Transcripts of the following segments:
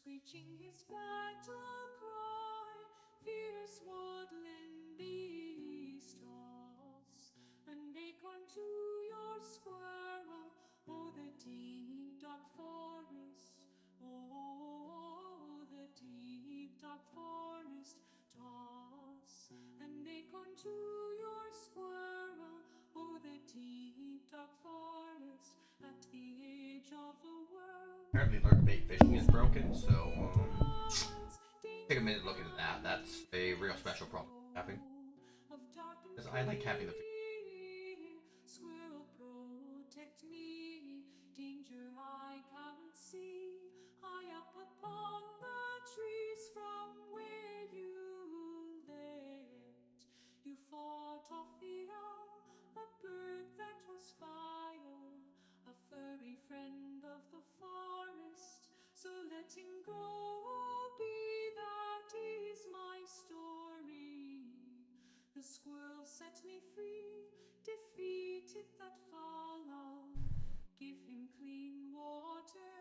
screeching his battle cry, fierce woodland beast toss an acorn to your squirrel. Oh, the deep dark forest, oh, the deep dark forest, toss an acorn to your squirrel. Oh, the deep dark forest at the edge of the world. Apparently, our bait fishing is broken, so take a minute to look into that. That's a real special problem having. Because I like having the. Squirrel, protect me. Danger I can't see. High up upon the trees from where you lived. You fought off the owl, a bird that was fire, a furry friend of the forest. So let him go, be that is my story. The squirrel set me free, defeated that foul owl. Give him clean water,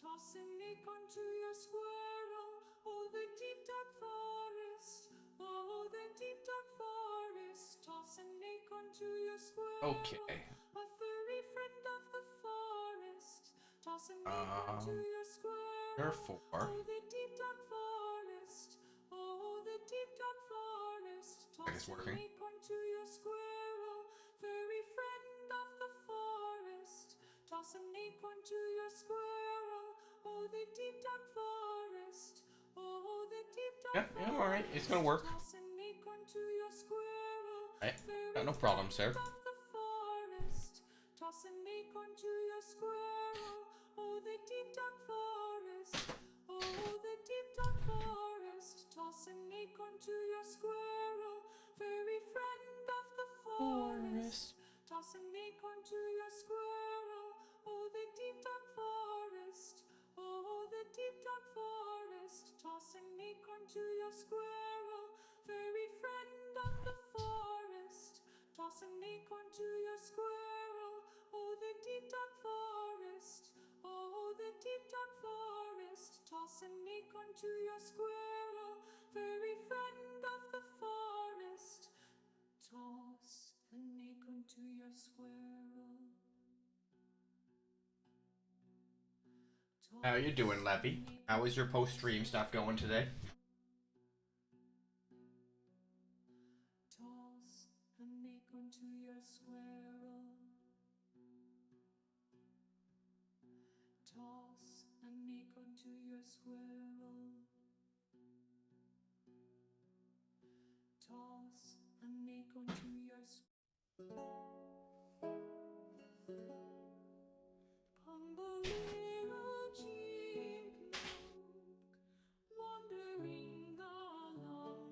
toss an acorn to your squirrel. Oh, the deep dark forest, oh, the deep dark forest, toss an acorn to your squirrel. Okay. A furry friend of the forest, toss an acorn to your squirrel. Therefore, Oh, the deep dark forest, oh, the deep dark forest, it's toss an working. acorn to your squirrel. Furry friend of the forest, toss an acorn to your squirrel. Oh, the deep dark forest, oh, the deep dark forest. Yeah, alright. It's gonna work. Toss an acorn to your squirrel. Right. No problem, sir. Of the forest, toss an acorn to your squirrel. Oh, the deep dark forest, oh, the deep dark forest, toss an acorn to your squirrel. Furry friend of the forest, toss an acorn to your squirrel. Oh, the deep dark forest, oh, the deep dark forest, toss an acorn to your squirrel. Furry friend of the forest, toss an acorn to your squirrel. Oh, the deep dark forest, oh, the deep dark forest, toss an acorn to your squirrel. Furry friend of the forest, toss an acorn to your squirrel. How you doing, Levy? How is your post-stream stuff going today? Toss an acorn to your squirrel. Toss an acorn to your squirrel. Toss an acorn to your Humble little chipmunk, wandering along,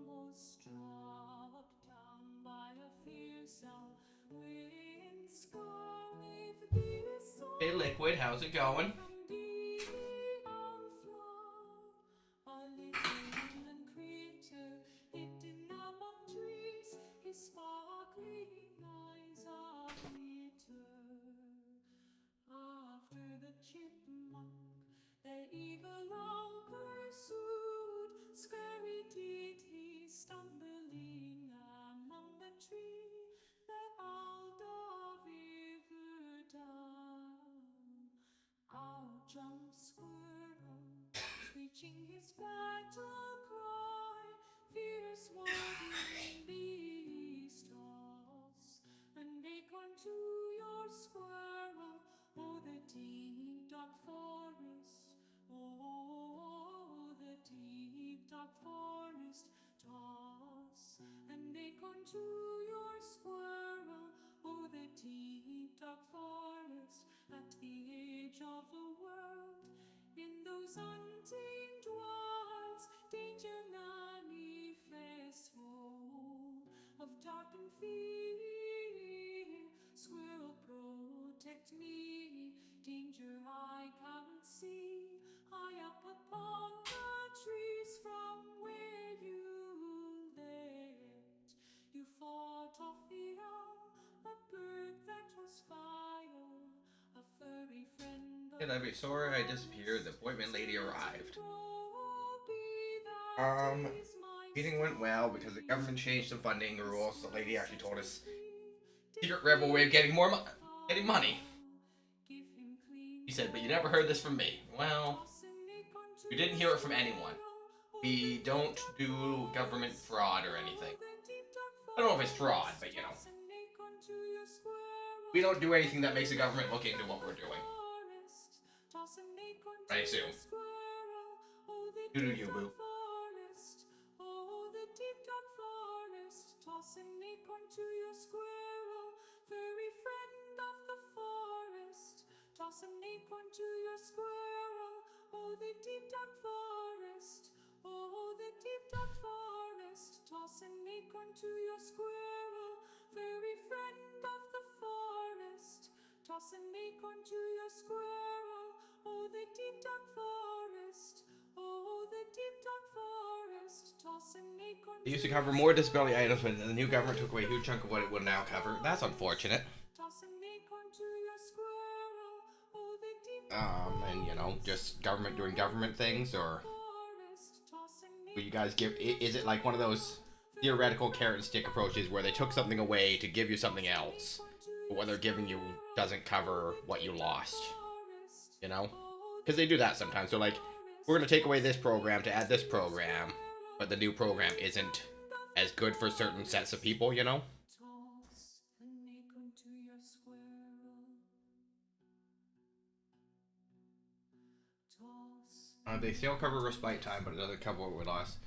was struck down by a fierce owl with scarlet beaks. Hey, Liquid, how's it going? From deep beyond floor, a little inland creature hidden among trees, his sparkling eyes are glitter. After the chipmunk, their evil long pursued, scary did he, stumbling among the tree, the owl dove ever down. Out jumps squirrel, screeching his battle cry, fierce woodland beast toss an acorn to your squirrel. Oh, the deep dark forest, oh, the deep dark forest, toss an acorn to your squirrel. Oh, the deep dark forest at the edge of the world, in those untamed wilds. And I sorry I disappeared. The appointment lady arrived. Meeting went well because the government changed some funding rules. The lady actually told us secret rebel way of getting getting money. She said, but you never heard this from me. Well, you didn't hear it from anyone. We don't do government fraud or anything. I don't know if it's fraud, but you know. We don't do anything that makes the government look into what we're doing. I assume. You do you, boo. Toss an acorn to your squirrel, furry friend of the forest. Toss an acorn to your squirrel, oh the deep dark forest, oh the deep dark forest. Toss an acorn to your squirrel, furry friend of the forest. Toss an acorn to your squirrel, oh the deep dark forest, oh the deep dark forest. Toss an acorn. They used to cover more disability items, but the new government took away a huge chunk of what it would now cover. That's unfortunate. And you know, just government doing government things, or will you guys give? Is it like one of those theoretical carrot and stick approaches where they took something away to give you something else, but what they're giving you doesn't cover what you lost? You know, because they do that sometimes. They're like, we're gonna take away this program to add this program, but the new program isn't as good for certain sets of people, you know? They still cover respite time, but it doesn't cover what we lost.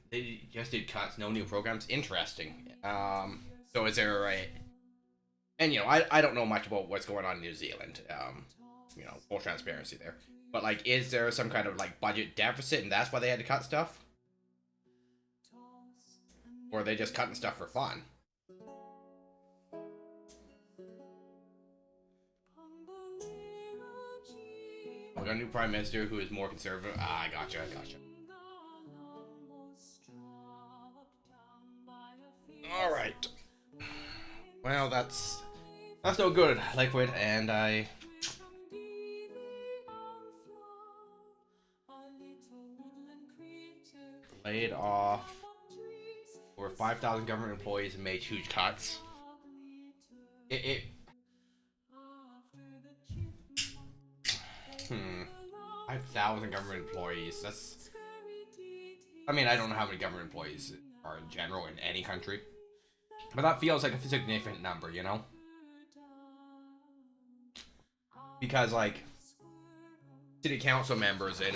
They just did cuts, no new programs. Interesting. So is there a... And, you know, I don't know much about what's going on in New Zealand. You know, full transparency there. But, like, is there some kind of, like, budget deficit, and that's why they had to cut stuff? Or are they just cutting stuff for fun? We got a new prime minister who is more conservative. Ah, I gotcha. All right. Well, that's no good, Liquid, and I laid off over 5,000 government employees and made huge cuts. It 5,000 government employees. That's. I mean, I don't know how many government employees are in general in any country, but that feels like a significant number, you know? Because like city council members and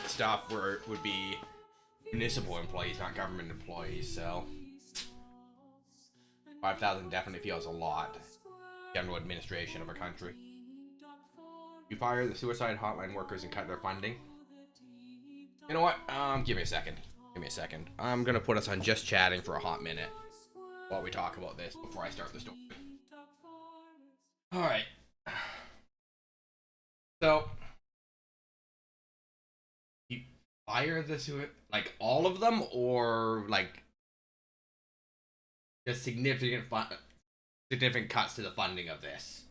stuff would be municipal employees, not government employees. So 5,000 definitely feels a lot. General administration of a country. You fire the suicide hotline workers and cut their funding. You know what? Give me a second. I'm gonna put us on just chatting for a hot minute while we talk about this before I start the story. All right. So you fire the like all of them, or like just significant cuts to the funding of this,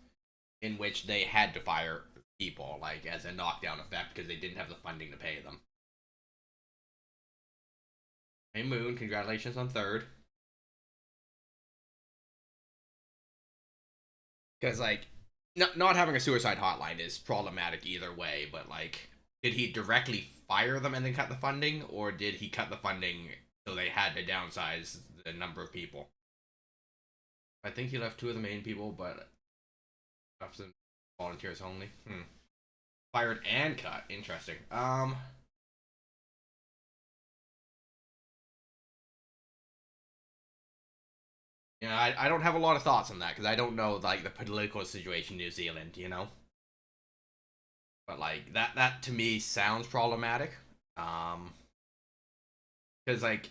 in which they had to fire people like as a knockdown effect because they didn't have the funding to pay them. Hey Moon, congratulations on third. Because like not having a suicide hotline is problematic either way, but like did he directly fire them and then cut the funding, or did he cut the funding so they had to downsize the number of people? I think he left two of the main people, but left some volunteers only. Fired and cut. Interesting. Yeah, I don't have a lot of thoughts on that because I don't know like the political situation in New Zealand, you know. But like that to me sounds problematic. Because like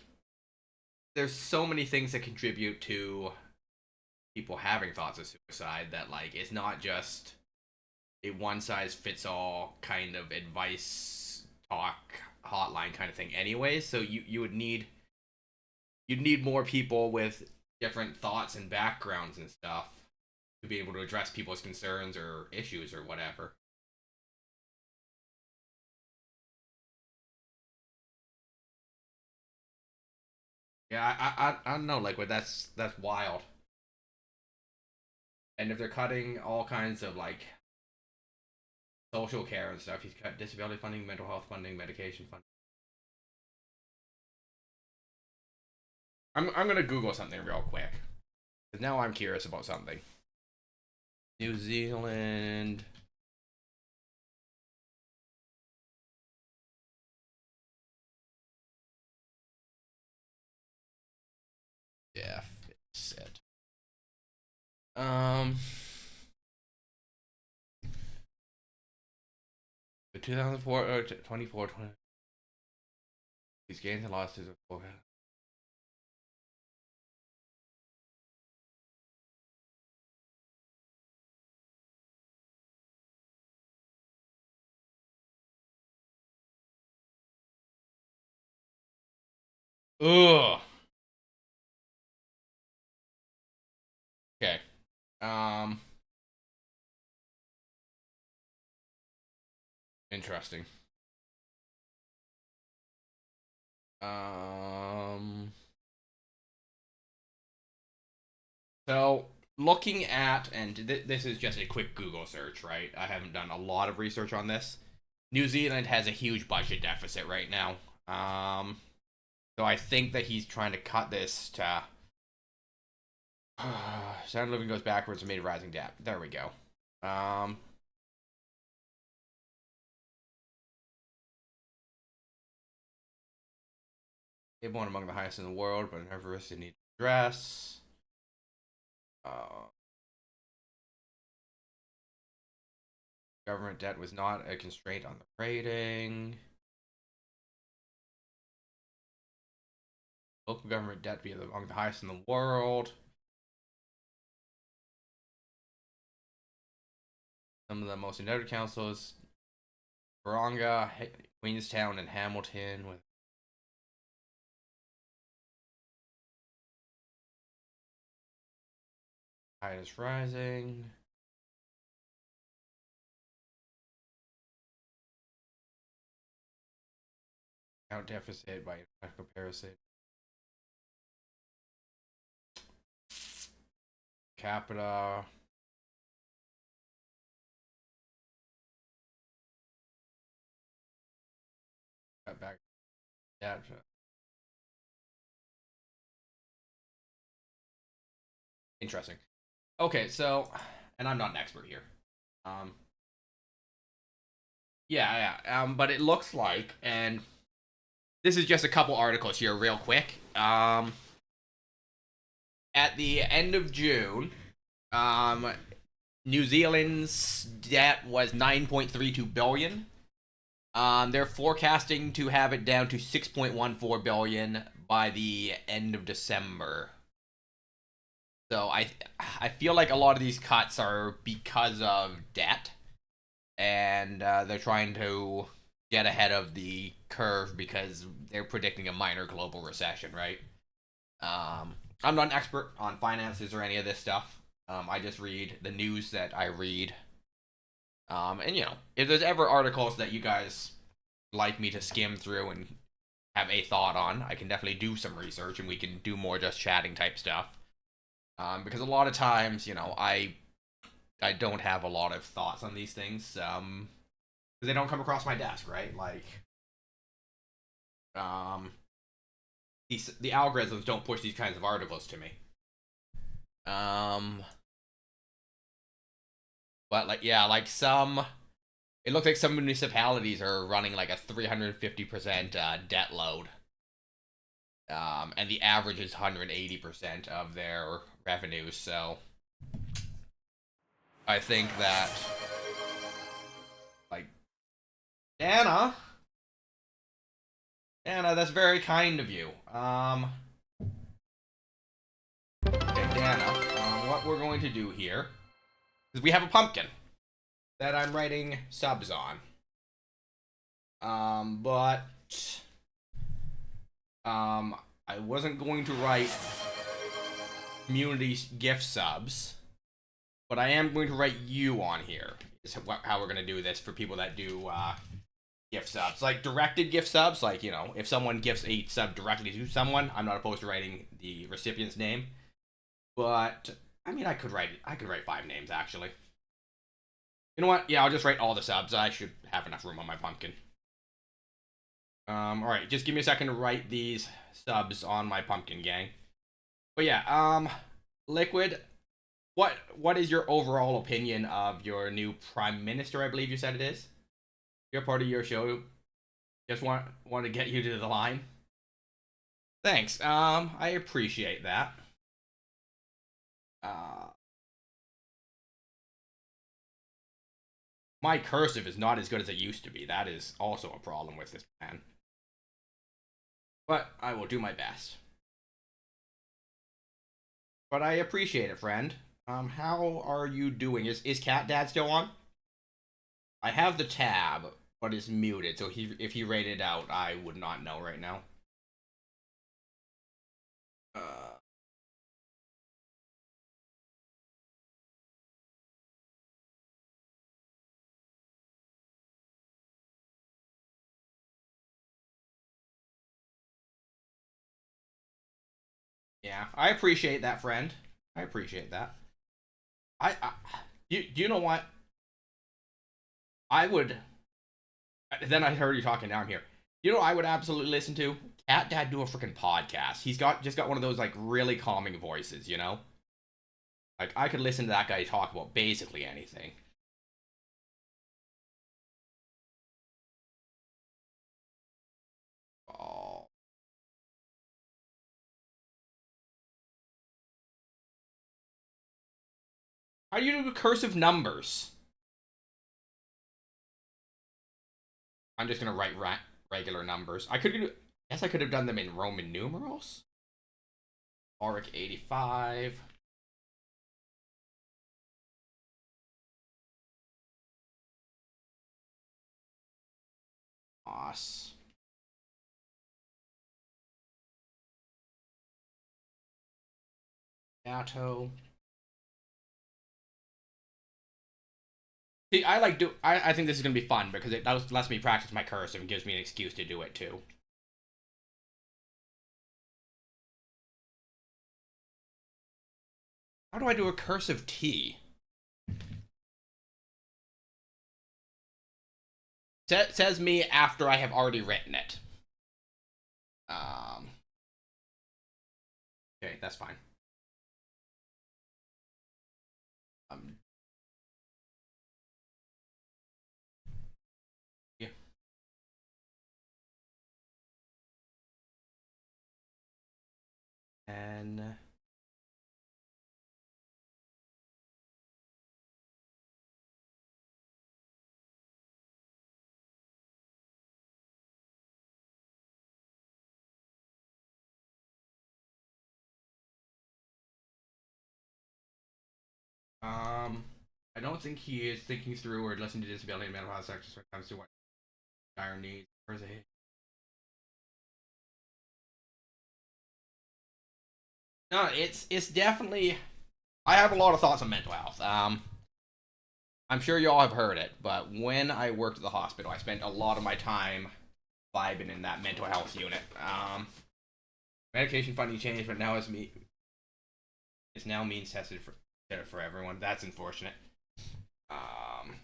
there's so many things that contribute to people having thoughts of suicide that like it's not just a one size fits all kind of advice talk hotline kind of thing anyways. So you'd need more people with different thoughts and backgrounds and stuff to be able to address people's concerns or issues or whatever. Yeah, I don't know, like, but that's wild. And if they're cutting all kinds of like social care and stuff, he's cut disability funding, mental health funding, medication funding. I'm gonna Google something real quick. Because now I'm curious about something. New Zealand. Deficit. The 2004 24 20. These gains and losses of forecast. Ugh. Okay. Um. Interesting. Um. So looking at, and this is just a quick Google search, right? I haven't done a lot of research on this. New Zealand has a huge budget deficit right now. So I think that he's trying to cut this to. Standard living goes backwards amid rising debt. There we go. It one among the highest in the world, but never risky need to address. Government debt was not a constraint on the rating. Local government debt being among the highest in the world. Some of the most indebted councils: Taronga, Queenstown, and Hamilton, with highest rising. Account deficit by comparison. Capita. Cut back debt. Interesting. Okay, so, and I'm not an expert here. Yeah. But it looks like, and this is just a couple articles here, real quick. At the end of June, New Zealand's debt was 9.32 billion. They're forecasting to have it down to 6.14 billion by the end of December. So I feel like a lot of these cuts are because of debt, and they're trying to get ahead of the curve because they're predicting a minor global recession, right? I'm not an expert on finances or any of this stuff. I just read the news that I read. And if there's ever articles that you guys like me to skim through and have a thought on, I can definitely do some research and we can do more just chatting type stuff. Because a lot of times, I don't have a lot of thoughts on these things. Because they don't come across my desk, right? Like, the algorithms don't push these kinds of articles to me. But like some, it looks like some municipalities are running like a 350% debt load. And the average is 180% of their revenues. So I think that, like, Anna, that's very kind of you. Okay, Dana, what we're going to do here is we have a pumpkin that I'm writing subs on. But I wasn't going to write community gift subs. but I am going to write you on here. Is how we're going to do this for people that do gift subs. Like directed gift subs, like, you know, if someone gifts a sub directly to someone, I'm not opposed to writing the recipient's name. But I mean, I could write 5 names actually. You know what? Yeah, I'll just write all the subs. I should have enough room on my pumpkin. All right, just give me a second to write these subs on my pumpkin, gang. But yeah, Liquid, what is your overall opinion of your new prime minister? I believe you said it is. You're part of your show. Just want to get you to the line. Thanks. I appreciate that. Uh, my cursive is not as good as it used to be. That is also a problem with this plan. But I will do my best. But I appreciate it, friend. How are you doing? Is Cat Dad still on? I have the tab, but it's muted. So if he rated out, I would not know right now. Uh, yeah, I appreciate that, friend. I appreciate that. I do you know what? I would. Then I heard you talking down here. You know, I would absolutely listen to Cat Dad do a freaking podcast. He's got one of those like really calming voices. You know, like I could listen to that guy talk about basically anything. Oh, how do you do cursive numbers? I'm just gonna write regular numbers. Guess I could have done them in Roman numerals. Auric 85. Os. Gatto. See, I think this is gonna be fun because it lets me practice my cursive and gives me an excuse to do it too. How do I do a cursive T? Says me after I have already written it. Um. Okay, that's fine. Um. Yeah. And I don't think he is thinking through or listening to disability and mental health sectors when it comes to what dire needs. Where's it? No, it's definitely. I have a lot of thoughts on mental health. I'm sure you all have heard it, but when I worked at the hospital, I spent a lot of my time vibing in that mental health unit. Medication funding changed, but now it's now means tested for everyone. That's unfortunate. Um,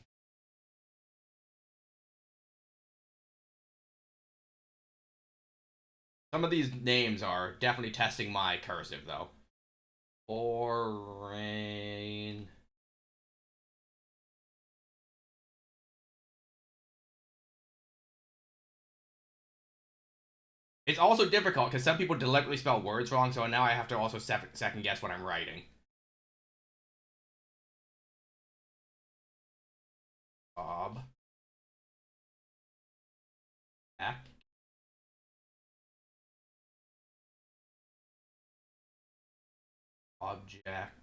some of these names are definitely testing my cursive though. Orange. It's also difficult because some people deliberately spell words wrong, so now I have to also second guess what I'm writing. Bob. Back. Object.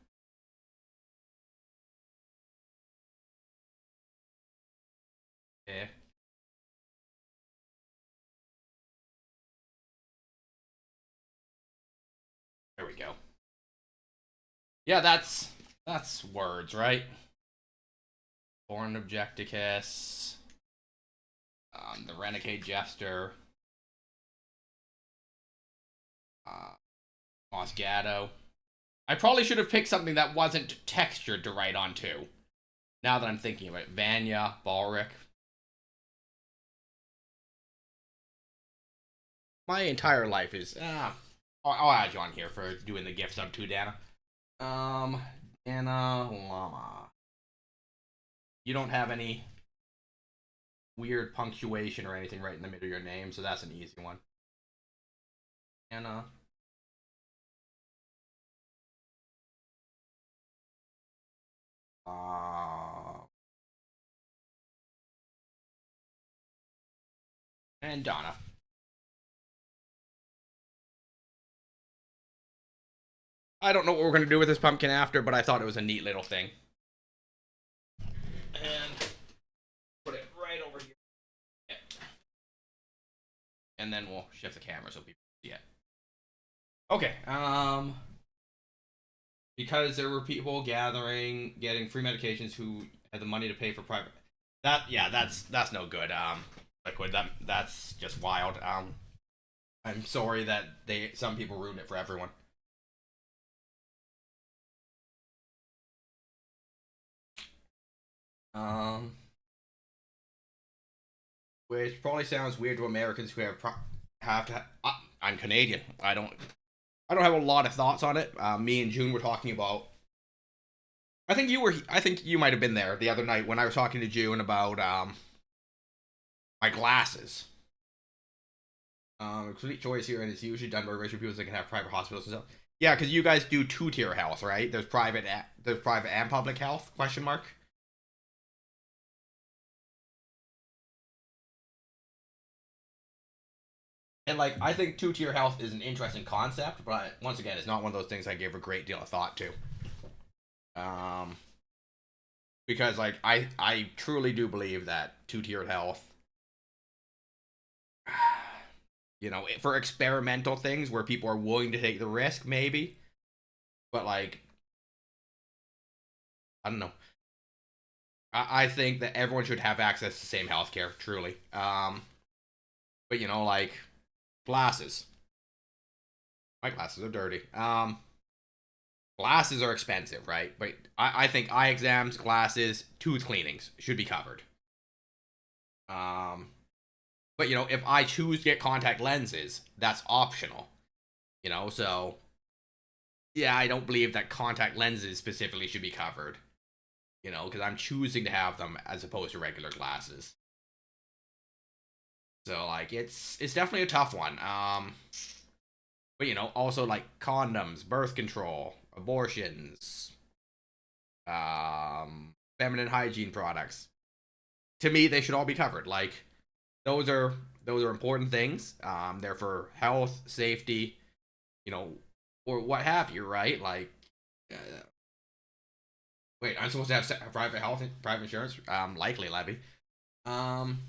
There we go. Yeah, that's That's words, right? Born Objecticus. The Renegade Jester. Uh, Moscato. I probably should have picked something that wasn't textured to write on too. Now that I'm thinking of it. Vanya, Balric. My entire life is... I'll add you on here for doing the gift sub too, Dana. Dana Llama. You don't have any weird punctuation or anything right in the middle of your name, so that's an easy one. Dana. And Donna. I don't know what we're going to do with this pumpkin after, but I thought it was a neat little thing. And put it right over here. Yeah. And then we'll shift the camera so people see it. Okay, because there were people gathering, getting free medications who had the money to pay for private. That's no good. Liquid, that's just wild. I'm sorry that some people ruined it for everyone. Um, which probably sounds weird to Americans who have to. I'm Canadian. I don't have a lot of thoughts on it. Me and June were talking about. I think you might have been there the other night when I was talking to June about my glasses. Complete choice here, and it's usually done by richer people that can have private hospitals and stuff. Yeah, because you guys do two-tier health, right? There's private and public health? Question mark. And like, I think two-tier health is an interesting concept, but once again, it's not one of those things I give a great deal of thought to. Because like I truly do believe that two-tiered health, you know, for experimental things where people are willing to take the risk, maybe. But like, I don't know. I think that everyone should have access to the same healthcare, truly. But you know, like glasses. My glasses are dirty. Glasses are expensive, right? But I think eye exams, glasses, tooth cleanings should be covered. But you know, if I choose to get contact lenses, that's optional. You know, so yeah, I don't believe that contact lenses specifically should be covered. You know, because I'm choosing to have them as opposed to regular glasses. So like, it's definitely a tough one. But you know, also like condoms, birth control, abortions, feminine hygiene products. To me, they should all be covered. Like, those are important things. They're for health, safety, you know, or what have you, right? Like, uh, wait, I'm supposed to have private health, private insurance? Likely, Levy. Um,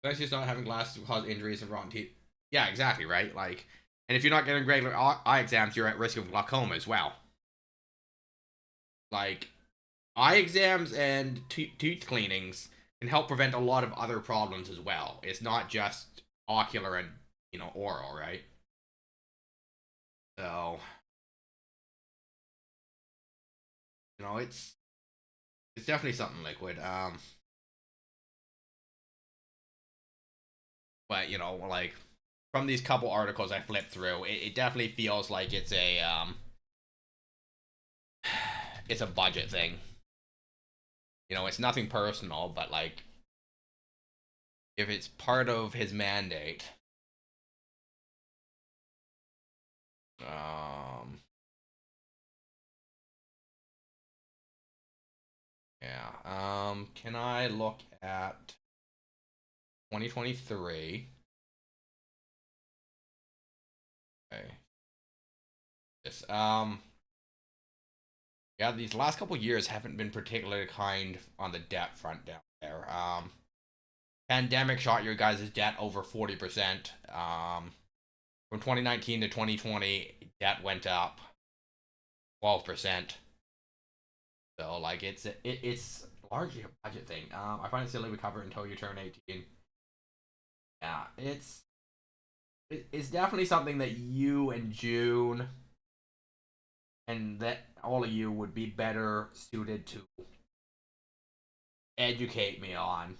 Especially not having glasses will cause injuries and rotten teeth. Yeah, exactly, right? Like, and if you're not getting regular eye exams, you're at risk of glaucoma as well. Like, eye exams and tooth cleanings can help prevent a lot of other problems as well. It's not just ocular and, you know, oral, right? So, you know, it's definitely something liquid. But you know, like from these couple articles I flipped through, it definitely feels like it's a budget thing. You know, it's nothing personal, but like if it's part of his mandate, um, yeah. Can I look at 2023? Okay. This yeah, these last couple years haven't been particularly kind on the debt front down there. Pandemic shot your guys' debt over 40%. From 2019 to 2020, debt went up 12%. So like it's largely a budget thing. I find it silly we cover it until you turn 18. Yeah, it's definitely something that you and June and that all of you would be better suited to educate me on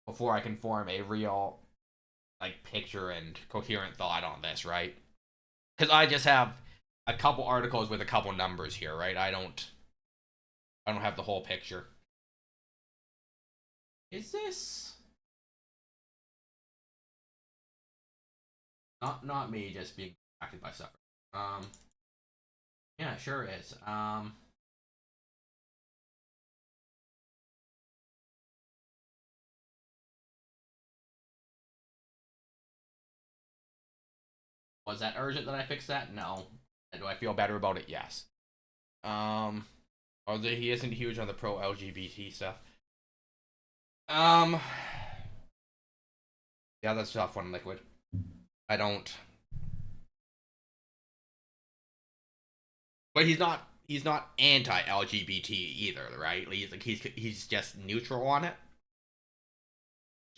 before I can form a real like picture and coherent thought on this, right? Because I just have a couple articles with a couple numbers here, right? I don't have the whole picture. Is this not me just being distracted by suffering? Yeah, it sure is. Was that urgent that I fixed that? No. Do I feel better about it? Yes. Um, although he isn't huge on the pro LGBT stuff. Um, yeah, that's a tough one, Liquid. I don't. But he's not anti LGBT either, right? He's just neutral on it.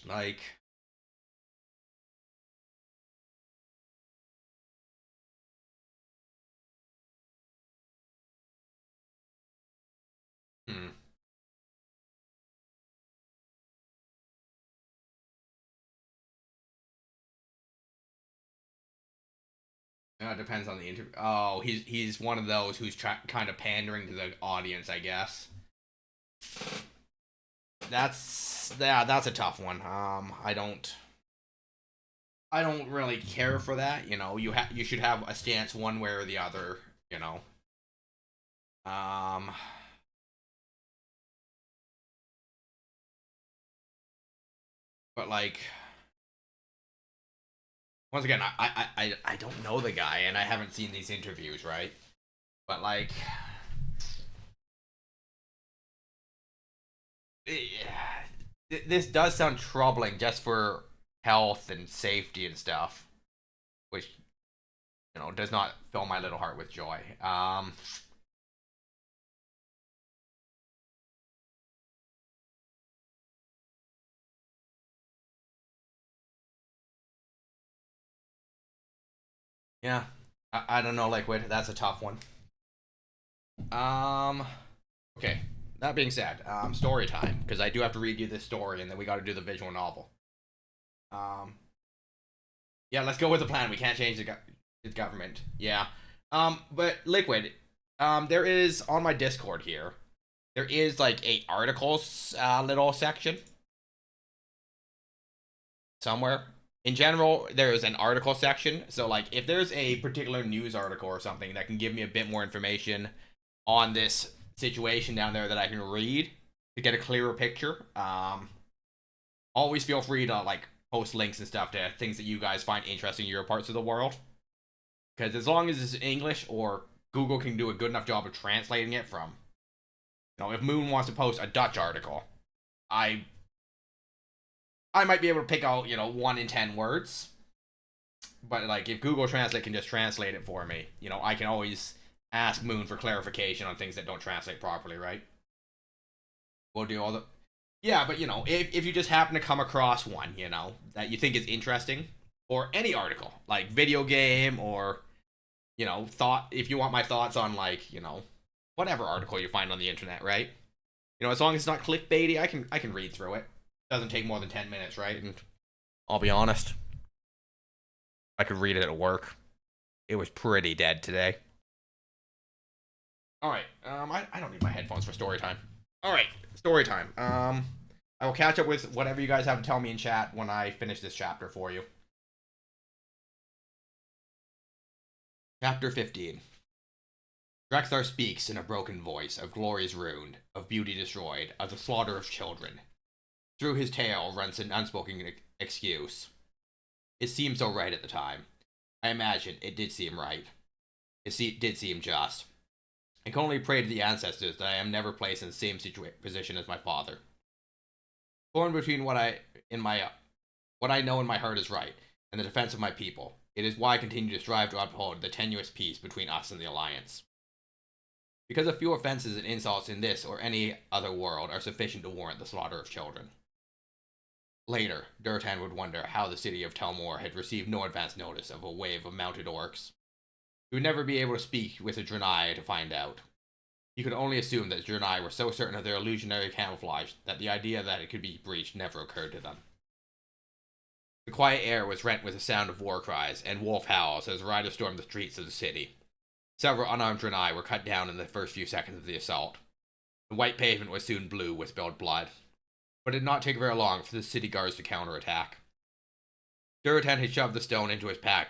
Like, hmm. It depends on the interview. Oh, he's one of those who's kind of pandering to the audience, I guess. That's a tough one. I don't really care for that. You should have a stance one way or the other. You know. Um, but like once again, I don't know the guy and I haven't seen these interviews, right? But like, this does sound troubling just for health and safety and stuff, which does not fill my little heart with joy. Yeah, I don't know, Liquid. That's a tough one. Um, okay. That being said, story time because I do have to read you this story and then we got to do the visual novel. Um, yeah, let's go with the plan. We can't change the government. Yeah. But Liquid, there is on my Discord here. There is like a articles little section somewhere. In general, there is an article section. So like, if there's a particular news article or something that can give me a bit more information on this situation down there that I can read to get a clearer picture, always feel free to like post links and stuff to things that you guys find interesting in your parts of the world. Because as long as it's English or Google can do a good enough job of translating it from, if Moon wants to post a Dutch article, I I might be able to pick out 1 in 10 words, but like if Google Translate can just translate it for me, I can always ask Moon for clarification on things that don't translate properly, right? We'll do all the yeah, but if you just happen to come across one, that you think is interesting, or any article like video game or thought if you want my thoughts on like whatever article you find on the internet, right? As long as it's not clickbaity, I can read through it. Doesn't take more than 10 minutes, right? And I'll be honest, I could read it at work. It was pretty dead today. All right. I don't need my headphones for story time. All right, story time. I will catch up with whatever you guys have to tell me in chat when I finish this chapter for you. Chapter 15. Drexthar speaks in a broken voice of glories ruined, of beauty destroyed, of the slaughter of children. Through his tale runs an unspoken excuse. It seemed so right at the time. I imagine it did seem right. Did seem just. I can only pray to the ancestors that I am never placed in the same position as my father. Torn between what I know in my heart is right and the defense of my people. It is why I continue to strive to uphold the tenuous peace between us and the Alliance. because a few offenses and insults in this or any other world are sufficient to warrant the slaughter of children. Later, Durtan would wonder how the city of Telmor had received no advance notice of a wave of mounted orcs. He would never be able to speak with a Draenei to find out. He could only assume that Draenei were so certain of their illusionary camouflage that the idea that it could be breached never occurred to them. The quiet air was rent with the sound of war cries and wolf howls as riders stormed the streets of the city. Several unarmed Draenei were cut down in the first few seconds of the assault. The white pavement was soon blue with spilled blood, but it did not take very long for the city guards to counterattack. Duratan had shoved the stone into his pack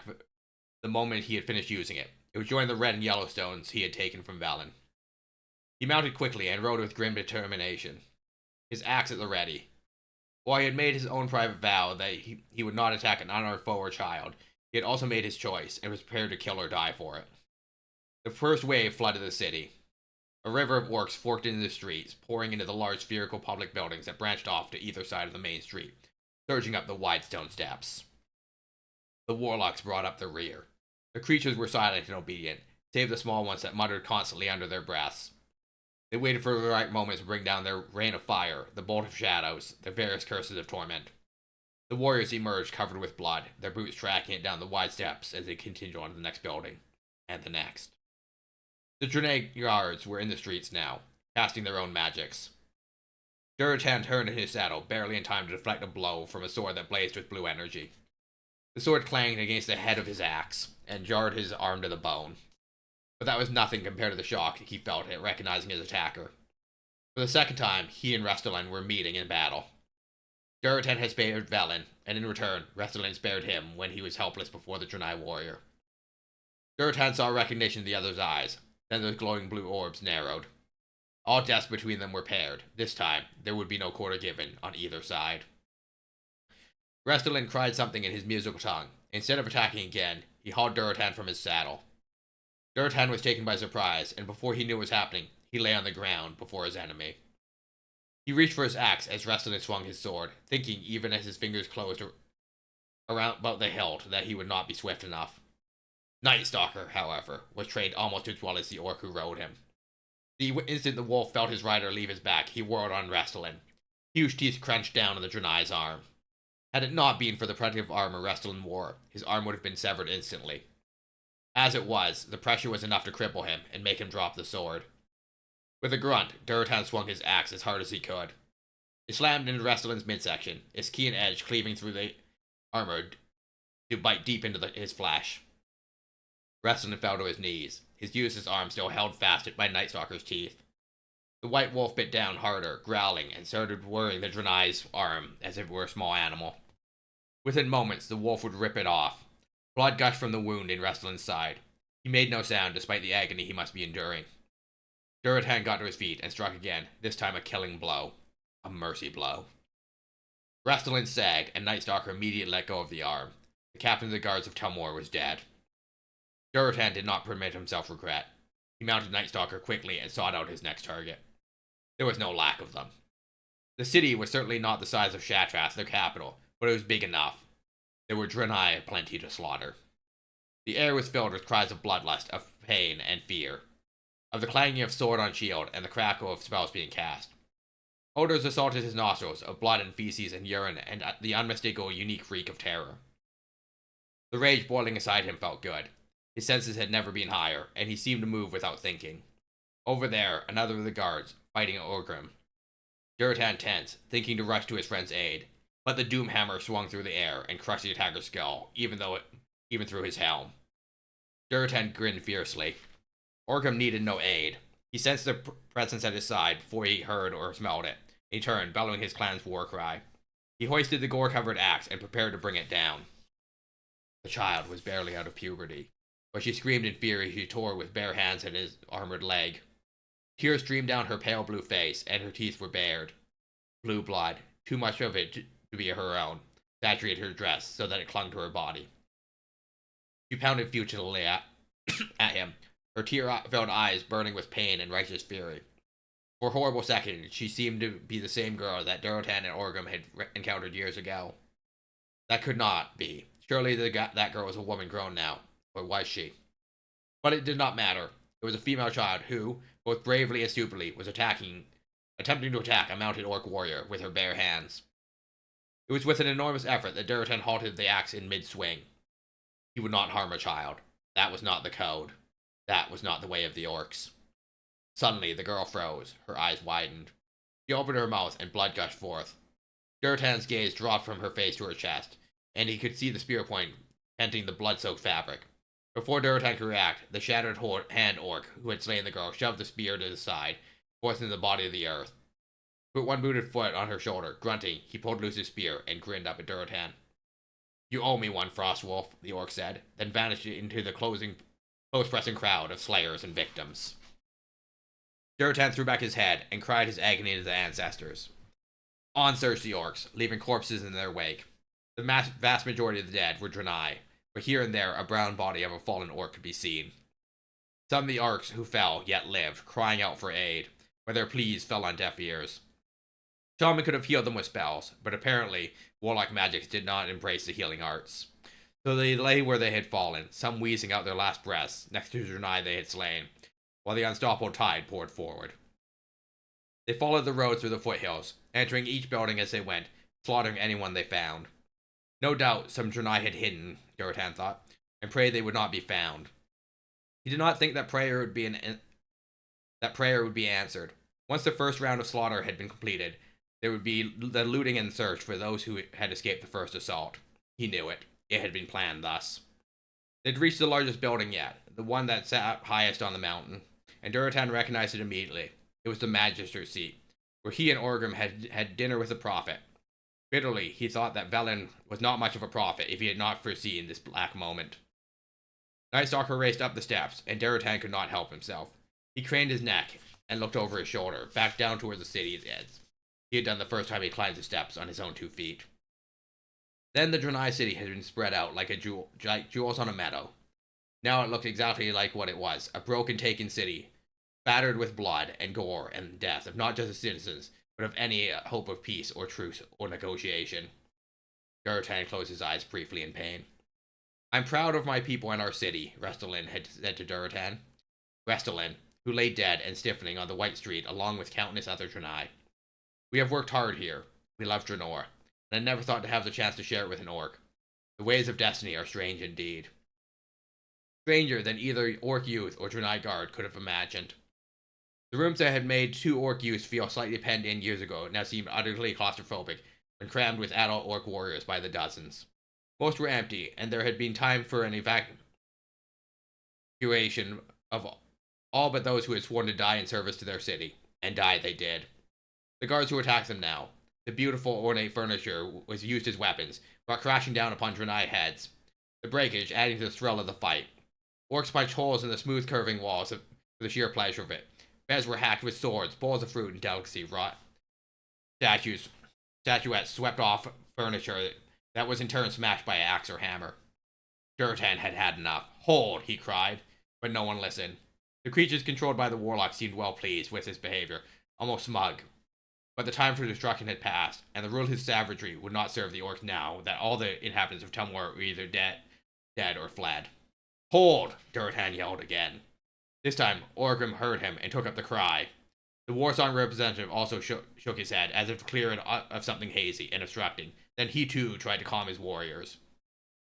the moment he had finished using it. It would join the red and yellow stones he had taken from Velen. He mounted quickly and rode with grim determination, his axe at the ready. While he had made his own private vow that he would not attack an unarmed foe or child, he had also made his choice and was prepared to kill or die for it. The first wave flooded the city. A river of orcs forked into the streets, pouring into the large spherical public buildings that branched off to either side of the main street, surging up the wide stone steps. The warlocks brought up the rear. The creatures were silent and obedient, save the small ones that muttered constantly under their breaths. They waited for the right moment to bring down their rain of fire, the bolt of shadows, their various curses of torment. The warriors emerged covered with blood, their boots tracking it down the wide steps as they continued on to the next building, and the next. The Draenei guards were in the streets now, casting their own magics. Duratan turned in his saddle, barely in time to deflect a blow from a sword that blazed with blue energy. The sword clanged against the head of his axe, and jarred his arm to the bone. But that was nothing compared to the shock he felt at recognizing his attacker. For the second time, he and Restylane were meeting in battle. Duratan had spared Velen, and in return, Restylane spared him when he was helpless before the Draenei warrior. Duratan saw recognition in the other's eyes, then the glowing blue orbs narrowed. All deaths between them were paired. This time, there would be no quarter given on either side. Restylane cried something in his musical tongue. Instead of attacking again, he hauled Duratan from his saddle. Duratan was taken by surprise, and before he knew what was happening, he lay on the ground before his enemy. He reached for his axe as Restylane swung his sword, thinking even as his fingers closed around about the hilt that he would not be swift enough. Night Stalker, however, was trained almost as well as the orc who rode him. The instant the wolf felt his rider leave his back, he whirled on Restylane. Huge teeth crunched down on the Draenei's arm. Had it not been for the protective armor Restylane wore, his arm would have been severed instantly. As it was, the pressure was enough to cripple him and make him drop the sword. With a grunt, Duratan swung his axe as hard as he could. It slammed into Restylane's midsection, its keen edge cleaving through the armor to bite deep into his flesh. Restylane fell to his knees, his useless arm still held fast by Night Stalker's teeth. The white wolf bit down harder, growling, and started worrying the Draenei's arm as if it were a small animal. Within moments, the wolf would rip it off. Blood gushed from the wound in Restylane's side. He made no sound despite the agony he must be enduring. Duratan got to his feet and struck again, this time a killing blow. A mercy blow. Restylane sagged, and Night Stalker immediately let go of the arm. The captain of the guards of Telmor was dead. Duratan did not permit himself regret. He mounted Night Stalker quickly and sought out his next target. There was no lack of them. The city was certainly not the size of Shattrath, their capital, but it was big enough. There were Draenei plenty to slaughter. The air was filled with cries of bloodlust, of pain and fear, of the clanging of sword on shield and the crackle of spells being cast. Odors assaulted his nostrils, of blood and feces and urine, and the unmistakable unique reek of terror. The rage boiling inside him felt good. His senses had never been higher, and he seemed to move without thinking. Over there, another of the guards, fighting Orgrim. Duratan tense, thinking to rush to his friend's aid, but the doom hammer swung through the air and crushed the attacker's skull, even through his helm. Duratan grinned fiercely. Orgrim needed no aid. He sensed the presence at his side before he heard or smelled it. He turned, bellowing his clan's war cry. He hoisted the gore-covered axe and prepared to bring it down. The child was barely out of puberty, but she screamed in fear as she tore with bare hands at his armored leg. Tears streamed down her pale blue face, and her teeth were bared. Blue blood, too much of it to be her own, saturated her dress so that it clung to her body. She pounded futilely at him, her tear-filled eyes burning with pain and righteous fury. For a horrible second, she seemed to be the same girl that Duratan and Orgrim had encountered years ago. That could not be. Surely that girl was a woman grown now. Or was she? But it did not matter. It was a female child who, both bravely and stupidly, was attempting to attack a mounted orc warrior with her bare hands. It was with an enormous effort that Durotan halted the axe in mid-swing. He would not harm a child. That was not the code. That was not the way of the orcs. Suddenly, the girl froze. Her eyes widened. She opened her mouth, and blood gushed forth. Durotan's gaze dropped from her face to her chest, and he could see the spear point painting the blood-soaked fabric. Before Durotan could react, the shattered hand orc who had slain the girl shoved the spear to the side, forcing the body to the earth. Put one booted foot on her shoulder. Grunting, he pulled loose his spear and grinned up at Durotan. You owe me one, Frostwolf, the orc said, then vanished into the close-pressing crowd of slayers and victims. Durotan threw back his head and cried his agony to the ancestors. On surged the orcs, leaving corpses in their wake. The vast majority of the dead were Draenei, but here and there a brown body of a fallen orc could be seen. Some of the orcs who fell yet lived, crying out for aid, but their pleas fell on deaf ears. Shaman could have healed them with spells, but apparently warlock magics did not embrace the healing arts. So they lay where they had fallen, some wheezing out their last breaths, next to Draenei they had slain, while the unstoppable tide poured forward. They followed the road through the foothills, entering each building as they went, slaughtering anyone they found. No doubt some Draenei had hidden, Durotan thought, and prayed they would not be found. He did not think that prayer would be answered. Once the first round of slaughter had been completed, there would be the looting and search for those who had escaped the first assault. He knew it. It had been planned thus. They'd reached the largest building yet, the one that sat highest on the mountain, and Durotan recognized it immediately. It was the Magister's seat, where he and Orgrim had dinner with the prophet. Bitterly, he thought that Velen was not much of a prophet if he had not foreseen this black moment. Night Stalker raced up the steps, and Durotan could not help himself. He craned his neck and looked over his shoulder, back down toward the city's edge. He had done the first time he climbed the steps on his own 2 feet. Then the Draenei city had been spread out like jewels on a meadow. Now it looked exactly like what it was, a broken, taken city, battered with blood and gore and death of not just the citizens, but of any hope of peace or truce or negotiation. Durotan closed his eyes briefly in pain. I'm proud of my people and our city, Restolin had said to Durotan. Restolin, who lay dead and stiffening on the white street along with countless other Draenei. We have worked hard here. We love Draenor, and I never thought to have the chance to share it with an orc. The ways of destiny are strange indeed. Stranger than either orc youth or Draenei guard could have imagined. The rooms that had made 2 orc youths feel slightly penned in years ago now seemed utterly claustrophobic when crammed with adult orc warriors by the dozens. Most were empty, and there had been time for an evacuation of all but those who had sworn to die in service to their city, and die they did. The guards who attacked them now, the beautiful ornate furniture was used as weapons, brought crashing down upon Draenei heads, the breakage adding to the thrill of the fight. Orcs punched holes in the smooth curving walls for the sheer pleasure of it. Beds were hacked with swords, bowls of fruit, and delicacy wrought. Statuettes swept off furniture that was in turn smashed by an axe or hammer. Durotan had had enough. Hold, he cried, but no one listened. The creatures controlled by the warlock seemed well pleased with his behavior, almost smug. But the time for destruction had passed, and the rule of his savagery would not serve the orcs now that all the inhabitants of Tumwar were either dead or fled. Hold! Durotan yelled again. This time, Orgrim heard him and took up the cry. The Warsong representative also shook his head, as if to clear it of something hazy and obstructing. Then he too tried to calm his warriors.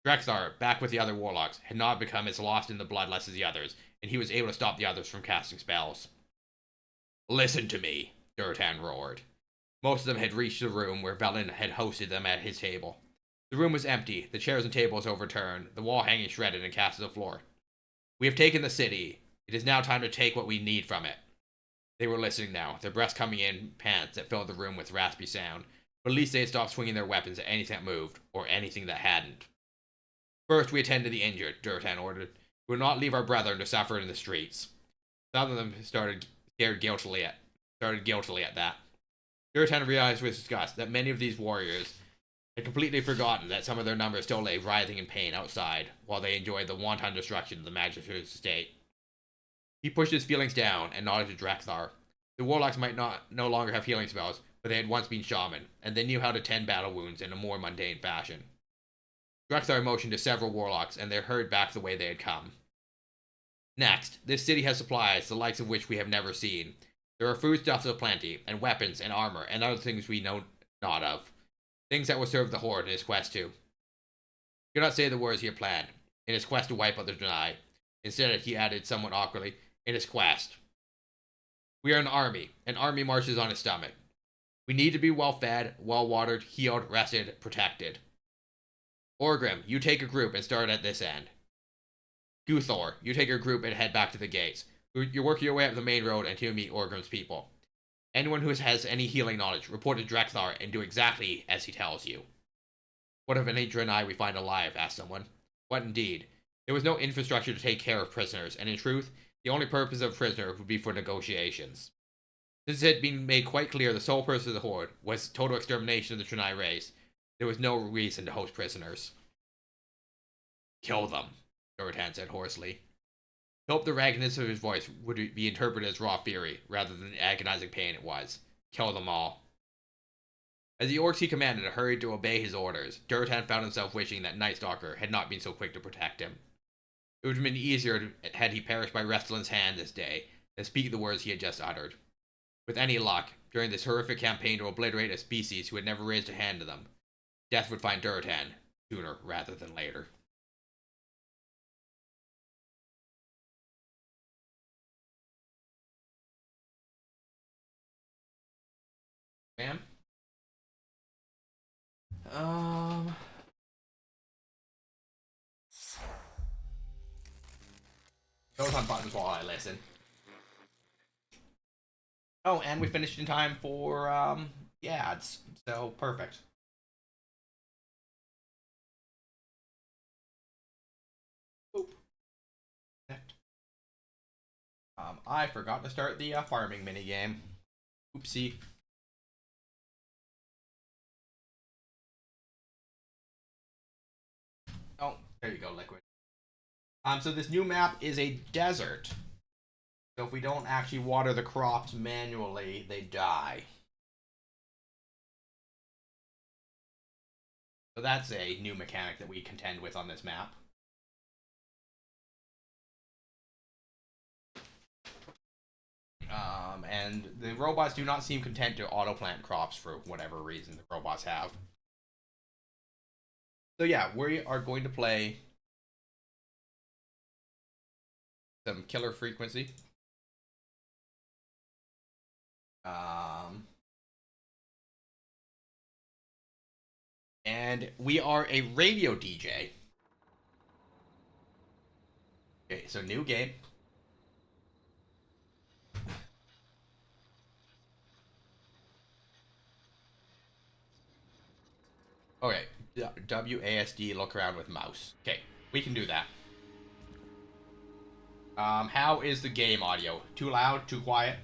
Drexthar, back with the other warlocks, had not become as lost in the bloodlust as the others, and he was able to stop the others from casting spells. Listen to me, Durotan roared. Most of them had reached the room where Velen had hosted them at his table. The room was empty, the chairs and tables overturned, the wall hanging shredded and cast to the floor. We have taken the city. It is now time to take what we need from it. They were listening now, their breaths coming in pants that filled the room with raspy sound, but at least they had stopped swinging their weapons at anything that moved, or anything that hadn't. First, we attend to the injured, Durotan ordered. We will not leave our brethren to suffer in the streets. Some of them started guiltily at that. Durotan realized with disgust that many of these warriors had completely forgotten that some of their numbers still lay writhing in pain outside, while they enjoyed the wanton destruction of the Magister's estate. He pushed his feelings down and nodded to Drexthar. The warlocks might no longer have healing spells, but they had once been shaman, and they knew how to tend battle wounds in a more mundane fashion. Drexthar motioned to several warlocks, and they hurried back the way they had come. Next, this city has supplies, the likes of which we have never seen. There are foodstuffs aplenty, and weapons, and armor, and other things we know not of. Things that will serve the Horde in his quest to. He could not say the words he had planned, in his quest to wipe out the Janai. Instead, he added somewhat awkwardly, in his quest. We are an army. An army marches on its stomach. We need to be well fed, well watered, healed, rested, protected. Orgrim, you take a group and start at this end. Guthor, you take your group and head back to the gates. You're working your way up the main road until you meet Orgrim's people. Anyone who has any healing knowledge, report to Drexthar and do exactly as he tells you. What of any Draenei we find alive? Asked someone. What indeed? There was no infrastructure to take care of prisoners, and in truth, the only purpose of a prisoner would be for negotiations. Since it had been made quite clear the sole purpose of the Horde was total extermination of the Draenei race, there was no reason to host prisoners. Kill them, Durotan said hoarsely. He hoped the raggedness of his voice would be interpreted as raw fury, rather than the agonizing pain it was. Kill them all. As the orcs he commanded hurried to obey his orders, Durotan found himself wishing that Night Stalker had not been so quick to protect him. It would have been easier had he perished by Restlin's hand this day than speak the words he had just uttered. With any luck, during this horrific campaign to obliterate a species who had never raised a hand to them, death would find Durotan sooner rather than later. Ma'am? Those on buttons while I listen. Oh, and we finished in time for, the ads. So, perfect. Oop. I forgot to start the farming minigame. Oopsie. Oh, there you go, Liquid. So this new map is a desert. So if we don't actually water the crops manually, they die. So that's a new mechanic that we contend with on this map. And the robots do not seem content to auto-plant crops for whatever reason the robots have. So yeah, we are going to play some killer frequency. And we are a radio DJ. Okay, so new game. Okay, WASD, look around with mouse. Okay, we can do that. How is the game audio? Too loud? Too quiet?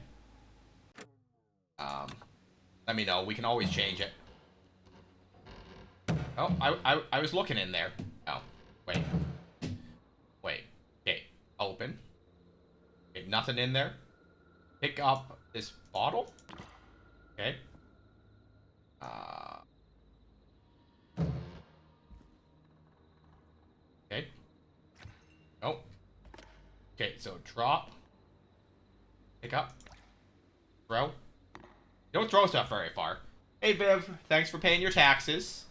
Let me know. We can always change it. Oh, I was looking in there. Oh, wait. Wait. Okay, open. Okay, nothing in there. Pick up this bottle. Okay. Okay. Oh. Okay, so drop. Pick up. Throw. Don't throw stuff very far. Hey, Viv. Thanks for paying your taxes.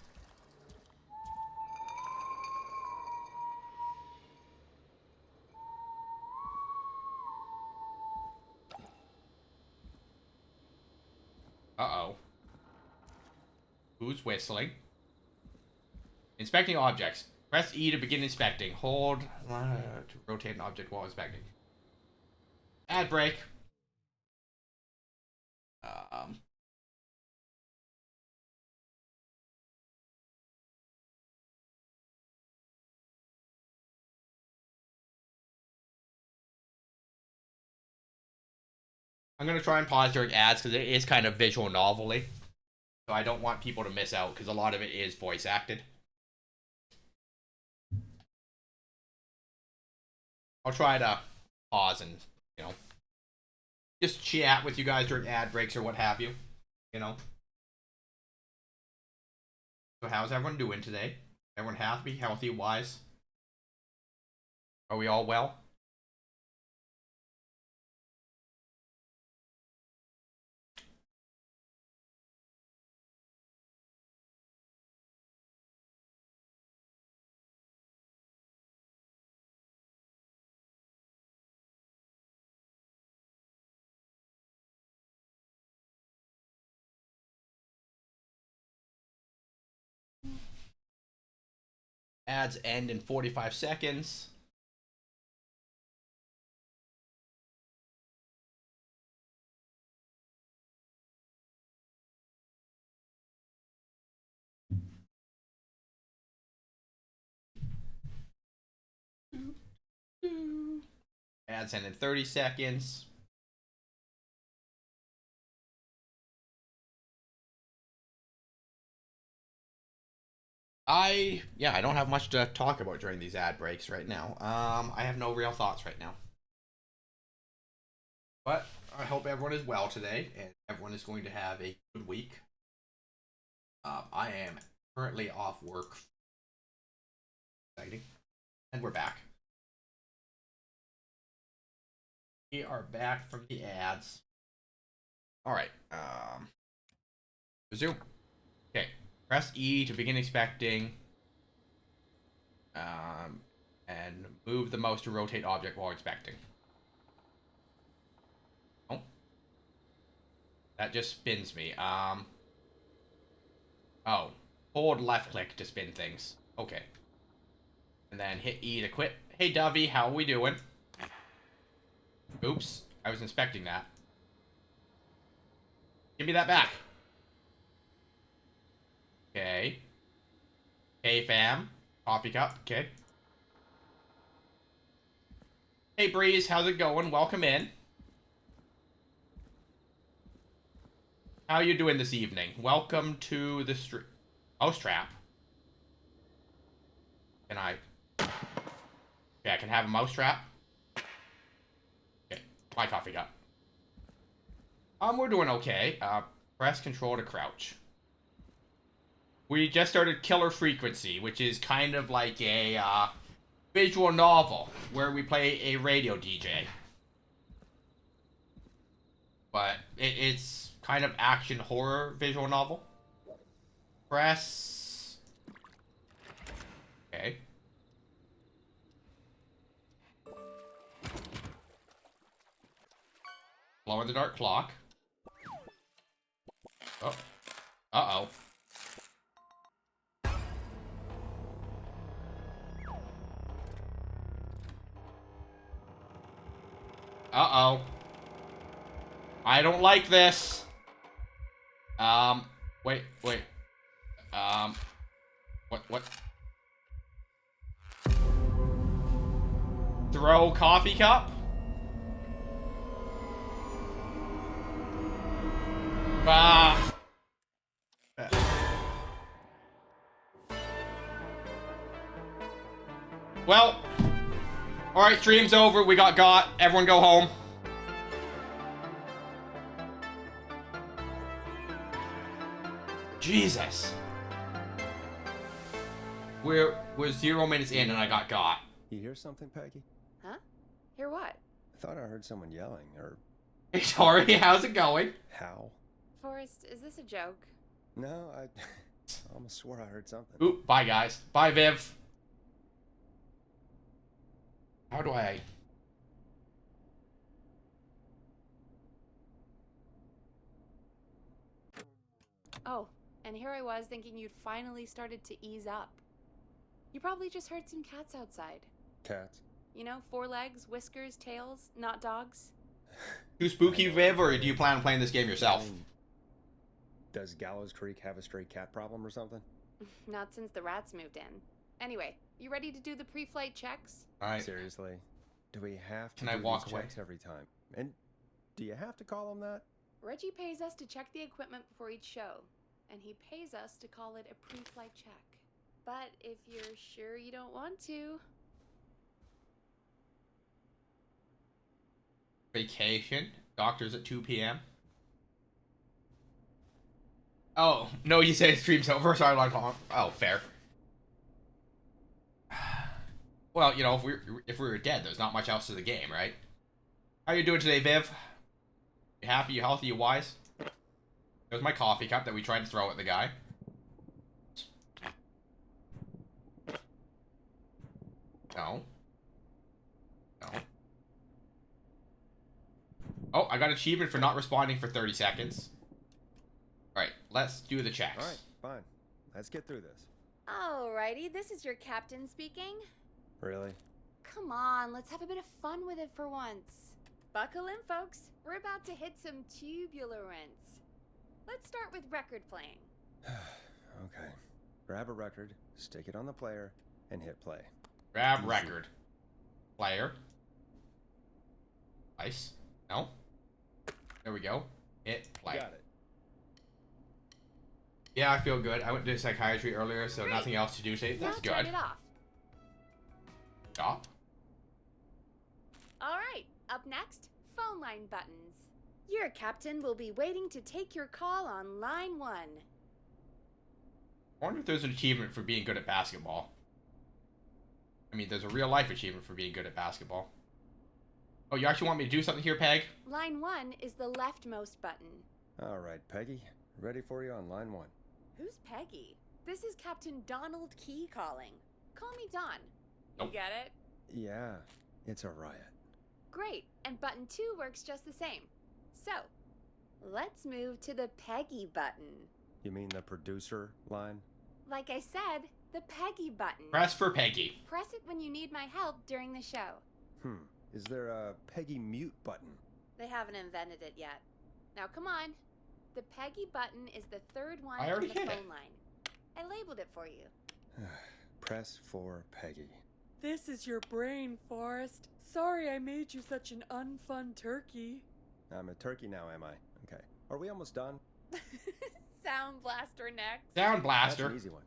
Uh-oh. Who's whistling? Inspecting objects. Press E to begin inspecting. Hold to rotate an object while inspecting. Ad break. Um, I'm going to try and pause during ads because it is kind of visual novelty. So I don't want people to miss out because a lot of it is voice acted. I'll try to pause and, just chat with you guys during ad breaks or what have you. So how's everyone doing today? Everyone happy, healthy, wise? Are we all well? Ads end in 45 seconds. Ads end in 30 seconds. I don't have much to talk about during these ad breaks right now. I have no real thoughts right now. But I hope everyone is well today, and everyone is going to have a good week. I am currently off work. Exciting. And we're back. We are back from the ads. Alright, resume. Okay, press E to begin expecting. And move the mouse to rotate object while expecting. Oh. That just spins me. Oh. Hold left click to spin things. Okay. And then hit E to quit. Hey, Dovey, how are we doing? Oops. I was inspecting that. Give me that back. Okay. Hey, fam. Coffee cup. Okay. Hey, Breeze. How's it going? Welcome in. How you doing this evening? Welcome to the mouse trap. Can I... Okay, I can have a mouse trap. Okay, my coffee cup. We're doing okay. Press control to crouch. We just started Killer Frequency, which is kind of like a, visual novel, where we play a radio DJ. But it's kind of action horror visual novel. Press... Okay. Glow in the dark clock. Oh. Uh-oh. Uh-oh. I don't like this. Wait. What? Throw coffee cup? Ah. Well. Alright, stream's over. We got. Everyone go home. Jesus. We're 0 minutes in and I got. You hear something, Peggy? Huh? Hear what? I thought I heard someone yelling, or... Hey, Tori, how's it going? How? Forrest, is this a joke? No, I almost swore I heard something. Ooh, bye, guys. Bye, Viv. How do I... Oh, and here I was thinking you'd finally started to ease up. You probably just heard some cats outside. Cats? You know, 4 legs, whiskers, tails, not dogs. Too spooky, Viv, or do you plan on playing this game yourself? I mean, does Gallows Creek have a stray cat problem or something? Not since the rats moved in. Anyway, you ready to do the pre-flight checks? Alright. Seriously? Do we have to Can I do walk these away? checks every time? And do you have to call them that? Reggie pays us to check the equipment before each show, and he pays us to call it a pre-flight check. But if you're sure you don't want to... Vacation. Doctor's at 2 p.m. Oh, no, you said stream's over. Sorry, I'm calling. Oh, fair. Well, you know, if we were dead, there's not much else to the game, right? How you doing today, Viv? You happy? You healthy? You wise? There's my coffee cup that we tried to throw at the guy. No. No. Oh, I got achievement for not responding for 30 seconds. Alright, let's do the checks. Alright, fine. Let's get through this. Alrighty, this is your captain speaking. Really? Come on, let's have a bit of fun with it for once. Buckle in, folks. We're about to hit some tubular rents. Let's start with record playing. Okay. Grab a record, stick it on the player, and hit play. Grab Easy. record. Player. Nice. No. There we go. Hit play. Got it. Yeah, I feel good. I went to psychiatry earlier, so Great. nothing else to do today. That's now turn good. it off. Stop. Alright, up next, phone line buttons. Your captain will be waiting to take your call on line 1. I wonder if there's an achievement for being good at basketball. I mean, there's a real life achievement for being good at basketball. Oh, you actually want me to do something here, Peg? Line 1 is the leftmost button. All right, Peggy. Ready for you on line 1. Who's Peggy? This is Captain Donald Key calling. Call me Don. Nope. You get it? Yeah, it's a riot. Great, and button 2 works just the same. So, let's move to the Peggy button. You mean the producer line? Like I said, the Peggy button. Press for Peggy. Press it when you need my help during the show. Is there a Peggy mute button? They haven't invented it yet. Now come on. The Peggy button is the third one I on already the hit phone it. line. I labeled it for you. Press for Peggy. This is your brain, Forrest. Sorry I made you such an unfun turkey. I'm a turkey now, am I? Okay. Are we almost done? Sound blaster next. Sound That's blaster. an easy one.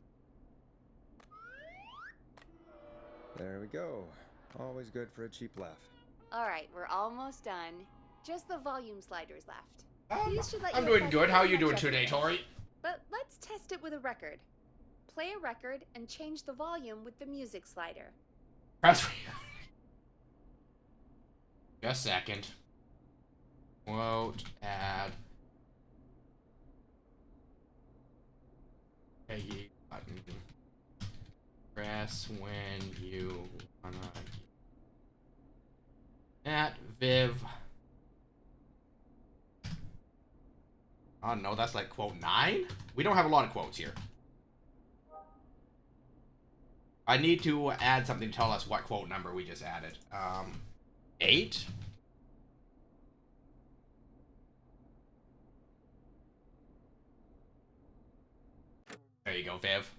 There we go. Always good for a cheap laugh. Alright, we're almost done. Just the volume sliders left. Um, These should let I'm you doing affect good. How are pretty you much doing today, everything. Tori? But let's test it with a record. Play a record and change the volume with the music slider. Press. Just a second. Quote, add. Peggy button. Press when you wanna. At Viv. Oh no, that's like quote 9? We don't have a lot of quotes here. I need to add something to tell us what quote number we just added. 8? There you go, Viv.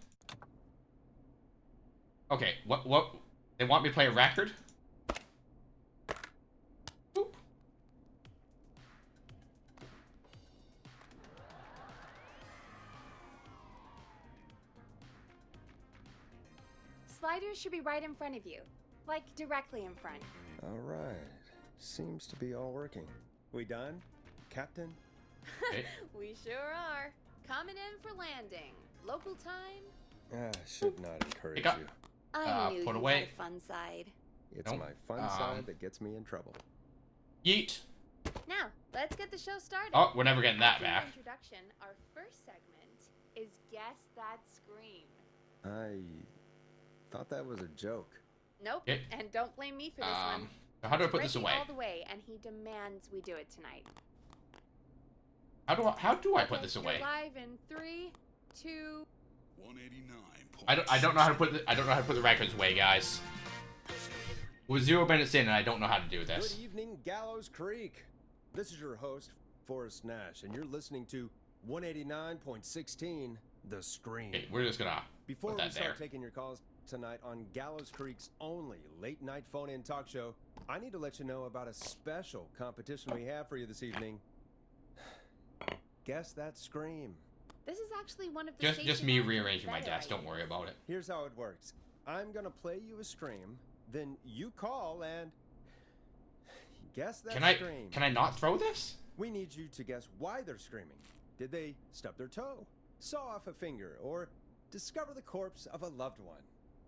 Okay, what? They want me to play a record? Boop. Sliders should be right in front of you. Like directly in front. All right. Seems to be all working. We done? Captain? Okay. We sure are. Coming in for landing. Local time. Should not encourage Pick up. you. I knew put you away. had a fun side. It's Nope. my fun side that gets me in trouble. Yeet. Now, let's get the show started. Oh, we're never getting that After the back. Introduction. Our first segment is Guess That Scream. I thought that was a joke. Nope. Okay. And don't blame me for this one. How do I It's put this Reggie away? all the way, and he demands we do it tonight. How do I put Okay, this you're away? Live in 3, 2. 189. I don't know how to put the records away, guys. We're 0 minutes in and I don't know how to do this. Good evening, Gallows Creek. This is your host, Forrest Nash, and you're listening to 189.16, The Scream. Okay, we're just gonna Before put we that start there. taking your calls tonight on Gallows Creek's only late-night phone-in talk show, I need to let you know about a special competition we have for you this evening. Guess that scream. This is actually one of the Just station me masters' rearranging my better desk. Don't ideas. worry about it. Here's how it works. I'm gonna play you a scream, then you call and guess that scream. Can I not throw this? We need you to guess why they're screaming. Did they stub their toe, saw off a finger, or discover the corpse of a loved one?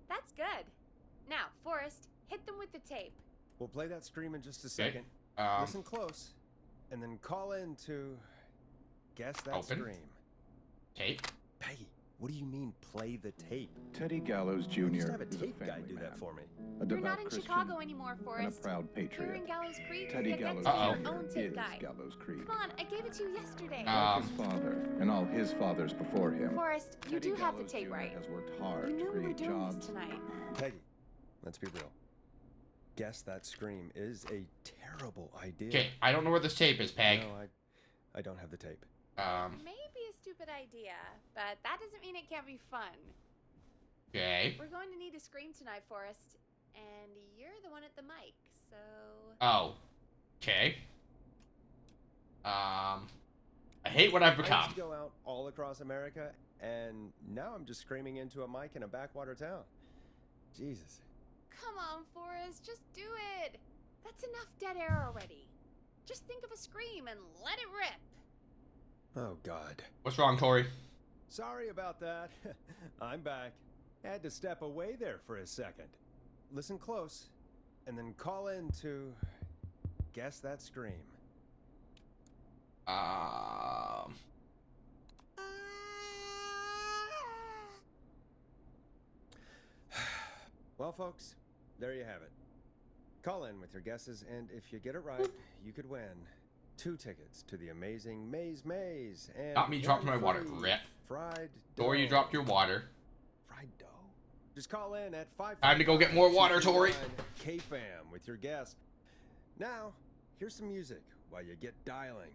That's good. Now, Forrest, hit them with the tape. We'll play that scream in just a Okay. second. Listen close, and then call in to guess that Open. scream. Tape. Peggy, What do you mean, play the tape? Teddy Gallows Jr. I just have a is tape a guy family do man, that for me. a You're devout not in Christian, Chicago anymore, and a Forrest. proud You're patriot. in Gallows Creek. Teddy You get Gallows to be your Jr. own tape is guy. Gallows Creek. Come on, I gave it to you yesterday. Like his father and all his fathers before him. Forrest, you Teddy do have the Gallows tape Jr. right. has worked hard You to knew we were create doing jobs. this tonight. Peggy, let's be real. Guess That Scream is a terrible idea. Okay, I don't know where this tape is, Peg. No, I don't have the tape. Maybe a stupid idea, but that doesn't mean it can't be fun. Okay. We're going to need a scream tonight, Forrest, and you're the one at the mic, so... Oh. Okay. I hate what I've I used become. to go out all across America, and now I'm just screaming into a mic in a backwater town. Jesus. Come on, Forrest, just do it. That's enough dead air already. Just think of a scream and let it rip. Oh, God. What's wrong, Tori? Sorry about that. I'm back. Had to step away there for a second. Listen close, and then call in to Guess That Scream. Well, folks, there you have it. Call in with your guesses, and if you get it right, you could win 2 tickets to the amazing Maze and Not me dropping my water, free Rip. fried Tori, you dough. dropped your water. Fried dough. Just call in at 5. Time to go get more water, Tori. K-Fam with your guess. Now, here's some music while you get dialing.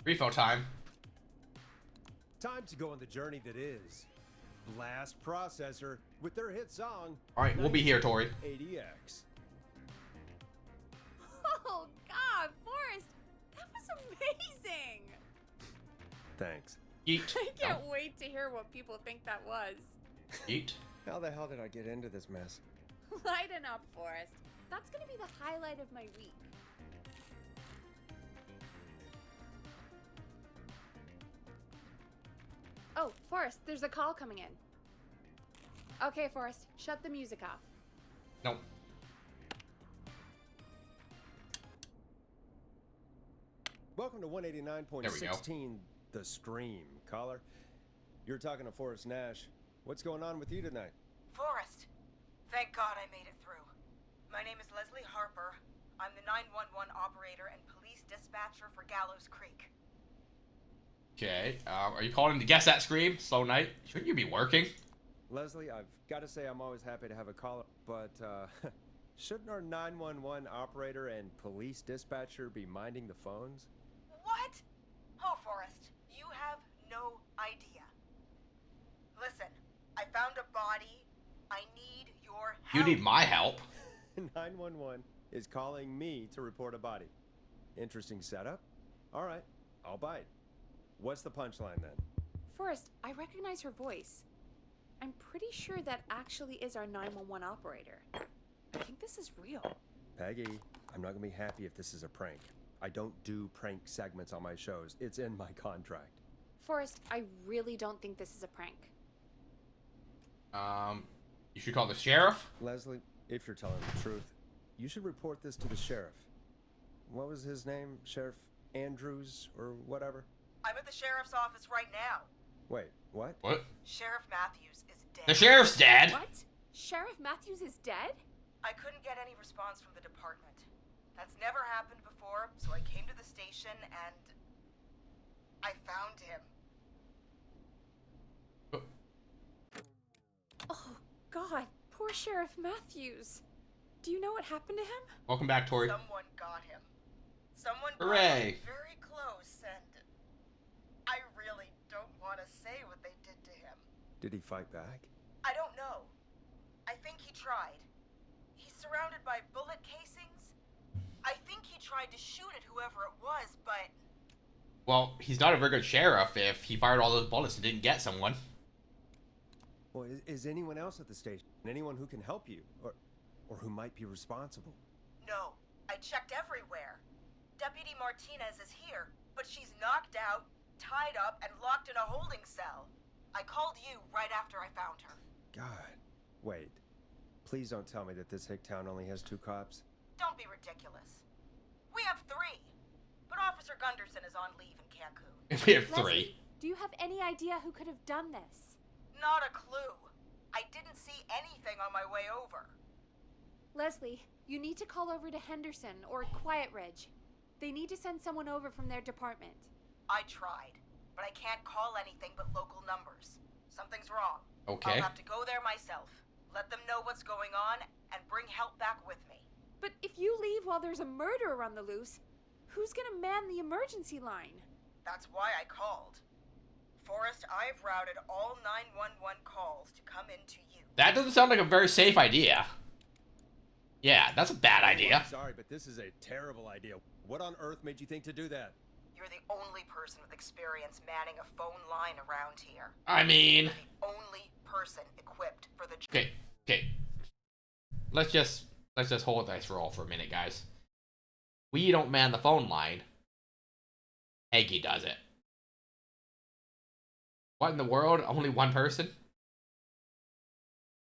Refill time. Time to go on the journey that is Blast Processor with their hit song. All right, we'll be here, Tori. 80X. Oh, God, Forrest, that was amazing. Thanks. Yeet. I can't wait to hear what people think that was. Yeet. How the hell did I get into this mess? Lighten up, Forrest. That's gonna be the highlight of my week. Oh, Forrest, there's a call coming in. Okay, Forrest, shut the music off. Nope. Welcome to 189.16, The Scream. Caller, you're talking to Forrest Nash. What's going on with you tonight? Forrest, thank God I made it through. My name is Leslie Harper. I'm the 911 operator and police dispatcher for Gallows Creek. Okay. Are you calling to guess that scream? Slow night. Shouldn't you be working? Leslie, I've got to say I'm always happy to have a caller, but shouldn't our 911 operator and police dispatcher be minding the phones? What? Oh, Forrest, you have no idea. Listen, I found a body. I need your help. You need my help. 911 is calling me to report a body. Interesting setup. All right, I'll bite. What's the punchline then? Forrest, I recognize her voice. I'm pretty sure that actually is our 911 operator. I think this is real. Peggy, I'm not gonna be happy if this is a prank. I don't do prank segments on my shows. It's in my contract. Forrest, I really don't think this is a prank. You should call the sheriff. Leslie, if you're telling the truth, you should report this to the sheriff. What was his name? Sheriff Andrews or whatever? I'm at the sheriff's office right now. Wait, what? What? Sheriff Matthews is dead. The sheriff's dead. What? Sheriff Matthews is dead? I couldn't get any response from the department. That's never happened before, so I came to the station and I found him. Oh, God. Poor Sheriff Matthews. Do you know what happened to him? Welcome back, Tori. Someone got him. Someone got Hooray. him very close, and I really don't want to say what they did to him. Did he fight back? I don't know. I think he tried. He's surrounded by bullet casings. I think he tried to shoot at whoever it was, but Well, he's not a very good sheriff if he fired all those bullets and didn't get someone. Well, is anyone else at the station? Anyone who can help you? Or who might be responsible? no. I checked everywhere. Deputy Martinez is here, but she's knocked out, tied up, and locked in a holding cell. I called you right after I found her. God. Wait. Please don't tell me that this hick town only has 2 cops. Don't be ridiculous. only have 3, but Officer Gunderson is on leave in Cancun. We have Leslie, 3. do you have any idea who could have done this? Not a clue. I didn't see anything on my way over. Leslie, you need to call over to Henderson or Quiet Ridge. They need to send someone over from their department. I tried, but I can't call anything but local numbers. Something's wrong. Okay. I'll have to go there myself, let them know what's going on, and bring help back with me. But if you leave while there's a murderer on the loose, who's gonna man the emergency line? That's why I called. Forrest, I've routed all 911 calls to come in to you. That doesn't sound like a very safe idea. Yeah, that's a bad idea. I'm sorry, but this is a terrible idea. What on earth made you think to do that? You're the only person with experience manning a phone line around here. I mean... You're the only person equipped for the job. Okay. Let's just hold this roll for a minute, guys. We don't man the phone line. Peggy does it. What in the world? Only one person?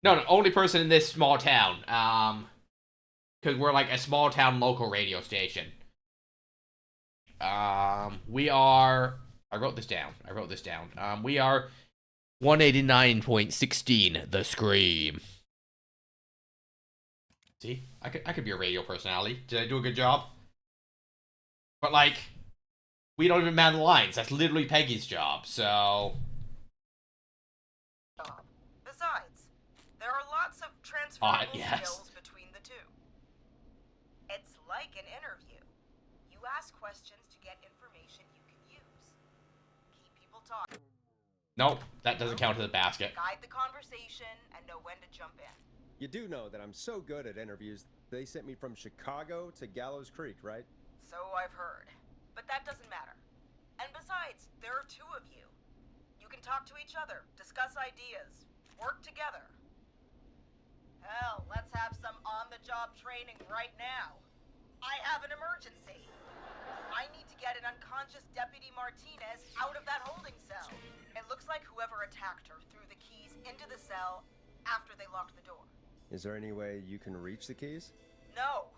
No, only person in this small town. Because we're like a small town local radio station. We are... I wrote this down. We are 189.16 The Scream. See? I could be a radio personality. Did I do a good job? But like, we don't even man the lines. That's literally Peggy's job, so... Besides, there are lots of transferable yes. skills between the two. It's like an interview. You ask questions to get information you can use. Keep people talking. Nope, that doesn't count as a basket. Guide the conversation and know when to jump in. You do know that I'm so good at interviews, they sent me from Chicago to Gallows Creek, right? So I've heard. But that doesn't matter. And besides, there are 2 of you. You can talk to each other, discuss ideas, work together. Hell, let's have some on-the-job training right now. I have an emergency. I need to get an unconscious Deputy Martinez out of that holding cell. It looks like whoever attacked her threw the keys into the cell after they locked the door. Is there any way you can reach the keys? No.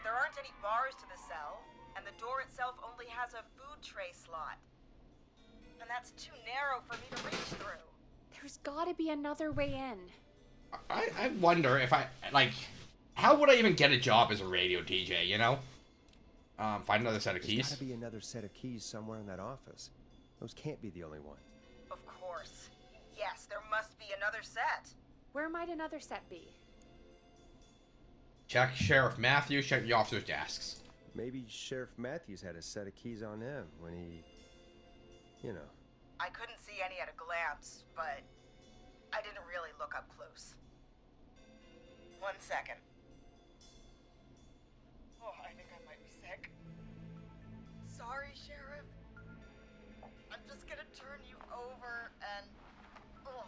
There aren't any bars to the cell, and the door itself only has a food tray slot. And that's too narrow for me to reach through. There's gotta be another way in. I wonder if I, like, how would I even get a job as a radio DJ, you know? Find another set of There's keys. gotta be another set of keys somewhere in that office. Those can't be the only one. Of course. Yes, there must be another set. Where might another set be? Check Sheriff Matthews, check the officers' desks. Maybe Sheriff Matthews had a set of keys on him when he... you know. I couldn't see any at a glance, but I didn't really look up close. 1 second. Oh, I think I might be sick. Sorry, Sheriff. I'm just gonna turn you over and... Oh.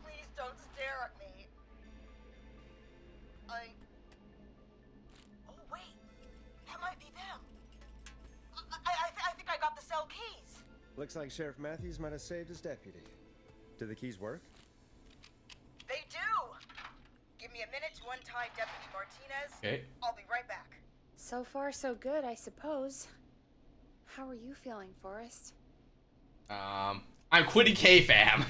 Please don't stare at me. Oh, wait. That might be them. I think I got the cell keys. Looks like Sheriff Matthews might have saved his deputy. Do the keys work? They do. Give me a minute to untie Deputy Martinez. Okay. I'll be right back. So far, so good, I suppose. How are you feeling, Forrest? I'm quitting K-Fam.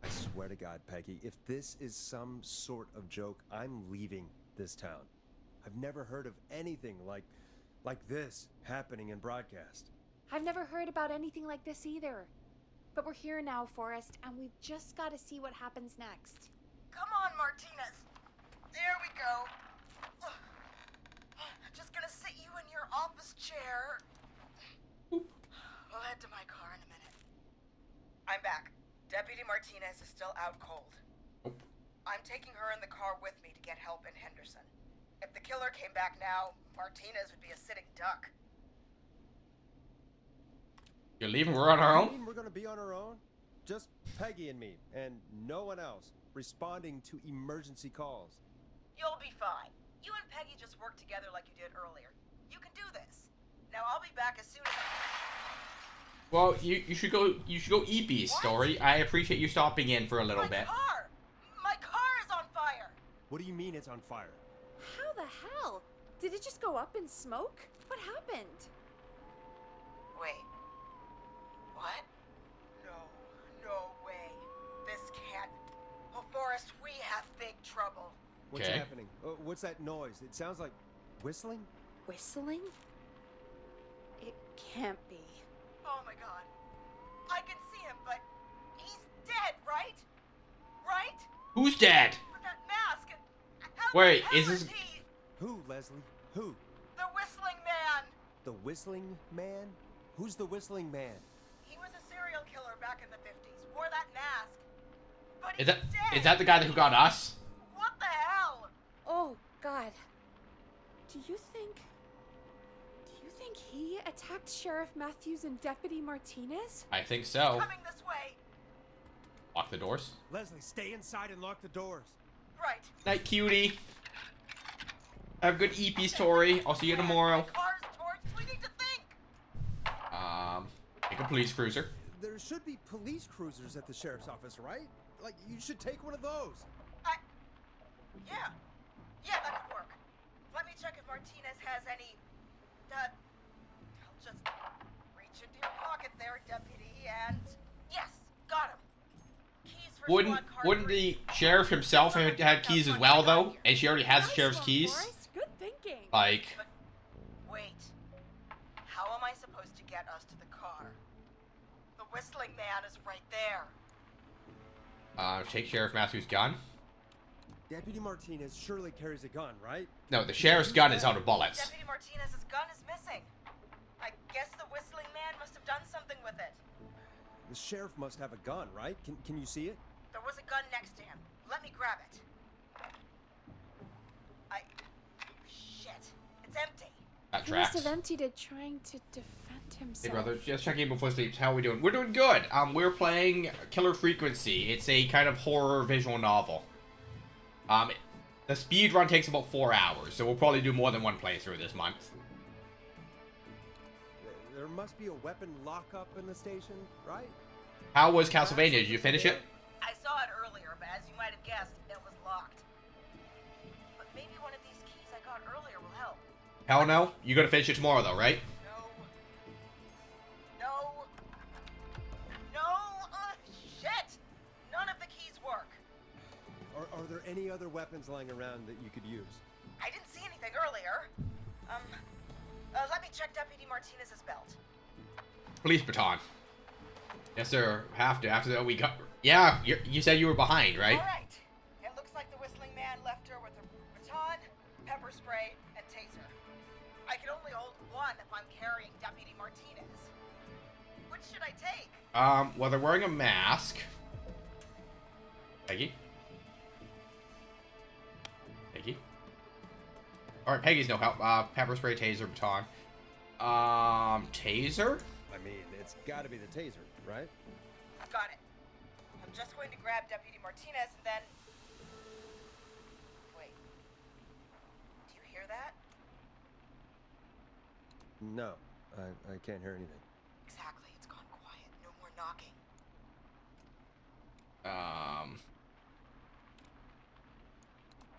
I swear to God, Peggy, if this is some sort of joke, I'm leaving this town. I've never heard of anything like this happening in broadcast. I've never heard about anything like this either. But we're here now, Forrest, and we've just got to see what happens next. Come on, Martinez. There we go. Just gonna sit you in your office chair. We'll head to my car in a minute. I'm back. Deputy Martinez is still out cold. I'm taking her in the car with me to get help in Henderson. If the killer came back now, Martinez would be a sitting duck. You're leaving? We're on our You own? mean we're gonna be on our own? Just Peggy and me, and no one else, responding to emergency calls. You'll be fine. You and Peggy just work together like you did earlier. You can do this. Now I'll be back as soon as Well, you should go eat Bee's story. I appreciate you stopping in for a little bit. My car is on fire! What do you mean it's on fire? How the hell? Did it just go up in smoke? What happened? Wait. What? No way. This can't. Oh, Forrest, we have big trouble. What's Okay. happening? What's that noise? It sounds like whistling? Whistling? It can't be. Oh my god. I can see him, but he's dead, right? Right? Who's dead? With that mask and how Wait, the hell is this- he? Who, Leslie? Who? The whistling man. The whistling man? Who's the whistling man? He was a serial killer back in the 50s. Wore that mask. But Is he's that dead. is that the guy who got us? What the hell? Oh, God. Do you think he attacked Sheriff Matthews and Deputy Martinez? I think so. Coming this way. Lock the doors. Leslie, stay inside and lock the doors. Right. Night, cutie. Have a good EP story. I'll see you tomorrow. Cars torched. We need to think. Take a police cruiser. There should be police cruisers at the sheriff's office, right? Like, you should take one of those. Yeah. Yeah, that could work. Let me check if Martinez has any. I'll just reach into your pocket there, deputy, and yes, got him. Keys for Wouldn't squad car wouldn't 3. the sheriff himself have had keys as well though? And she already has the Nice sheriff's one, keys. Forrest. Good thinking. Like, But wait, how am I supposed to get us to the car? The whistling man is right there. take Sheriff Matthews' gun. Deputy Martinez surely carries a gun, right? No, the sheriff's gun is out of bullets. Deputy Martinez's gun is missing. I guess the whistling man must have done something with it. The sheriff must have a gun, right? Can you see it? There was a gun next to him. Let me grab it. Shit. It's empty. That He must tracks. have emptied it trying to defend himself. Hey brother, just checking in before sleep. How are we doing? We're doing good. We're playing Killer Frequency. It's a kind of horror visual novel. The speed run takes about 4 hours, so we'll probably do more than one playthrough this month. There must be a weapon lockup in the station, right? How was Castlevania? Did you finish it? I saw it earlier, but as you might have guessed, it was locked. But maybe one of these keys I got earlier will help. Hell no. You're gonna finish it tomorrow though, right? No, shit! None of the keys work. Are there any other weapons lying around that you could use? I didn't see anything earlier. Let me check Deputy Martinez's belt. Police baton. Yes, sir. Have to. After that, we got. Yeah, you said you were behind, right? All right. It looks like the whistling man left her with a baton, pepper spray, and taser. I can only hold one if I'm carrying Deputy Martinez. Which should I take? Well, they're wearing a mask. Peggy. Peggy. All right, Peggy's no help. Pepper spray, taser, baton. Taser. I mean, it's got to be the taser, right? Got it. I'm just going to grab Deputy Martinez and then. Wait. Do you hear that? No, I can't hear anything. Exactly. It's gone quiet. No more knocking.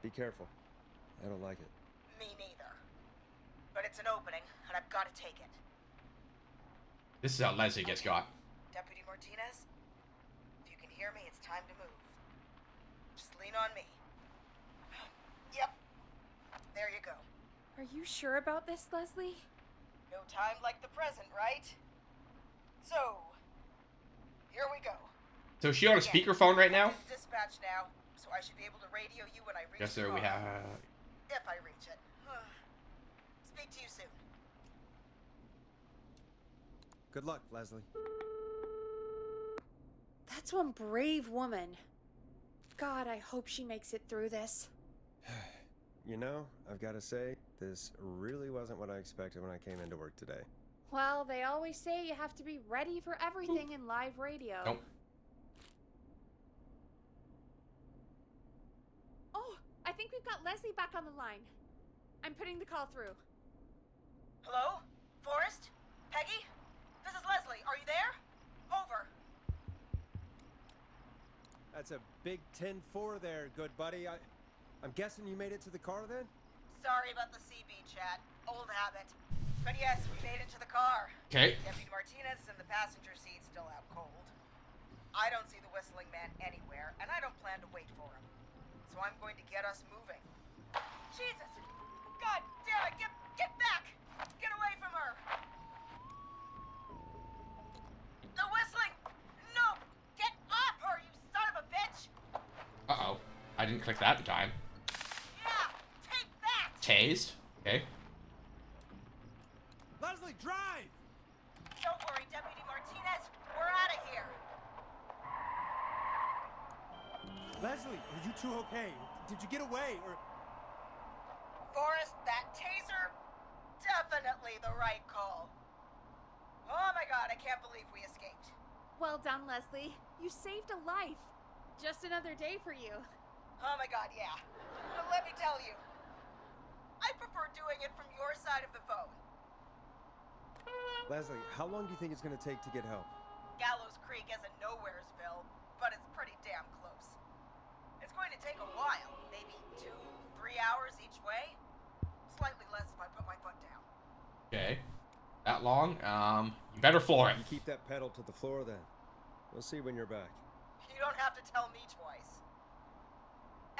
Be careful. I don't like it. Me neither. But it's an opening, and I've got to take it. This is how Leslie gets got. Deputy Martinez, if you can hear me, it's time to move. Just lean on me. Yep. There you go. Are you sure about this, Leslie? No time like the present, right? So, here we go. So is she on a speakerphone right now? It's dispatch now, so I should be able to radio you when I reach Yes, the sir. We car. have. If I reach it. Speak to you soon. Good luck, Leslie. That's one brave woman. God, I hope she makes it through this. You know, I've got to say, this really wasn't what I expected when I came into work today. Well, they always say you have to be ready for everything in live radio. Nope. Oh, I think we've got Leslie back on the line. I'm putting the call through. Hello? Forrest? Peggy? This is Leslie. Are you there? Over. That's a big 10-4 there, good buddy. I'm guessing you made it to the car then? Sorry about the CB chat. Old habit. But yes, we made it to the car. Okay. Deputy Martinez is in the passenger seat, still out cold. I don't see the whistling man anywhere, and I don't plan to wait for him. So I'm going to get us moving. Jesus! God damn it! Get back! Get away from her! The whistling! No! Get off her, you son of a bitch! Uh-oh. I didn't click that in time. Yeah! Take that! Tased. Okay. Leslie, drive! Don't worry, Deputy Martinez. We're out of here. Leslie, are you two okay? Did you get away, or... Forrest, that taser? Definitely the right call. Oh my god, I can't believe we escaped. Well done, Leslie. You saved a life. Just another day for you. Oh my god, yeah. But let me tell you, I prefer doing it from your side of the phone. Leslie, how long do you think it's gonna take to get help? Gallows Creek isn't Nowheresville, but it's pretty damn close. It's going to take a while, maybe 2-3 hours each way. Slightly less if I put my foot down. Okay. That long? You better floor it. You keep that pedal to the floor then. We'll see when you're back. You don't have to tell me twice.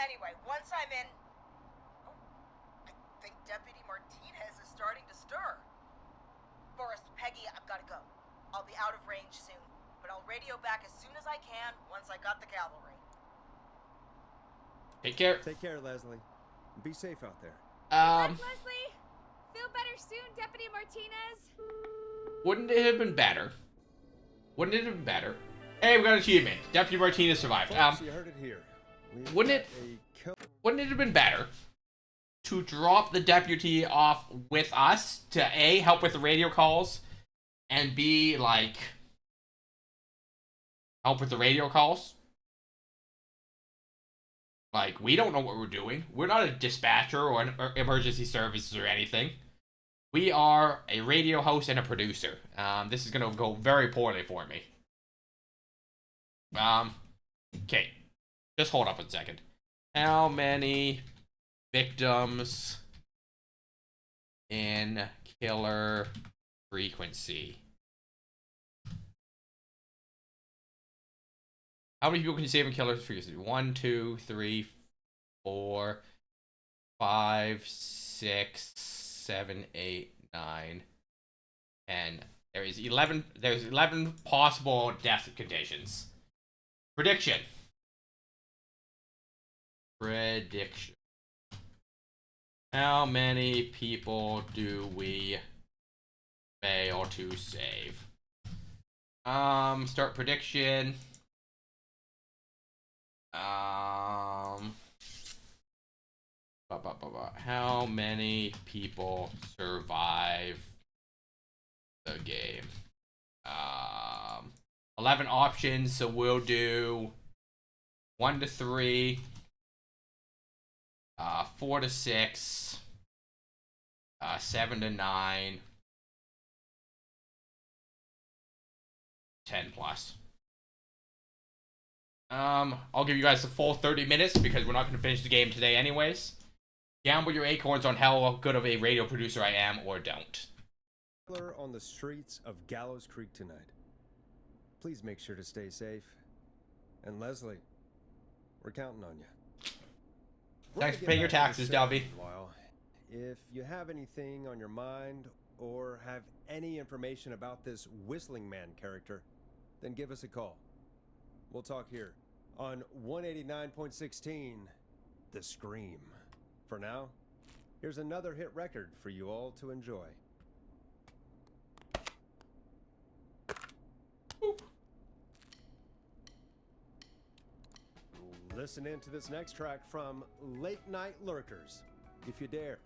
Anyway, once I'm in... Oh, I think Deputy Martinez is starting to stir. Forrest, Peggy, I've got to go. I'll be out of range soon, but I'll radio back as soon as I can once I got the cavalry. Take care. Take care, Leslie. Be safe out there. Good luck, Leslie. Feel better soon, Deputy Martinez. Wouldn't it have been better? Wouldn't it have been better? Hey, we got an achievement. Deputy Martinez survived. Folks, you heard it here. Wouldn't it have been better to drop the deputy off with us to A, help with the radio calls, and B, like, help with the radio calls? Like, we don't know what we're doing. We're not a dispatcher or an emergency services or anything. We are a radio host and a producer. This is gonna go very poorly for me. Okay. Just hold up a second. How many victims in killer frequency? How many people can you save in killer frequency? 1, 2, 3, 4, 5, 6, 7, 8, 9, 10. There's 11 possible death conditions. Prediction. How many people do we fail to save? Start prediction. How many people survive the game? 11 options, so we'll do 1 to 3, 4 to 6, 7 to 9, 10 plus. I'll give you guys the full 30 minutes because we're not going to finish the game today anyways. Gamble your acorns on how good of a radio producer I am or don't. On the streets of Gallows Creek tonight. Please make sure to stay safe. And Leslie, we're counting on you. Thanks for paying your taxes, Delby. If you have anything on your mind or have any information about this Whistling Man character, then give us a call. We'll talk here on 189.16, The Scream. For now, here's another hit record for you all to enjoy. Boop. Listen in to this next track from Late Night Lurkers, if you dare.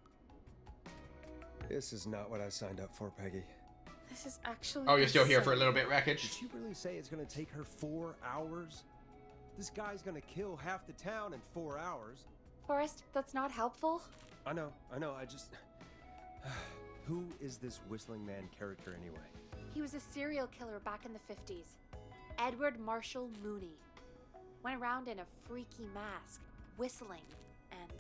This is not what I signed up for, Peggy. This is actually... Oh, you're still here for a little bit, Wreckage? Did she really say it's gonna take her 4 hours? This guy's gonna kill half the town in 4 hours. Forrest, that's not helpful. I know, I just... Who is this Whistling Man character anyway? He was a serial killer back in the 50s. Edward Marshall Mooney. Went around in a freaky mask, whistling, and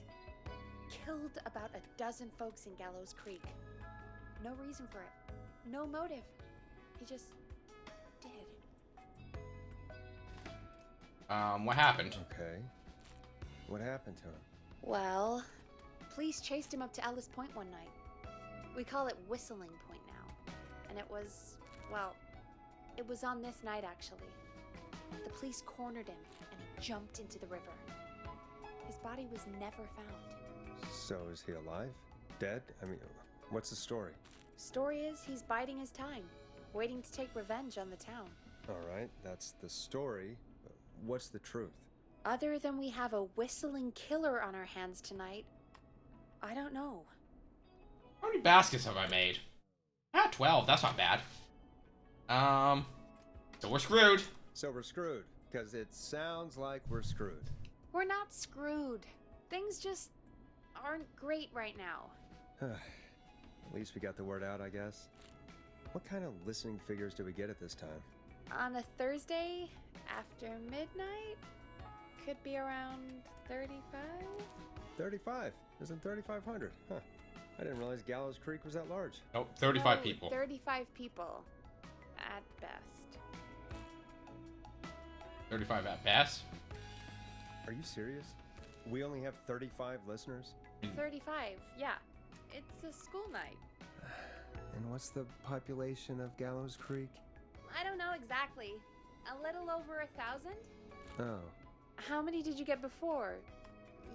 killed about a dozen folks in Gallows Creek. No reason for it. No motive. He just did. What happened? Okay. What happened to him? Well, police chased him up to Ellis Point one night. We call it Whistling Point now. And it was, well, it was on this night actually. The police cornered him and he jumped into the river. His body was never found. So is he alive? Dead? I mean, what's the story? Story is he's biding his time, waiting to take revenge on the town. All right, that's the story. But what's the truth? Other than we have a whistling killer on our hands tonight, I don't know. How many baskets have I made? 12. That's not bad. So we're screwed. So we're screwed, because it sounds like we're screwed. We're not screwed. Things just aren't great right now. At least we got the word out, I guess. What kind of listening figures do we get at this time? On a Thursday after midnight, could be around 35? 35? Isn't 3,500? Huh. I didn't realize Gallows Creek was that large. Oh, 35 No, people. 35 people. At best. 35 at best. Are you serious? We only have 35 listeners? 35, yeah. It's a school night. And what's the population of Gallows Creek? I don't know exactly. A little over 1,000? Oh. How many did you get before?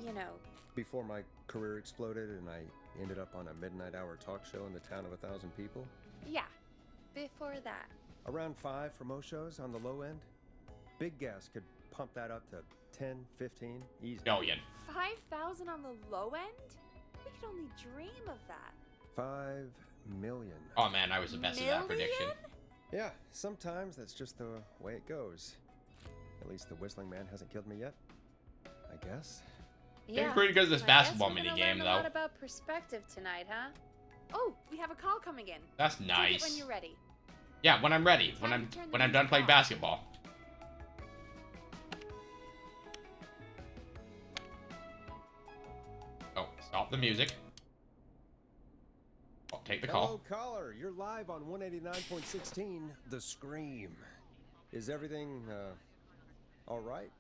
You know. Before my career exploded and I ended up on a midnight hour talk show in the town of 1,000 people? Yeah. Before that. Around 5 for most shows on the low end. Big Gas could pump that up to 10, 15, easy. Million. 5,000 on the low end? We could only dream of that. 5 million. Oh man, I was the best at that prediction. Yeah, sometimes that's just the way it goes. At least the Whistling Man hasn't killed me yet. I guess. Getting pretty good at this I basketball guess we're gonna minigame, learn a though. lot about perspective tonight, huh? Oh, we have a call coming in. That's Take nice. it when you're ready. Yeah, when I'm ready. Time to turn the When I'm done music playing off. basketball. Oh, stop the music. I'll take the Hello, call. caller. You're live on 189.16, The Scream. Is everything, all right?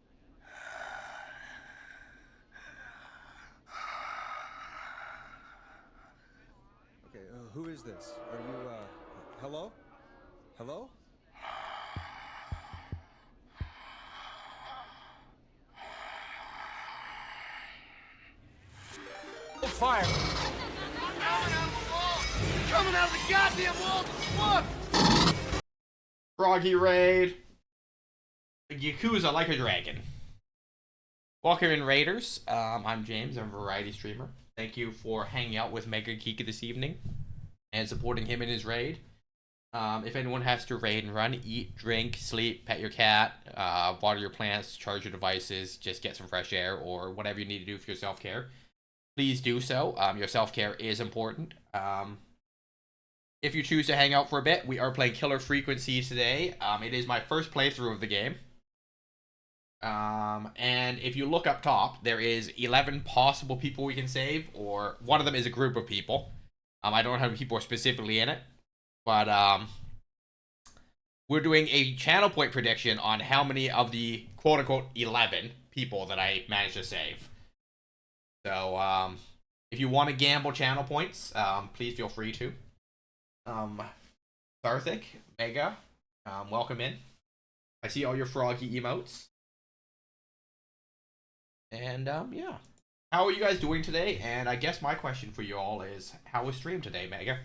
Okay, who is this? Are you, hello? Hello? Fire! Coming out of the goddamn wall! Look! Froggy Raid. Yakuza like a dragon. Welcome in, Raiders. I'm James. I'm a variety streamer. Thank you for hanging out with Mega Kika this evening and supporting him in his raid. If anyone has to raid and run, eat, drink, sleep, pet your cat, water your plants, charge your devices, just get some fresh air, or whatever you need to do for your self-care, please do so. Your self-care is important. If you choose to hang out for a bit, we are playing Killer Frequency today. It is my first playthrough of the game. And if you look up top, there is 11 possible people we can save, or one of them is a group of people. I don't know how many people are specifically in it, but we're doing a channel point prediction on how many of the quote-unquote 11 people that I managed to save. So, if you want to gamble channel points, please feel free to. Sarthik, Mega, welcome in. I see all your froggy emotes. And, yeah. How are you guys doing today? And I guess my question for you all is, how was stream today, Mega?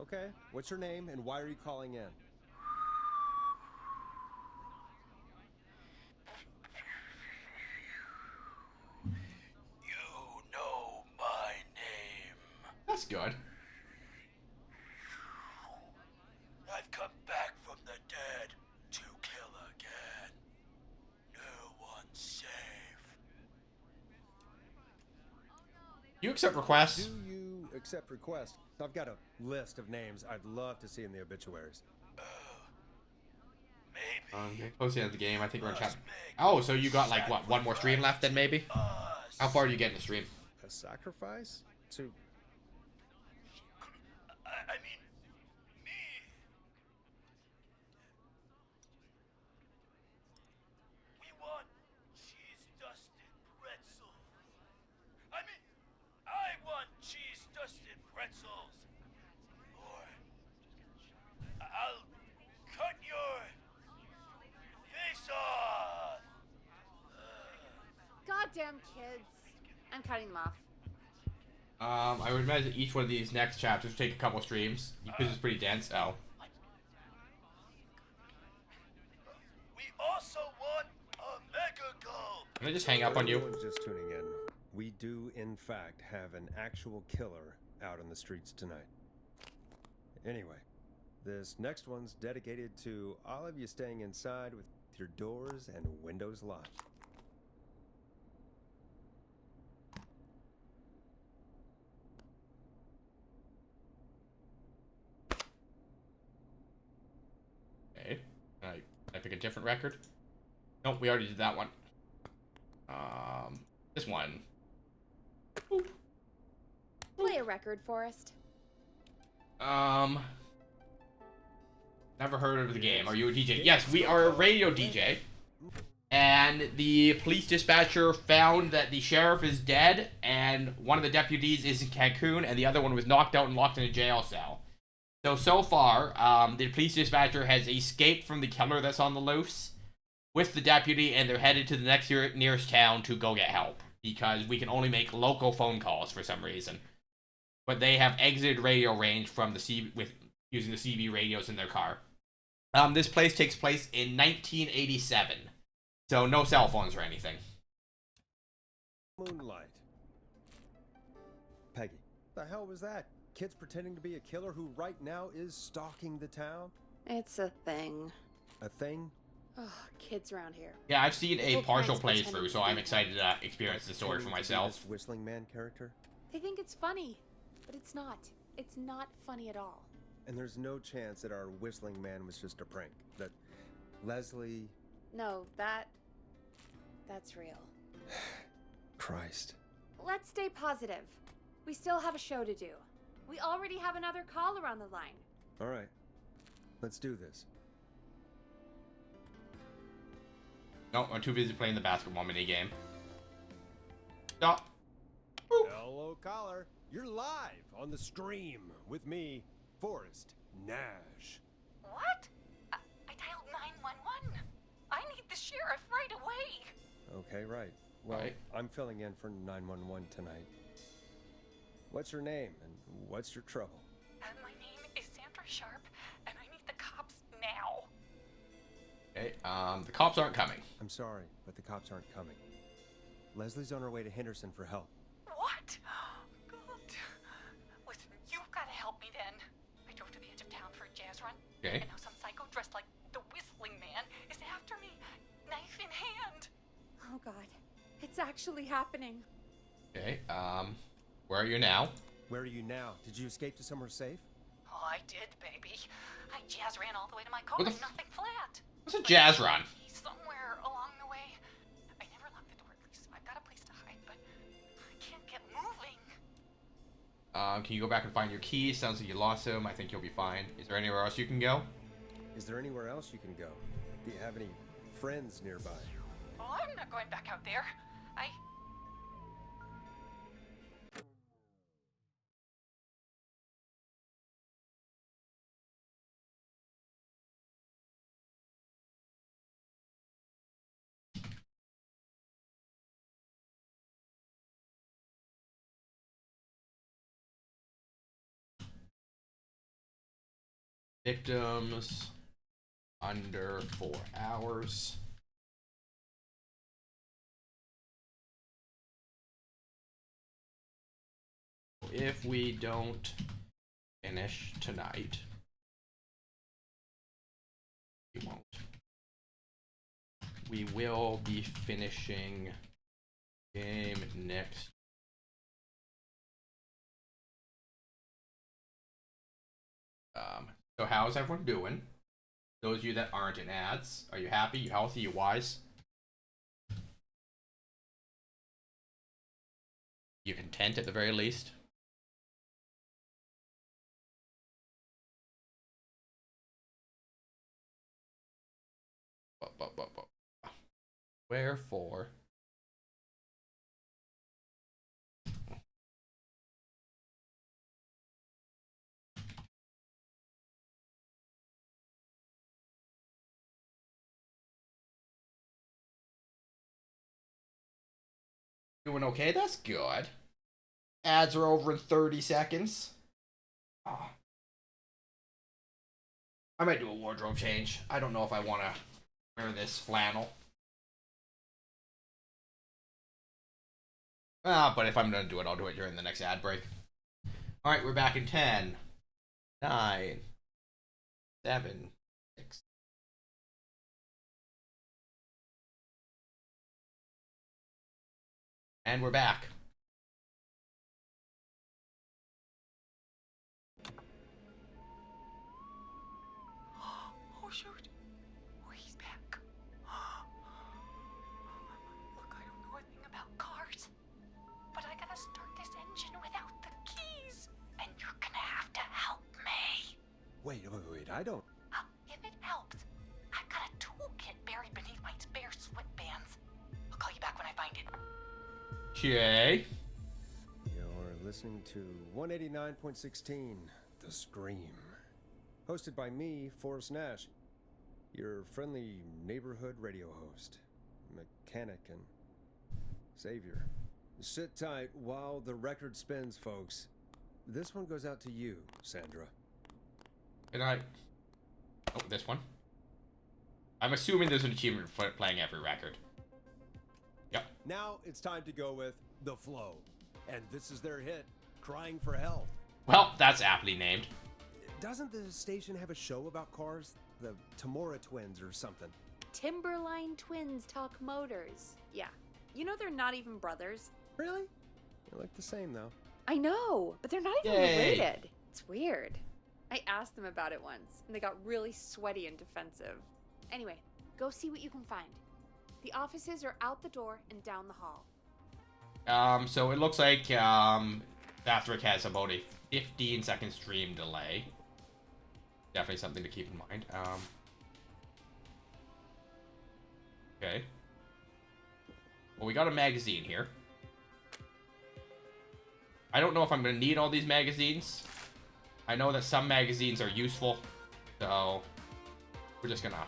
Okay, what's your name and why are you calling in? You know my name. That's good. I've come back from the dead to kill again. No one's safe. You accept requests? Do you accept requests? I've got a list of names I'd love to see in the obituaries. Maybe. Close the end of the game. I think we're in Us chapter. make Oh, so you got like what? One more stream left then, maybe? us How far do you get in the stream? A sacrifice? To I mean, me. We want cheese-dusted pretzels. I mean, I want cheese-dusted pretzels. Or I'll cut your face off. Goddamn kids. I'm cutting them off. I would imagine each one of these next chapters take a couple streams because it's pretty dense. Oh. We also want a mega gulp. Can I just hang up For on you? anyone just tuning in, we do in fact have an actual killer out on the streets tonight. Anyway, this next one's dedicated to all of you staying inside with your doors and windows locked. Okay. Can I pick a different record? Nope, we already did that one. This one. Boop. Play a record, Forrest. Never heard of the game. Are you a DJ? Yes, we are a radio DJ. And the police dispatcher found that the sheriff is dead, and one of the deputies is in Cancun, and the other one was knocked out and locked in a jail cell. So far, the police dispatcher has escaped from the killer that's on the loose with the deputy, and they're headed to the next nearest town to go get help, because we can only make local phone calls for some reason. But they have exited radio range from the using the CB radios in their car. This place takes place in 1987, so no cell phones or anything. Moonlight. Peggy, the hell was that? Kids pretending to be a killer who right now is stalking the town? It's a thing. A thing? Oh, kids around here. Yeah, I've seen a People partial pranks pretending playthrough, to so be I'm excited to experience the story for Pretending to be myself. This Whistling Man character? They think it's funny, but it's not. It's not funny at all. And there's no chance that our Whistling Man was just a prank. That Leslie... No, that's real. Christ. Let's stay positive. We still have a show to do. We already have another caller on the line. All right. Let's do this. No, I'm too busy playing the basketball minigame. Stop. Hello, caller. You're live on the stream with me, Forrest Nash. What? I dialed 911. I need the sheriff right away. Okay, right. Well, Right. I'm filling in for 911 tonight. What's your name and what's your trouble? My name is Sandra Sharp, and I need the cops now. Okay, the cops aren't coming. I'm sorry, but the cops aren't coming. Leslie's on her way to Henderson for help. What? God. Listen, you've got to help me then. I drove to the edge of town for a jazz run. Okay. And now some psycho dressed like the Whistling Man is after me, knife in hand. Oh God, it's actually happening. Okay, where are you now? Where are you now? Did you escape to somewhere safe? Oh, I did, baby. I jazz ran all the way to my car, What the and nothing flat. What's a jazz run? Somewhere along the way. I never locked the door, at least. I've got a place to hide, but I can't get moving. Can you go back and find your keys? Sounds like you lost them. I think you'll be fine. Is there anywhere else you can go? Is there anywhere else you can go? Do you have any friends nearby? Oh, I'm not going back out there. Victims under 4 hours. If we don't finish tonight, we won't. We will be finishing game next. So how's everyone doing? Those of you that aren't in ads, are you happy? You healthy? You wise? You content at the very least? Wherefore? Doing okay? That's good. Ads are over in 30 seconds. Oh. I might do a wardrobe change. I don't know if I want to wear this flannel. But if I'm going to do it, I'll do it during the next ad break. Alright, we're back in 10, 9, 7, 6. And we're back. Oh, shoot. Oh, he's back. Look, I don't know a thing about cars, but I gotta start this engine without the keys. And you're gonna have to help me. Wait, I don't. If it helps, I've got a toolkit buried beneath my spare sweatbands. I'll call you back when I find it. Okay. You're listening to 189.16, The Scream. Hosted by me, Forrest Nash, your friendly neighborhood radio host, mechanic, and savior. Sit tight while the record spins, folks. This one goes out to you, Sandra. Good night. Oh, this one. I'm assuming there's an achievement for playing every record. Yep. Now it's time to go with The Flow. And this is their hit, Crying for Help. Well, that's aptly named. Doesn't the station have a show about cars? The Tamora twins or something? Timberline twins talk motors. Yeah. You know they're not even brothers. Really? They look the same, though. I know, but they're not even Yay. related. It's weird. I asked them about it once, and they got really sweaty and defensive. Anyway, go see what you can find. The offices are out the door and down the hall. So it looks like, Zathric has about a 15-second stream delay. Definitely something to keep in mind. Okay. Well, we got a magazine here. I don't know if I'm going to need all these magazines. I know that some magazines are useful, so we're just going to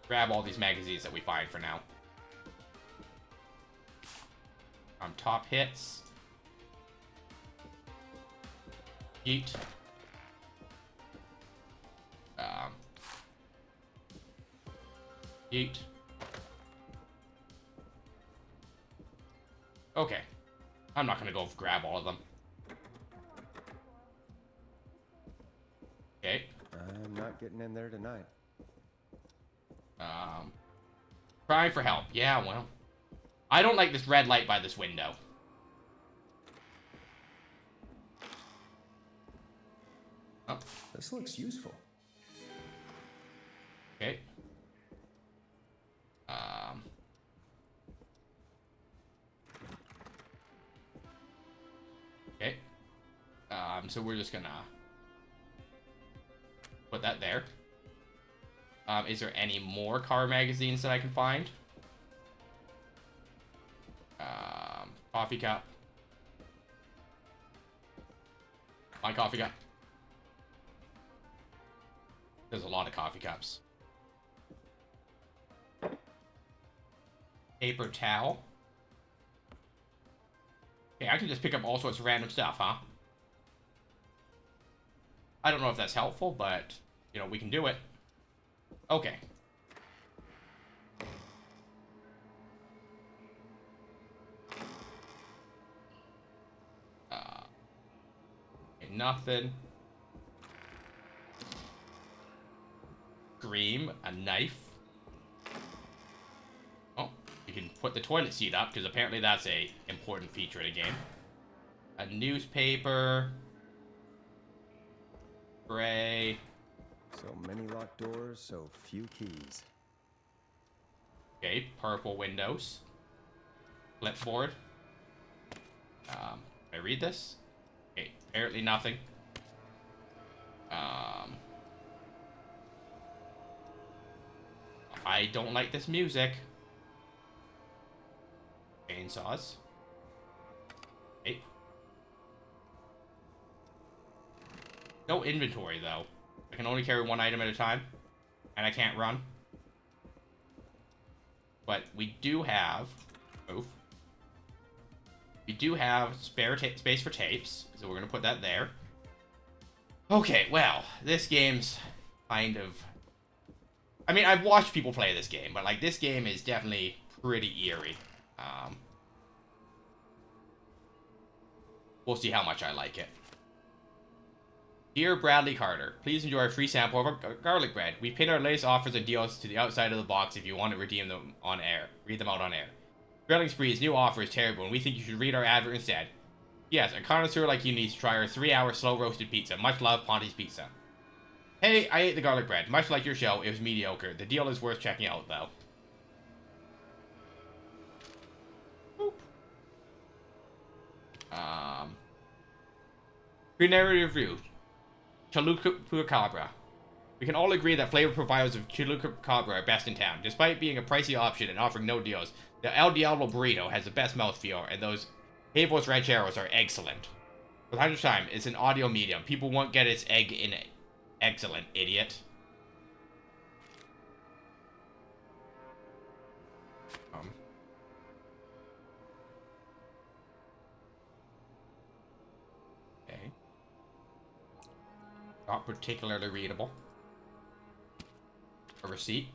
grab all these magazines that we find for now. Top hits. Yeet. Yeet. Okay. I'm not gonna go grab all of them. Okay. I'm not getting in there tonight. Crying for help. Yeah, well. I don't like this red light by this window. Oh. This looks useful. Okay. Okay. So we're just gonna put that there. Is there any more car magazines that I can find? Coffee cup. My coffee cup. There's a lot of coffee cups. Paper towel. Okay, I can just pick up all sorts of random stuff, huh? I don't know if that's helpful, but, you know, we can do it. Okay. Okay, nothing. Scream, a knife. Oh, you can put the toilet seat up, because apparently that's a important feature of the game. A newspaper. Spray. So many locked doors, so few keys. Okay, purple windows. Clipboard. I read this? Okay, apparently nothing. I don't like this music. Chainsaws. Hey. No inventory, though. I can only carry one item at a time. And I can't run. But we do have... Oof. We do have space for tapes. So we're going to put that there. Okay, well, this game's kind of... I mean, I've watched people play this game, but, like, this game is definitely pretty eerie. We'll see how much I like it. Dear Bradley Carter, please enjoy a free sample of our garlic bread. We pin our latest offers and deals to the outside of the box if you want to redeem them on air. Read them out on air. Grilling Spree's new offer is terrible, and we think you should read our advert instead. Yes, a connoisseur like you needs to try our 3-hour slow-roasted pizza. Much love, Ponty's Pizza. Hey, I ate the garlic bread. Much like your show, it was mediocre. The deal is worth checking out, though. Boop. Preliminary review. Chupacabra. We can all agree that flavor providers of Chupacabra are best in town. Despite being a pricey option and offering no deals, the El Diablo burrito has the best mouthfeel, and those Havos Rancheros are excellent. For the 100th time, it's an audio medium. People won't get its egg in it. Excellent, idiot. Okay. Not particularly readable. A receipt.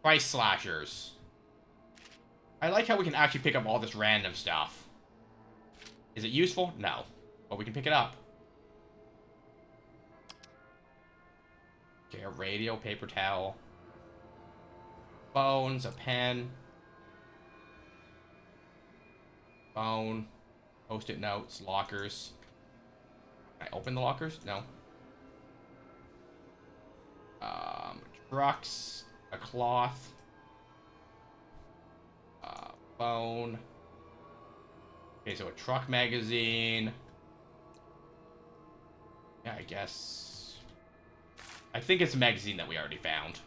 Price slashers. I like how we can actually pick up all this random stuff. Is it useful? No. But we can pick it up. Okay, a radio, paper towel. Phones, a pen. Phone. Post-it notes, lockers. Can I open the lockers? No. Trucks, a cloth, phone. Okay, so a truck magazine. Yeah, I guess. I think it's a magazine that we already found.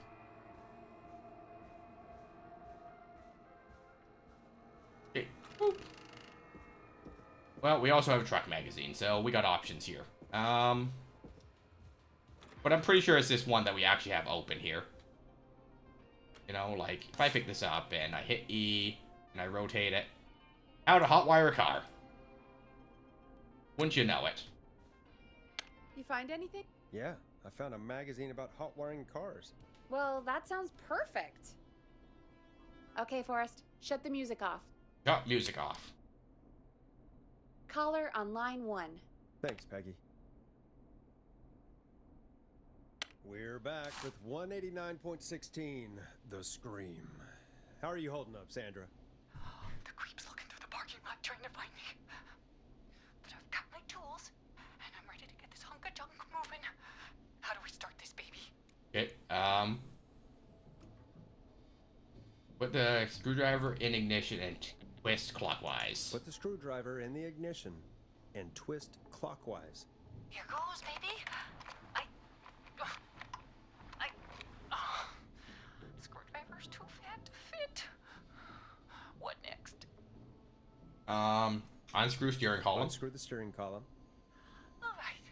Okay. Boop. Well, we also have a truck magazine, so we got options here. But I'm pretty sure it's this one that we actually have open here. You know, like, if I pick this up and I hit E and I rotate it, how to hotwire a car. Wouldn't you know it? You find anything? Yeah, I found a magazine about hot wiring cars. Well, that sounds perfect. Okay, Forrest, shut the music off. Shut music off. Caller on line 1. Thanks, Peggy. We're back with 189.16, The Scream. How are you holding up, Sandra? The creep's looking through the parking lot trying to find me. But I've got my tools, and I'm ready to get this hunk of junk moving. How do we start this baby? Okay, put the screwdriver in ignition and twist clockwise. Put the screwdriver in the ignition and twist clockwise. Here goes, baby. Screwdriver's too fat to fit. What next? Unscrew steering column. Unscrew the steering column. All right.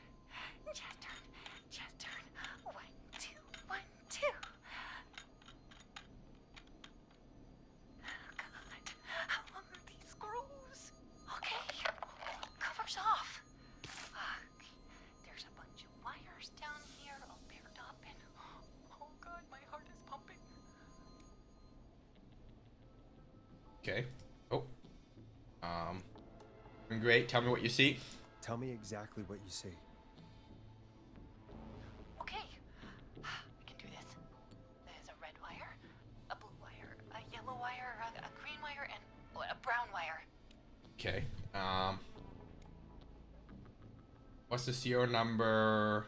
Just turn. Just turn. 1, 2, 1, 2. Oh, God. How long are these screws? Okay. Cover's off. Okay. There's a bunch of wires down here all paired up and... Oh, God, my heart is pumping. Okay. Oh. Great. Tell me what you see. Tell me exactly what you see. Okay. I can do this. There's a red wire, a blue wire, a yellow wire, a green wire, and a brown wire. Okay. What's the serial number?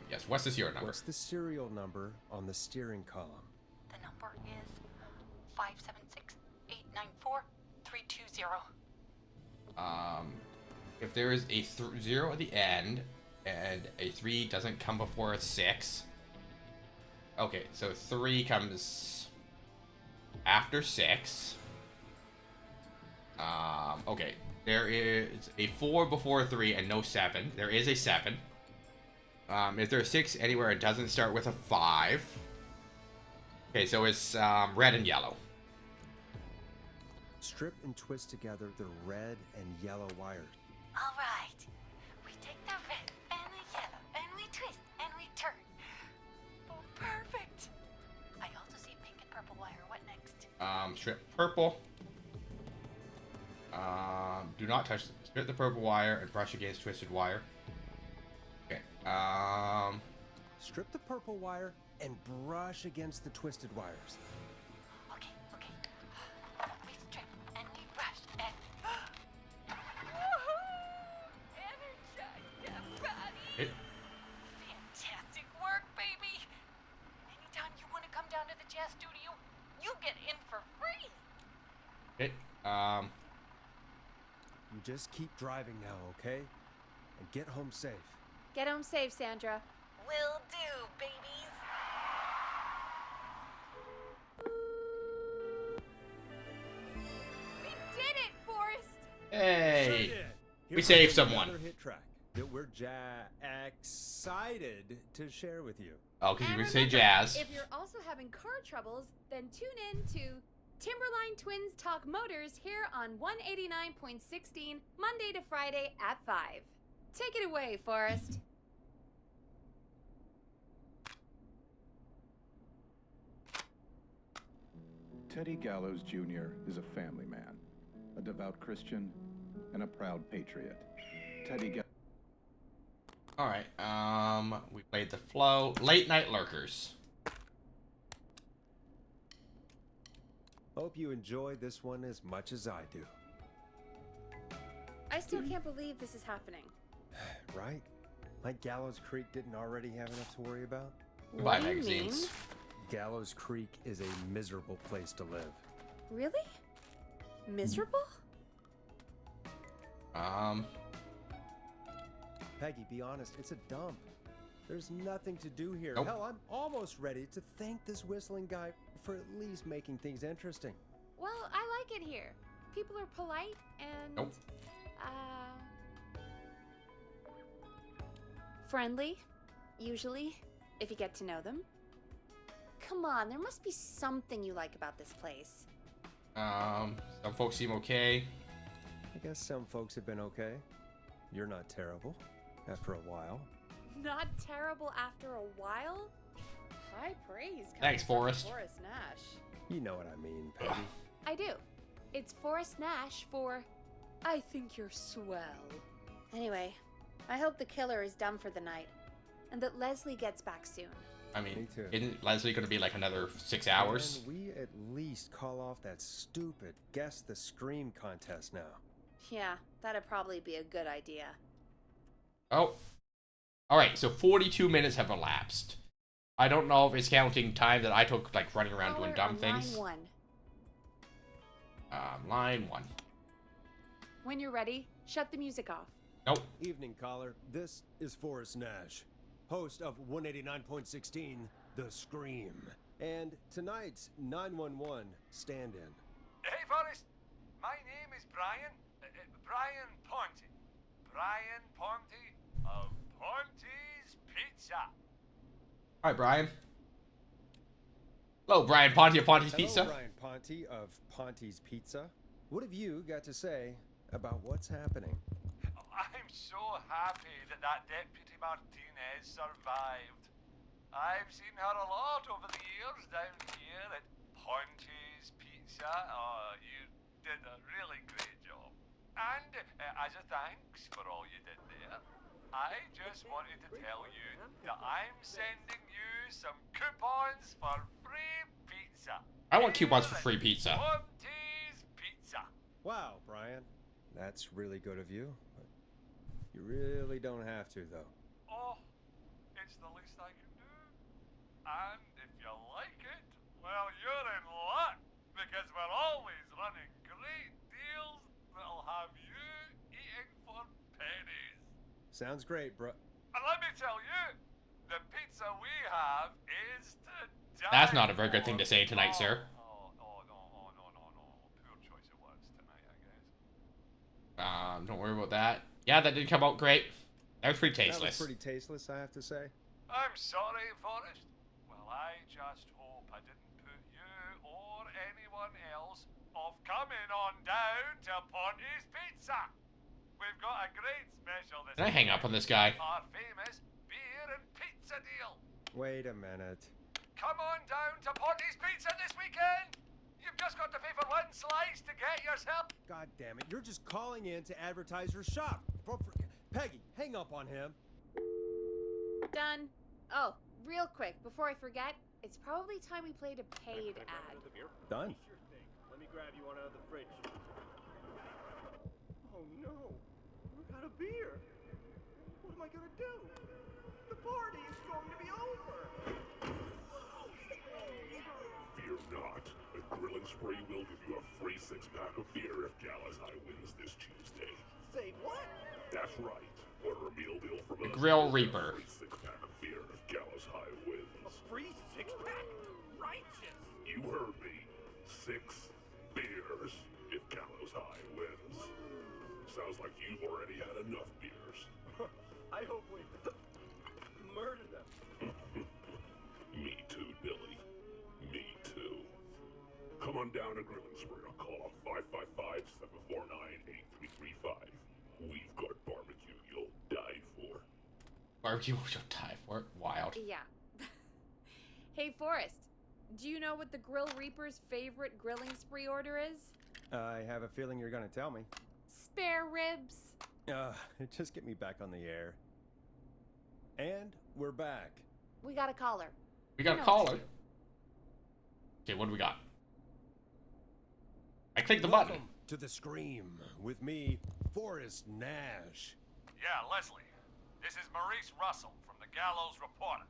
Yes, what's the serial number? What's the serial number on the steering column? The number is 576-894-3. 320. If there is a 0 at the end and a 3 doesn't come before a 6. Okay, so 3 comes after 6. Okay, there is a 4 before 3 and no 7. There is a 7. If there's 6 anywhere, it doesn't start with a 5. Okay, so it's red and yellow. Strip and twist together the red and yellow wires. All right. We take the red and the yellow, and we twist, and we turn. Oh, perfect. I also see pink and purple wire. What next? Strip purple. Do not touch. Strip the purple wire and brush against twisted wire. Okay. Strip the purple wire and brush against the twisted wires. Okay. We strip, and we brush, and... Woohoo! Energize everybody! Hit. Fantastic work, baby! Anytime you want to come down to the jazz studio, you get in for free! Hit. You just keep driving now, okay? And get home safe. Get home safe, Sandra. Will do, babies! We did it, Forrest! Hey. Here We saved is someone. another hit track that we're excited to share with you. Oh, because you And would say remember, jazz. If you're also having car troubles, then tune in to Timberline Twins Talk Motors here on 189.16, Monday to Friday at 5. Take it away, Forrest. Teddy Gallows Jr. is a family man, a devout Christian, and a proud patriot. Teddy Gallows. All right. We played the flow. Late night lurkers. Hope you enjoyed this one as much as I do. I still can't believe this is happening. Right? Like Gallows Creek didn't already have enough to worry about? Goodbye, What do you magazines. mean? Gallows Creek is a miserable place to live. Really? Miserable? Peggy, be honest, it's a dump. There's nothing to do here. Nope. Hell, I'm almost ready to thank this whistling guy for at least making things interesting. Well, I like it here. People are polite and Nope. friendly, usually, if you get to know them. Come on, there must be something you like about this place. Some folks seem okay. I guess some folks have been okay. You're not terrible after a while. Not terrible after a while? High praise. coming Thanks, from Forrest. Forrest Nash. You know what I mean, Peggy. I do. It's Forrest Nash for I think you're swell. Anyway, I hope the killer is done for the night and that Leslie gets back soon. I mean, Me too. isn't Leslie going to be like another 6 hours? Can we at least call off that stupid Guess the Scream contest now? Yeah, that'd probably be a good idea. Oh. Alright, so 42 minutes have elapsed. I don't know if it's counting time that I took, like, running around doing Caller dumb on things. Line 1. Line 1. When you're ready, shut the music off. Nope. Evening, caller. This is Forrest Nash, host of 189.16, The Scream. And tonight's 911 stand-in. Hey, Forrest. My name is Brian. Brian Ponty. Brian Ponty of Ponty's Pizza. Alright, Brian. Hello, Brian Ponty of Ponty's Hello, Pizza. Brian Ponty of Ponty's Pizza. What have you got to say about what's happening? I'm so happy that Deputy Martinez survived. I've seen her a lot over the years down here at Ponty's Pizza. Oh, you did a really great job. And as a thanks for all you did there, I just wanted to tell you that I'm sending you some coupons for free pizza. I want coupons for Here free at pizza. Ponty's Pizza. Wow, Brian. That's really good of you. But you really don't have to, though. Oh, it's the least I can do. And if you like it, well, you're in luck, because we're always running great deals Sounds great, bro. And let me tell you, the pizza we have is to die That's not a very good for. thing to say tonight, sir. No. Poor choice of words tonight, I guess. Don't worry about that. Yeah, that did come out great. That was pretty That was tasteless. pretty tasteless, I have to say. I'm sorry, Forrest. Well, I just hope I didn't put you or anyone else off coming on down to Ponty's Pizza. We've got a great special this Can I hang up on this guy? Our famous beer and pizza deal. Wait a minute. Come on down to Ponty's Pizza this weekend. You've just got to pay for one slice to get yourself. God damn it, you're just calling in to advertise your shop. Peggy, hang up on him. Done. Oh, real quick, before I forget, it's probably time we played a paid ad. Done. Sure thing. Let me grab you one out of the fridge. Oh no, we're out of beer. What am I gonna do? The party is going to be over. Fear not. The Grilling Spree will give you a free 6-pack of beer if Gallus High wins this Tuesday. Say what? That's right. Order a meal deal from us. Grill Reaper. A free 6-pack of beer if Gallus High wins. A free 6-pack? Righteous. You heard me. 6 beers if Gallows High wins. Sounds like you've already had enough beers. I hope we murder them. Me too, Billy. Me too. Come on down to Grilling Spree or call 555-749-8335. We've got barbecue you'll die for. Barbecue you'll die for. Wild. Yeah. Hey, Forrest, do you know what the Grill Reaper's favorite grilling spree order is? I have a feeling you're gonna tell me. Spare ribs. Just get me back on the air. And we're back. We got a caller. We got a No, caller. it's Okay, what do we got? I clicked the Welcome button. to the Scream with me, Forrest Nash. Yeah, Leslie. This is Maurice Russell from the Gallows Reporter.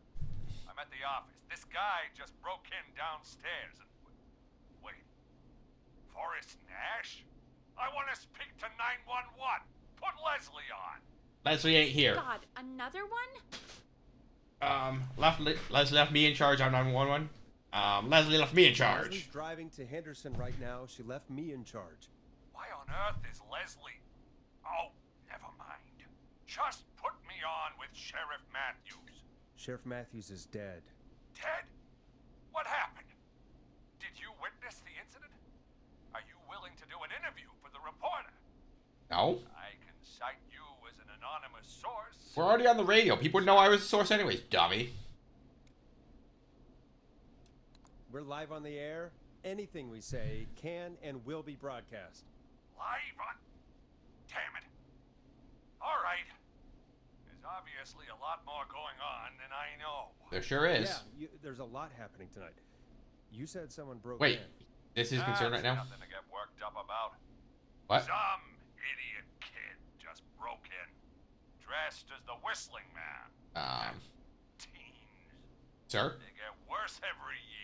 I'm at the office. This guy just broke in downstairs and... Wait. Forrest Nash? I want to speak to 911. Put Leslie on. Leslie ain't here. God, another one? Leslie left me in charge on 911. Leslie left me in charge. Leslie's driving to Henderson right now. She left me in charge. Why on earth is Leslie... Oh, never mind. Just put me on with Sheriff Matthews. Sheriff Matthews is dead. Ted? What happened? Did you witness the incident? Are you willing to do an interview for the reporter? No. I can cite you as an anonymous source. We're already on the radio. People would know I was the source anyways, dummy. We're live on the air. Anything we say can and will be broadcast. Live on... Damn it. All right. There's obviously a lot more going on than I know. There sure is. Yeah, there's a lot happening tonight. You said someone broke Wait, in. this is concerned right now? Nothing to get worked up about. What? Some idiot kid just broke in, dressed as the Whistling Man. Teens. Sir? They get worse every year.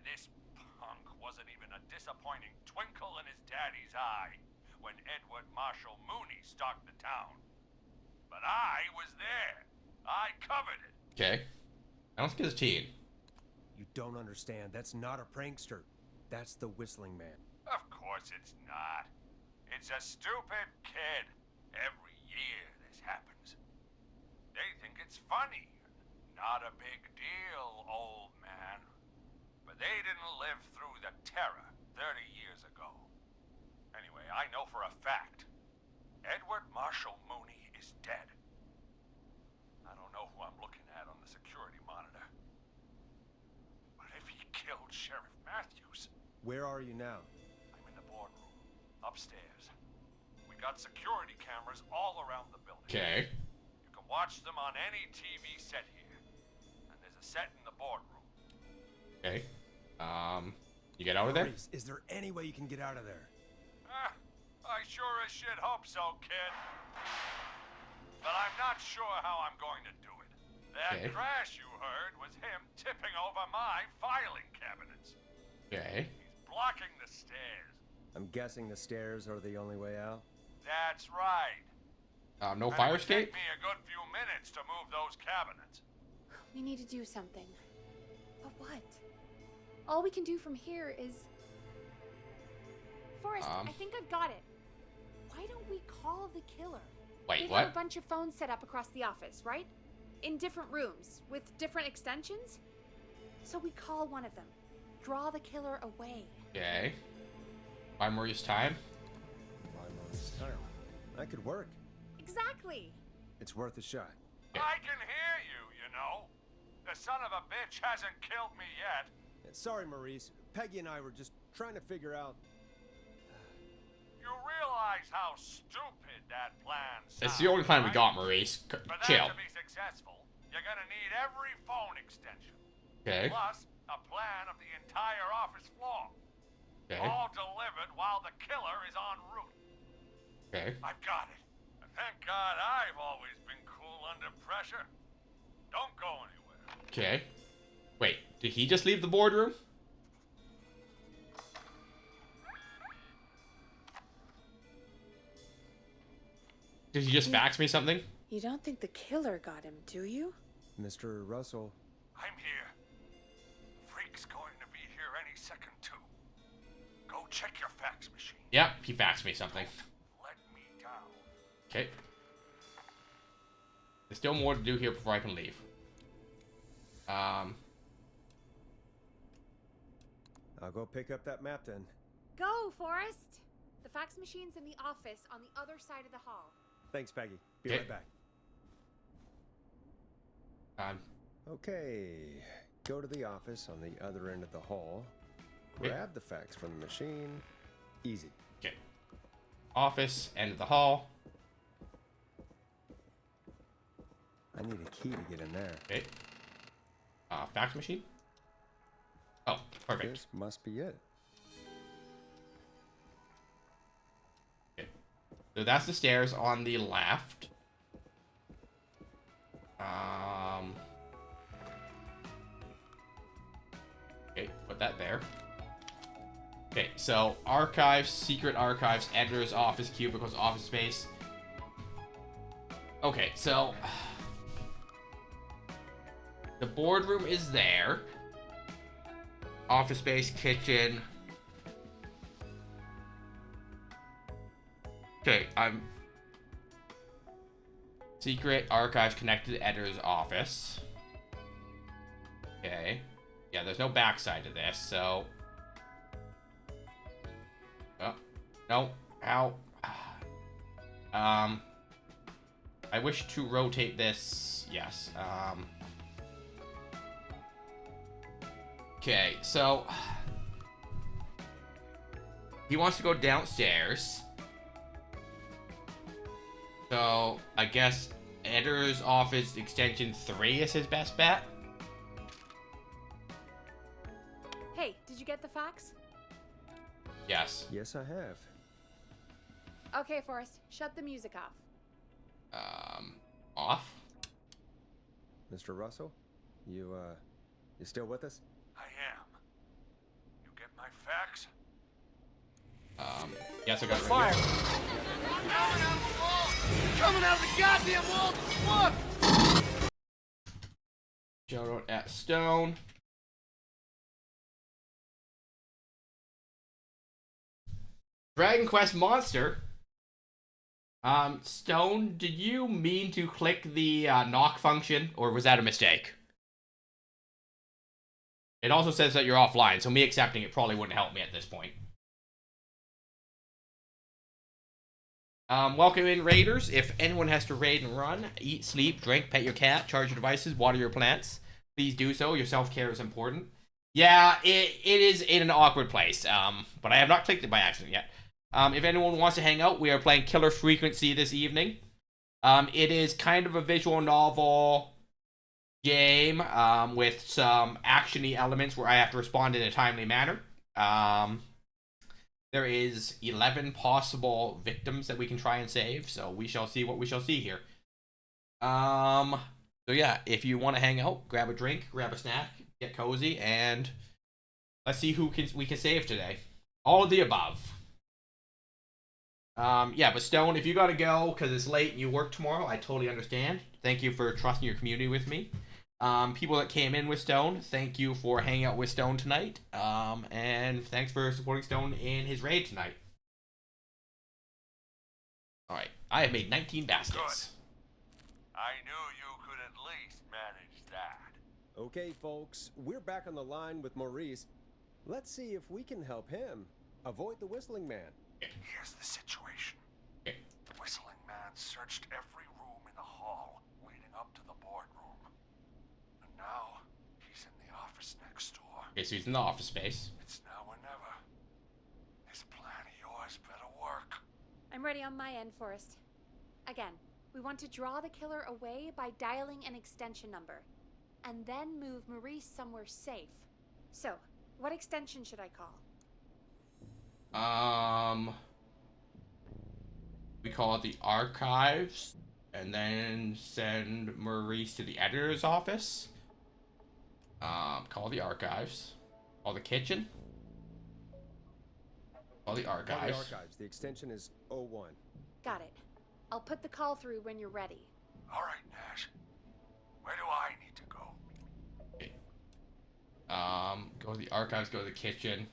This punk wasn't even a disappointing twinkle in his daddy's eye when Edward Marshall Mooney stalked the town. But I was there. I covered it. Okay. I don't think it's teen. You don't understand. That's not a prankster. That's the Whistling Man. Of course it's not. It's a stupid kid. Every year this happens. They think it's funny. Not a big deal, old man. But they didn't live through the terror 30 years ago. Anyway, I know for a fact. Edward Marshall Mooney is dead. I don't know who I'm looking at on the security monitor. But if he killed Sheriff Matthews... Where are you now? I'm in the boardroom, upstairs. We got security cameras all around the building. Okay. You can watch them on any TV set here. And there's a set in the boardroom. Okay. You get out of there? Maurice, is there any way you can get out of there? I sure as shit hope so, kid. But I'm not sure how I'm going to do it. That Okay. crash you heard was him tipping over my filing cabinets. Okay. He's blocking the stairs. I'm guessing the stairs are the only way out. That's right. No And fire it would escape? take me a good few minutes to move those cabinets. We need to do something. But what? All we can do from here is... Forrest, I think I've got it. Why don't we call the killer? Wait, They've what? got a bunch of phones set up across the office, right? In different rooms, with different extensions? So we call one of them. Draw the killer away. Okay. Buy Maurice time? Buy Maurice time. That could work. Exactly. It's worth a shot. I can hear you, you know. The son of a bitch hasn't killed me yet. Sorry, Maurice. Peggy and I were just trying to figure out... You realize how stupid that plan sounds, It's the only plan we right? got, Maurice. For that Chill. to be successful, you're gonna need every phone extension. Okay. Plus, a plan of the entire office floor. Okay. All delivered while the killer is en route. Okay. I've got it. And thank God I've always been cool under pressure. Don't go anywhere. Okay. Wait, did he just leave the boardroom? Did he just fax me something? You don't think the killer got him, do you? Mr. Russell, I'm here. Freak's going to be here any second, too. Go check your fax machine. Yep, he faxed me something. Let me down. Okay. There's still more to do here before I can leave. I'll go pick up that map then. Go, Forrest! The fax machine's in the office on the other side of the hall. Thanks, Peggy. Be Okay. right back. Um, Okay. Go to the office on the other end of the hall. Okay. Grab the fax from the machine. Easy. okay. Office, end of the hall. I need a key to get in there. Okay. Fax machine? Oh, perfect. This must be it. Okay. So that's the stairs on the left. Okay, put that there. Okay, so archives, secret archives, editor's office, cubicles, office space. Okay, so the boardroom is there. Office space, kitchen. Okay, I'm secret archives connected to editor's office. Okay. Yeah, there's no backside to this, so. Oh, no. Ow. I wish to rotate this. Yes. Okay, so he wants to go downstairs. So I guess editor's office extension 3 is his best bet. Hey, did you get the fax? Yes. Yes, I have. Okay, Forrest, shut the music off. Off? Mr. Russell, you still with us? I am. You get my fax? Yes, I got it right here. Coming out of the goddamn wall! Look! Shout out at Stone. Dragon Quest Monster. Stone, did you mean to click the knock function, or was that a mistake? It also says that you're offline, so me accepting it probably wouldn't help me at this point. Welcome in, raiders. If anyone has to raid and run, eat, sleep, drink, pet your cat, charge your devices, water your plants, please do so. Your self-care is important. Yeah, it is in an awkward place, but I have not clicked it by accident yet. If anyone wants to hang out, we are playing Killer Frequency this evening. It is kind of a visual novel game with some action-y elements where I have to respond in a timely manner. There is 11 possible victims that we can try and save, so we shall see what we shall see here. So yeah, if you want to hang out, grab a drink, grab a snack, get cozy, and let's see who we can save today. All of the above. Yeah, but Stone, if you gotta go because it's late and you work tomorrow, I totally understand. Thank you for trusting your community with me. People that came in with Stone, thank you for hanging out with Stone tonight. And thanks for supporting Stone in his raid tonight. All right, I have made 19 baskets. I knew you could at least manage that. Okay, folks, we're back on the line with Maurice. Let's see if we can help him avoid the Whistling Man. Here's the situation. Okay. The Whistling Man searched every room in the hall leading up to the boardroom. And now, he's in the office next door. Okay, so he's in the office space. It's now or never. This plan of yours better work. I'm ready on my end, Forrest. Again, we want to draw the killer away by dialing an extension number, and then move Maurice somewhere safe. So, what extension should I call? We call it the archives, and then send Maurice to the editor's office. Call the archives. Call the kitchen. Call the archives. Call the archives. The extension is 01. Got it. I'll put the call through when you're ready. All right, Nash. Where do I need to go? Okay. Go to the archives, go to the kitchen.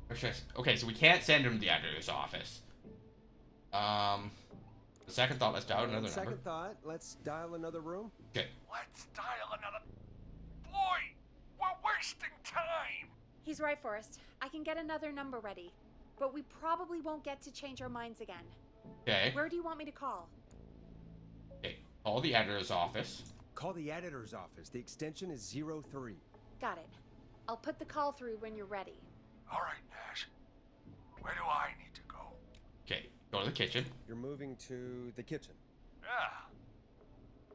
Okay, okay, so we can't send him to the editor's office. The second thought, let's dial another number. Second thought, let's dial another room. Okay. Let's dial another... Boy, we're wasting time! He's right, Forrest. I can get another number ready, but we probably won't get to change our minds again. Okay. Where do you want me to call? Okay, call the editor's office. Call the editor's office. The extension is 03. Got it. I'll put the call through when you're ready. All right, Nash. Where do I need to go? Okay, go to the kitchen. You're moving to the kitchen. Yeah,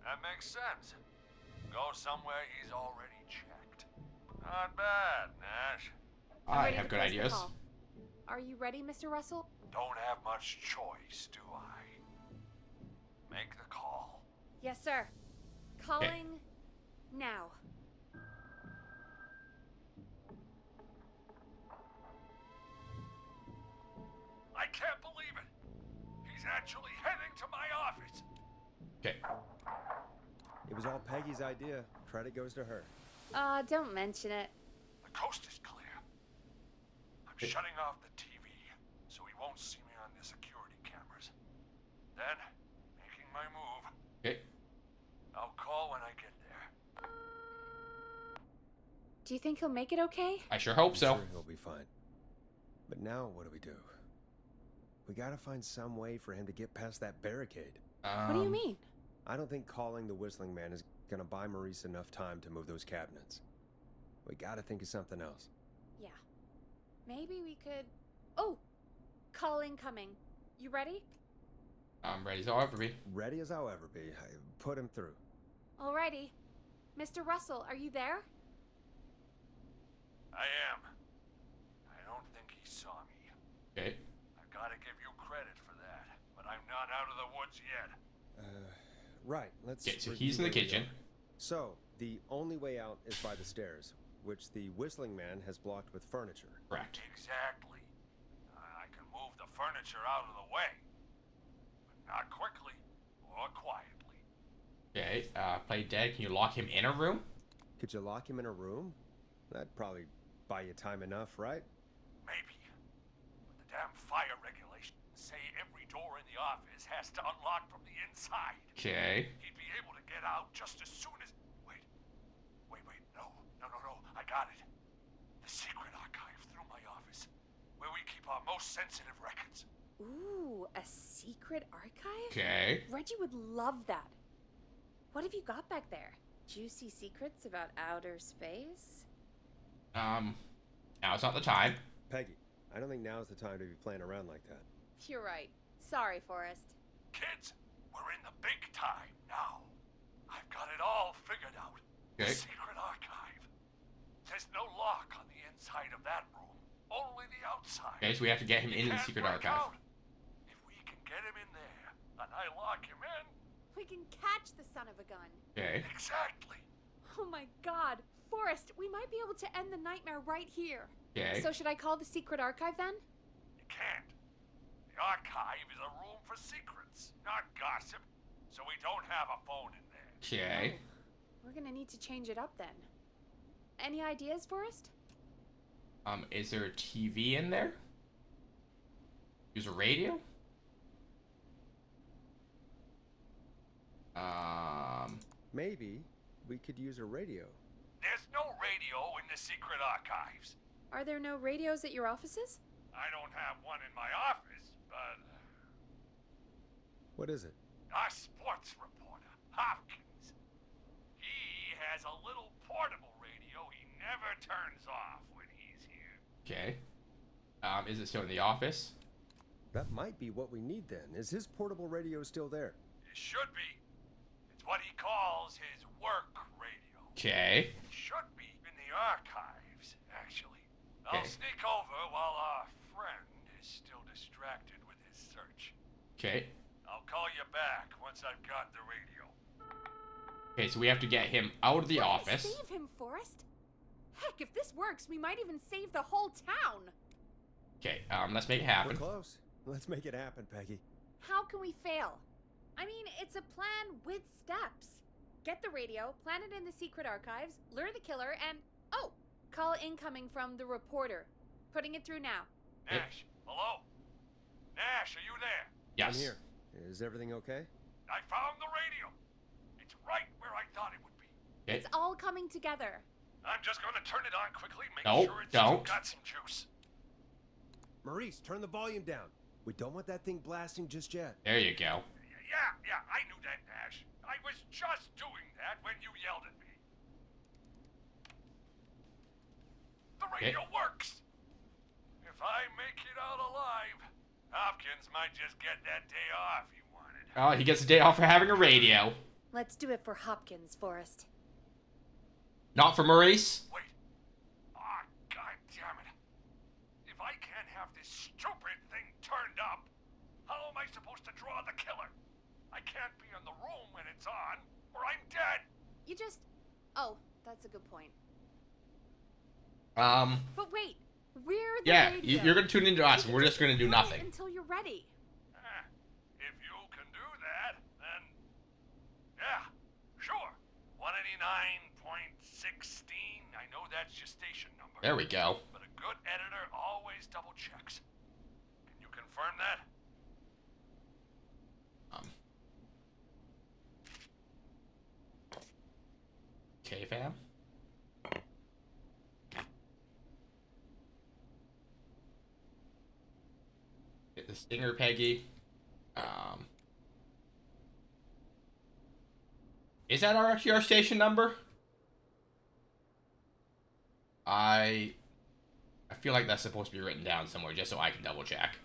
that makes sense. Go somewhere he's already checked. Not bad, Nash. I'm I ready have to good place the ideas. call. Are you ready, Mr. Russell? Don't have much choice, do I? Make the call. Yes, sir. Calling now. I can't believe it. He's actually heading to my office. Okay. It was all Peggy's idea. Credit goes to her. Don't mention it. The coast is clear. I'm shutting off the TV so he won't see me on the security cameras. Then, making my move. Okay. I'll call when I get there. Do you think he'll make it okay? I sure hope so. I'm sure he'll be fine. But now, what do? We gotta find some way for him to get past that barricade. What do you mean? I don't think calling the Whistling Man is gonna buy Maurice enough time to move those cabinets. We gotta think of something else. Yeah. Maybe we could... Oh! Call incoming. You ready? I'm ready as I'll ever be. Ready as I'll ever be. Put him through. Alrighty. Mr. Russell, are you there? I am. I don't think he saw me. Okay. I've got to give you credit for that, but I'm not out of the woods yet. Right, let's... Okay, so review he's in the where we kitchen. are. So, the only way out is by the stairs, which the Whistling Man has blocked with furniture. Correct. Exactly. I can move the furniture out of the way, but not quickly or quietly. Okay, play dead. Can you lock him in a room? Could you lock him in a room? That'd probably buy you time enough, right? Maybe. But the damn fire regulations say every door in the office has to unlock from the inside. Okay. He'd be able to get out just as soon as... Wait. No. I got it. The secret archive through my office, where we keep our most sensitive records. Ooh, a secret archive? Okay. Reggie would love that. What have you got back there? Juicy secrets about outer space? Now's not the time. Peggy, I don't think now's the time to be playing around like that. You're right. Sorry, Forrest. Kids, we're in the big time now. I've got it all figured out. Okay. The secret archive. There's no lock on the inside of that room, only the outside. Okay, so we have to get him He into the can't secret break archive. out. If we can get him in there, and I lock him in... We can catch the son of a gun. Okay. Exactly. Oh my god. Forrest, we might be able to end the nightmare right here. Okay. So should I call the secret archive then? You can't. The archive is a room for secrets, not gossip. So we don't have a phone in there. Okay. We're gonna need to change it up then. Any ideas, Forrest? Is there a TV in there? Use a radio? Maybe we could use a radio. There's no radio in the secret archives. Are there no radios at your offices? I don't have one in my office, but What is it? our sports reporter, Hopkins, he has a little portable radio he never turns off when he's here. Okay. Is it still in the office? That might be what we need then. Is his portable radio still there? It should be. It's what he calls his work radio. Okay. It should be in the archives, actually. I'll Okay. sneak over while our friend is still distracted with his search. Okay. I'll call you back once I've got the radio. Okay, so we have to get him out of the office. Save him, Forrest. Heck, if this works, we might even save the whole town. Okay, let's make it We're happen. close. Let's make it happen, Peggy. How can we fail? I mean, it's a plan with steps. Get the radio, plant it in the secret archives, lure the killer, and call incoming from the reporter. Putting it through now. Nash, hello? Nash, are you there? Yes. I'm here. Is everything okay? I found the radio. It's right where I thought it would be. Okay. It's all coming together. I'm just gonna turn it on quickly, make No, sure it's don't. still got some juice. Maurice, turn the volume down. We don't want that thing blasting just yet. There you go. Yeah, I knew that, Nash. I was just doing that when you yelled at me. The radio works. If I make it out alive, Hopkins might just get that day off he wanted. Oh, he gets a day off for having a radio. Let's do it for Hopkins, Forrest. Not for Maurice. Wait. Ah, God damn it. If I can't have this stupid thing turned up, how am I supposed to draw the killer? I can't be in the room when it's on, or I'm dead. You just... Oh, that's a good point. But wait, we're the Yeah, radio. you're gonna tune into us, and we're just gonna do Quiet nothing. until you're ready. If you can do that, then... Yeah, sure. 189.16. I know that's your station number. There we go. But a good editor always double checks. Can you confirm that? Okay, fam. Get the stinger, Peggy. Is that actually our station number? I feel like that's supposed to be written down somewhere just so I can double check.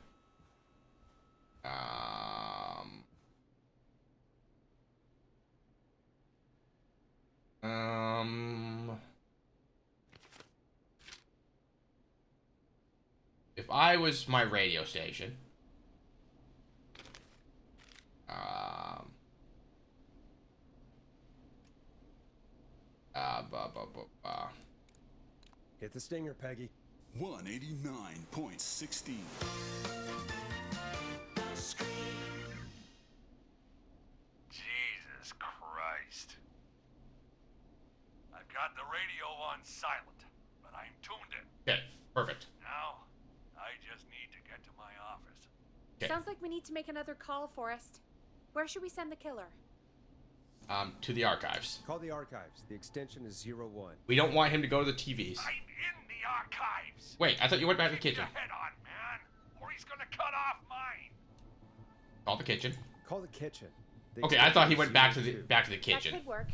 If I was my radio station, Hit the stinger, Peggy. 189.16. Jesus Christ. I've got the radio on silent, but I'm tuned in. okay, perfect. Now, I just need to get to my office. Okay. Sounds like we need to make another call, Forrest. Where should we send the killer? To the archives. Call the archives. The extension is 01. We don't want him to go to the TVs. I'm in the archives. Wait, I thought you went back to the Keep kitchen. your head on, man, or he's gonna cut off mine. Call the kitchen. Call the kitchen. The Okay, I thought he extension went is back to 02. the kitchen. That could work.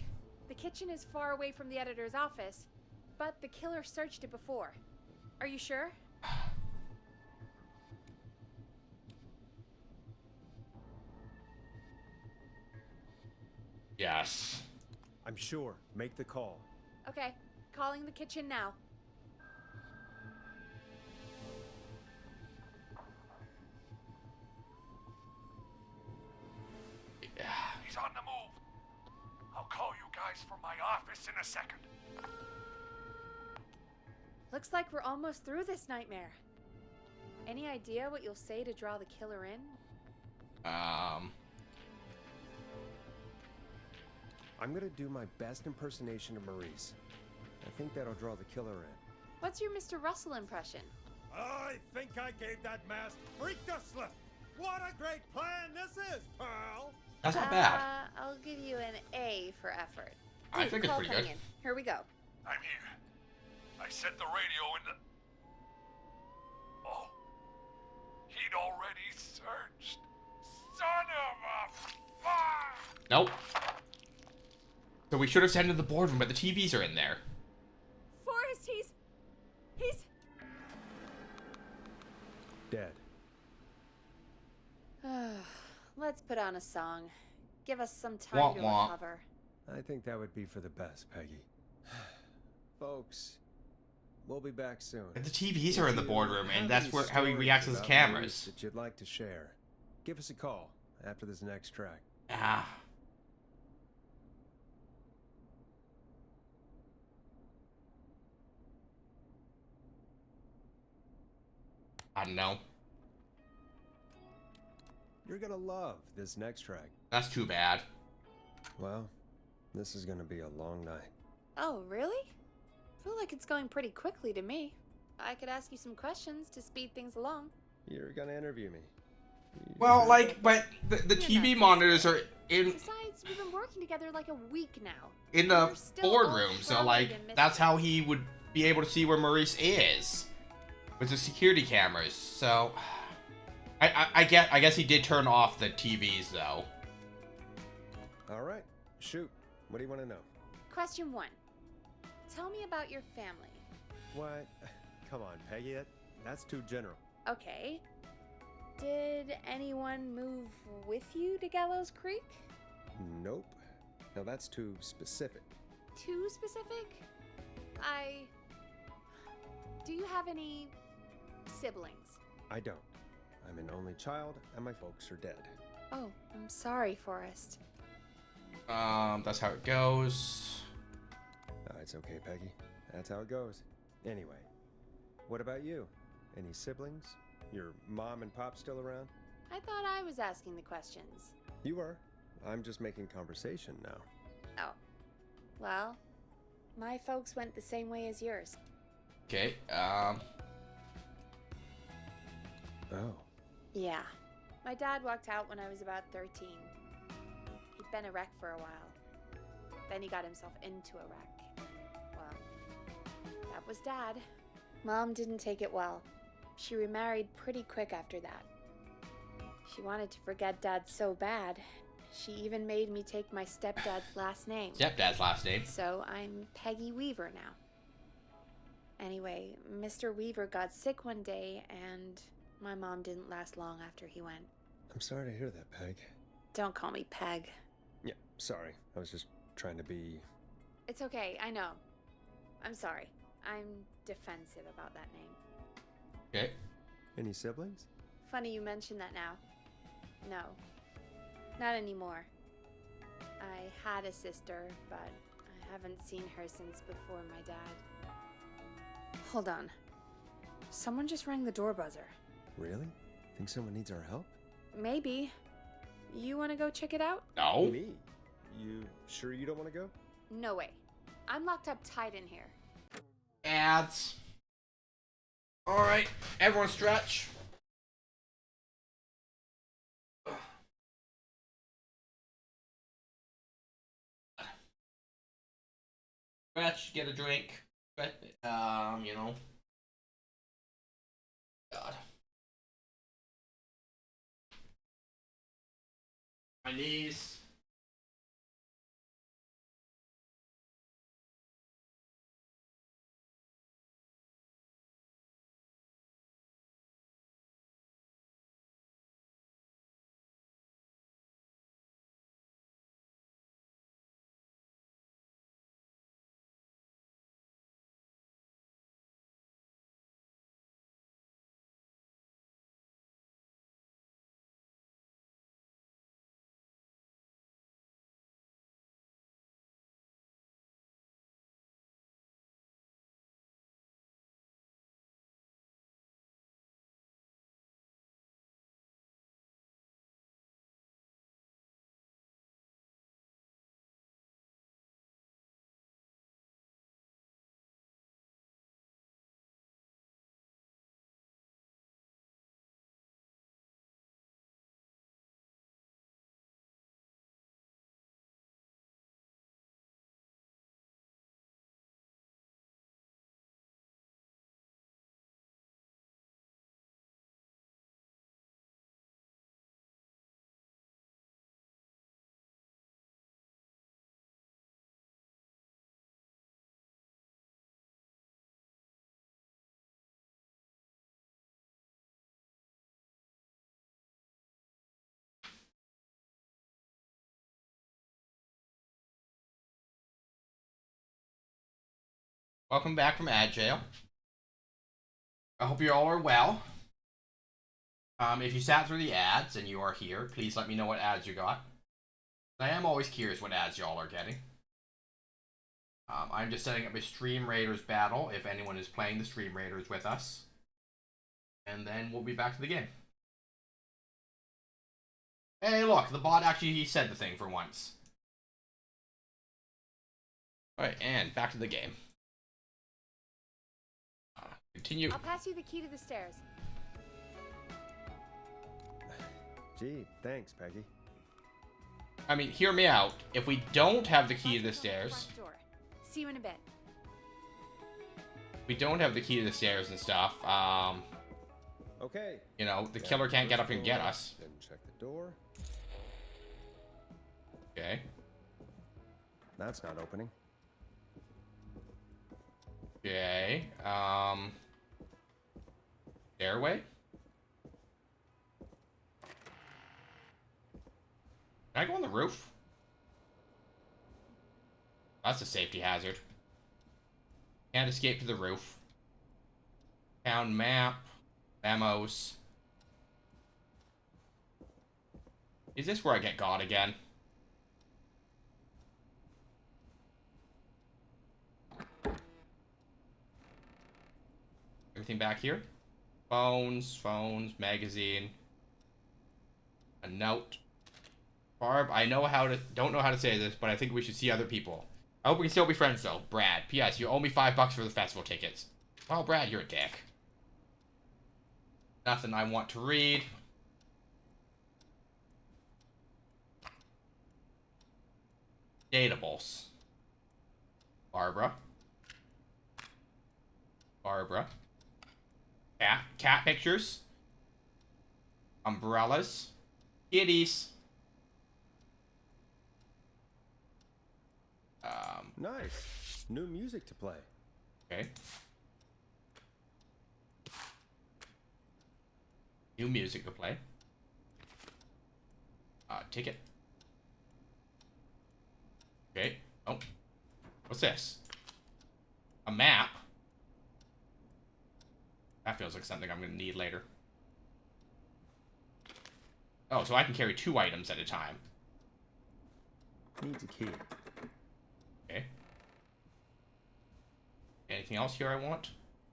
The kitchen is far away from the editor's office, but the killer searched it before. Are you sure? Yes. I'm sure. Make the call. Okay, calling the kitchen now. He's on the move. I'll call you guys from my office in a second. Looks like we're almost through this nightmare. Any idea what you'll say to draw the killer in? I'm gonna do my best impersonation of Maurice. I think that'll draw the killer in. What's your Mr. Russell impression? I think I gave that masked freak the slip. What a great plan this is, pal! That's not bad. I'll give you an A for effort. I think it's call pretty coming good. in. Here we go. I'm here. I set the radio in the... Oh. He'd already searched. Son of a... fuck! Nope. So we should have sent him to the boardroom, but the TVs are in there. Forrest, he's... Dead. Let's put on a song. Give us some time Womp to womp. recover. I think that would be for the best, Peggy. Folks, we'll be back soon. The TVs are in the boardroom, and Have that's any where how he stories reacts to the about cameras. Maurice that you'd like to share? Give us a call after this next track. Ah. I don't know. You're gonna love this next track. That's too bad. Well, this is gonna be a long night. Oh, really? Feel like it's going pretty quickly to me. I could ask you some questions to speed things along. You're gonna interview me. Well, like, but the You're TV not monitors are in Besides, we've been working together like a week now. in And the we're still all boardroom, so shrouded like in mystery. that's how he would be able to see where Maurice is with the security cameras. So I guess he did turn off the TVs though. All right, shoot. What do you want to know? Question 1. Tell me about your family. What? Come on, Peggy. That's too general. Okay. Did anyone move with you to Gallows Creek? Nope. Now that's too specific. Too specific? Do you have any siblings? I don't. I'm an only child, and my folks are dead. Oh, I'm sorry, Forrest. That's how it goes. It's okay, Peggy. That's how it goes. Anyway, what about you? Any siblings? Your mom and pop still around? I thought I was asking the questions. You are. I'm just making conversation now. Oh. Well, my folks went the same way as yours. Okay. Oh. Yeah. My dad walked out when I was about 13. He'd been a wreck for a while. Then he got himself into a wreck. Well, that was Dad. Mom didn't take it well. She remarried pretty quick after that. She wanted to forget Dad so bad, she even made me take my stepdad's last name. Stepdad's last name. So I'm Peggy Weaver now. Anyway, Mr. Weaver got sick one day, and my mom didn't last long after he went. I'm sorry to hear that, Peg. Don't call me Peg. Yeah, sorry. I was just trying to be... It's okay, I know. I'm sorry. I'm defensive about that name. Okay. Any siblings? Funny you mention that now. No. Not anymore. I had a sister, but I haven't seen her since before my dad. Hold on. Someone just rang the door buzzer. Really? Think someone needs our help? Maybe. You want to go check it out? No. Me? You sure you don't want to go? No way. I'm locked up tight in here. Ads. Alright, everyone stretch. Stretch, get a drink. You know. God. My knees. Welcome back from ad jail. I hope you all are well. If you sat through the ads and you are here, please let me know what ads you got. I am always curious what ads y'all are getting. I'm just setting up a Stream Raiders battle if anyone is playing the Stream Raiders with us. And then we'll be back to the game. Hey, look, the bot actually said the thing for once. Alright, and back to the game. Continue. I'll pass you the key to the stairs. Gee, thanks, Peggy. I mean, hear me out. If we don't have the key to the stairs... Front door. See you in a bit. We don't have the key to the stairs and stuff. Okay. You know, the killer can't get up and get us. Then check the door. Okay. That's not opening. Okay. Stairway? Can I go on the roof? That's a safety hazard. Can't escape to the roof. Town map. Memos. Is this where I get got again? Everything back here? Phones, magazine. A note. Barb, I know how to, don't know how to say this, but I think we should see other people. I hope we can still be friends though. Brad, P.S. You owe me $5 for the festival tickets. Well, Brad, you're a dick. Nothing I want to read. Datables. Barbara. Cat pictures. Umbrellas. Kitties. Nice. New music to play. Okay. New music to play. Ticket. Okay. Oh. What's this? A map. That feels like something I'm going to need later. Oh, so I can carry 2 items at a time. Needs a key. Okay. Anything else here I want?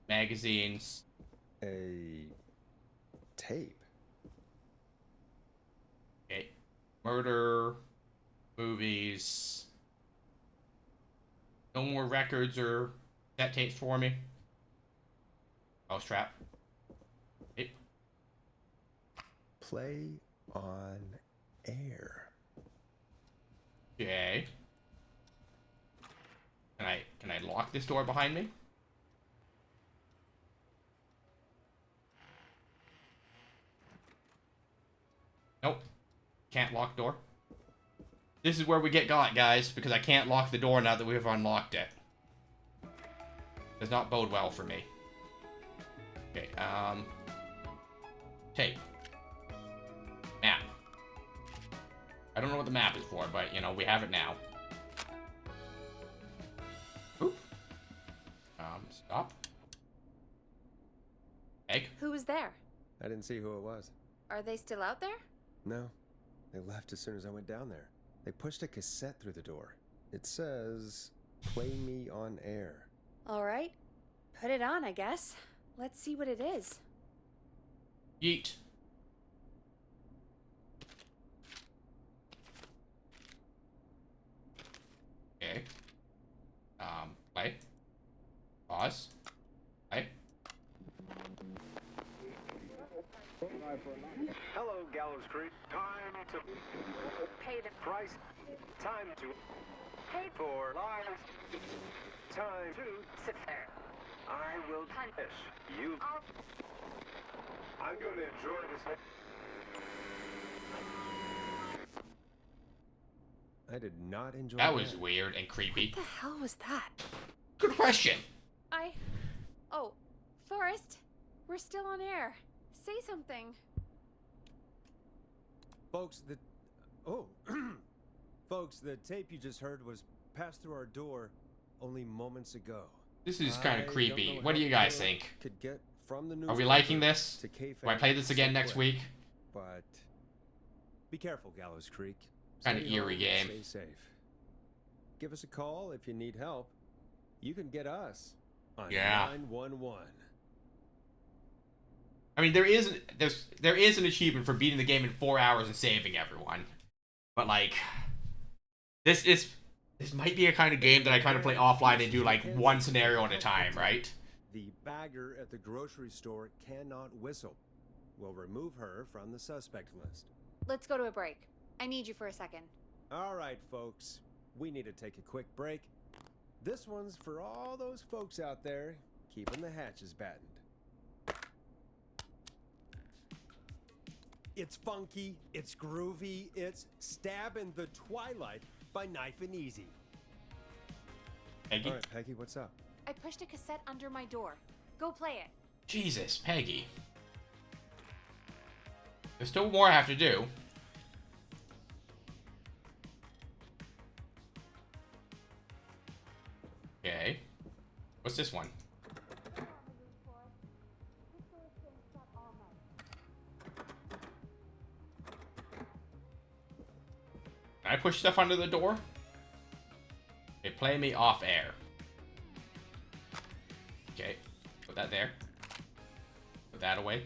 Magazines. A tape. Okay. Murder. Movies. No more records or set tapes for me. Mousetrap. Okay. Play on air. Okay. Can I lock this door behind me? Nope. Can't lock door. This is where we get got, guys, because I can't lock the door now that we've unlocked it. Does not bode well for me. Okay, tape. Map. I don't know what the map is for, but, you know, we have it now. Oop. Stop. Egg. Who was there? I didn't see who it was. Are they still out there? No. They left as soon as I went down there. They pushed a cassette through the door. It says, "Play me on air." All right. Put it on, I guess. Let's see what it is. Yeet. Okay. Play. Pause. Play. Hello, Gallows Creek. Time to Pay the price. Time to pay for lives. Time to sit there. I will punish you. I'm going to enjoy this. I did not enjoy That was weird and creepy. What the hell was that? Good question. Oh, Forrest, we're still on air. Say something. Folks, Folks, the tape you just heard was passed through our door only moments ago. This is kind I of don't creepy. know What do how you the guys killer think? Could get from the Are we liking newspaper this? to Do I play this so again next quick. week? But be careful, Gallows Creek. Kinda Stay eerie home, game. Stay safe. Give us a call if you need help. You can get us on Yeah. 911. I mean, there is an achievement for beating the game in 4 hours and saving everyone, but like, this might be a kind of game that I kind of play offline and do like one scenario at a time, right? The bagger at the grocery store cannot whistle. We'll remove her from the suspect list. Let's go to a break. I need you for a second. All right, folks. We need to take a quick break. This one's for all those folks out there keeping the hatches battened. It's funky, it's groovy, it's Stab in the Twilight by Knife and Easy. Peggy? All right, Peggy, what's up? I pushed a cassette under my door. Go play it. Jesus, Peggy. There's still more I have to do. Okay. What's this one? Can I push stuff under the door? Okay, play me off air. Okay, put that there. Put that away.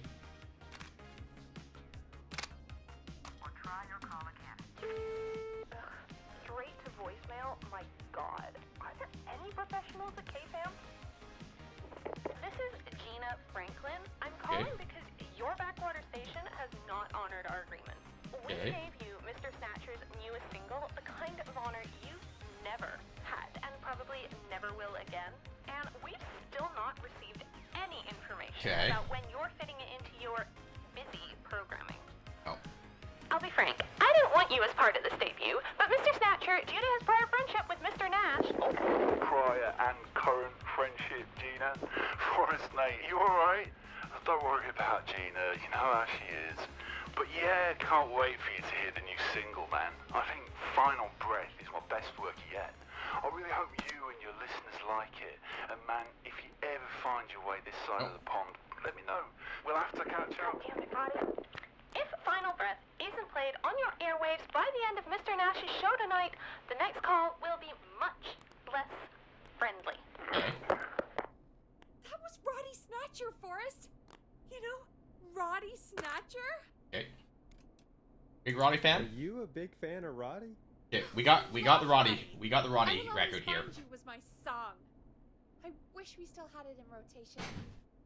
Or try your call again. Straight to voicemail? My God. Are there any professionals at KFAM? This is Gina Franklin. I'm calling because your backwater station has not honored our agreement. We gave you Mr. Snatcher's newest single, the kind of honor you've never had and probably never will again. And we've still not received any information about when you're fitting it into your busy programming. Oh. I'll be frank, I didn't want you as part of this debut, but Mr. Snatcher, due to his prior friendship with Mr. Nash... Prior and current friendship, Gina. Forrest, mate, you alright? Don't worry about Gina, you know how she is. But yeah, can't wait for you to hear the new single, man. I think Final Breath is my best work yet. I really hope you and your listeners like it. And man, if you ever find your way this side of the pond, let me know. We'll have to catch up. Damn it, Roddy. If Final Breath isn't played on your airwaves by the end of Mr. Nash's show tonight, the next call will be much less friendly. That was Roddy Snatcher, Forrest. You know, Roddy Snatcher? Okay. Big Roddy fan? Are you a big fan of Roddy? Okay, we got the Roddy record here. You was my song. I wish we still had it in rotation.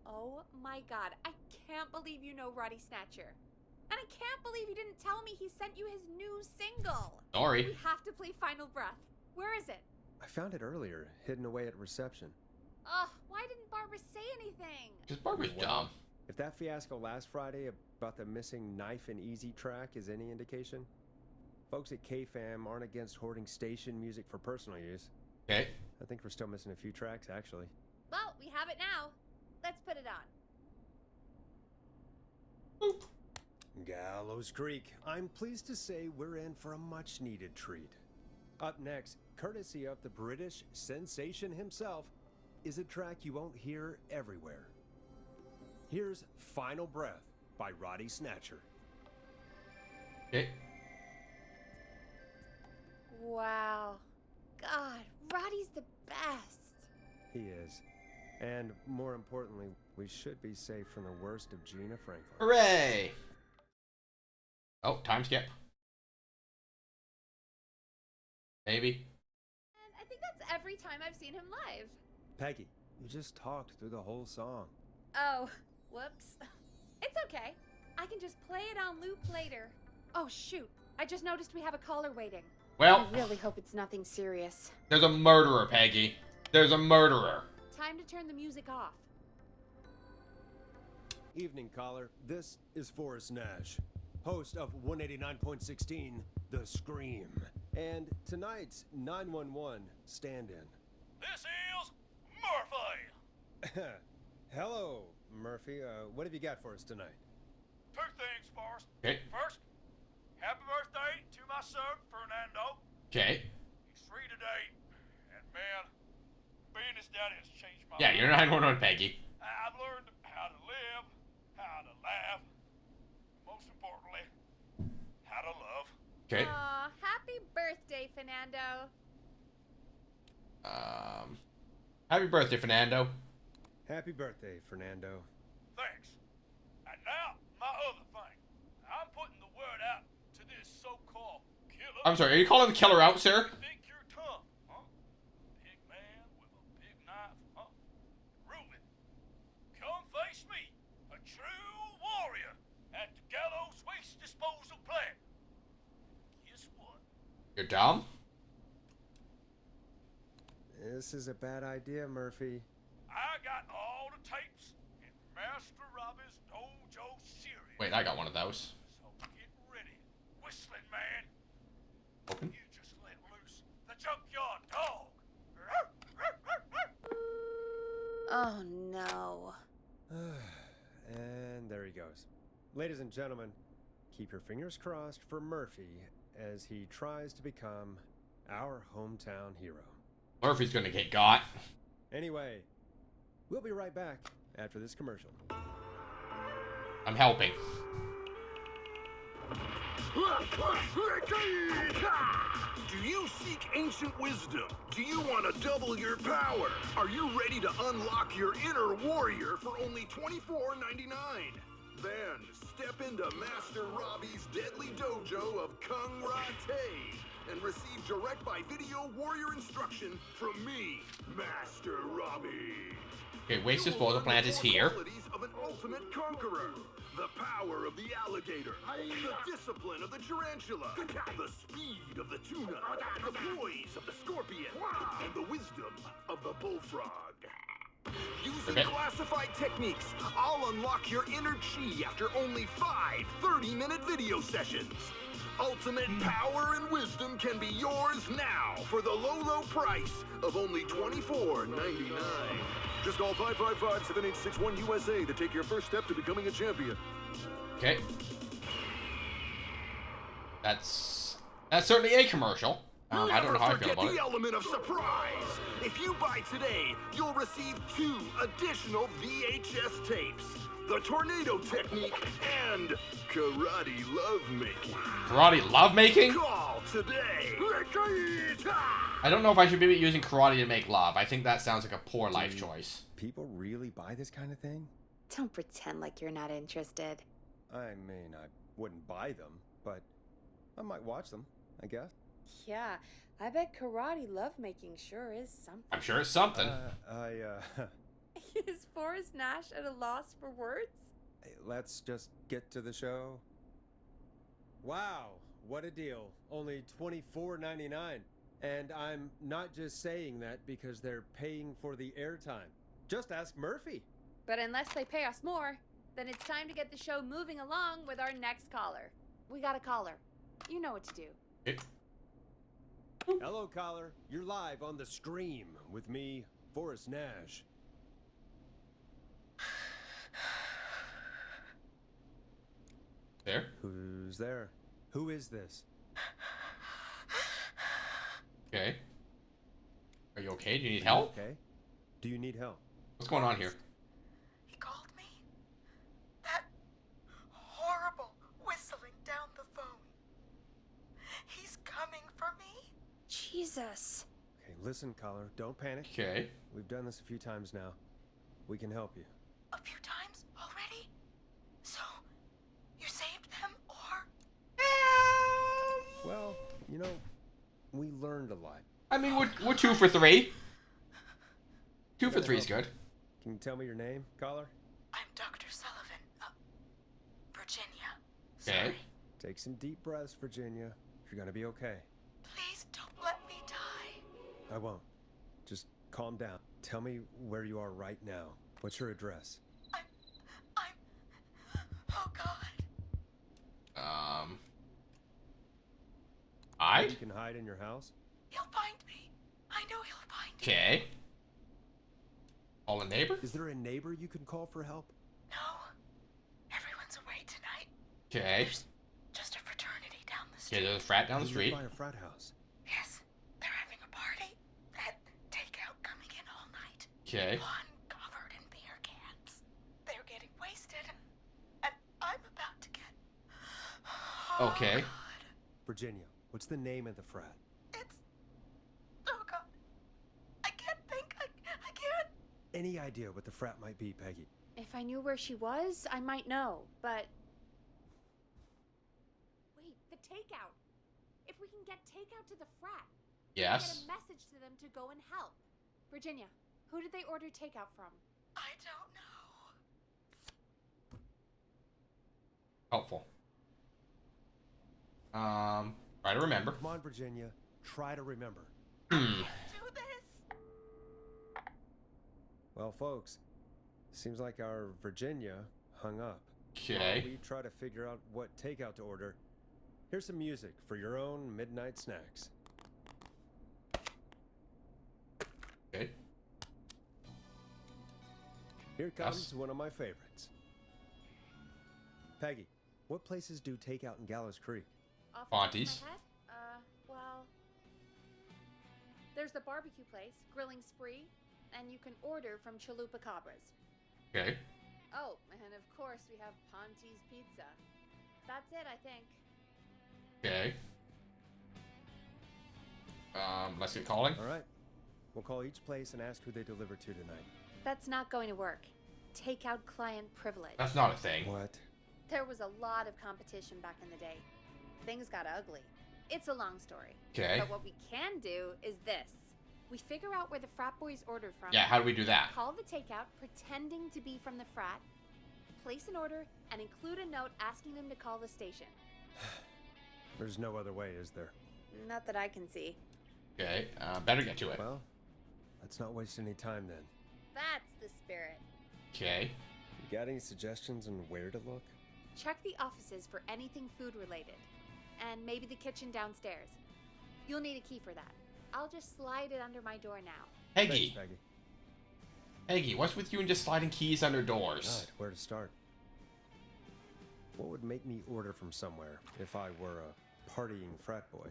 Oh my God, I can't believe you know Roddy Snatcher. And I can't believe you didn't tell me he sent you his new single. Sorry. We have to play Final Breath. Where is it? I found it earlier, hidden away at reception. Ugh, why didn't Barbara say anything? Because Barbara's dumb. If that fiasco last Friday about the missing Knife and Easy track is any indication, folks at KFAM aren't against hoarding station music for personal use. Okay. I think we're still missing a few tracks, actually. Well, we have it now. Let's put it on. Boop. Gallows Creek, I'm pleased to say we're in for a much-needed treat. Up next, courtesy of the British sensation himself, is a track you won't hear everywhere. Here's Final Breath by Roddy Snatcher. Okay. Wow. God, Roddy's the best. He is. And more importantly, we should be safe from the worst of Gina Franklin. Hooray! Oh, time skip. Maybe. And I think that's every time I've seen him live. Peggy, you just talked through the whole song. Oh, whoops. It's okay. I can just play it on loop later. Oh, shoot. I just noticed we have a caller waiting. Well, I really hope it's nothing serious. there's a murderer, Peggy. There's a murderer. Time to turn the music off. Evening, caller. This is Forrest Nash, host of 189.16, The Scream. And tonight's 911 stand-in. This is Murphy. Hello, Murphy. What have you got for us tonight? Two things, Forrest. Okay. First, happy birthday to my son, Fernando. Okay. He's 3 today. And man, being his Daddy has changed my Yeah, you're 911, Peggy. I've learned how to live, how to laugh, most importantly, how to love. Okay. Aw, happy birthday, Fernando. Happy birthday, Fernando. Happy birthday, Fernando. Thanks. And now, my other thing. I'm putting the word out to this so-called killer. I'm sorry, are you calling the killer out, sir? Think you're tough, huh? Big man with a big knife, huh? Reuben, come face me, a true warrior at the Gallows Waste Disposal Plant. Guess what? You're dumb? This is a bad idea, Murphy. I got all the tapes in Master Robbie's Dojo series. Wait, I got one of those. So get ready, whistling man. Open. You just let loose the junkyard dog. Oh no. And there he goes. Ladies and gentlemen, keep your fingers crossed for Murphy as he tries to become our hometown hero. Murphy's gonna get got. Anyway, we'll be right back after this commercial. I'm helping. Do you seek ancient wisdom? Do you want to double your power? Are you ready to unlock your inner warrior for only $24.99? Then step into Master Robbie's deadly dojo of Kung Rate and receive direct by video warrior instruction from me, Master Robbie. Okay, waste disposal plant is here. Qualities of an ultimate conqueror. The power of the alligator, the discipline of the tarantula, the speed of the tuna, the poise of the scorpion, and the wisdom of the bullfrog. Using classified techniques, I'll unlock your inner chi after only 5 30-minute video sessions. Ultimate power and wisdom can be yours now for the low price of only $24.99. Just call 555-7861 USA to take your first step to becoming a champion. Okay. That's certainly a commercial. I don't know how I feel about the it. element of surprise. If you buy today, you'll receive 2 additional VHS tapes. The tornado technique and karate lovemaking. Karate lovemaking? Call today. I don't know if I should be using karate to make love. I think that sounds like a poor life choice. People really buy this kind of thing? Don't pretend like you're not interested. I mean, I wouldn't buy them, but I might watch them, I guess. Yeah, I bet karate lovemaking sure is something. I'm sure it's something. Is Forrest Nash at a loss for words? Let's just get to the show. Wow, what a deal. Only $24.99. And I'm not just saying that because they're paying for the airtime. Just ask Murphy. But unless they pay us more, then it's time to get the show moving along with our next caller. We got a caller. You know what to do. Hello, caller. You're live on the Scream with me, Forrest Nash. There? Who's there? Who is this? Okay. Are you okay? Do you need help? Okay. Do you need help? What's going on here? He called me. That horrible whistling down the phone. He's coming for me. Jesus. Okay, listen, caller. Don't panic. Okay. We've done this a few times now. We can help you. A few times already? So, you saved them, or? Well, you know, we learned a lot. I mean, we're 2 for 3. 2 for 3 is good. Can you tell me your name, caller? I'm Dr. Sullivan, Virginia. Okay. Take some deep breaths, Virginia. You're gonna be okay. Please don't let me die. I won't. Just calm down. Tell me where you are right now. What's your address? Oh God. You can hide in your house? He'll find me. I know he'll find me. Okay. Call a neighbor? Is there a neighbor you can call for help? No. Everyone's away tonight. Okay. There's just a fraternity down the street. Okay, there's a frat down the street. By a frat house. Yes. They're having a party. That takeout coming in all night. Okay. Uncovered in beer cans. They're getting wasted. And I'm about to get... Okay. Virginia, what's the name of the frat? It's... Oh, God. I can't think. I can't... Any idea what the frat might be, Peggy? If I knew where she was, I might know, but... Wait, the takeout! If we can get takeout to the frat, we can Yes. get a message to them to go and help. Virginia, who did they order takeout from? I don't know. Helpful. Try to remember. Come on, Virginia. Try to remember. Hmm. Do this. Well, folks, seems like our Virginia hung up. Okay. While we try to figure out what takeout to order, here's some music for your own midnight snacks. Okay. Here comes Yes. one of my favorites. Peggy, what places do takeout in Gallows Creek? Off the top of my Fonties. head? Well... There's the barbecue place, Grilling Spree, and you can order from Chalupa Cabras. Okay. Oh, and of course we have Ponte's Pizza. That's it, I think. Okay. Let's get calling. All right. We'll call each place and ask who they deliver to tonight. That's not going to work. Takeout client privilege. That's not a thing. What? There was a lot of competition back in the day. Things got ugly. It's a long story. Okay. But what we can do is this. We figure out where the frat boys ordered from. Yeah, how do we do that? Call the takeout, pretending to be from the frat, place an order, and include a note asking them to call the station. There's no other way, is there? Not that I can see. Okay. Better get to it. Well, let's not waste any time then. That's the spirit. Okay. You got any suggestions on where to look? Check the offices for anything food related. And maybe the kitchen downstairs. You'll need a key for that. I'll just slide it under my door now. Peggy. Thanks, Peggy. Peggy, what's with you and just sliding keys under doors? God, where to start? What would make me order from somewhere if I were a partying frat boy?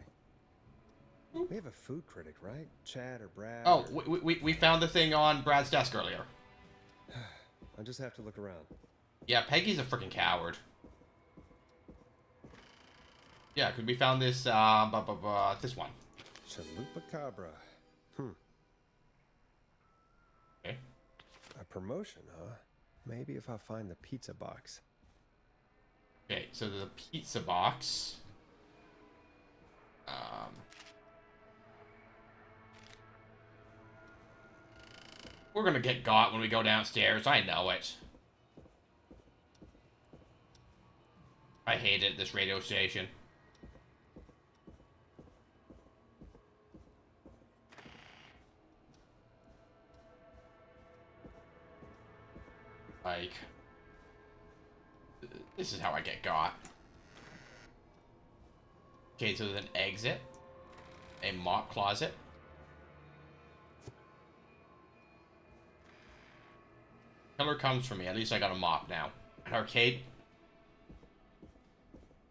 We have a food critic, right? Chad or Brad? Oh, or... we found the thing on Brad's desk earlier. I just have to look around. Yeah, Peggy's a freaking coward. Yeah, because we found this, this one. Chalupa Cabra. Okay. A promotion, huh? Maybe if I find the pizza box. Okay, so the pizza box. We're gonna get got when we go downstairs. I know it. I hate it, this radio station. Like, this is how I get got. Okay, so there's an exit, a mop closet. Killer comes for me. At least I got a mop now. An arcade.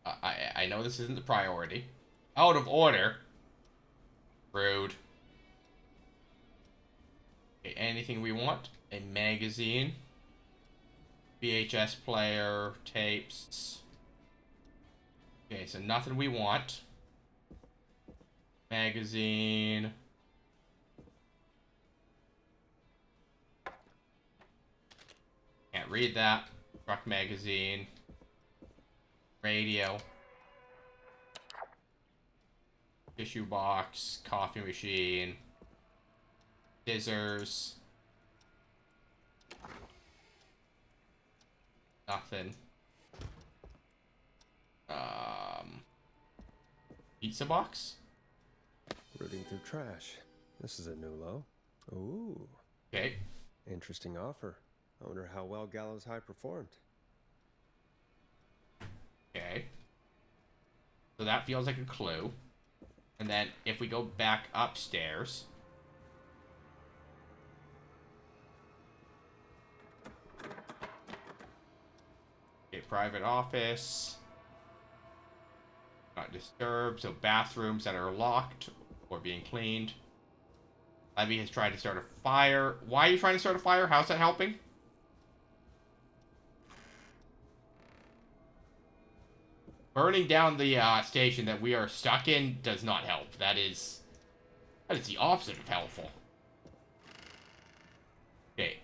I know this isn't the priority. Out of order. Rude. Okay, anything we want. A magazine. VHS player. Tapes. Okay, so nothing we want. Magazine. Can't read that. Truck magazine. Radio. Tissue box. Coffee machine. Scissors. Nothing. Pizza box? Rooting through trash. This is a new low. Ooh. Okay. Interesting offer. I wonder how well Gallows High performed. Okay. So that feels like a clue. And then if we go back upstairs. Okay, private office. Not disturbed. So bathrooms that are locked or being cleaned. Levy has tried to start a fire. Why are you trying to start a fire? How's that helping? Burning down the station that we are stuck in does not help. That is the opposite of helpful. Okay,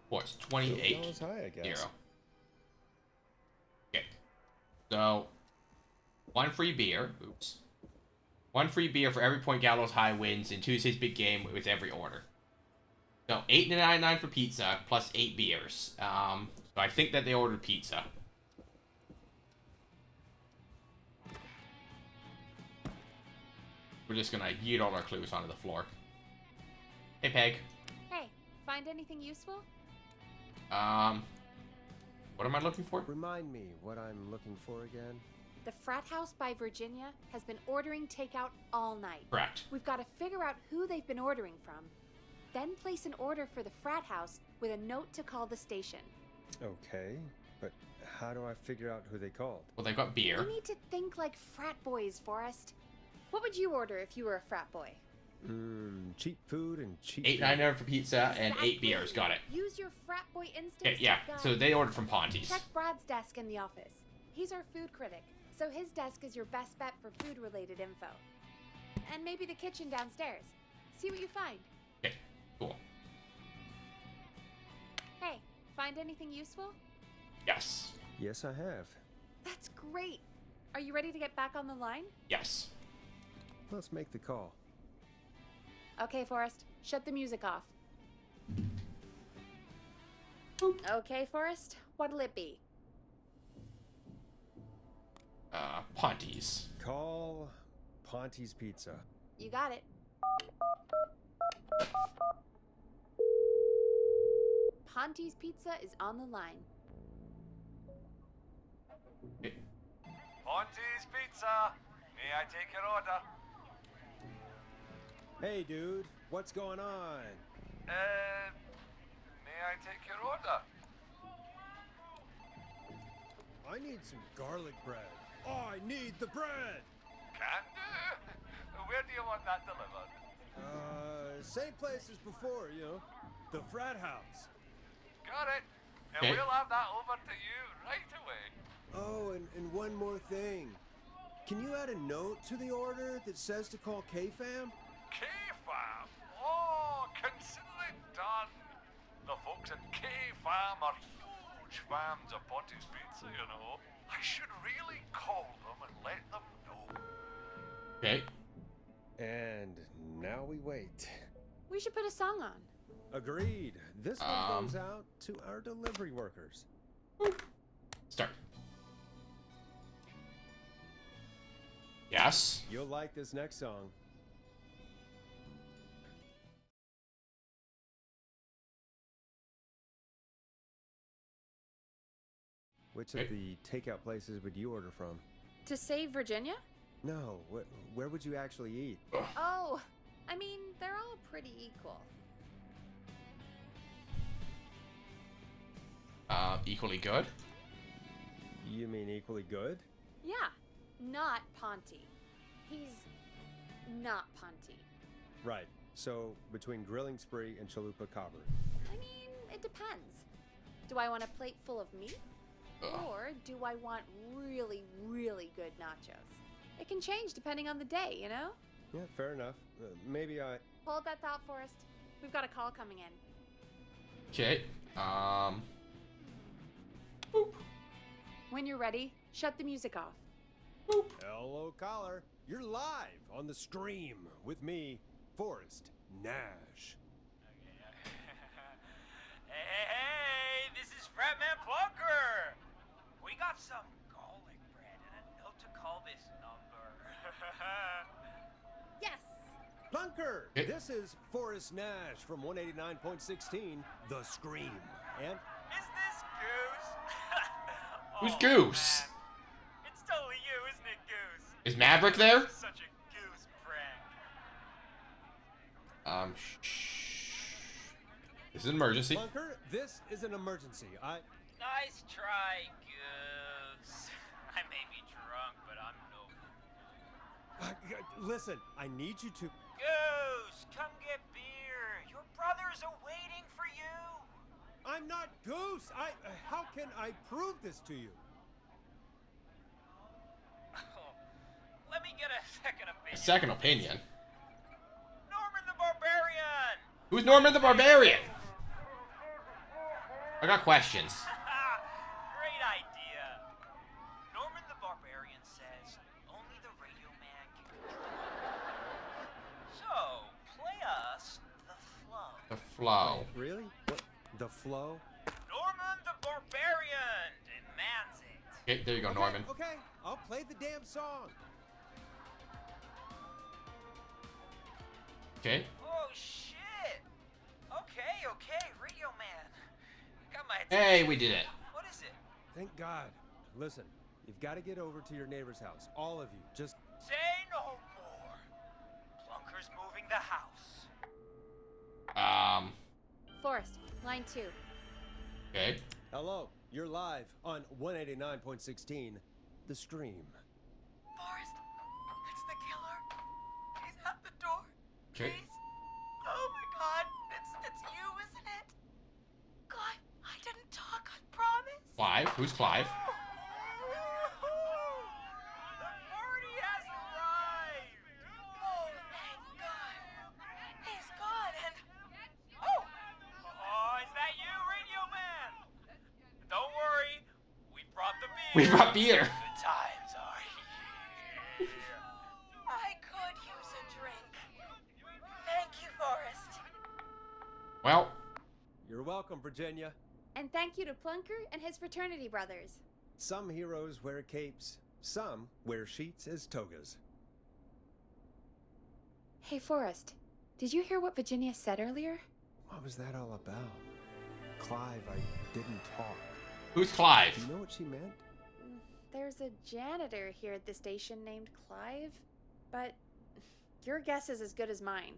what's 28? Gallows high, I guess. 0. Okay, so 1 free beer. Oops. 1 free beer for every point Gallows High wins in Tuesday's big game with every order. So $8.99 for pizza plus 8 beers. So I think that they ordered pizza. We're just gonna yeet all our clues onto the floor. Hey, Peg. Hey, find anything useful? What am I looking for? Remind me what I'm looking for again. The frat house by Virginia has been ordering takeout all night. Correct. We've got to figure out who they've been ordering from, then place an order for the frat house with a note to call the station. Okay, but how do I figure out who they called? Well, they've got beer. You need to think like frat boys, Forrest. What would you order if you were a frat boy? Cheap food and cheap. $8.99 for pizza and 8 beers. Got it. Use your frat boy instincts. Okay, yeah. to guide. So they ordered from Ponty's. Check Brad's desk in the office. He's our food critic, so his desk is your best bet for food-related info. And maybe the kitchen downstairs. See what you find. Okay, cool. Hey, find anything useful? Yes. Yes, I have. That's great. Are you ready to get back on the line? Yes. Let's make the call. Okay, Forrest, shut the music off. Okay, Forrest, what'll it be? Ponty's. Call Ponty's Pizza. You got it. Ponty's Pizza is on the line. Ponty's Pizza. May I take your order? Hey, dude, what's going on? May I take your order? I need some garlic bread. I need the bread! Can do. Where do you want that delivered? Same place as before, you know. The frat house. Got it. And Okay. we'll have that over to you right away. Oh, and one more thing. Can you add a note to the order that says to call K-Fam? K-Fam? Oh, consider it done. The folks at K-Fam are huge fans of Ponty's Pizza, you know. I should really call them and let them know. Okay. And now we wait. We should put a song on. Agreed. This one goes out to our delivery workers. Start. Yes. You'll like this next song. Which of the takeout places would you order from? To save Virginia? No, where would you actually eat? Oh, I mean, they're all pretty equal. Equally good. You mean equally good? Yeah, not Ponty. He's not Ponty. Right. So, between Grilling Spree and Chalupa Cobbler. I mean, it depends. Do I want a plate full of meat? Or do I want really, really good nachos? It can change depending on the day, you know? Yeah, fair enough. Maybe I... Hold that thought, Forrest. We've got a call coming in. Okay. When you're ready, shut the music off. Hello, caller. You're live on the stream with me, Forrest Nash. Hey, this is Fratman Plunker. We got some garlic bread and a note to call this number. Yes! Plunker! This is Forrest Nash from 189.16, The Scream. And... Is this Goose? Who's Oh, Goose? man. It's totally you, isn't it, Goose? Is Maverick there? This is such a Goose prank. This is an emergency. Plunker, this is an emergency. Nice try, Goose. I may be drunk, but I'm no... Listen, I need you to... Goose! come get beer. Your brothers are waiting for you. I'm not Goose. How can I prove this to you? Let me get a second opinion. A second opinion? Norman the Barbarian! Who's Norman the Barbarian? I got questions. Great idea. Norman the Barbarian says only the radio man can control. So, play us the flow. The flow. Really? What? The flow? Norman the Barbarian demands it. Okay, there you go, Norman. Okay, I'll play the damn song. Okay. Oh, shit. Okay, radio man. Got my attention. Hey, we did it. What is it? Thank God. Listen, you've got to get over to your neighbor's house. All of you. Just... Say no more. Plunker's moving the house. Forrest, line 2. Okay. Hello, you're live on 189.16, The Scream. Forrest, it's the killer. He's at the door. Okay. Please. Oh my God, it's you, isn't it? Clive, I didn't talk, I promise. Clive? Who's Clive? The party has arrived. Oh, thank God. He's gone and... Oh! Oh, is that you, radio man? Don't worry, we brought the beer. We brought beer. Good times are here. I could use a drink. Thank you, Forrest. Well, You're welcome, Virginia. And thank you to Plunker and his fraternity brothers. Some heroes wear capes, some wear sheets as togas. Hey, Forrest, did you hear what Virginia said earlier? What was that all about? Clive, I didn't talk. who's Clive? Do you know what she meant? There's a janitor here at the station named Clive, but your guess is as good as mine.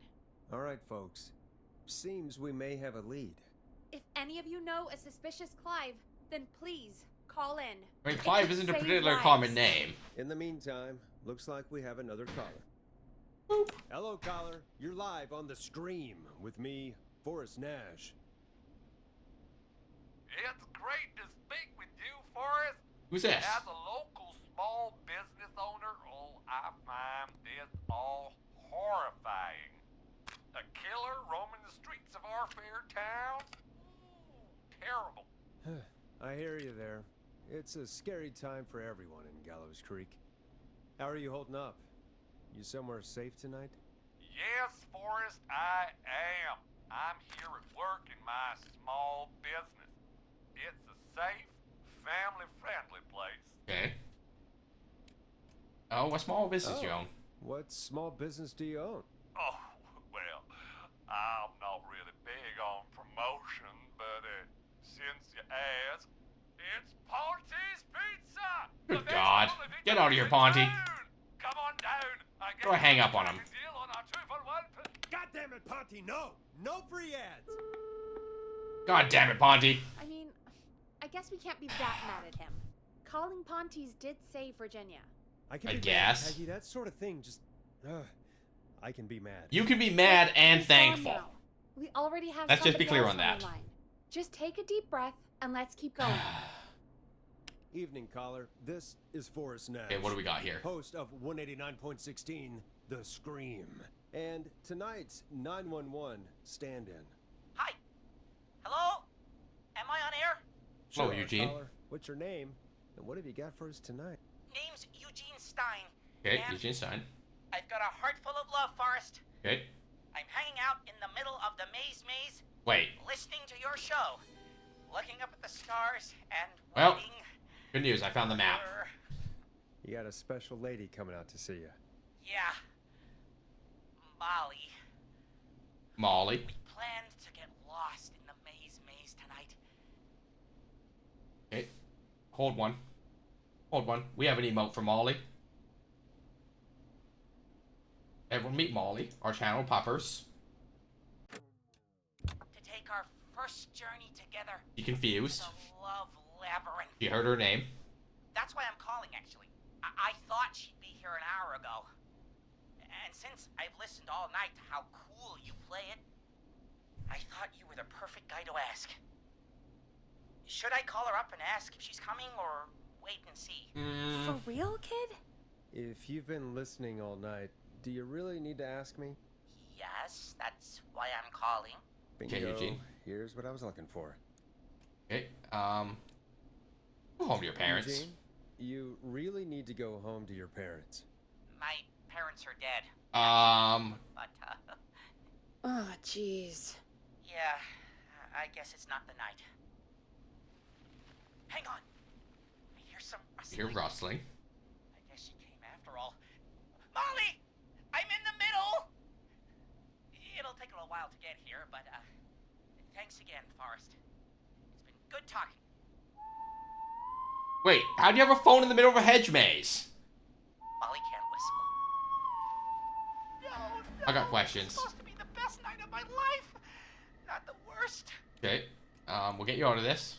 All right, folks. Seems we may have a lead. If any of you know a suspicious Clive, then please call in. I mean, It Clive could isn't a save particularly lives. common name. In the meantime, looks like we have another caller. Hello, caller. You're live on The Scream with me, Forrest Nash. It's great to speak with you, Forrest. Who's this? As a local small business owner, I find this all horrifying. A killer roaming the streets of our fair town? Ooh, terrible. I hear you there. It's a scary time for everyone in Gallows Creek. How are you holding up? You somewhere safe tonight? Yes, Forrest, I am. I'm here at work in my small business. It's a safe, family-friendly place. Okay. Oh, what small business you own? What small business do you own? Oh, well, I'm not really big on promotion, but since you ask, it's Ponty's Pizza! Good God. Get out of here, Ponty. Come on down. Go hang up on him. Deal on our 2-for-1. God damn it, Ponty, no! No free ads! God damn it, Ponty. I mean, I guess we can't be that mad at him. Calling Ponty's did save Virginia. I can I be mad, guess. Peggy, that sort of thing just... I can be mad. You can be mad and Calm thankful. now. We already have Let's just be somebody clear else on that. the line. Just take a deep breath and let's keep going. Evening, caller. This is Forrest Nash. Okay, what do we got here? Host of 189.16, The Scream. And tonight's 911 stand-in. Hi. Hello? Am I on air? Hello, Sure, Eugene. caller. What's your name? And what have you got for us tonight? Name's Eugene Stein. Okay, and Eugene Stein. I've got a heart full of love, Forrest. Okay. I'm hanging out in the middle of the maze, Wait. listening to your show, looking up at the stars and Well, waiting good news. I found the map. for... You got a special lady coming out to see you. Yeah. Molly. Molly. We planned to get lost in the maze tonight. Okay. Hold one. Hold one. We have an emote for Molly. Everyone meet Molly, our channel poppers. To take our first journey together. She confused. The love labyrinth. She heard her name. That's why I'm calling, actually. I thought she'd be here an hour ago. And since I've listened all night to how cool you play it, I thought you were the perfect guy to ask. Should I call her up and ask if she's coming, or wait and see? For real, kid? If you've been listening all night, do you really need to ask me? Yes, that's why I'm calling. Bingo. Okay, Eugene. Here's what I was looking for. Okay, go home to your parents. Eugene, you really need to go home to your parents. My parents are dead. But, Oh, jeez. yeah, I guess it's not the night. Hang on. I hear some rustling. You're rustling. I guess she came after all. Molly! I'm in the middle! It'll take a little while to get here, but, thanks again, Forrest. It's been good talking. Wait, how do you have a phone in the middle of a hedge maze? Molly can't whistle. No, I got questions. It's supposed to be the best night of my life, not the worst. Okay, we'll get you out of this.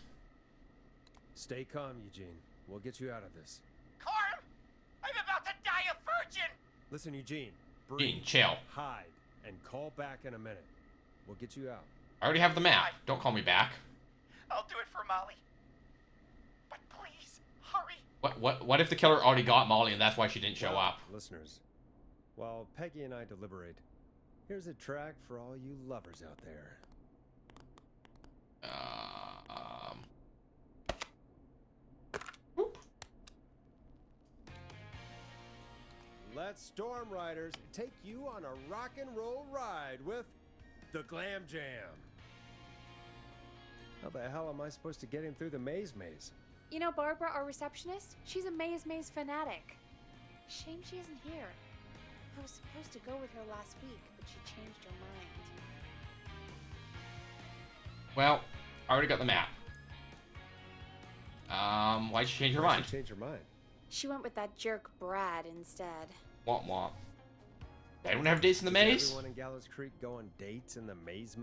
Stay calm, Eugene. We'll get you out of this. Carm, I'm about to die a virgin. Listen, Eugene. Breathe, Eugene, chill. hide, and call back in a minute. We'll get you out. I already have the map. Don't call me back. I'll do it for Molly. But please, hurry. What if the killer already got Molly and that's why she didn't show up? Listeners, while Peggy and I deliberate, here's a track for all you lovers out there. Let Storm Riders take you on a rock and roll ride with the Glam Jam. How the hell am I supposed to get him through the maze? You know Barbara, our receptionist? She's a maze fanatic. Shame she isn't here. I was supposed to go with her last week, but she changed her mind. Well, I already got the map. Why'd she change her mind? Change her mind. She went with that jerk Brad instead. Womp womp. They don't have dates in the Does maze? everyone in Gallows Creek go on dates in the maze?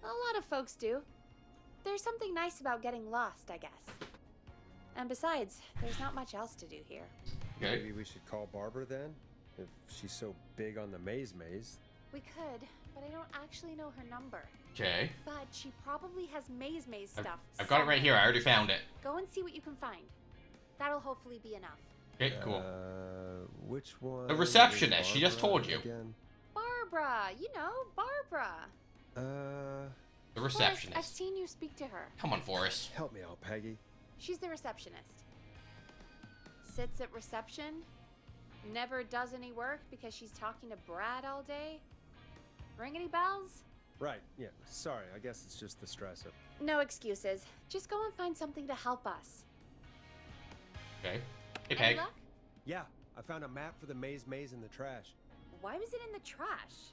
A lot of folks do. There's something nice about getting lost, I guess. And besides, there's not much else to do here. Okay. Maybe we should call Barbara then? If she's so big on the maze. We could, but I don't actually know her number. Okay. But she probably has maze stuff. I've got it right here. I already found it. Go and see what you can find. That'll hopefully be enough. Okay, cool. Which one? The receptionist. is She just Barbara told you. Again? Barbara! You know, Barbara! The Forrest, receptionist. I've seen you speak to her. Come on, Forrest. Help me out, Peggy. She's the receptionist. Sits at reception. Never does any work because she's talking to Brad all day. Ring any bells? Right, yeah. Sorry, I guess it's just the stress of... No excuses. Just go and find something to help us. Okay. Hey, Any Peg. luck? Yeah, I found a map for the maze in the trash. Why was it in the trash?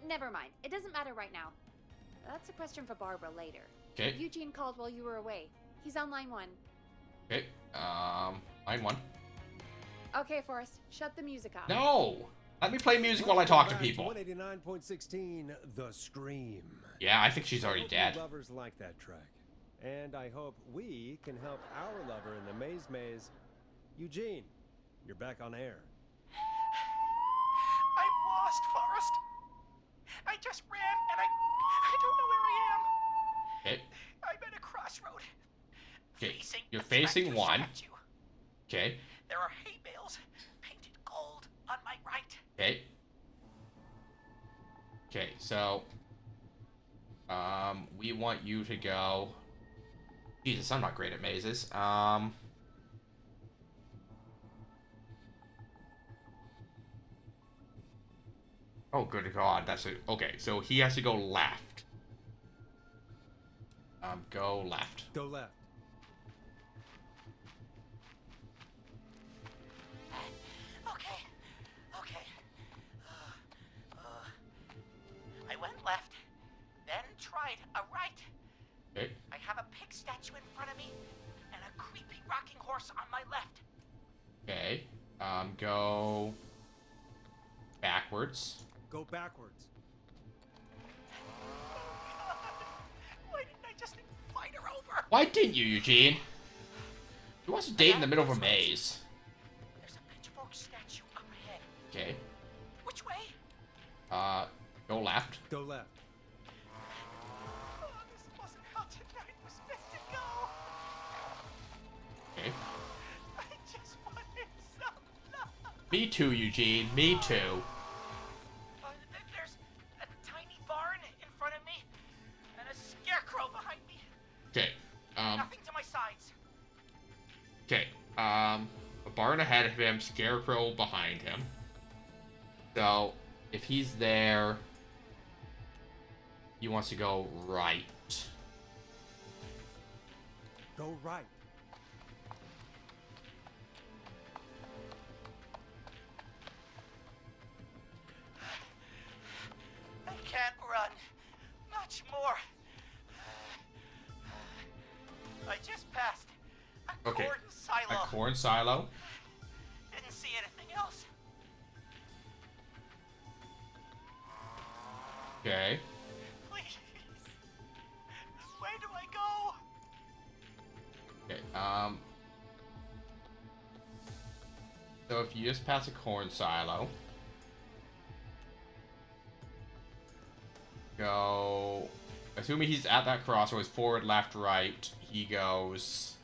Never mind. It doesn't matter right now. That's a question for Barbara later. Okay. Eugene called while you were away. He's on line 1. Okay. Line 1. Okay, Forrest. Shut the music off. No! Let me play music while I talk to people. 189.16, The Scream. Yeah, I think she's already Hope dead. you lovers like that track. And I hope we can help our lover in the maze. Eugene, you're back on air. I'm lost, Forrest. I just ran and I don't know where I am. Okay. I'm at a crossroad. Okay. Facing You're a facing tractor one. statue. Okay. There are hay bales painted gold on my right. Okay. Okay, so we want you to go. Jesus, I'm not great at mazes. Oh, good God, that's it. Okay, so he has to go left. Go left. Go left. Okay. I went left, then tried a right. Okay. I have a pig statue in front of me and a creepy rocking horse on my left. Okay. Go backwards. Go backwards. Why didn't I just invite her over? Why didn't you, Eugene? Who wants to date in the middle of a maze? There's a pitchfork statue up ahead. Okay. Go left. Go left. Oh, this wasn't how tonight was meant to go. Okay. I just wanted some love. Me too, Eugene. Me too. There's a tiny barn in front of me, and a scarecrow behind me. Okay. Nothing to my sides. Okay. A barn ahead of him, scarecrow behind him. So, if he's there, he wants to go right. Go right. I can't run much more. I just passed a Okay. corn silo. A corn silo. Didn't see anything else. Okay. Please. Where do I go? Okay. So if you just pass a corn silo, go. Assuming he's at that crossroads, forward, left, right. He goes.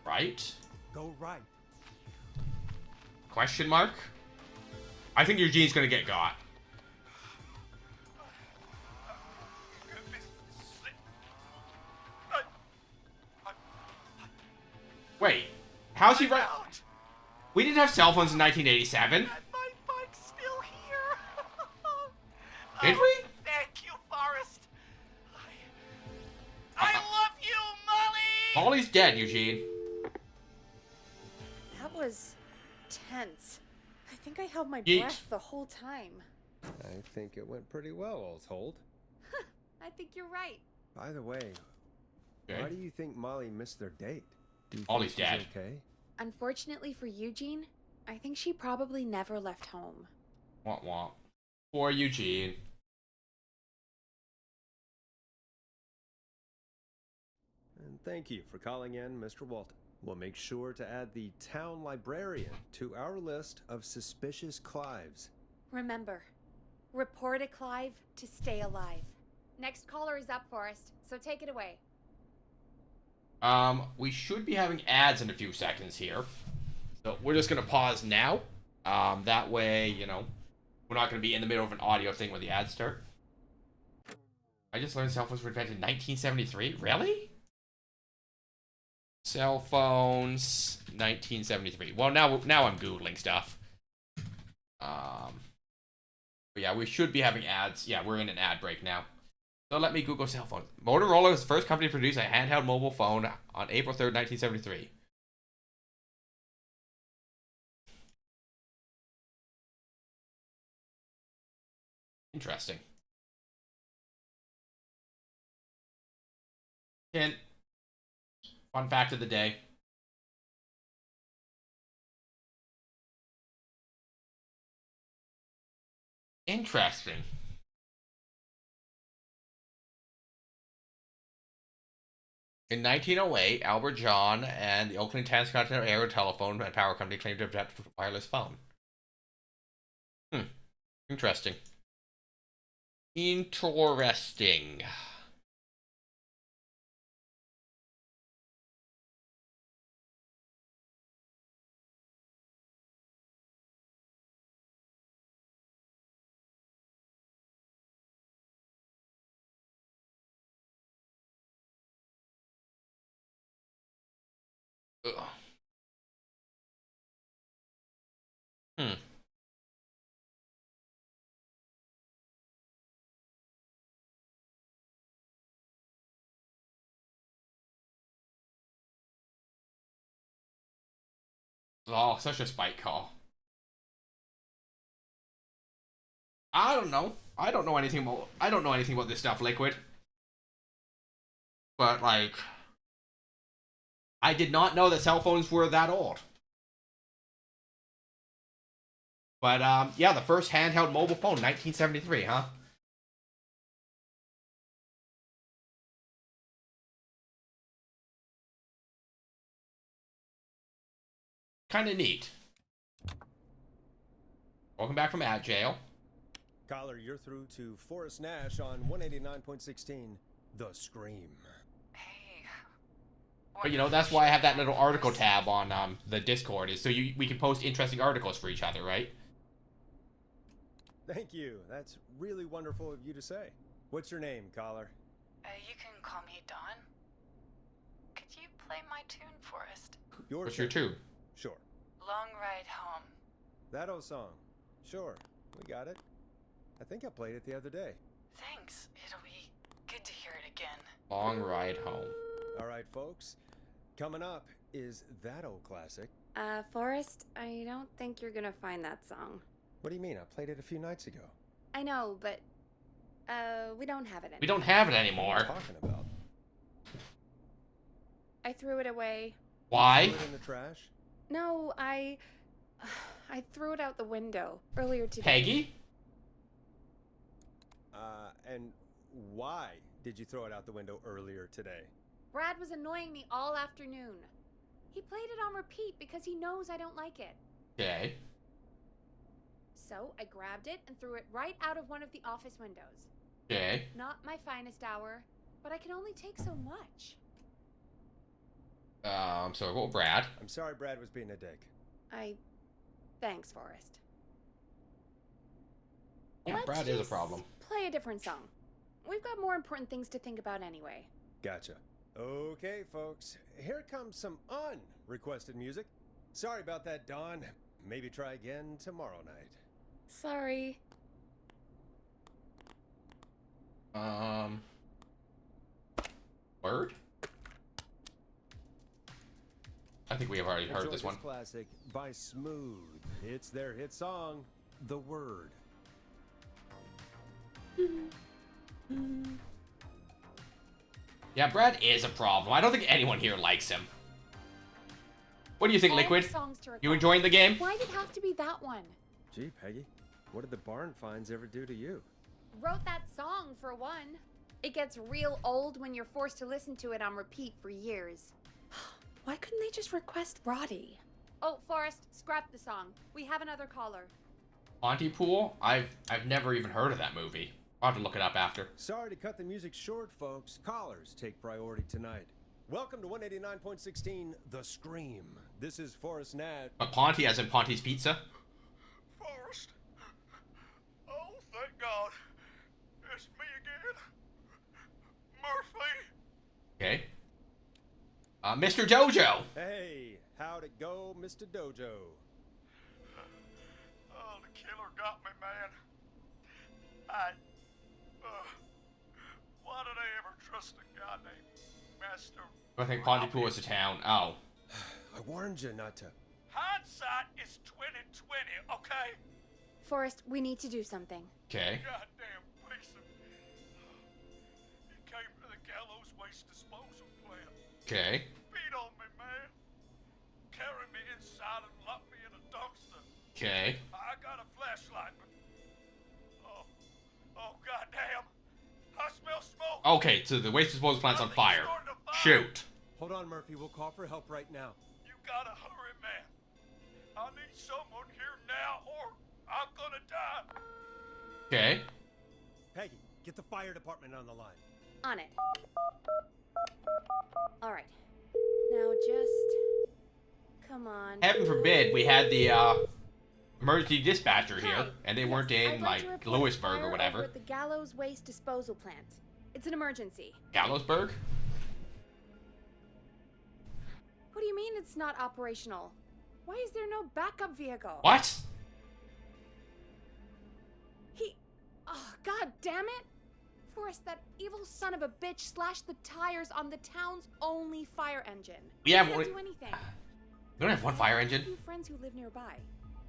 Right? Go right. Question mark? I think Eugene's gonna get got. Wait, how's he right? We didn't have cell phones in 1987. My bike's still here. Did we? Thank you, Forrest. I love you, Molly. Molly's dead, Eugene. That was tense. I think I held my Yeet. breath the whole time. I think it went pretty well, all told. I think you're right. By the way, Okay. why do you think Molly missed their date? Do you Molly's think she's dead. okay? Unfortunately for Eugene, I think she probably never left home. Womp womp. Poor Eugene. And thank you for calling in, Mr. Walton. We'll make sure to add the town librarian to our list of suspicious Clives. Remember, report a Clive to stay alive. Next caller is up, Forrest, so take it away. We should be having ads in a few seconds here. So we're just gonna pause now. That way, you know, we're not gonna be in the middle of an audio thing when the ads start. I just learned cell phones were invented in 1973. Really? Cell phones, 1973. Well, now I'm Googling stuff. But yeah, we should be having ads. Yeah, we're in an ad break now. So let me Google cell phone. Motorola was the first company to produce a handheld mobile phone on April 3rd, 1973. Interesting. Hint. Fun fact of the day. Interesting. In 1908, Albert John and the Oakland Transcontinental Air Telephone and Power Company claimed to invent a wireless phone. Interesting. Interesting. Ugh. Oh, such a spite call. I don't know. I don't know anything about this stuff, Liquid. But like, I did not know that cell phones were that old. But yeah, the first handheld mobile phone, 1973, huh? kind of neat. Welcome back from ad jail. Collar, you're through to Forrest Nash on 189.16, The Scream. Hey. But you know, that's why I have that little article tab on the Discord, is so we can post interesting articles for each other, right? Thank you. That's really wonderful of you to say. What's your name, Collar? You can call me Dawn. Could you play my tune, Forrest? What's your tune? Sure. Long Ride Home. That old song. Sure. We got it. I think I played it the other day. Thanks. It'll be good to hear it again. Long Ride Home. All right, folks. Coming up is that old classic. Forrest, I don't think you're gonna find that song. What do you mean? I played it a few nights ago. I know, but, we don't have it anymore. We don't have it What are anymore. you talking about? I threw it away. Why? Threw it in the trash? No, I threw it out the window earlier today. Peggy? And why did you throw it out the window earlier today? Brad was annoying me all afternoon. He played it on repeat because he knows I don't like it. Okay. So I grabbed it and threw it right out of one of the office windows. Okay. Not my finest hour, but I can only take so much. So well, Brad. I'm sorry Brad was being a dick. Thanks, Forrest. Yeah, Let's Brad is a just problem. Play a different song. We've got more important things to think about anyway. Gotcha. Okay, folks. Here comes some unrequested music. Sorry about that, Dawn. Maybe try again tomorrow night. Sorry. Word? I think we have already heard Enjoy this one. Classic by Smooth. It's their hit song, The Word. Yeah, Brad is a problem. I don't think anyone here likes him. What do you think, All Liquid? the songs to You request. enjoying the game? Why did it have to be that one? Gee, Peggy, what did the barn finds ever do to you? Wrote that song for one. It gets real old when you're forced to listen to it on repeat for years. Why couldn't they just request Roddy? Oh, Forrest, scrap the song. We have another caller. Pontypool? I've never even heard of that movie. I'll have to look it up after. Sorry to cut the music short, folks. Callers take priority tonight. Welcome to 189.16, The Scream. This is Forrest Nash. But Ponty as in Ponty's Pizza? Forrest. Oh, thank God. It's me again. Murphy. Okay. Mr. Dojo! Hey, how'd it go, Mr. Dojo? Oh, the killer got me, man. Why did I ever trust a guy named Master? I think Pontypool is a town. Oh. I warned you not to. Hindsight is 20/20, okay? Forrest, we need to do something. Okay. Goddamn piece of... He came to the gallows waste disposal plant. Okay. Beat on me, man. Carry me inside and lock me in a dumpster. Okay. I got a flashlight, but... Oh, goddamn. I smell smoke. Okay, so the waste disposal plant's on fire. Shoot. Hold on, Murphy. We'll call for help right now. You gotta hurry, man. I need someone here now or I'm gonna die. Okay. Peggy, get the fire department on the line. On it. Alright. Now just... Come on. Heaven forbid we had the emergency dispatcher here, Hi. and they Yes, weren't I'd in like to like report Lewisburg fire or over whatever. at the Gallows Waste Disposal Plant. It's an emergency. Gallowsburg? What do you mean it's not operational? Why is there no backup vehicle? What? Oh, god damn it! Forrest, that evil son of a bitch slashed the tires on the town's only fire engine. We have can't one- do anything. We don't have one fire I have engine. a few friends who live nearby.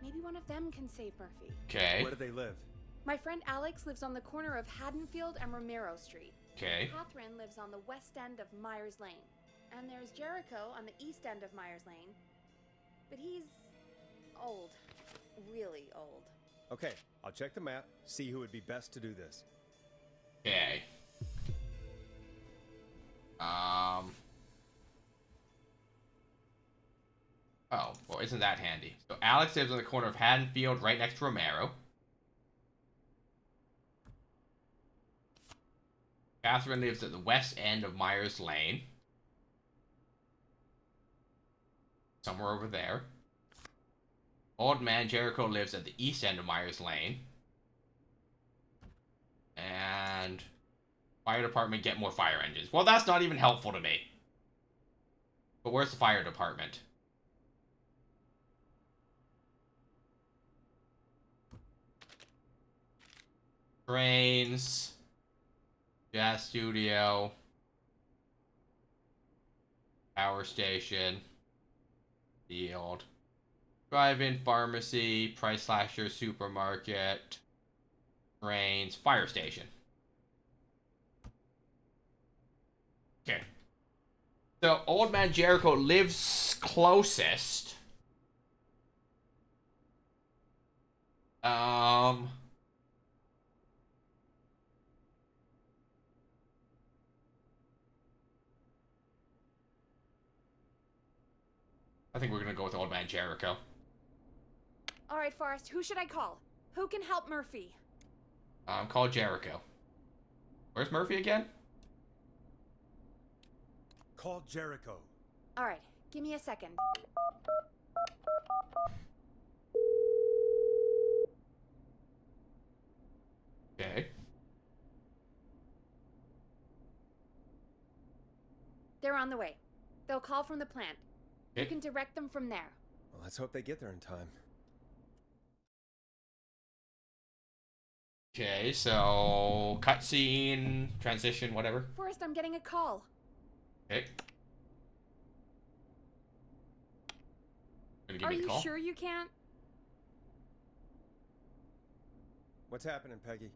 Maybe one of them can save Murphy. Okay. Where do they live? My friend Alex lives on the corner of Haddonfield and Romero Street. Okay. Catherine lives on the west end of Myers Lane. And there's Jericho on the east end of Myers Lane. But he's old. Really old. Okay, I'll check the map, see who would be best to do this. Okay. Oh, well, isn't that handy? So Alex lives on the corner of Haddonfield, right next to Romero. Catherine lives at the west end of Myers Lane. Somewhere over there. Old Man Jericho lives at the east end of Myers Lane. And fire department, get more fire engines. Well, that's not even helpful to me. But where's the fire department? Trains. Jazz studio. Power station. Field. Drive-in pharmacy. Price slasher supermarket. Trains. Fire station. Okay. So Old Man Jericho lives closest. I think we're gonna go with Old Man Jericho. All right, Forrest, who should I call? Who can help Murphy? Call Jericho. Where's Murphy again? Call Jericho. All right, give me a second. Okay. They're on the way. They'll call from the plant. You Okay. can direct them from there. Well, let's hope they get there in time. Okay, so cutscene, transition, whatever. Forrest, I'm getting a call. Okay. Gonna give Are me the you call. sure you can't? What's happening, Peggy?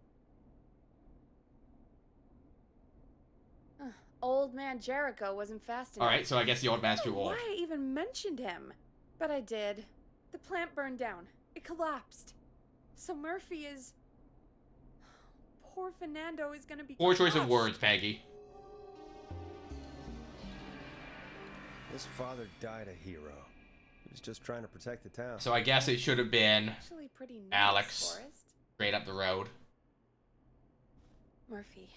Old Man Jericho wasn't fast enough. Alright, so I guess the old man's too old. Why I even mentioned him? But I did. The plant burned down. It collapsed. So Murphy is... Poor Fernando is gonna be Poor choice of crushed. words, Peggy. This father died a hero. He was just trying to protect the town. So I guess it should have been Actually pretty nice, Alex. Forrest. Straight up the road. Murphy,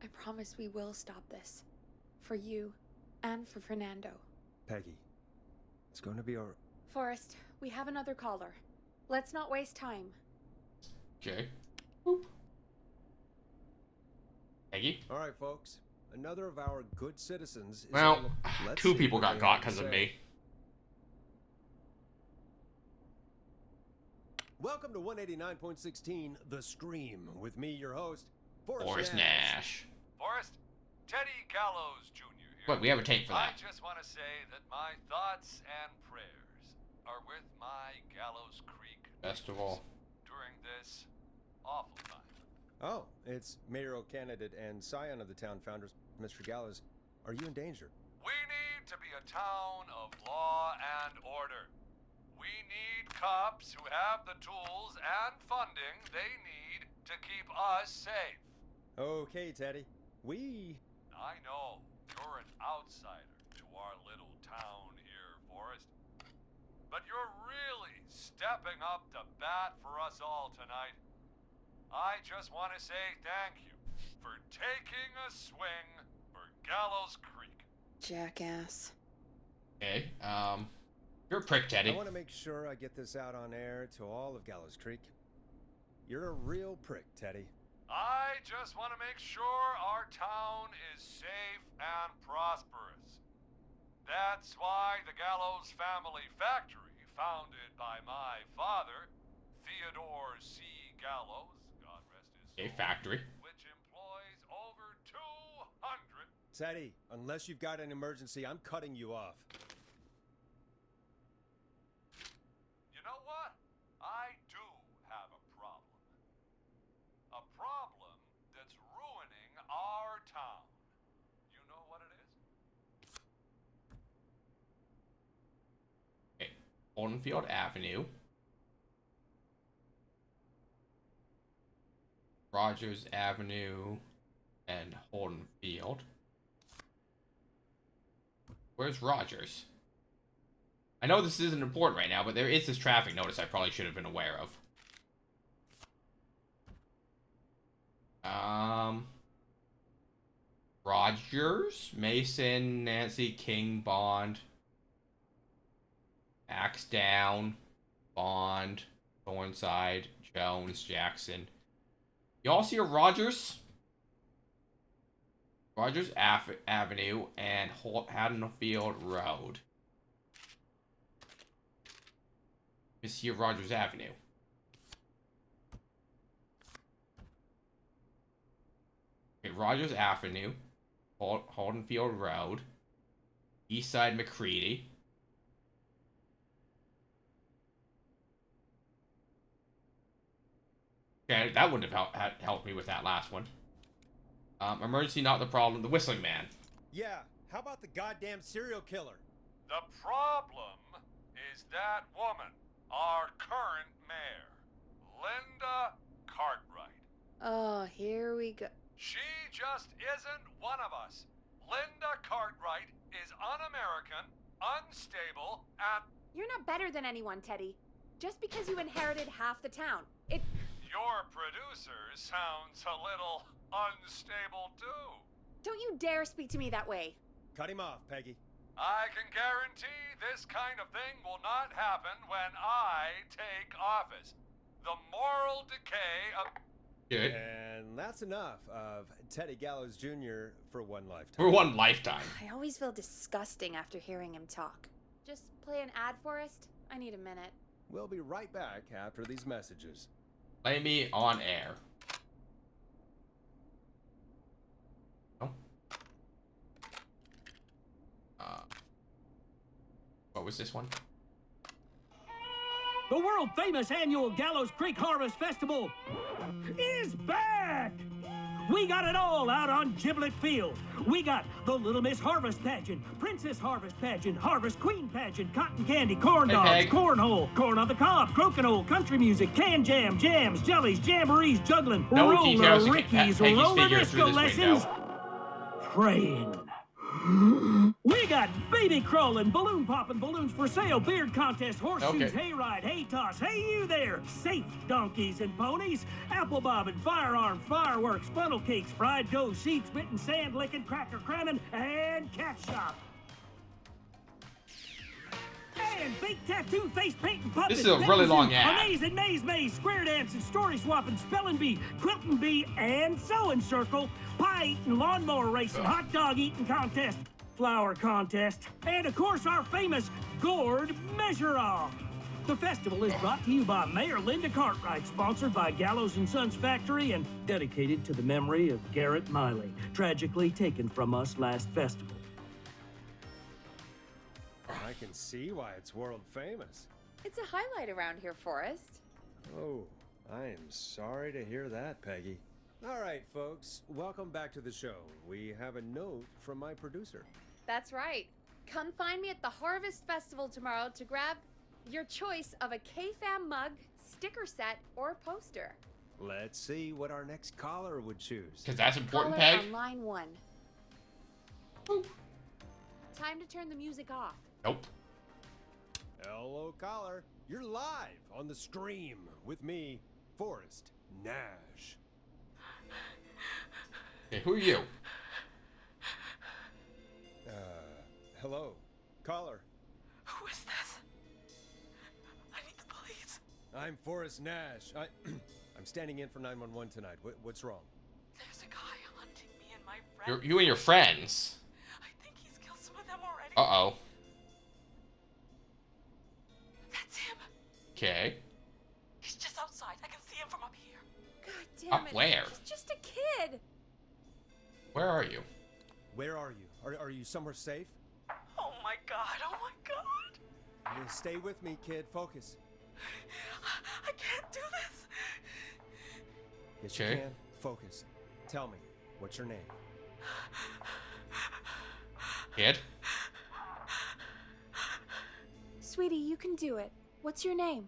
I promise we will stop this. For you and for Fernando. Peggy, it's going to be all... Forrest, we have another caller. Let's not waste time. Okay. Boop. Peggy? All right, folks. Another of our good citizens is Well, on the... Let's 2 see people what got they got have to because of say. me. Welcome to 189.16, The Scream, with me, your host, Forrest Nash. Forrest, Teddy Gallows Jr. here. But we have a tape for I that. just want to say that my thoughts and prayers are with my Gallows Creek Best of all. during this awful time. Oh, it's mayoral candidate and scion of the town founders, Mr. Gallows. Are you in danger? We need to be a town of law and order. We need cops who have the tools and funding they need to keep us safe. Okay, Teddy. I know you're an outsider to our little town here, Forrest. But you're really stepping up to bat for us all tonight. I just want to say thank you for taking a swing for Gallows Creek. Jackass. Okay, you're a prick, Teddy. I want to make sure I get this out on air to all of Gallows Creek. You're a real prick, Teddy. I just want to make sure our town is safe and prosperous. That's why the Gallows Family Factory, founded by my father, Theodore C. Gallows, God rest his soul, A factory. which employs over 200. Teddy, unless you've got an emergency, I'm cutting you off. You know what? I do have a problem. A problem that's ruining our town. You know what it is? Okay. Holdenfield Avenue. Rogers Avenue and Holden Field. Where's Rogers? I know this isn't important right now, but there is this traffic notice I probably should have been aware of. Rogers, Mason, Nancy, King, Bond, Axdown, Bond, Thornside, Jones, Jackson. You all see a Rogers? Rogers Avenue and Haddonfield Road. You see a Rogers Avenue. Okay, Rogers Avenue, Haddonfield Road, Eastside McCready. Okay, that wouldn't have helped me with that last one. Emergency not the problem. The Whistling Man. Yeah, how about the goddamn serial killer? The problem is that woman, our current mayor, Linda Cartwright. Oh, here we go. She just isn't one of us. Linda Cartwright is un-American, unstable, and... You're not better than anyone, Teddy. Just because you inherited half the town. Your producer sounds a little unstable, too. Don't you dare speak to me that way. Cut him off, Peggy. I can guarantee this kind of thing will not happen when I take office. The moral decay of... Good. And that's enough of Teddy Gallows Jr. for one lifetime. For one lifetime. I always feel disgusting after hearing him talk. Just play an ad, Forrest. I need a minute. We'll be right back after these messages. Play me on air. Oh. What was this one? The world-famous annual Gallows Creek Harvest Festival is back! We got it all out on Giblet Field. We got the Little Miss Harvest Pageant, Princess Harvest Pageant, Harvest Queen Pageant, Cotton Candy, Corn Dogs, Cornhole, Corn on the Cob, Crokinole, Country Music, Can Jam, Jams, Jellies, Jamborees, Juggling, No Roller details. Rickies, Peggy's Roller figure Disco through this Lessons, window. Praying. We got baby crawling, balloon popping, balloons for sale, beard contest, horseshoes, hayride, hay toss, hey you there, safe donkeys and ponies, apple bobbing, firearms, fireworks, funnel cakes, fried dough, seed spitting, sand licking, cracker cramming, and cat shop. And fake tattoo, face painting, puppets. This is a really long ad. Amazing maze, square dancing, story swapping, spelling bee, quilting bee, and sewing circle, pie eating, lawnmower racing, hot dog eating contest, flower contest, and of course our famous gourd measure-off. The festival is brought to you by Mayor Linda Cartwright, sponsored by Gallows & Sons Factory, and dedicated to the memory of Garrett Miley, tragically taken from us last festival. I can see why it's world famous. It's a highlight around here, Forrest. Oh, I am sorry to hear that, Peggy. All right, folks, welcome back to the show. We have a note from my producer. That's right. Come find me at the Harvest Festival tomorrow to grab your choice of a K-Fam mug, sticker set, or poster. Let's see what our next caller would choose. Because that's important, Caller Peg. on line 1. Time to turn the music off. Nope. Hello, caller. You're live on the stream with me, Forrest Nash. Okay, who are you? Hello, caller. Who is this? I need the police. I'm Forrest Nash. I'm standing in for 911 tonight. What's wrong? There's a guy hunting me and my friend. You and your friends. I think he's killed some of them already. Uh-oh. That's him. Okay. He's just outside. I can see him from up here. God damn Up it. where? He's just a kid. Where are you? Where are you? Are you somewhere safe? Oh my god. Oh my god. You stay with me, kid. Focus. I can't do this. Yes, you Okay. can. Focus. Tell me, what's your name? Kid? Sweetie, you can do it. What's your name?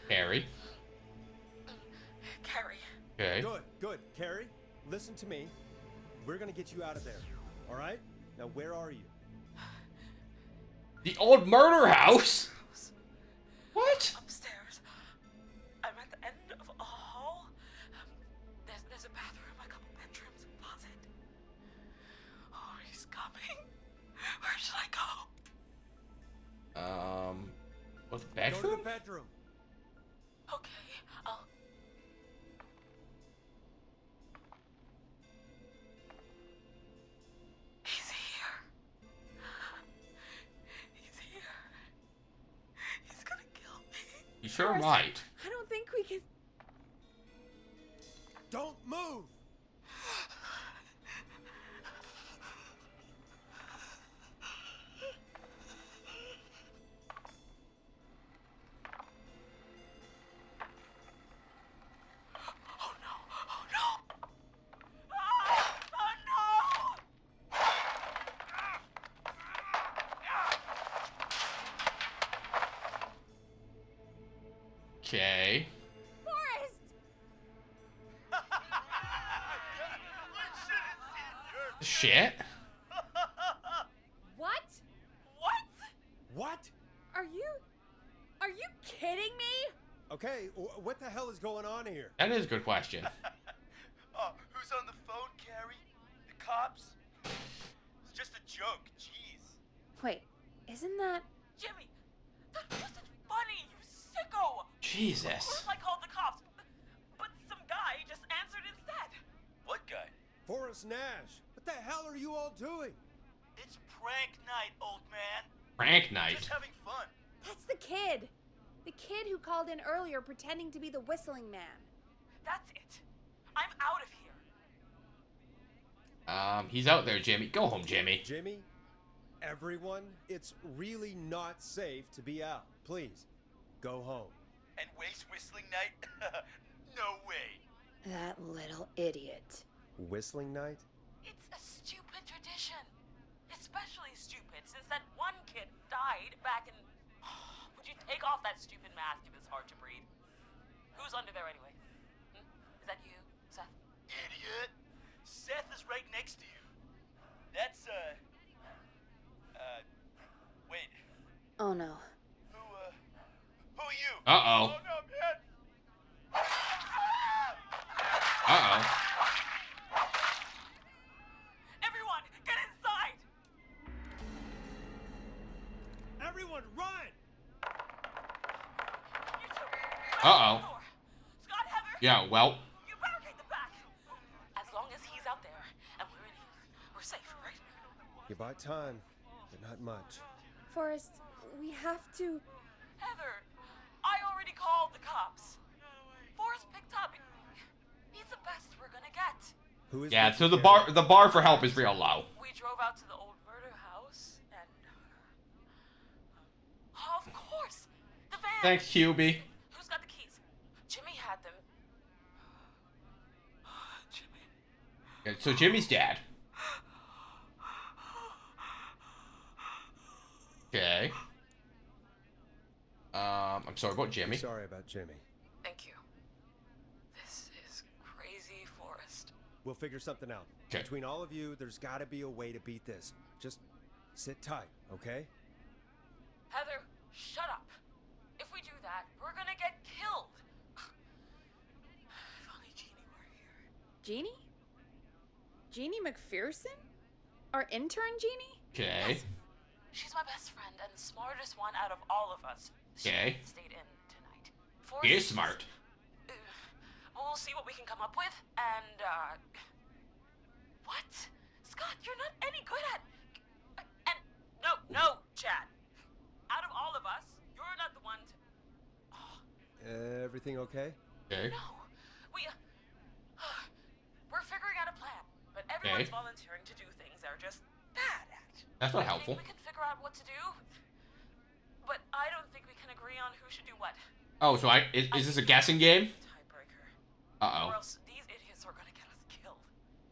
Carrie. Carrie. Okay. Good. Carrie, listen to me. We're gonna get you out of there. All right? Now, where are you? The old murder house? What? Upstairs. I'm at the end of a hall. There's a bathroom, a couple bedrooms, a closet. Oh, he's coming. Where should I go? What's Go to bedroom? the bedroom. Okay, I'll... He's here. He's here. He's gonna kill me. You sure Forrest, might. I don't think we can. Don't move. Oh no! Oh no! Ah! Oh no! Okay. Forrest! Shit. What? What? What? Are you kidding me? Okay, what the hell is going on here? That is a good question. Oh, who's on the phone, Carrie? The cops? It's just a joke, jeez. Wait, isn't that? Jimmy, that wasn't funny, you sicko! Of Jesus. course I called the cops, but some guy just answered instead. What guy? Forrest Nash, what the hell are you all doing? It's prank night, old man. Prank night. Just having fun. That's the kid. The kid who called in earlier pretending to be the whistling man. That's it. I'm out of here. He's out there, Jimmy. Go home, Jimmy. Jimmy, everyone, it's really not safe to be out. Please, go home. And waste whistling night? No way. That little idiot. Whistling night? It's a stupid tradition. Especially stupid since that one kid died back in... Would you take off that stupid mask if it's hard to breathe? Who's under there anyway? Is that you, Seth? Idiot. Seth is right next to you. That's, wait. Oh no. Who are you? Uh-oh. Oh, no, man. Uh-oh. Everyone, get inside! Everyone, run! You two, Uh-oh. door. Scott, Heather, Yeah, well. you barricade the back. As long as he's out there and we're in here, we're safe, right? You bought time, but not much. Forrest, we have to. Heather, I already called the cops. Forrest picked up. He's the best we're gonna get. Who is Yeah, with so you, the Karen? bar for help is real low. We drove out to the old murder house and... Of course! The van! Thanks, QB. Who's got the keys? Jimmy had them. Jimmy. Yeah, so Jimmy's dad. Okay. I'm sorry about Jimmy. Sorry about Jimmy. Thank you. This is crazy, Forrest. We'll figure something out. 'Kay. Between all of you, there's gotta be a way to beat this. Just sit tight, okay? Heather, shut up. If we do that, we're gonna get killed. If only Jeannie were here. Jeannie? Jeannie McPherson? Our intern Jeannie? Okay. Yes. She's my best friend and the smartest one out of all of us. Okay. She stayed in tonight. He is smart. We'll see what we can come up with, and, What? Scott, you're not any good at... And... No, Chad. Out of all of us, you're not the one to... Everything okay? Okay. No. We're figuring out a plan, but everyone's volunteering to do things they're just bad at. That's not I helpful. think we can figure out what to do, but I don't think we can agree on who should do what. Oh, so is this a guessing game? Tiebreaker. Or Uh-oh. else these idiots are gonna get us killed.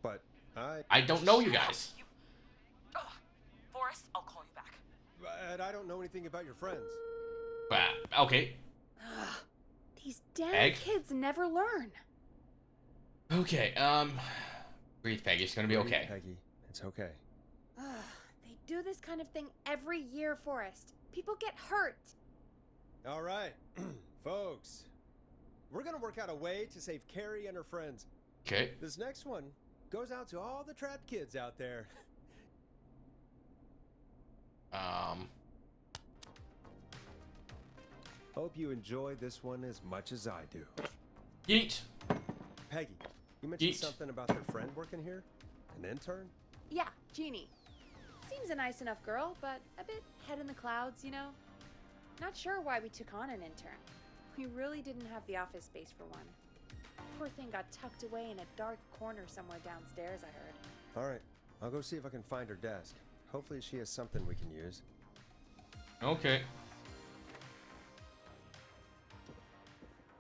But I don't know you guys. Forrest, I'll call you back. But I don't know anything about your friends. Okay. These damn Egg? kids never learn. Okay, breathe, Peggy. It's gonna be Breathe, okay. Peggy, it's okay. They do this kind of thing every year, Forrest. People get hurt. All right, folks. We're gonna work out a way to save Carrie and her friends. Okay. This next one goes out to all the trapped kids out there. Hope you enjoy this one as much as I do. Yeet. Peggy, you mentioned Yeet. something about their friend working here? An intern? Yeah, Jeannie. Seems a nice enough girl, but a bit head in the clouds, you know? Not sure why we took on an intern. We really didn't have the office space for one. Poor thing got tucked away in a dark corner somewhere downstairs, I heard. All right, I'll go see if I can find her desk. Hopefully she has something we can use. Okay.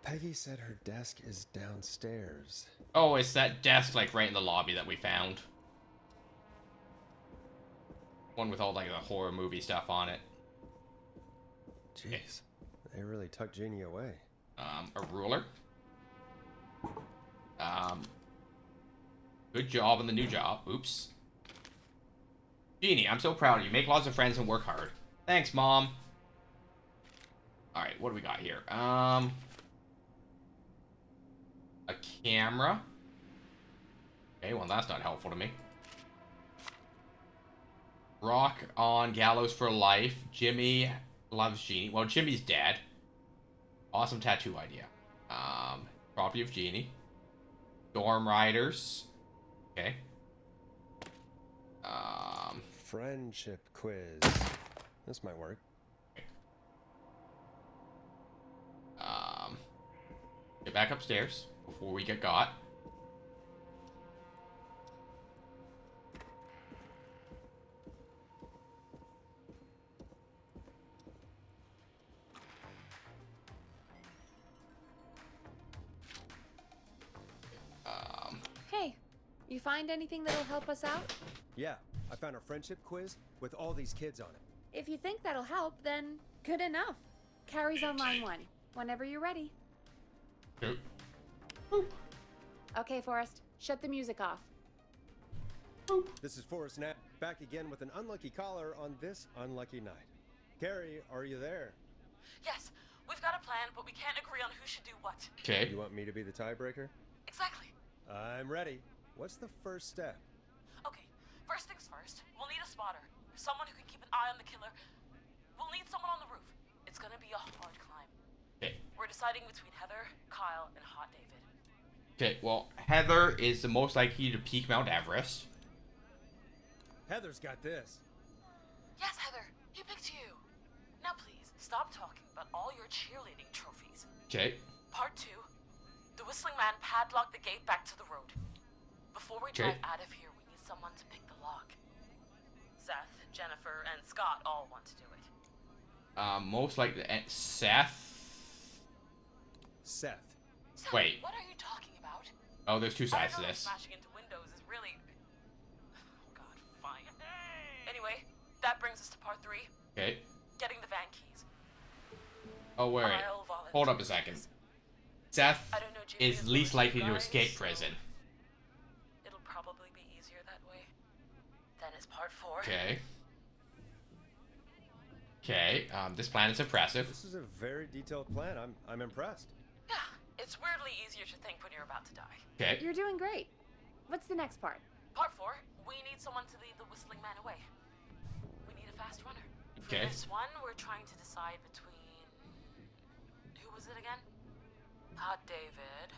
Peggy said her desk is downstairs. Oh, it's that desk like right in the lobby that we found. One with all like the horror movie stuff on it. Jeez, they really tucked Jeannie away. A ruler. Good job on the new job. Oops. Jeannie, I'm so proud of you. Make lots of friends and work hard. Thanks, Mom. Alright, what do we got here? A camera. Okay, well that's not helpful to me. Rock on gallows for life. Jimmy loves Jeannie. Well, Jimmy's dead. Awesome tattoo idea. Property of Jeannie. Dorm Riders. Okay. Friendship quiz. This might work. Get back upstairs before we get got. Hey, you find anything that'll help us out? Yeah, I found a friendship quiz with all these kids on it. If you think that'll help, then good enough. Carrie's on line 1, whenever you're ready. Yep. Okay, Forrest, shut the music off. This is Forrest Knapp, back again with an unlucky caller on this unlucky night. Carrie, are you there? Yes, we've got a plan, but we can't agree on who should do what. Okay. You want me to be the tiebreaker? Exactly. I'm ready. What's the first step? Okay, first things first, we'll need a spotter. Someone who can keep an eye on the killer. We'll need someone on the roof. It's gonna be a hard climb. Okay. We're deciding between Heather, Kyle, and Hot David. Okay, well, Heather is the most likely to peak Mount Everest. Heather's got this. Yes, Heather, he picked you. Now please, stop talking about all your cheerleading trophies. Okay. Part 2. The Whistling Man padlocked the gate back to the road. Before we drive out of here, we need someone to pick the lock. Seth, Jennifer, and Scott all want to do it. Most likely Seth. Seth. Seth, Wait. what are you talking about? Oh, there's two sides to I don't know if this. smashing into windows is really... Oh, God, fine. Anyway, that brings us to part 3. Okay. Getting the van keys. Oh, wait. I'll Hold up a volunteer. second. Seth I don't know Jamie is as least well as you likely to guys, escape so prison. It'll probably be easier that way. Then is part 4. Okay. Okay, this plan is impressive. This is a very detailed plan. I'm impressed. Yeah, it's weirdly easier to think when you're about to die. Okay. You're doing great. What's the next part? Part 4, we need someone to lead the Whistling Man away. We need a fast runner. For Okay. this one, we're trying to decide between... Who was it again? Hot David,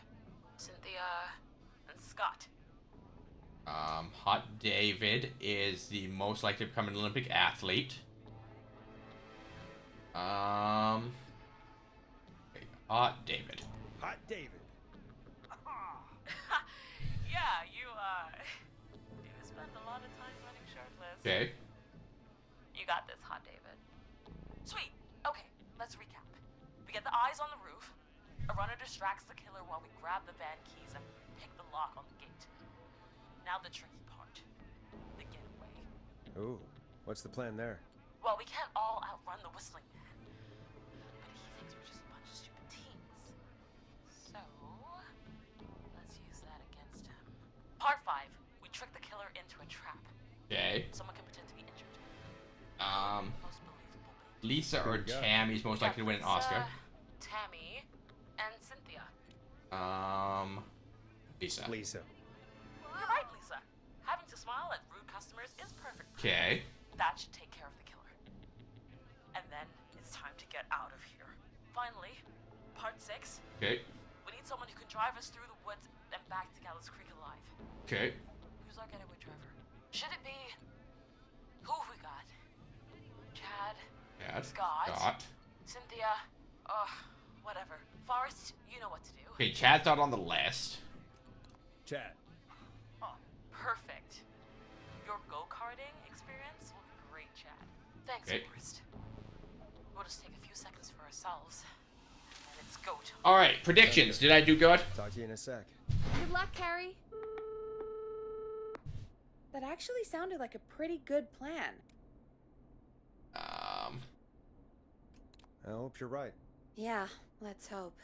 Cynthia, and Scott. Hot David is the most likely to become an Olympic athlete. Okay, Hot David. Hot David. Yeah, you spend a lot of time running shirtless. Okay. You got this, Hot David. Sweet. Okay, let's recap. We get the eyes on the roof. A runner distracts the killer while we grab the van keys and pick the lock on the gate. Now the tricky part. The getaway. Ooh, what's the plan there? Well, we can't all outrun the Whistling Man. But he thinks we're just a bunch of stupid teens. So, let's use that against him. Part 5. We trick the killer into a trap. Okay. Someone can pretend to be injured. Lisa Here or you go. Tammy's most likely to win an Oscar. Tammy, and Cynthia. Lisa. Lisa. You're right, Lisa. Having to smile at rude customers is perfect. Okay. That should take care of the killer. And then it's time to get out of here. Finally, part 6. Okay. We need someone who can drive us through the woods and back to Gallows Creek alive. Okay. Who's our getaway driver? Should it be... Who have we got? Chad? Yeah. Scott? Cynthia? Whatever. Forrest, you know what to do. Okay, Chad's not on the list. Chad. Oh, perfect. Your go-karting experience will be great, Chad. Thanks, Okay. Forrest. We'll just take a few seconds for ourselves, and then it's go time. All right, predictions. Did I do good? Talk to you in a sec. Good luck, Carrie. That actually sounded like a pretty good plan. I hope you're right. Yeah, let's hope.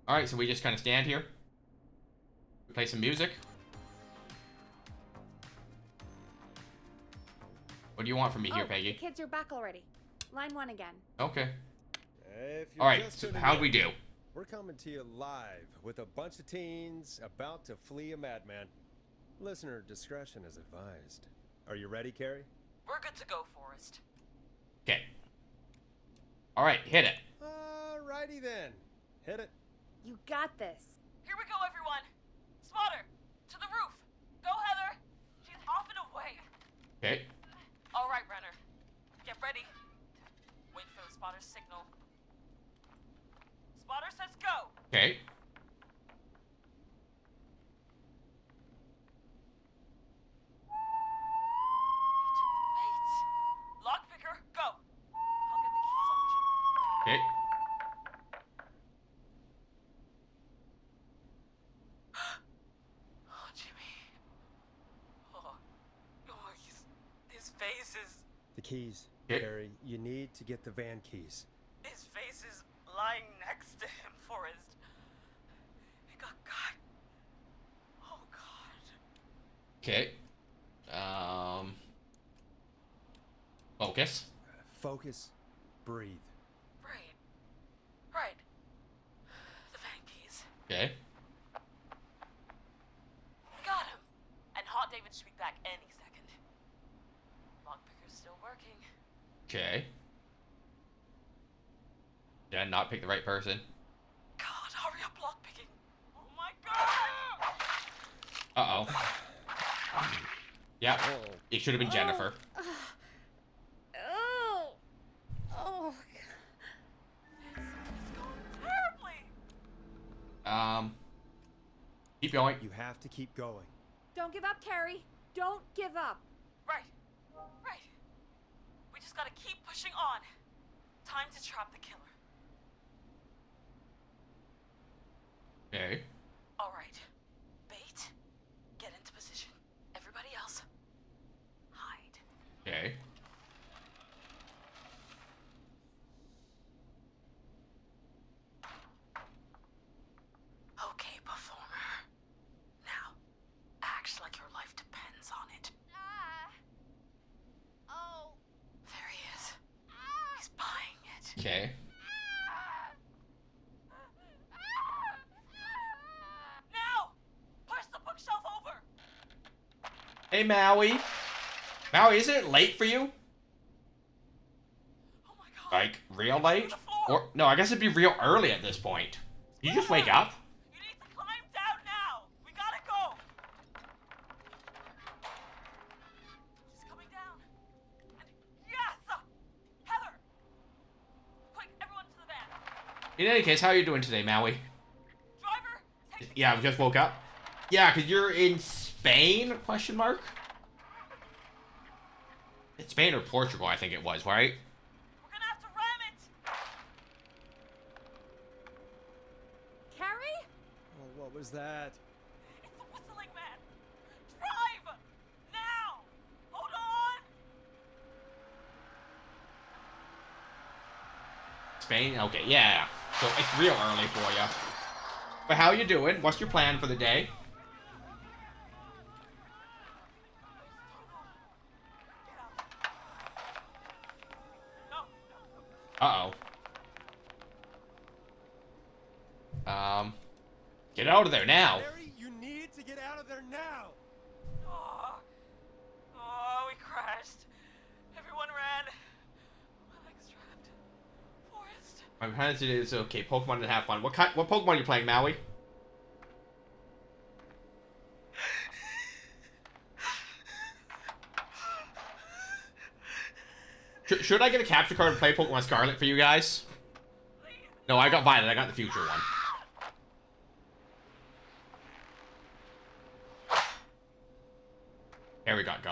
All right, so we just kind of stand here. We play some music. What do you want from me here, The Peggy? kids are back already. Line 1 again. Okay. If you're All right, just so tuning how'd in, we do? We're coming to you live with a bunch of teens about to flee a madman. Listener discretion is advised. Are you ready, Carrie? We're good to go, Forrest. Okay. All right, hit it. Alrighty then. Hit it. You got this. Here we go, everyone. Spotter, to the roof. Go, Heather. She's off and away. Okay. All right, Renner. Get ready. Wait for the spotter's signal. Spotter says go. Okay. Wait. Lockpicker, go. I'll get the keys off Jimmy. Okay. Oh, Jimmy. Oh, his face is... The keys, Okay. Carrie. You need to get the van keys. His face is lying next to him, Forrest. He got caught. Oh, God. Okay. Focus. Focus. Breathe. Right. The van keys. Okay. Got him. And Hot David should be back any second. Lockpicker's still working. Okay. Did I not pick the right person? God, hurry up, lockpicking. Oh my God! Uh-oh. Yeah, it should have been Jennifer. Oh. Terribly. Keep going. You have to keep going. Don't give up, Carrie. Don't give up. Right. We just gotta keep pushing on. Time to trap the killer. Okay. All right. Bait. Get into position. Everybody else. Hide. Okay. Okay, performer. Now, act like your life depends on it. There he is. He's buying it. Okay. Now! Push the bookshelf over! Hey, Maui. Maui, isn't it late for you? Oh my God. Like, real late? The floor. Or, no, I guess it'd be real early at this point. You just wake up? You need to climb down now! We gotta go! She's coming down. And yes! Heather! Quick, everyone to the van. In any case, how are you doing today, Maui? Driver, take the Yeah, I just woke up. Yeah, because you're in Spain, question mark? It's Spain or Portugal, I think it was, right? We're gonna have to ram it! Carrie? Oh, what was that? It's the whistling man! Drive! Now! Hold on! Spain? Okay, yeah. So it's real early for you. But how you doing? What's your plan for the day? Uh-oh. Get out of there now. Harry, you need to get out of there now. Oh, we crashed. Everyone ran. My leg's trapped. Forrest. I'm trying to do this. Okay, Pokemon and have fun. What Pokemon are you playing, Maui? Should I get a capture card and play Pokemon Scarlet for you guys? No, I got Violet. I got the future one. Harry got.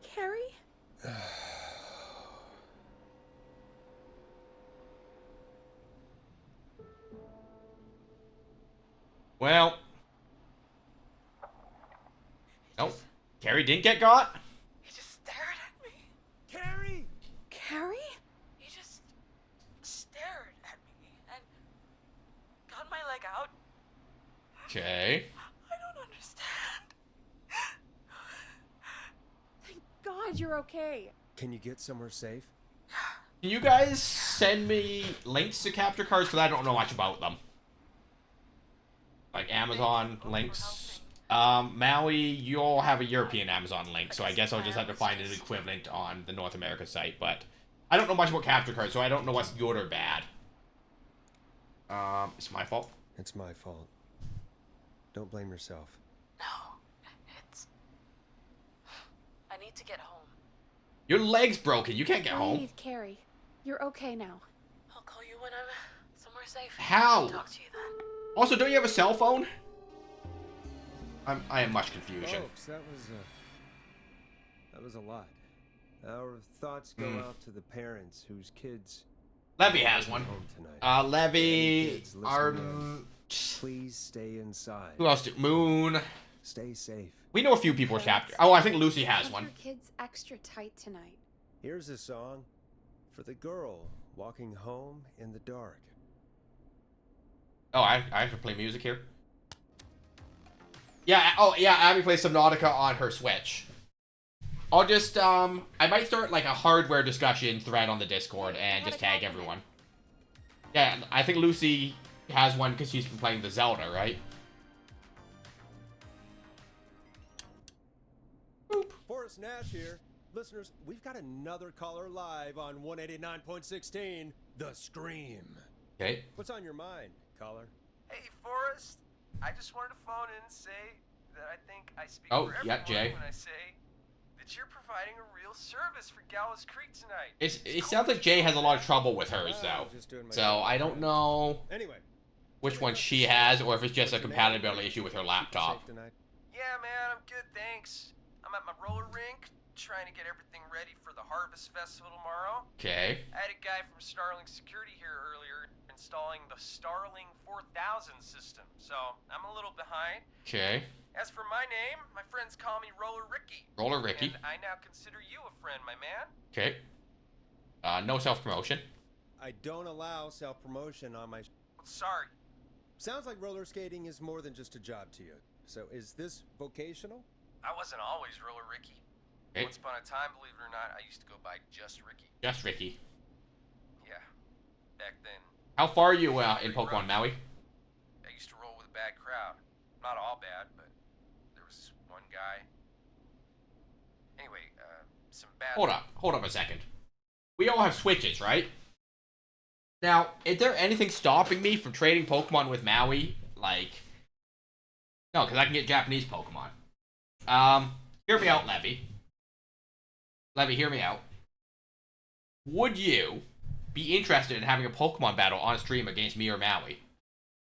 Carrie? Well. Nope. Carrie didn't get got? He just stared at me. Carrie! Carrie? He just stared at me and got my leg out. Okay. I don't understand. Thank God you're okay. Can you get somewhere safe? Can you guys send me links to capture cards? Because I don't know much about them. Like Amazon links. Maui, you'll have a European Amazon link, so I guess I'll just have to find an equivalent on the North America site, but I don't know much about capture cards, so I don't know what's good or bad. It's my fault. It's my fault. Don't blame yourself. No, it's... I need to get home. Your leg's broken. You can't get home. Breathe, Carrie. You're okay now. I'll call you when I'm somewhere safe. How? Talk to you then. Also, don't you have a cell phone? I am much confusion. Folks, that was a lot. Our thoughts go out to the parents whose kids Levy has one. home tonight. Levy, Kids, listen Arden. Please stay inside. Who else? Moon. Stay safe. We know a few people chapter. Oh, I think Lucy has Hold one. your kids extra tight tonight. Here's a song for the girl walking home in the dark. Oh, I have to play music here. Yeah. Oh, yeah. Abby plays Subnautica on her Switch. I'll just I might start like a hardware discussion thread on the Discord and just tag everyone. Yeah, I think Lucy has one because she's been playing the Zelda, right? Boop. Forrest Nash here. Listeners, we've got another caller live on 189.16, The Scream. Okay. What's on your mind, caller? Hey, Forrest. I just wanted to phone in and say that I think I speak Oh, for yeah, everyone Jay. when I say that you're providing a real service for Gallows Creek tonight. It sounds like Jay has a lot of trouble with hers though, Just doing my so job. I don't know Anyway, which one she has or if it's just a compatibility issue with her laptop. safe tonight. Yeah, man, I'm good, thanks. I'm at my roller rink, trying to get everything ready for the Harvest Festival tomorrow. Okay. I had a guy from Starling Security here earlier installing the Starling 4000 system, so I'm a little behind. Okay. As for my name, my friends call me Roller Ricky. Roller Ricky. And I now consider you a friend, my man. Okay. No self-promotion. I don't allow self-promotion on my... Sorry. Sounds like roller skating is more than just a job to you. So is this vocational? I wasn't always Roller Ricky. Okay. Once upon a time, believe it or not, I used to go by just Ricky. Just Ricky. Yeah. Back then, How far are you in Pokemon, Maui? I used to roll with a bad crowd. Not all bad, but there was one guy. Anyway, some bad... Hold up a second. We all have Switches, right? Now, is there anything stopping me from trading Pokemon with Maui? Like... No, because I can get Japanese Pokemon. Hear me out, Levy. Levy, hear me out. Would you be interested in having a Pokemon battle on stream against me or Maui?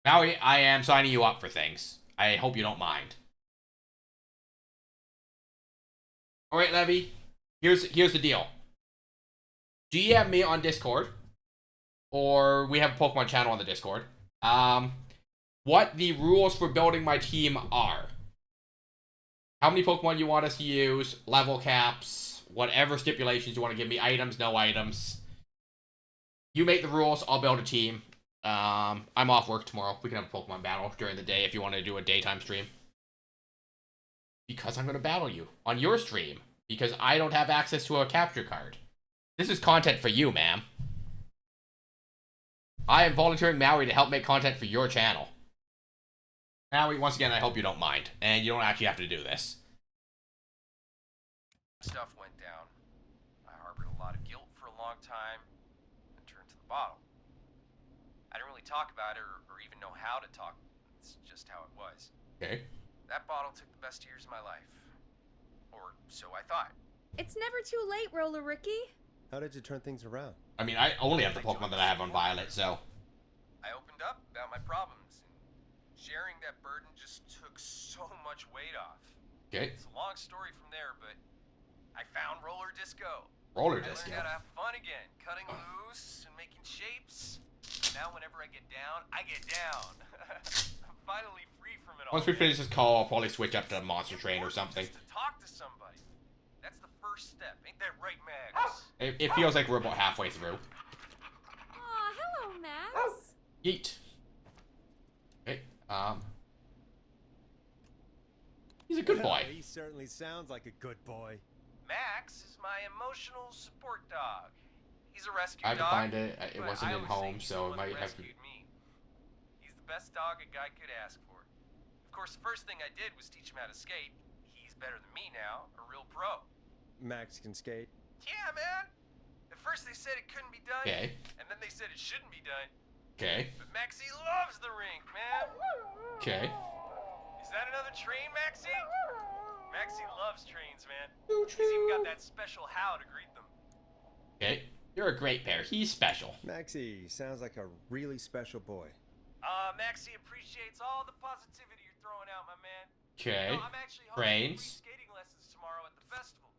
Maui, I am signing you up for things. I hope you don't mind. Alright, Levy. Here's the deal. DM me on Discord. Or we have a Pokemon channel on the Discord. What the rules for building my team are. How many Pokemon you want us to use, level caps, whatever stipulations you want to give me, items, no items. You make the rules, I'll build a team. I'm off work tomorrow. We can have a Pokemon battle during the day if you want to do a daytime stream. Because I'm going to battle you on your stream. Because I don't have access to a capture card. This is content for you, ma'am. I am volunteering Maui to help make content for your channel. Maui, once again, I hope you don't mind. And you don't actually have to do this. Stuff went down. I harbored a lot of guilt for a long time and turned to the bottle. I didn't really talk about it or even know how to talk. It's just how it was. Okay. That bottle took the best years of my life. Or so I thought. It's never too late, Roller Ricky. How did you turn things around? I mean, I only have the Pokemon that I have on Violet, so... I opened up about my problems, and sharing that burden just took so much weight off. Okay. It's a long story from there, but I found roller disco. Roller I disco. learned how to have fun again, cutting loose and making shapes. Now whenever I get down, I get down. I'm finally free from it all. Once we finish this call, I'll probably switch up to Monster Train or something. Just to talk to somebody. That's the first step. Ain't that right, Max? It feels like we're about halfway through. Aw, hello, Max. Yeet. Okay, he's a good boy. He certainly sounds like a good boy. Max is my emotional support dog. He's a rescue I had to dog. find it. It but wasn't I in always say home, he's so the it one might who have to... rescued me. He's the best dog a guy could ask for. Of course, the first thing I did was teach him how to skate. He's better than me now, a real pro. Max can skate. Yeah, man. At first they said it couldn't be done, Okay. and then they said it shouldn't be done. Okay. But Maxie loves the rink, man. Okay. Is that another train, Maxie? Maxie loves trains, man. He's even got that special how to greet them. Okay. You're a great bear. He's special. Maxie sounds like a really special boy. Maxie appreciates all the positivity you're throwing out, my man. Okay. You know, I'm actually hosting Trains. free skating lessons tomorrow at the festival.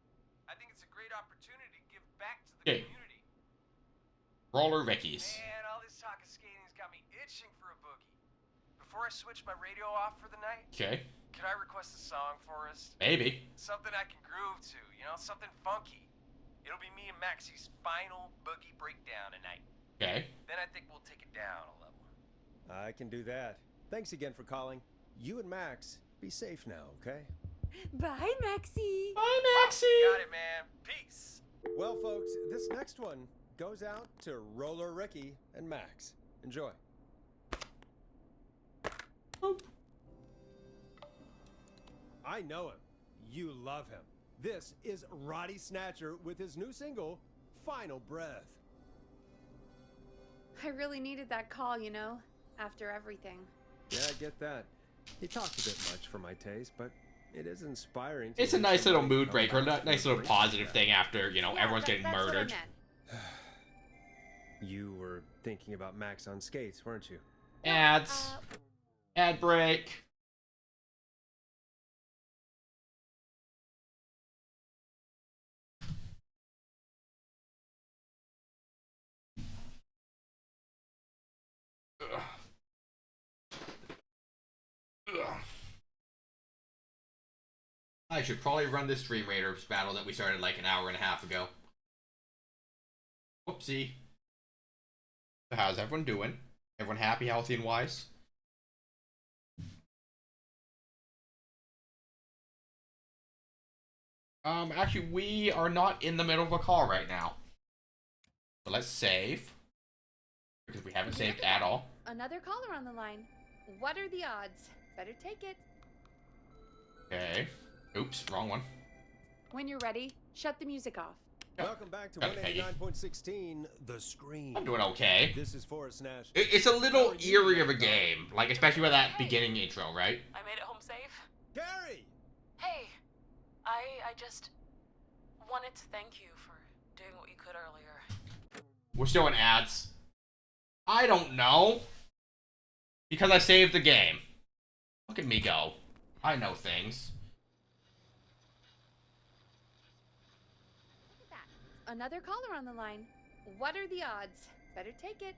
I think it's a great opportunity to give back to the Okay. community. Roller Rickies. Man, all this talk of skating's got me itching for a boogie. Before I switch my radio off for the night, Okay. could I request a song for us? Maybe. Something I can groove to, you know, something funky. It'll be me and Maxie's final boogie breakdown tonight. Okay. Then I think we'll take it down a level. I can do that. Thanks again for calling. You and Max, be safe now, okay? Bye, Maxie. Bye, Maxie. Got it, man. Peace. Well, folks, this next one goes out to Roller Ricky and Max. Enjoy. Boop. I know him. You love him. This is Roddy Snatcher with his new single, Final Breath. I really needed that call, you know, after everything. Yeah, I get that. He talked a bit much for my taste, but it is inspiring. To It's a hear nice little somebody mood come breaker. back Nice from little break positive like thing after, you know, Yeah, everyone's getting that's what I murdered. meant. that. You were thinking about Max on skates, weren't you? Ads. Ad break. Ugh. Ugh. I should probably run this Dream Raiders battle that we started like an hour and a half ago. Whoopsie. So how's everyone doing? Everyone happy, healthy, and wise? Actually, we are not in the middle of a call right now. So let's save. Because we haven't saved at all. Another caller on the line. What are the odds? Better take it. Okay. Oops, wrong one. When you're ready, shut the music off. Welcome back to Got it, Peggy. 189.16, The Screen. I'm doing okay. This is Forrest Nash. It's a little eerie of a game. Like, especially with that beginning intro, right? I made it home safe. Gary! Hey, I just wanted to thank you for doing what you could earlier. We're still in ads. I don't know. Because I saved the game. Look at me go. I know things. Look at that. Another caller on the line. What are the odds? Better take it.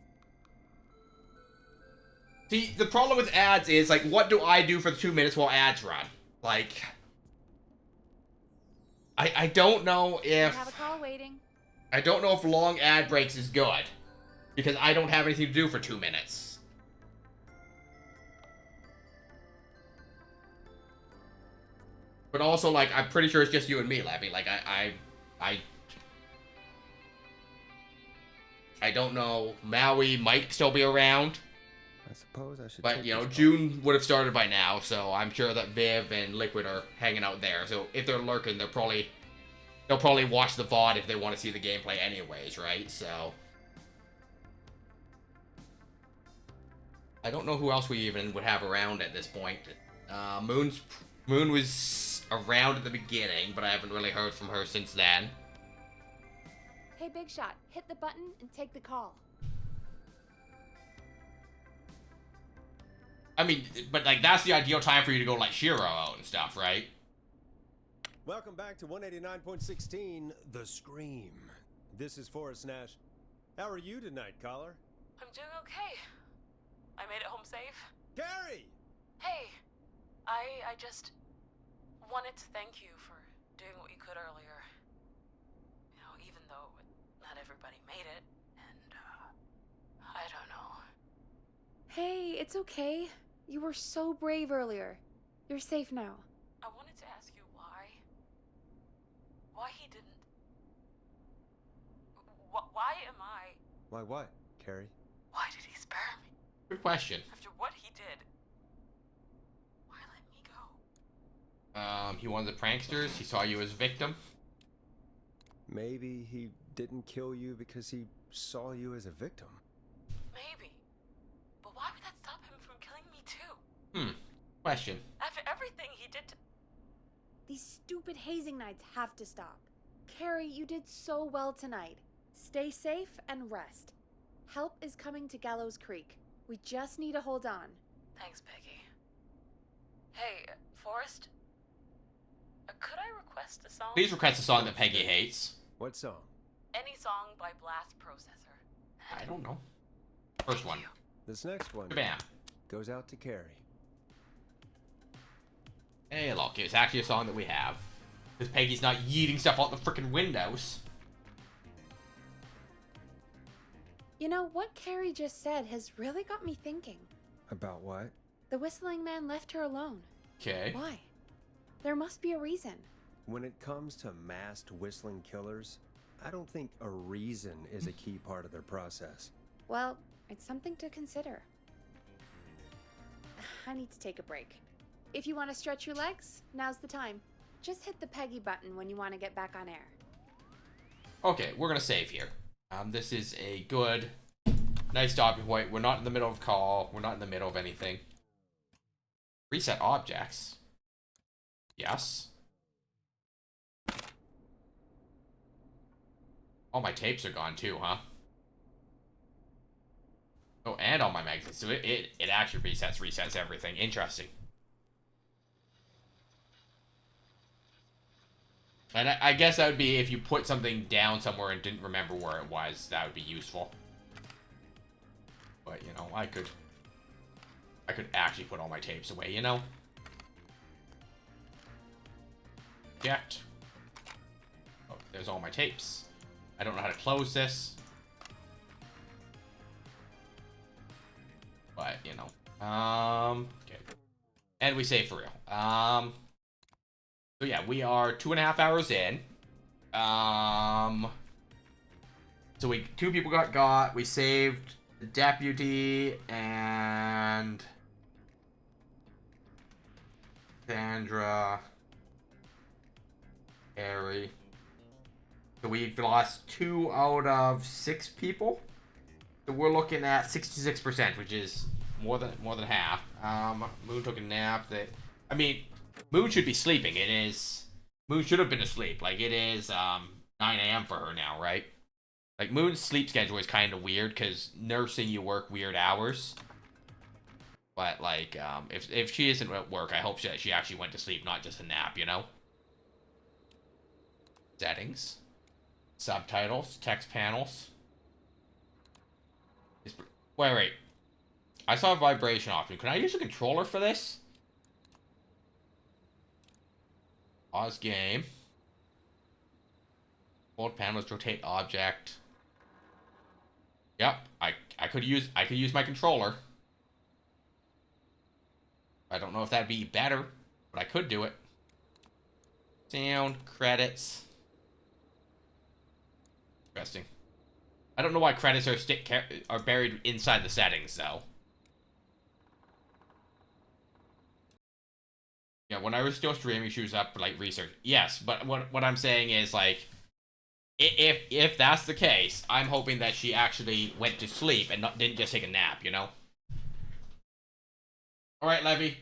See, the problem with ads is, like, what do I do for the 2 minutes while ads run? Like... I don't know if... I have a call waiting. I don't know if long ad breaks is good. Because I don't have anything to do for 2 minutes. But also, like, I'm pretty sure it's just you and me, Levy. Like, I don't know. Maui might still be around. I suppose I should. But, take you know, this call. June would have started by now, so I'm sure that Viv and Liquid are hanging out there. So if they're lurking, they'll probably watch the VOD if they want to see the gameplay anyways, right? So I don't know who else we even would have around at this point. Moon was around at the beginning, but I haven't really heard from her since then. Hey, Big Shot, hit the button and take the call. I mean, but like that's the ideal time for you to go like Shiro out and stuff, right? Welcome back to 189.16, The Scream. This is Forrest Nash. How are you tonight, caller? I'm doing okay. I made it home safe. Gary! Hey, I just wanted to thank you for doing what you could earlier. You know, even though not everybody made it, and, I don't know. Hey, it's okay. You were so brave earlier. You're safe now. I wanted to ask you why he didn't... Why am I... Why what, Carrie? Why did he spare me? Good question. After what he did, why let me go? He wanted the pranksters. He saw you as a victim. Maybe he didn't kill you because he saw you as a victim. Maybe. But why would that stop him from killing me too? Question. After everything he did to... These stupid hazing nights have to stop. Carrie, you did so well tonight. Stay safe and rest. Help is coming to Gallows Creek. We just need to hold on. Thanks, Peggy. Hey, Forrest? Could I request a song? Please request a song that Peggy hates. What song? Any song by Blast Processor. I don't know. First one. This next one Bam. goes out to Carrie. Hey, look, it's actually a song that we have. Because Peggy's not yeeting stuff out the frickin' windows. You know, what Carrie just said has really got me thinking. About what? The whistling man left her alone. Okay. Why? There must be a reason. When it comes to masked whistling killers, I don't think a reason is a key part of their process. Well, it's something to consider. I need to take a break. If you want to stretch your legs, now's the time. Just hit the Peggy button when you want to get back on air. Okay, we're gonna save here. This is a good, nice stopping point. We're not in the middle of a call. We're not in the middle of anything. Reset objects. Yes. All my tapes are gone too, huh? Oh, and all my magazines. So it actually resets everything. Interesting. And I guess that would be if you put something down somewhere and didn't remember where it was. That would be useful. But, you know, I could actually put all my tapes away, you know? Eject. Oh, there's all my tapes. I don't know how to close this. But, you know. Okay. And we save for real. So yeah, we are 2.5 hours in. So two people got. We saved the deputy and Sandra, Harry. So we've lost 2 out of 6 people. So we're looking at 66%, which is more than half. Moon took a nap. Moon should be sleeping. Moon should have been asleep. Like, it is 9 a.m. for her now, right? Like, Moon's sleep schedule is kind of weird because nursing, you work weird hours. But, like, if she isn't at work, I hope she actually went to sleep, not just a nap, you know? Settings. Subtitles. Text panels. Wait. I saw a vibration option. Can I use a controller for this? Pause game. Hold panels, rotate object. Yep, I could use my controller. I don't know if that'd be better, but I could do it. Sound, credits. Interesting. I don't know why credits are buried inside the settings, though. Yeah, when I was still streaming, she was up for, like, research. Yes, but what I'm saying is, like, if that's the case, I'm hoping that she actually went to sleep and didn't just take a nap, you know? Alright, Levy.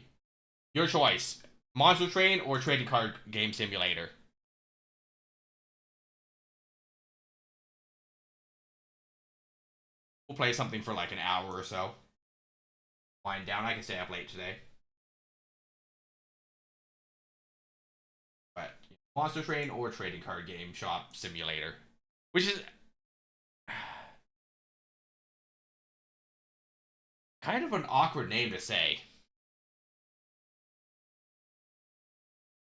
Your choice. Monster Train or Trading Card Game Simulator? We'll play something for like an hour or so. Wind down. I can stay up late today. But Monster Train or Trading Card Game Shop Simulator. Which is kind of an awkward name to say.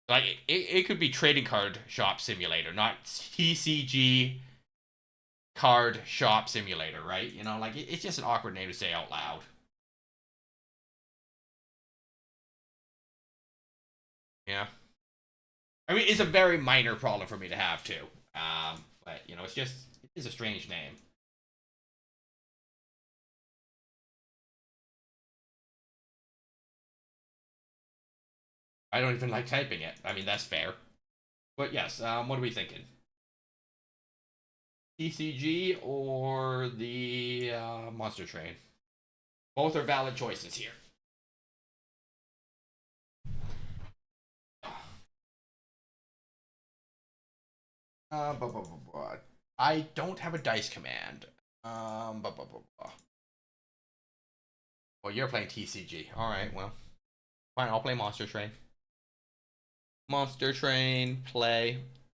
Like, it could be Trading Card Shop Simulator, not TCG Card Shop Simulator, right? You know, like, it's just an awkward name to say out loud. Yeah. I mean, it's a very minor problem for me to have, too. But, you know, it is a strange name. I don't even like typing it. I mean, that's fair. But yes, what are we thinking? TCG or the Monster Train? Both are valid choices here. I don't have a dice command. Well, you're playing TCG. Alright, well. Fine, I'll play Monster Train. Monster Train, play.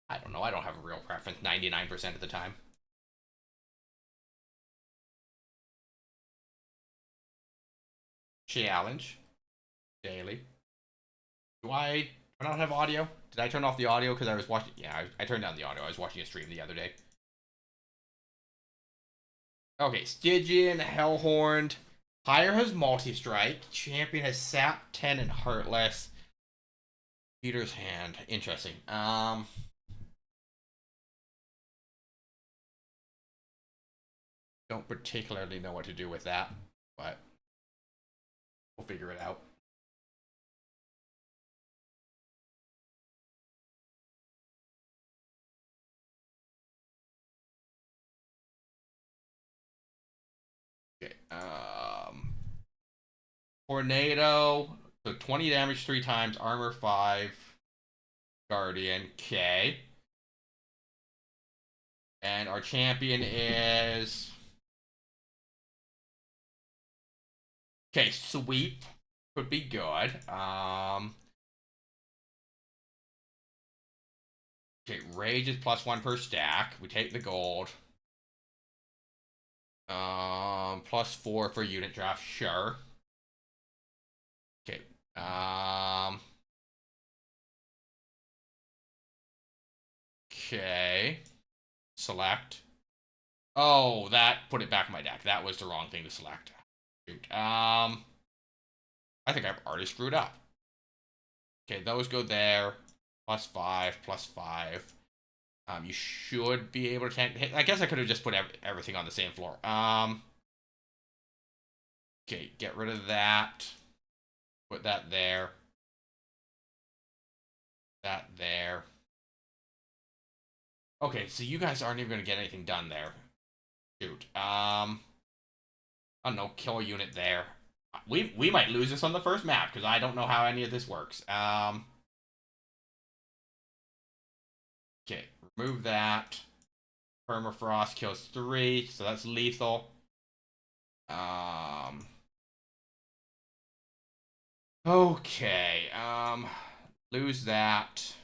I don't know, I don't have a real preference 99% of the time. Challenge. Daily. Do I not have audio? Did I turn off the audio because I was watching? Yeah, I turned down the audio. I was watching a stream the other day. Okay, Stygian, Hellhorned. Higher has Multi-Strike. Champion has Sap, 10, and Heartless. Peter's Hand. Interesting. Don't particularly know what to do with that, but we'll figure it out. Okay, Tornado. So 20 damage 3 times, armor 5, Guardian, okay. And our champion is... Okay, Sweep could be good. Okay, Rage is +1 per stack. We take the gold. +4 for unit draft, sure. Okay. Okay. Select. Oh, that put it back in my deck. That was the wrong thing to select. Shoot. I think I've already screwed up. Okay, those go there. +5, +5. You should be able to hit. I guess I could have just put everything on the same floor. Okay, get rid of that. Put that there. That there. Okay, so you guys aren't even going to get anything done there. Shoot. I don't know, kill a unit there. We might lose this on the first map, because I don't know how any of this works. Okay, remove that. Permafrost kills 3, so that's lethal. Okay, lose that.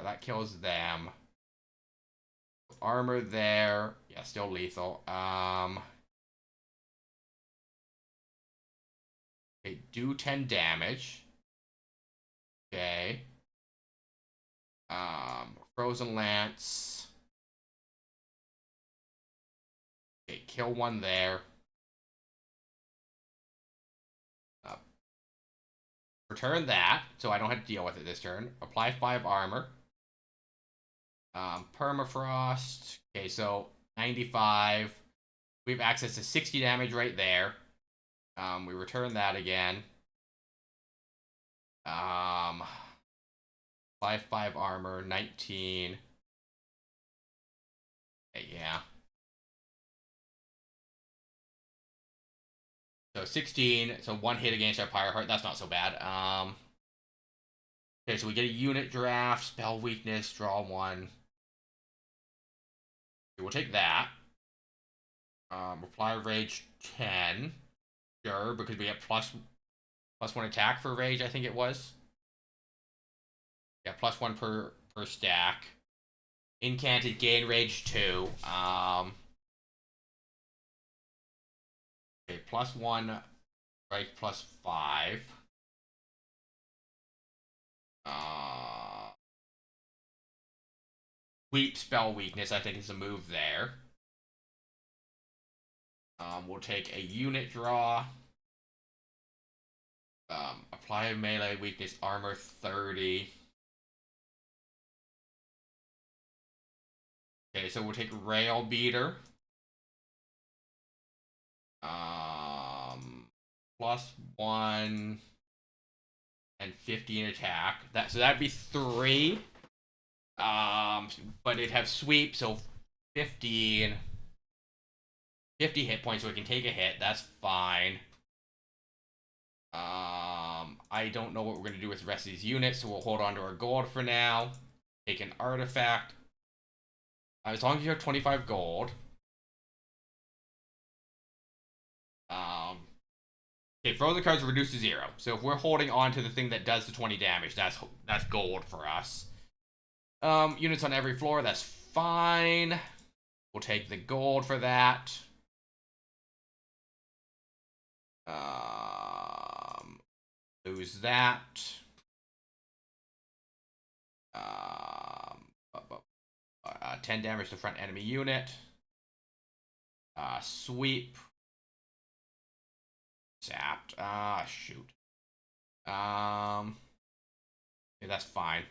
That kills them. Armor there. Yeah, still lethal. Okay, do 10 damage. Okay. Frozen Lance. Okay, kill 1 there. Return that, so I don't have to deal with it this turn. Apply 5 armor. Permafrost. Okay, so 95. We have access to 60 damage right there. We return that again. 5/5 armor, 19. Okay, yeah. So 16. So 1 hit against our Pyre Heart. That's not so bad. Okay, so we get a unit draft, spell weakness, draw 1. Okay, we'll take that. Reply rage 10. Sure, because we get +1 attack for rage, I think it was. Yeah, +1 per stack. Incanted gain rage 2. Okay, +1 strike +5. Sweep spell weakness, I think is a move there. We'll take a unit draw. Apply melee weakness, armor 30. Okay, so we'll take Rail Beater. +1 and 50 in attack. So that'd be 3. But it'd have sweep, so 15. 50 hit points, so we can take a hit. That's fine. I don't know what we're going to do with the rest of these units, so we'll hold on to our gold for now. Take an artifact. As long as you have 25 gold. Okay, frozen cards reduce to 0. So if we're holding on to the thing that does the 20 damage, that's gold for us. Units on every floor, that's fine. We'll take the gold for that. Lose that. 10 damage to front enemy unit. Sweep. Zapped. Shoot. Yeah, that's fine.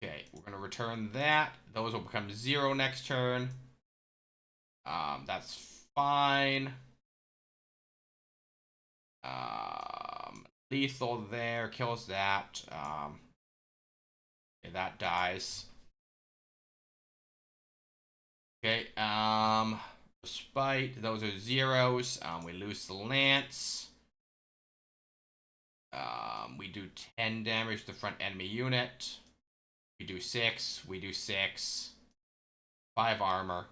Okay, we're gonna return that. Those will become 0 next turn. That's fine. Lethal there, kills that. Okay, that dies. Okay, Spite, those are 0s. We lose the Lance. We do 10 damage to the front enemy unit. We do 6. We do 6. 5 armor.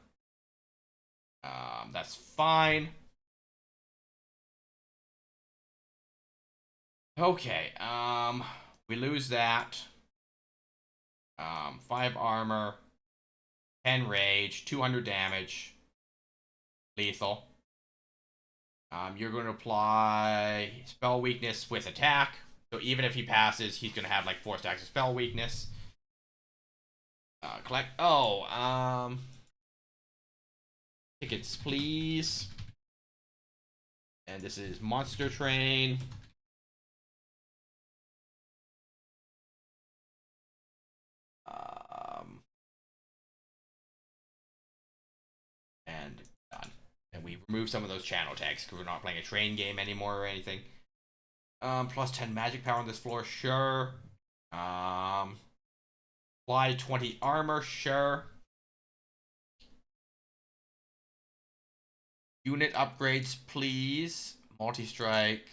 That's fine. Okay, we lose that. 5 armor. 10 rage. 200 damage. Lethal. You're going to apply spell weakness with attack. So even if he passes, he's going to have like 4 stacks of spell weakness. Collect. Oh, tickets, please. And this is Monster Train. And done. And we remove some of those channel tags because we're not playing a train game anymore or anything. Plus 10 magic power on this floor, sure. Apply 20 armor, sure. Unit upgrades, please. Multi-strike.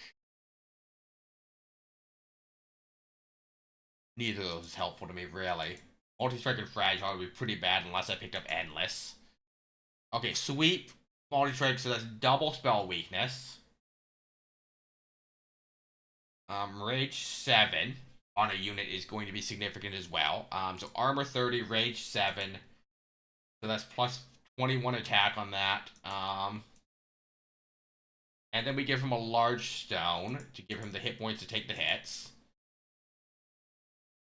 Neither of those is helpful to me, really. Multi-strike and fragile would be pretty bad unless I picked up endless. Okay, sweep. Multi-strike, so that's double spell weakness. Rage 7 on a unit is going to be significant as well. So armor 30, rage 7. So that's plus 21 attack on that. And then we give him a large stone to give him the hit points to take the hits.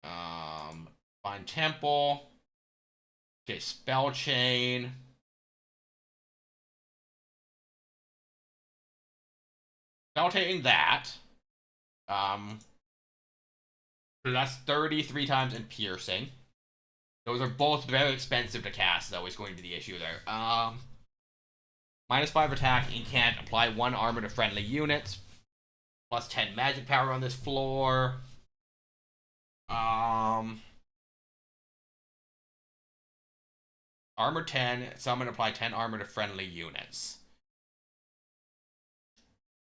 Find temple. Okay, spell chain. Spell chain that. So that's 33 times in piercing. Those are both very expensive to cast, though, is going to be the issue there. -5 attack, and can't apply 1 armor to friendly units. Plus 10 magic power on this floor. Armor 10, summon, apply 10 armor to friendly units.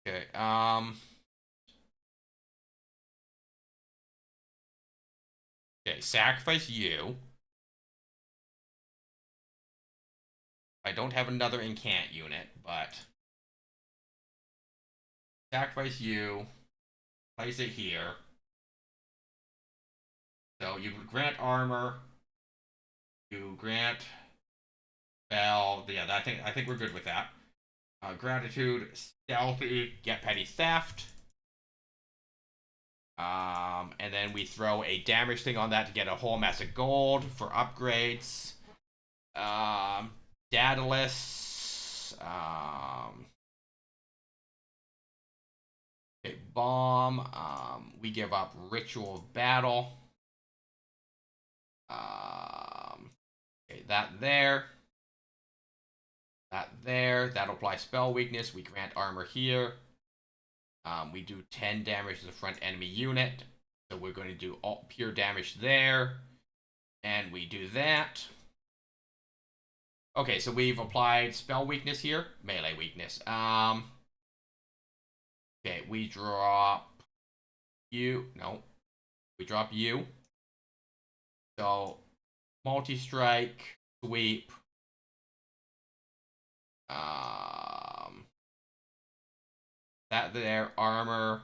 Okay, okay, sacrifice you. I don't have another incant unit, but sacrifice you. Place it here. So you grant armor. You grant spell. Yeah, I think we're good with that. Gratitude, stealthy, get petty theft. And then we throw a damage thing on that to get a whole mess of gold for upgrades. Daedalus. Okay, bomb. We give up ritual battle. Okay, that there. That there. That'll apply spell weakness. We grant armor here. We do 10 damage to the front enemy unit. So we're going to do all pure damage there. And we do that. Okay, so we've applied spell weakness here. Melee weakness. Okay, we drop you. No. We drop you. So, multi-strike, sweep. That there, armor.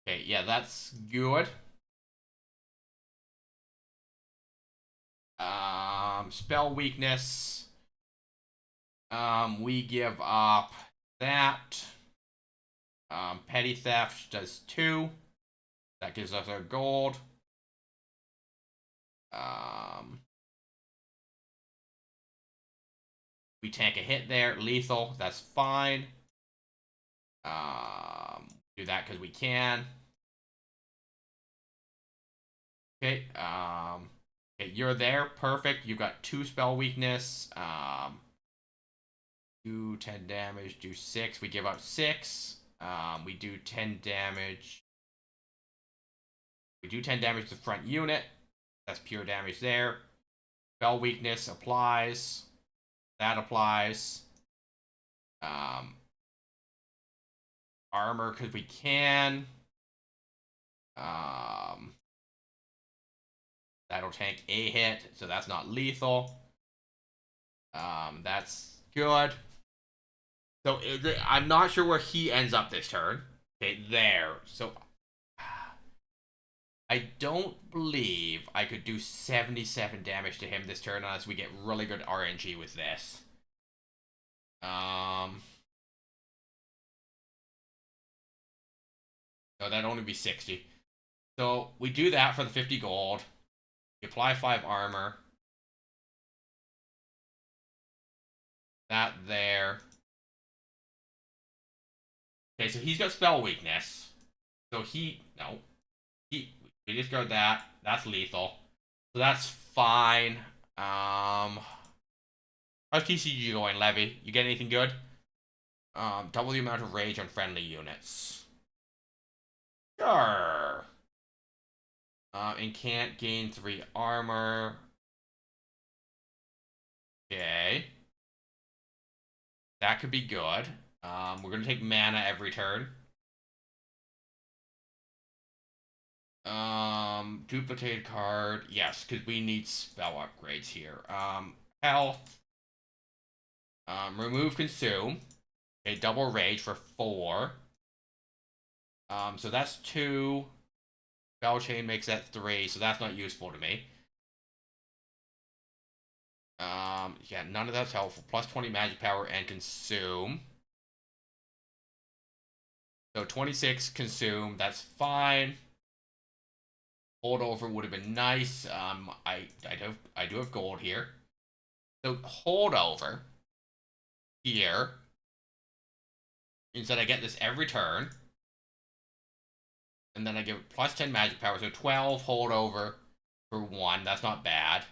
Okay, yeah, that's good. Spell weakness. We give up that. Petty theft does 2. That gives us our gold. We tank a hit there. Lethal, that's fine. Do that because we can. Okay, okay, you're there. Perfect. You've got 2 spell weakness. Do 10 damage, do 6. We give up 6. We do 10 damage. We do 10 damage to the front unit. That's pure damage there. Spell weakness applies. That applies. Armor because we can. That'll tank a hit, so that's not lethal. That's good. So I'm not sure where he ends up this turn. Okay, there. So I don't believe I could do 77 damage to him this turn unless we get really good RNG with this. No, that'd only be 60. So we do that for the 50 gold. We apply 5 armor. That there. Okay, so he's got spell weakness. So we discard that. That's lethal. So that's fine. How's TCG going, Levy? You get anything good? Double the amount of rage on friendly units. Sure. And can't gain 3 armor. Okay. That could be good. We're gonna take mana every turn. Duplicate card. Yes, because we need spell upgrades here. Health. Remove consume. Okay, double rage for 4. So that's 2. Spell chain makes that 3, so that's not useful to me. Yeah, none of that's helpful. Plus 20 magic power and consume. So 26 consume, that's fine. Holdover would have been nice. I do have gold here. So holdover here. Instead I get this every turn. And then I give it plus 10 magic power, so 12 holdover for 1. That's not bad.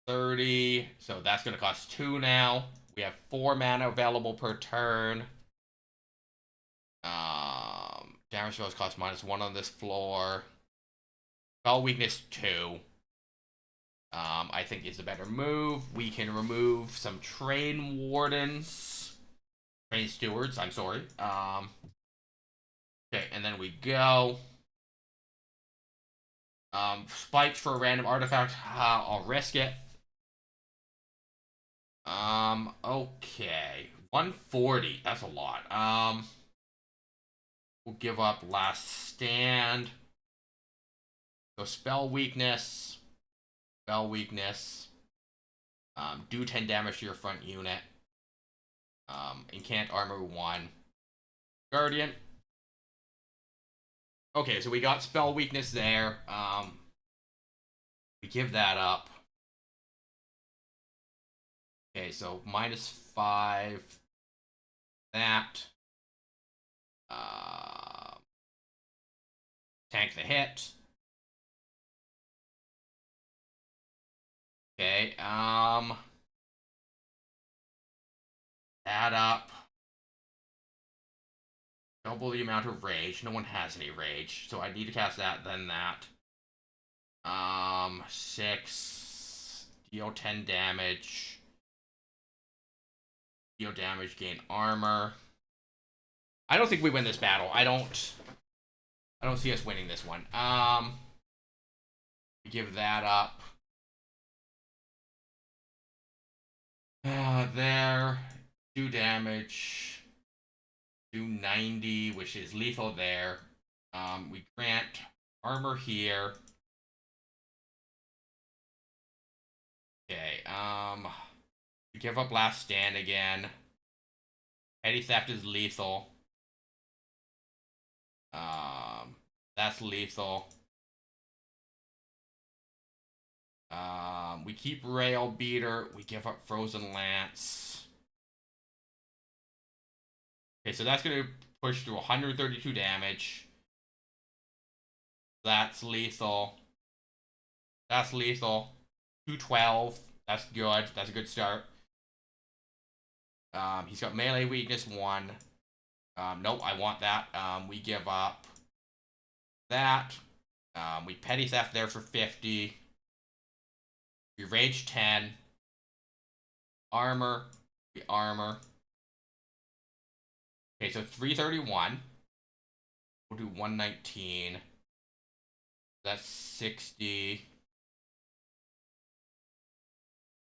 30, so that's going to cost 2 now. We have 4 mana available per turn. Damage spells cost -1 on this floor. Spell weakness 2. I think is a better move. We can remove some train wardens. Train stewards, I'm sorry. Okay, and then we go. Spikes for a random artifact. I'll risk it. Okay. 140. That's a lot. We'll give up last stand. So spell weakness. Spell weakness. Do 10 damage to your front unit. Incant armor 1. Guardian. Okay, so we got spell weakness there. We give that up. Okay, so -5. That. Tank the hit. Okay, add up. Double the amount of rage. No one has any rage, so I need to cast that, then that. 6. Deal 10 damage. Deal damage, gain armor. I don't think we win this battle. I don't see us winning this one. We give that up. There. 2 damage. 290, which is lethal there. We grant armor here. Okay, we give up last stand again. Petty theft is lethal. That's lethal. We keep rail beater. We give up frozen lance. Okay, so that's gonna push to 132 damage. That's lethal. That's lethal. 212. That's good. That's a good start. He's got melee weakness 1. Nope, I want that. We give up that. We petty theft there for 50. We rage 10. Armor. We armor. Okay, so 331. We'll do 119. That's 60.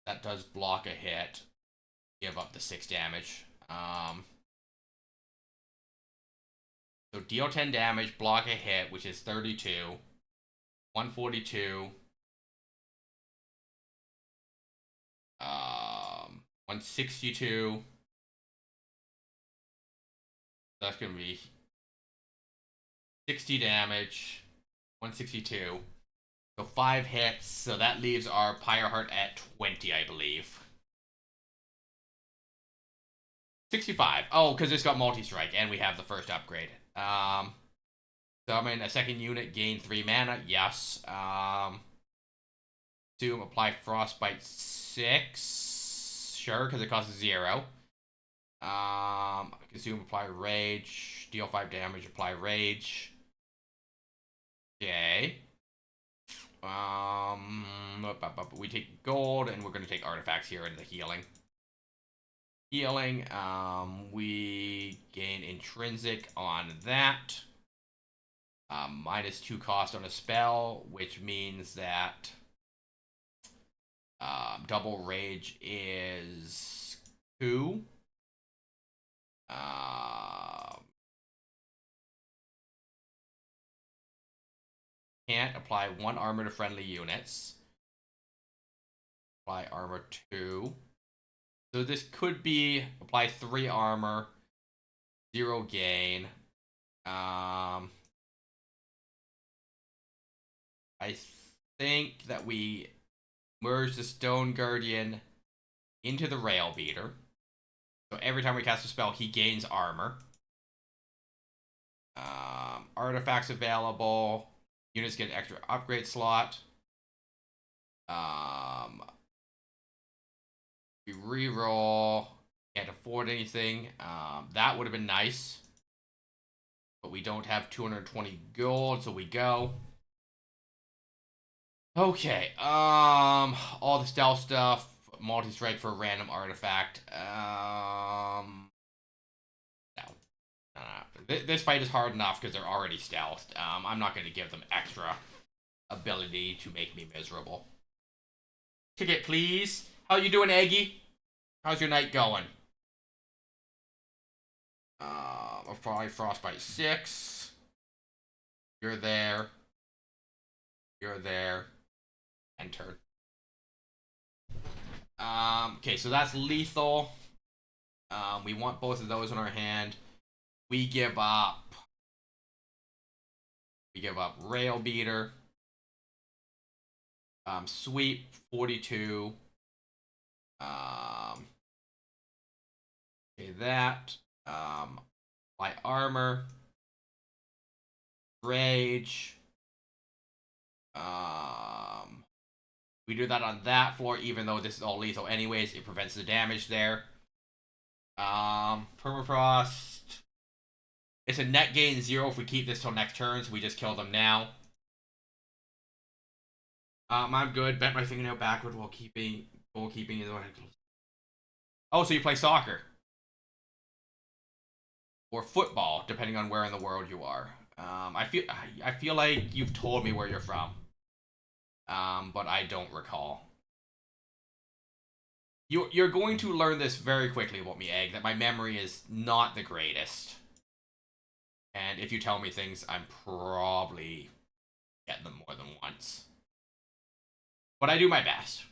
That does block a hit. Give up the 6 damage. So deal 10 damage, block a hit, which is 32. 142. 162. That's gonna be 60 damage. 162. So 5 hits. So that leaves our Pyre Heart at 20, I believe. 65. Oh, because it's got multi-strike, and we have the first upgrade. Summon a second unit, gain 3 mana. Yes. Consume, apply Frostbite 6. Sure, because it costs 0. Consume, apply Rage. Deal 5 damage, apply Rage. Okay. We take gold, and we're going to take artifacts here in the healing. Healing, we gain intrinsic on that. -2 cost on a spell, which means that double rage is 2. Can't apply 1 armor to friendly units. Apply armor 2. So this could be apply 3 armor, 0 gain. I think that we merge the Stone Guardian into the Rail Beater. So every time we cast a spell, he gains armor. Artifacts available. Units get an extra upgrade slot. We reroll. Can't afford anything. That would have been nice. But we don't have 220 gold, so we go. Okay. All the stealth stuff. Multi-strike for a random artifact. No. This fight is hard enough because they're already stealthed. I'm not going to give them extra ability to make me miserable. Ticket, please. How you doing, Eggy? How's your night going? I'll probably Frostbite 6. You're there. You're there. Enter. Okay, so that's lethal. We want both of those in our hand. We give up. Rail Beater. Sweep 42. Okay, that. Light armor. Rage. We do that on that floor, even though this is all lethal anyways. It prevents the damage there. Permafrost. It's a net gain 0 if we keep this till next turn, so we just kill them now. I'm good. Bent my fingernail backward while goalkeeping is what I close. Oh, so you play soccer. Or football, depending on where in the world you are. I feel like you've told me where you're from. But I don't recall. You're going to learn this very quickly about me, Egg, that my memory is not the greatest. And if you tell me things, I'm probably getting them more than once. But I do my best.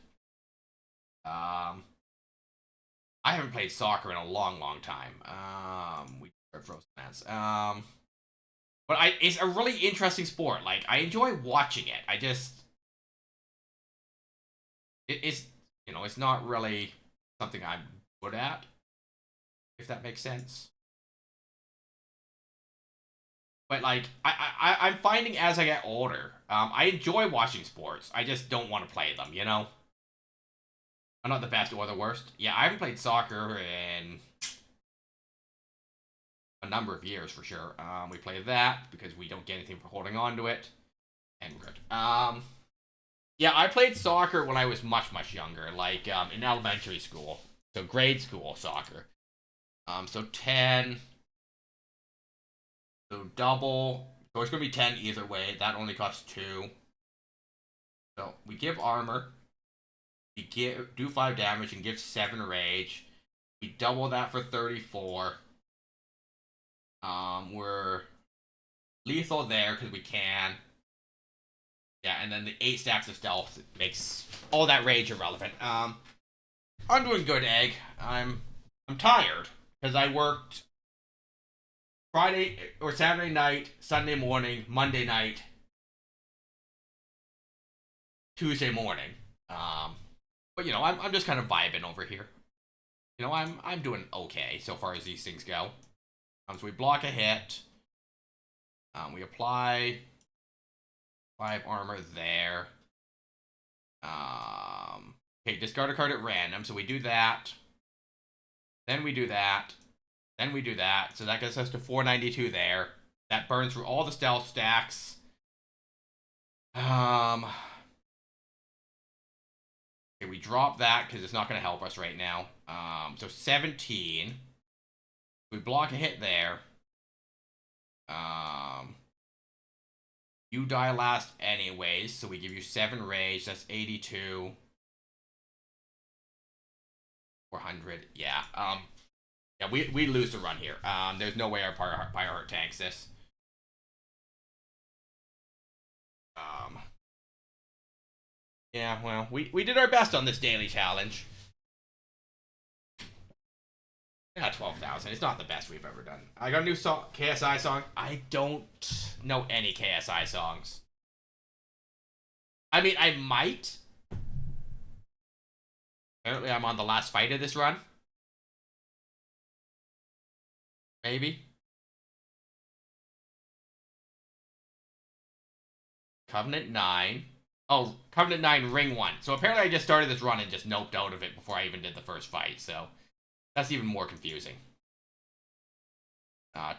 I haven't played soccer in a long, long time. We are frozen fans. But it's a really interesting sport. Like, I enjoy watching it. I just... It's, you know, it's not really something I'm good at, if that makes sense. But, like, I'm finding as I get older, I enjoy watching sports. I just don't want to play them, you know? I'm not the best or the worst. Yeah, I haven't played soccer in a number of years, for sure. We play that because we don't get anything for holding on to it. And we're good. Yeah, I played soccer when I was much, much younger. Like, in elementary school. So, grade school soccer. So 10... So double. So it's going to be 10 either way. That only costs 2. So we give armor. We do 5 damage and give 7 rage. We double that for 34. We're lethal there because we can. Yeah, and then the 8 stacks of stealth makes all that rage irrelevant. I'm doing good, Egg. I'm tired because I worked Friday or Saturday night, Sunday morning, Monday night, Tuesday morning. But you know, I'm just kind of vibing over here. You know, I'm doing okay so far as these things go. So we block a hit. We apply 5 armor there. Okay, discard a card at random. So we do that. Then we do that. Then we do that. So that gets us to 492 there. That burns through all the stealth stacks. Okay, we drop that because it's not going to help us right now. So 17. We block a hit there. You die last anyways, so we give you 7 rage. That's 82. 400. Yeah. Yeah, we lose the run here. There's no way our Pyreheart tanks this. Yeah, well, we did our best on this daily challenge. Yeah, 12,000. It's not the best we've ever done. I got a new KSI song. I don't know any KSI songs. I mean, I might. Apparently, I'm on the last fight of this run. Maybe. Covenant 9. Oh, Covenant 9 Ring 1. So apparently I just started this run and just noped out of it before I even did the first fight, so that's even more confusing.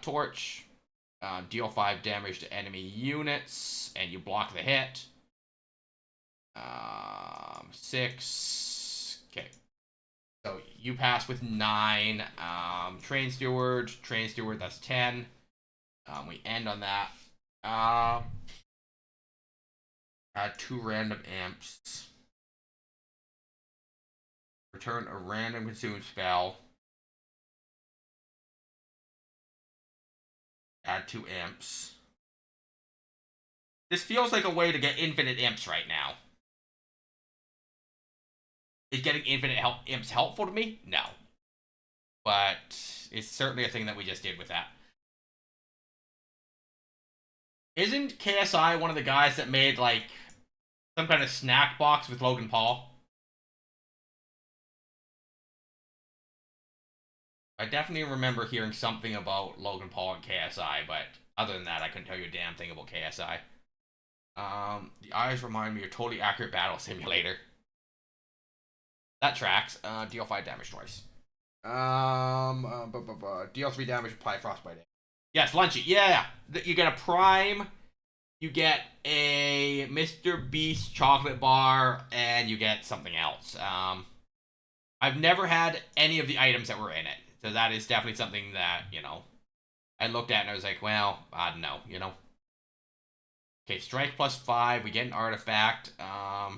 Torch. Deal 5 damage to enemy units, and you block the hit. 6. Okay. So you pass with 9. Train Steward, that's 10. We end on that. Add 2 random imps. Return a random consume spell. Add 2 imps. This feels like a way to get infinite imps right now. Is getting infinite imps helpful to me? No. But it's certainly a thing that we just did with that. Isn't KSI one of the guys that made, like, some kind of snack box with Logan Paul? I definitely remember hearing something about Logan Paul and KSI, but other than that, I couldn't tell you a damn thing about KSI. The eyes remind me of Totally Accurate Battle Simulator. That tracks. Deal 5 damage twice. Deal 3 damage, apply frostbite. Yes, Lunchy. Yeah, you get a prime, you get a Mr. Beast chocolate bar, and you get something else. I've never had any of the items that were in it, so that is definitely something that, you know, I looked at and I was like, well, I don't know, you know. Okay, strike plus 5, we get an artifact.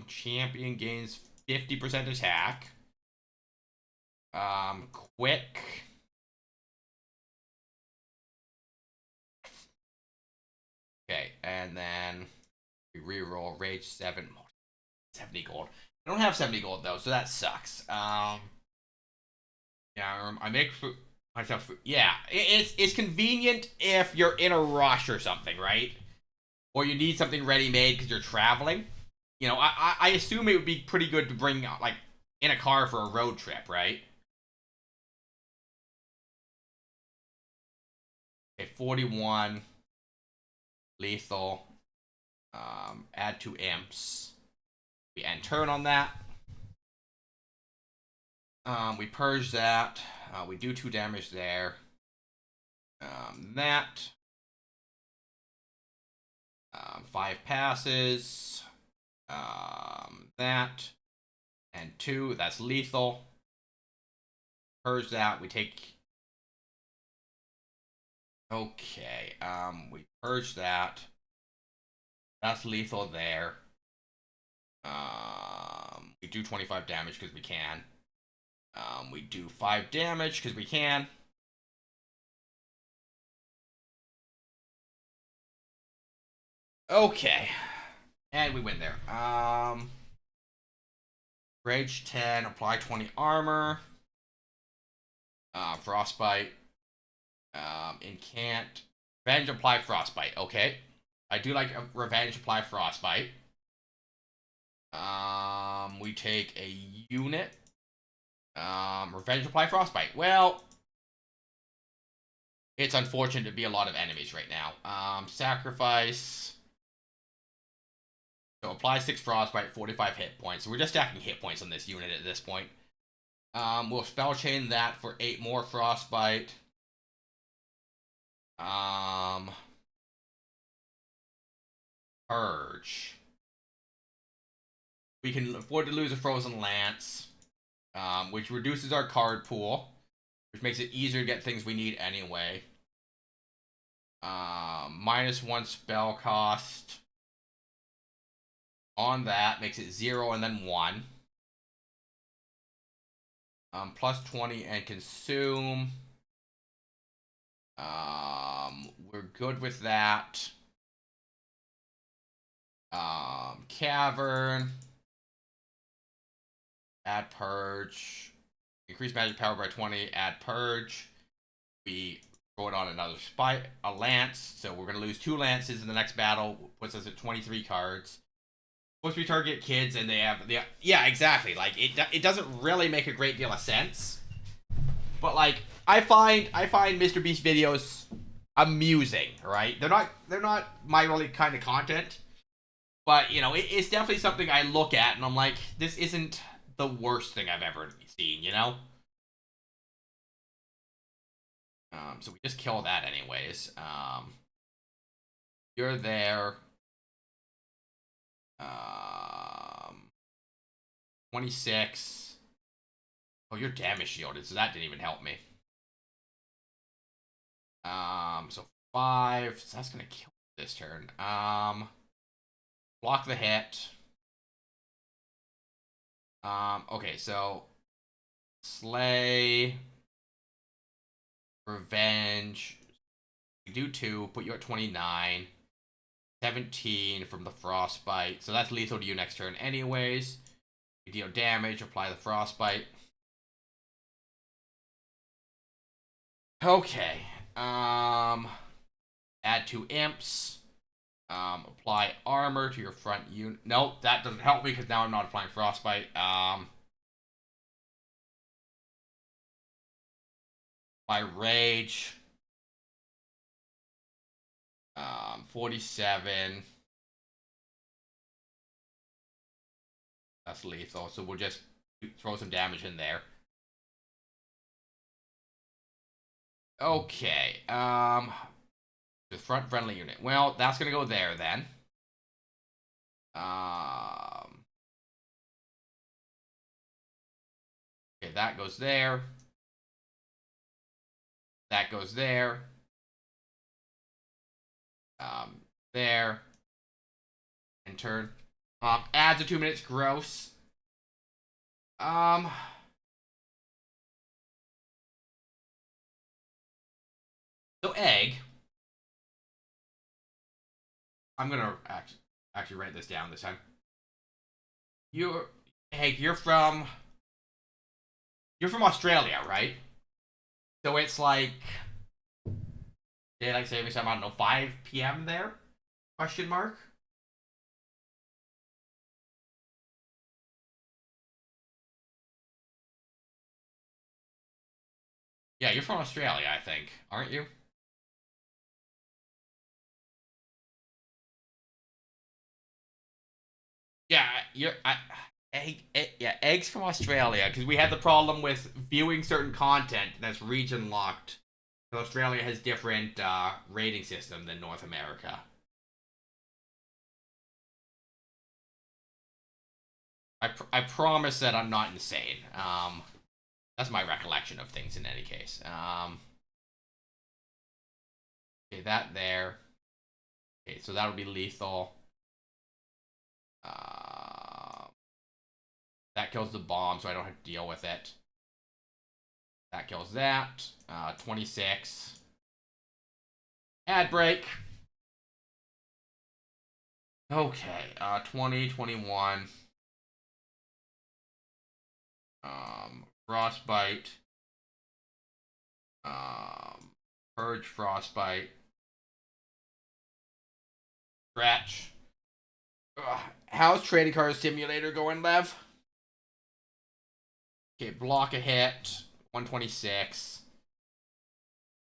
Champion gains 50% attack. Quick. Okay, and then we reroll Rage 7. 70 gold. I don't have 70 gold though, so that sucks. Yeah, I make food myself food. Yeah, it's convenient if you're in a rush or something, right? Or you need something ready-made because you're traveling. You know, I assume it would be pretty good to bring, like, in a car for a road trip, right? Okay, 41. Lethal. Add 2 imps. We end turn on that. We purge that. We do 2 damage there. That. 5 passes. That. And 2. That's lethal. Purge that. We take... Okay. We purge that. That's lethal there. We do 25 damage because we can. We do 5 damage because we can. Okay. And we win there. Rage 10, apply 20 armor. Frostbite. Incant. Revenge, apply frostbite. Okay. I do like a revenge, apply frostbite. We take a unit. Revenge, apply frostbite. Well, it's unfortunate to be a lot of enemies right now. Sacrifice. So apply 6 frostbite, 45 hit points. So we're just stacking hit points on this unit at this point. We'll spell chain that for 8 more frostbite. Purge. We can afford to lose a frozen lance, which reduces our card pool, which makes it easier to get things we need anyway. -1 spell cost on that makes it 0 and then 1. Plus 20 and consume. We're good with that. Cavern. Add purge. Increase magic power by 20. Add purge. We throw it on another a lance. So we're gonna lose 2 lances in the next battle. Puts us at 23 cards. Once we target kids and they have the yeah, exactly. Like it doesn't really make a great deal of sense. But like I find Mr. Beast videos amusing, right? They're not my really kind of content. But, you know, it's definitely something I look at and I'm like, this isn't the worst thing I've ever seen, you know? So we just kill that anyways. You're there. 26. Oh, you're damage shielded, so that didn't even help me. So 5. So that's gonna kill this turn. Block the hit. Okay, so Slay, Revenge. You do 2, put you at 29. 17 from the Frostbite. So that's lethal to you next turn anyways. You deal damage, apply the Frostbite. Okay. Add 2 imps. Apply armor to your front unit. Nope, that doesn't help me because now I'm not applying Frostbite. Apply Rage. 47. That's lethal, so we'll just throw some damage in there. Okay, the front friendly unit. Well, that's gonna go there then. Okay, that goes there. That goes there. There. And turn. Adds a 2 minutes. Gross. So egg. I'm gonna actually write this down this time. Egg, you're from Australia, right? So it's like daylight savings time, I don't know, 5 p.m. there? Question mark? Yeah, you're from Australia, I think, aren't you? Yeah, eggs from Australia, because we had the problem with viewing certain content that's region locked. Australia has different rating system than North America. I promise that I'm not insane. That's my recollection of things in any case. Okay, that there. Okay, so that'll be lethal. That kills the bomb, so I don't have to deal with it. That kills that. 26. Ad break. Okay, 20, 21. Frostbite. Purge Frostbite. Stretch. How's Trading Card Simulator going, Lev? Okay, block a hit. 126.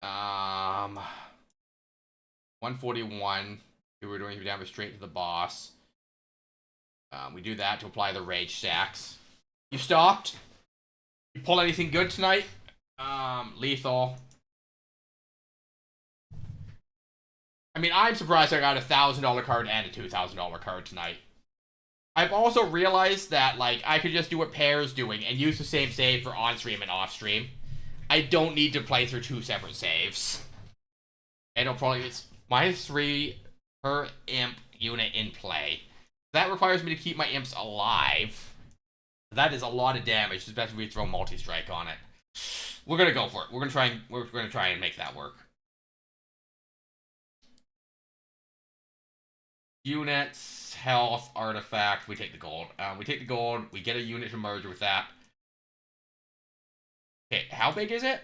141. We were doing damage straight to the boss. We do that to apply the rage stacks. You stopped? You pull anything good tonight? Lethal. I mean, I'm surprised I got a $1,000 card and a $2,000 card tonight. I've also realized that, like, I could just do what Pear's doing and use the same save for on-stream and off-stream. I don't need to play through 2 separate saves. And it'll probably... It's -3 per imp unit in play. That requires me to keep my imps alive. That is a lot of damage, especially if we throw multi-strike on it. We're gonna go for it. We're gonna try and make that work. Units, health, artifact. We take the gold. We take the gold. We get a unit to merge with that. Okay, how big is it?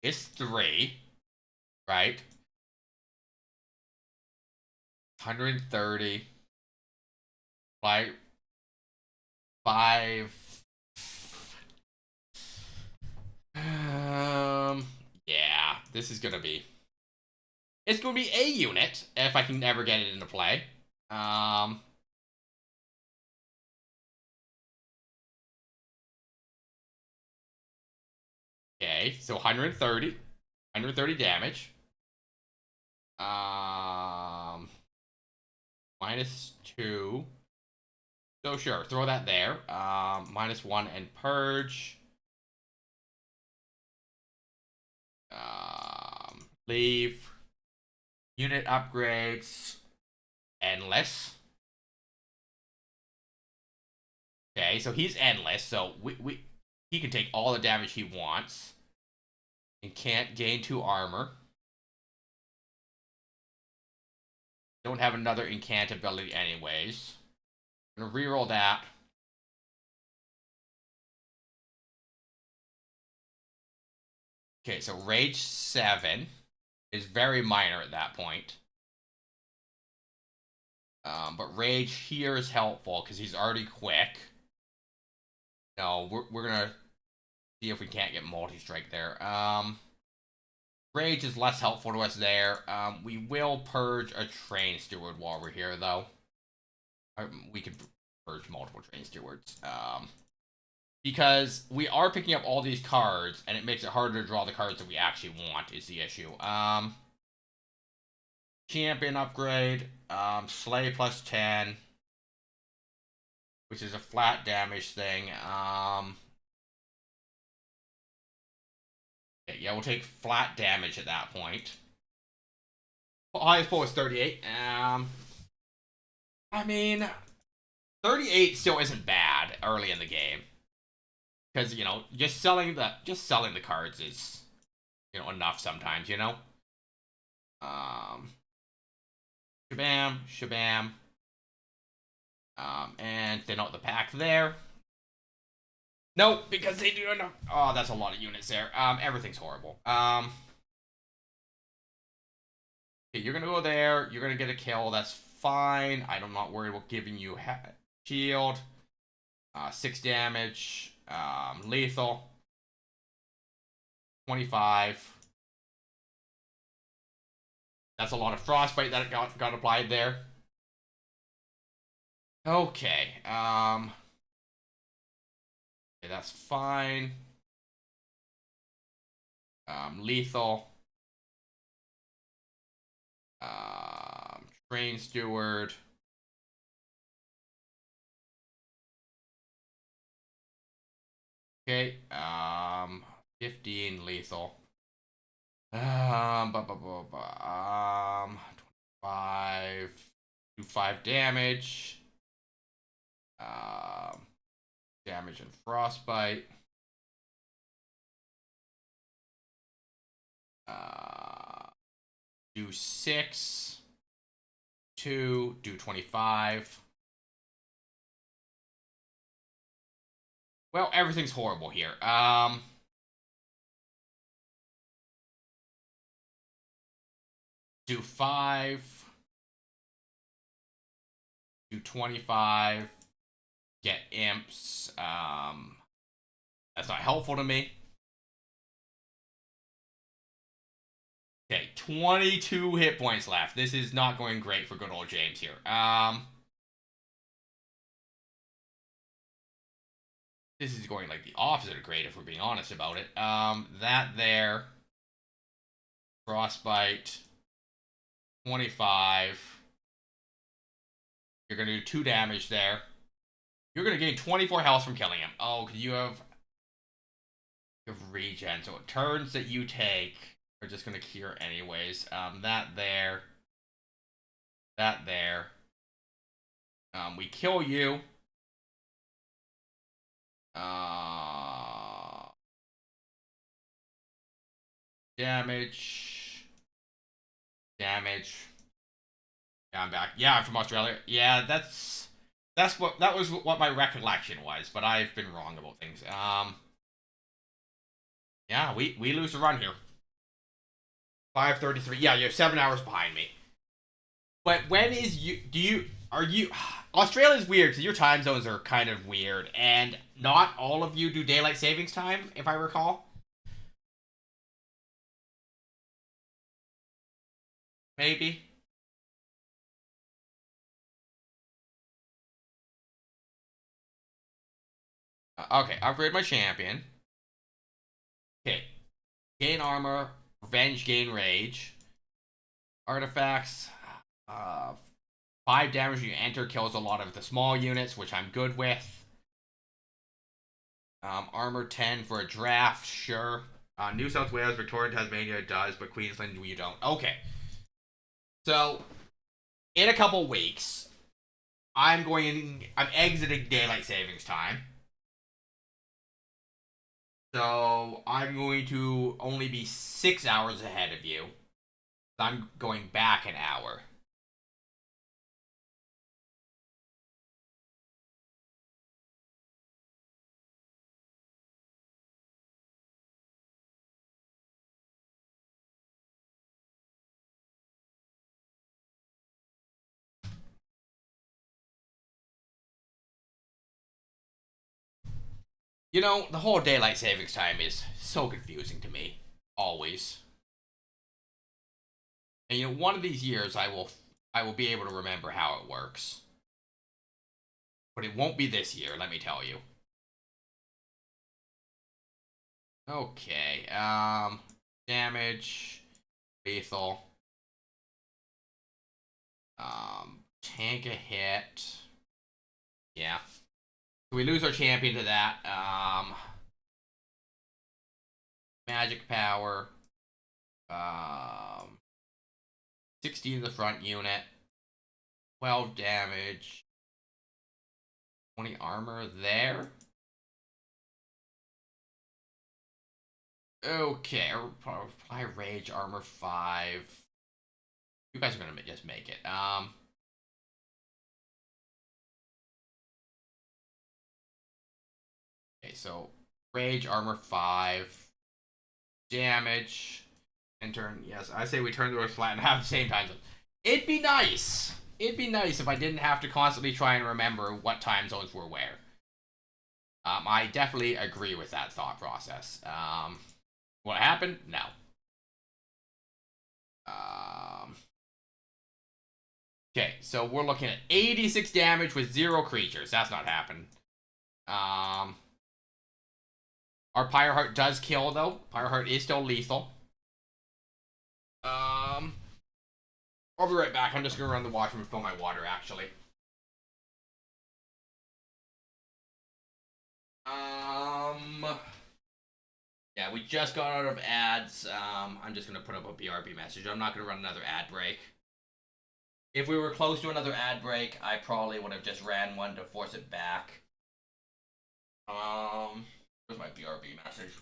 It's 3, right? 130. By 5. Yeah, this is gonna be... It's gonna be a unit, if I can ever get it into play. Okay, so 130 damage. -2. So sure, throw that there. -1 and purge. Leave. Unit upgrades. Endless. Okay, so he's endless, so he can take all the damage he wants. And can't gain 2 armor. Don't have another incant ability anyways. I'm gonna reroll that. Okay, so Rage 7 is very minor at that point. But Rage here is helpful because he's already quick. No, we're gonna see if we can't get multi-strike there. Rage is less helpful to us there. We will purge a train steward while we're here, though. We can purge multiple train stewards. Because we are picking up all these cards, and it makes it harder to draw the cards that we actually want, is the issue. Champion upgrade. Slay plus 10. Which is a flat damage thing. Yeah, we'll take flat damage at that point. Highest pull is 38. I mean, 38 still isn't bad early in the game. Because, you know, just selling the cards is, you know, enough sometimes, you know? Shabam, shabam. And thin out the pack there. Nope, because they do enough. Oh, that's a lot of units there. Everything's horrible. Okay, you're gonna go there. You're gonna get a kill. That's fine. I'm not worried about giving you shield. 6 damage. Lethal. 25. That's a lot of frostbite that got applied there. Okay. Okay, that's fine. Lethal. Train steward. Okay. 15 lethal. 25. Do 5 damage. Damage and frostbite. Do 6. 2. Do 25. Well, everything's horrible here. Do 5. Do 25. Get imps. That's not helpful to me. Okay, 22 hit points left. This is not going great for good old James here. This is going like the opposite of great if we're being honest about it. That there. Frostbite. 25. You're gonna do 2 damage there. You're gonna gain 24 health from killing him. Oh, you have regen, so turns that you take are just gonna cure anyways. That there. That there. We kill you. Damage. Damage. Yeah, I'm back. Yeah, I'm from Australia. Yeah, that was what my recollection was, but I've been wrong about things. Yeah, we lose a run here. 5:33. Yeah, you're 7 hours behind me. But when is Australia's weird because your time zones are kind of weird, and not all of you do daylight savings time, if I recall. Maybe. Okay, upgrade my champion. Okay. Gain armor, revenge, gain rage. Artifacts. 5 damage when you enter, kills a lot of the small units, which I'm good with. Armor 10 for a draft, sure. New South Wales, Victoria, Tasmania does, but Queensland, you don't. Okay. So, in a couple weeks, I'm exiting daylight savings time. So, I'm going to only be 6 hours ahead of you. I'm going back an hour. You know, the whole daylight savings time is so confusing to me. Always. And you know, one of these years I will be able to remember how it works. But it won't be this year, let me tell you. Okay, damage, lethal, tank a hit. Yeah. So we lose our champion to that. Magic power. 60 to the front unit. 12 damage. 20 armor there. Okay, apply rage, armor 5. You guys are gonna just make it. Okay, so rage, armor 5. Damage. And turn, yes, I say we turn the flat and have the same time zone. It'd be nice. It'd be nice if I didn't have to constantly try and remember what time zones were where. I definitely agree with that thought process. What happened? No. Okay, so we're looking at 86 damage with 0 creatures. That's not happening. Our Pyreheart does kill, though. Pyreheart is still lethal. I'll be right back. I'm just gonna run the washroom and fill my water, actually. Yeah, we just got out of ads. I'm just gonna put up a BRB message. I'm not gonna run another ad break. If we were close to another ad break, I probably would have just ran one to force it back. Where's my BRB message?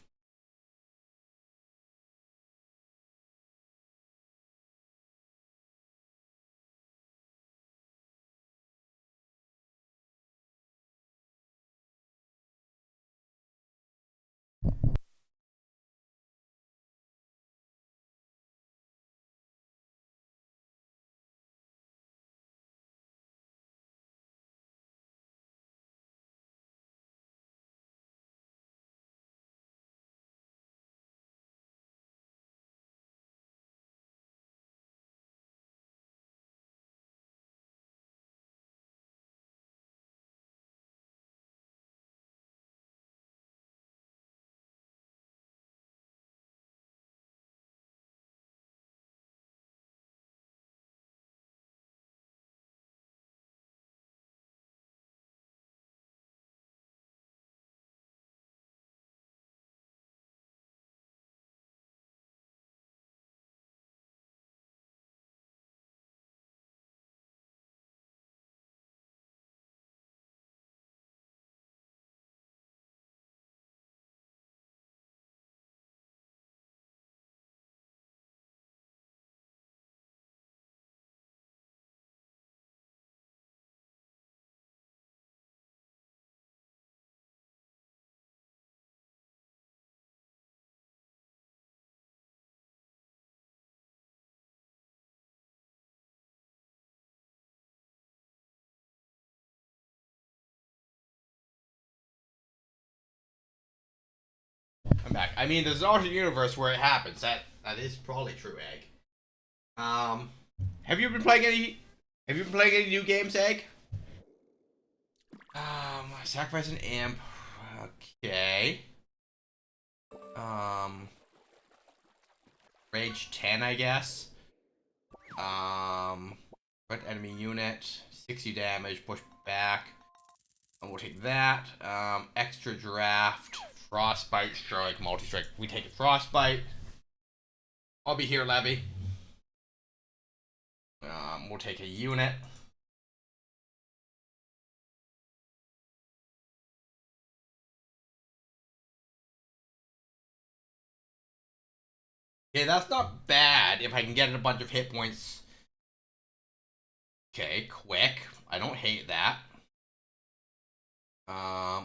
I'm back. I mean, there's an alternate universe where it happens. That is probably true, Egg. Have you been playing any? Have you been playing any new games, Egg? Sacrifice an imp. Okay. Rage 10, I guess. Red enemy unit, 60 damage, push back. And we'll take that. Extra draft, frostbite, strike, multi-strike. We take it frostbite. I'll be here, Levy. We'll take a unit. Okay, that's not bad if I can get a bunch of hit points. Okay, quick. I don't hate that.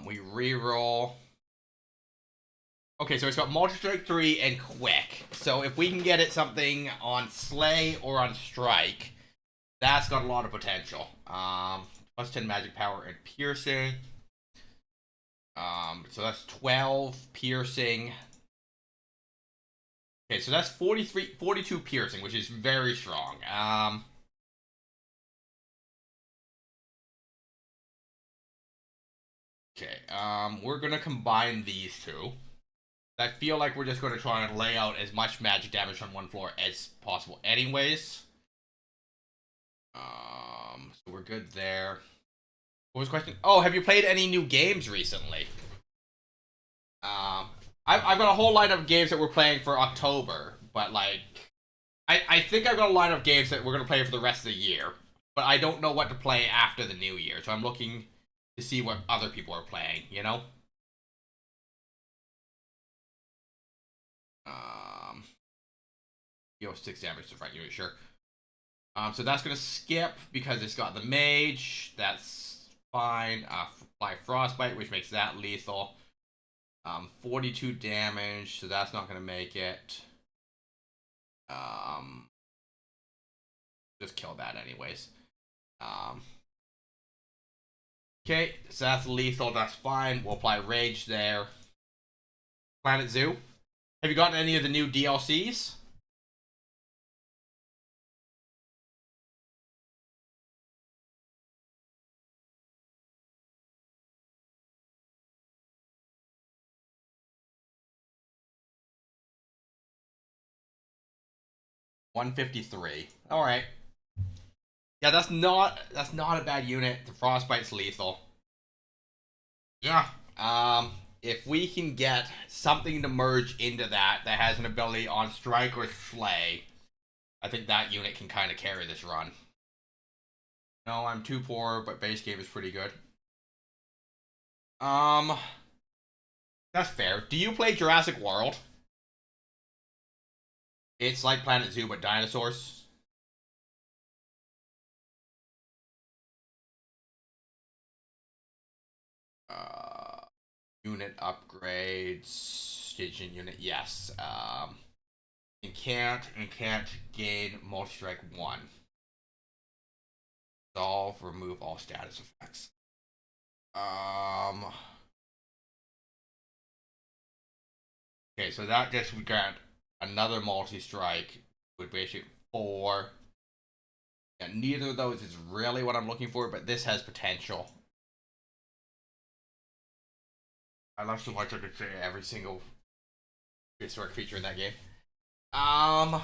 We reroll. Okay, so it's got multi-strike 3 and quick. So if we can get it something on slay or on strike, that's got a lot of potential. Plus 10 magic power and piercing. So that's 12 piercing. Okay, so that's 42 piercing, which is very strong. Okay, we're gonna combine these two. I feel like we're just gonna try and lay out as much magic damage on one floor as possible anyways. So we're good there. What was the question? Oh, have you played any new games recently? I've got a whole line of games that we're playing for October, but like, I think I've got a line of games that we're gonna play for the rest of the year, but I don't know what to play after the new year, so I'm looking to see what other people are playing, you know? Yo, 6 damage to front unit, sure. So that's gonna skip because it's got the mage. That's fine. Apply frostbite, which makes that lethal. 42 damage, so that's not gonna make it. Just kill that anyways. Okay, so that's lethal. That's fine. We'll apply rage there. Planet Zoo. Have you gotten any of the new DLCs? $153. All right. Yeah, that's not a bad unit. The frostbite's lethal. Yeah. If we can get something to merge into that has an ability on strike or slay, I think that unit can kind of carry this run. No, I'm too poor, but base game is pretty good. That's fair. Do you play Jurassic World? It's like Planet Zoo, but dinosaurs. Unit upgrades. Staging unit, yes. And can't gain multi-strike 1. Solve, remove all status effects. Okay, so that just we grant another multi-strike with basic 4. And neither of those is really what I'm looking for, but this has potential. I love so much I could say every single historic feature in that game. Well,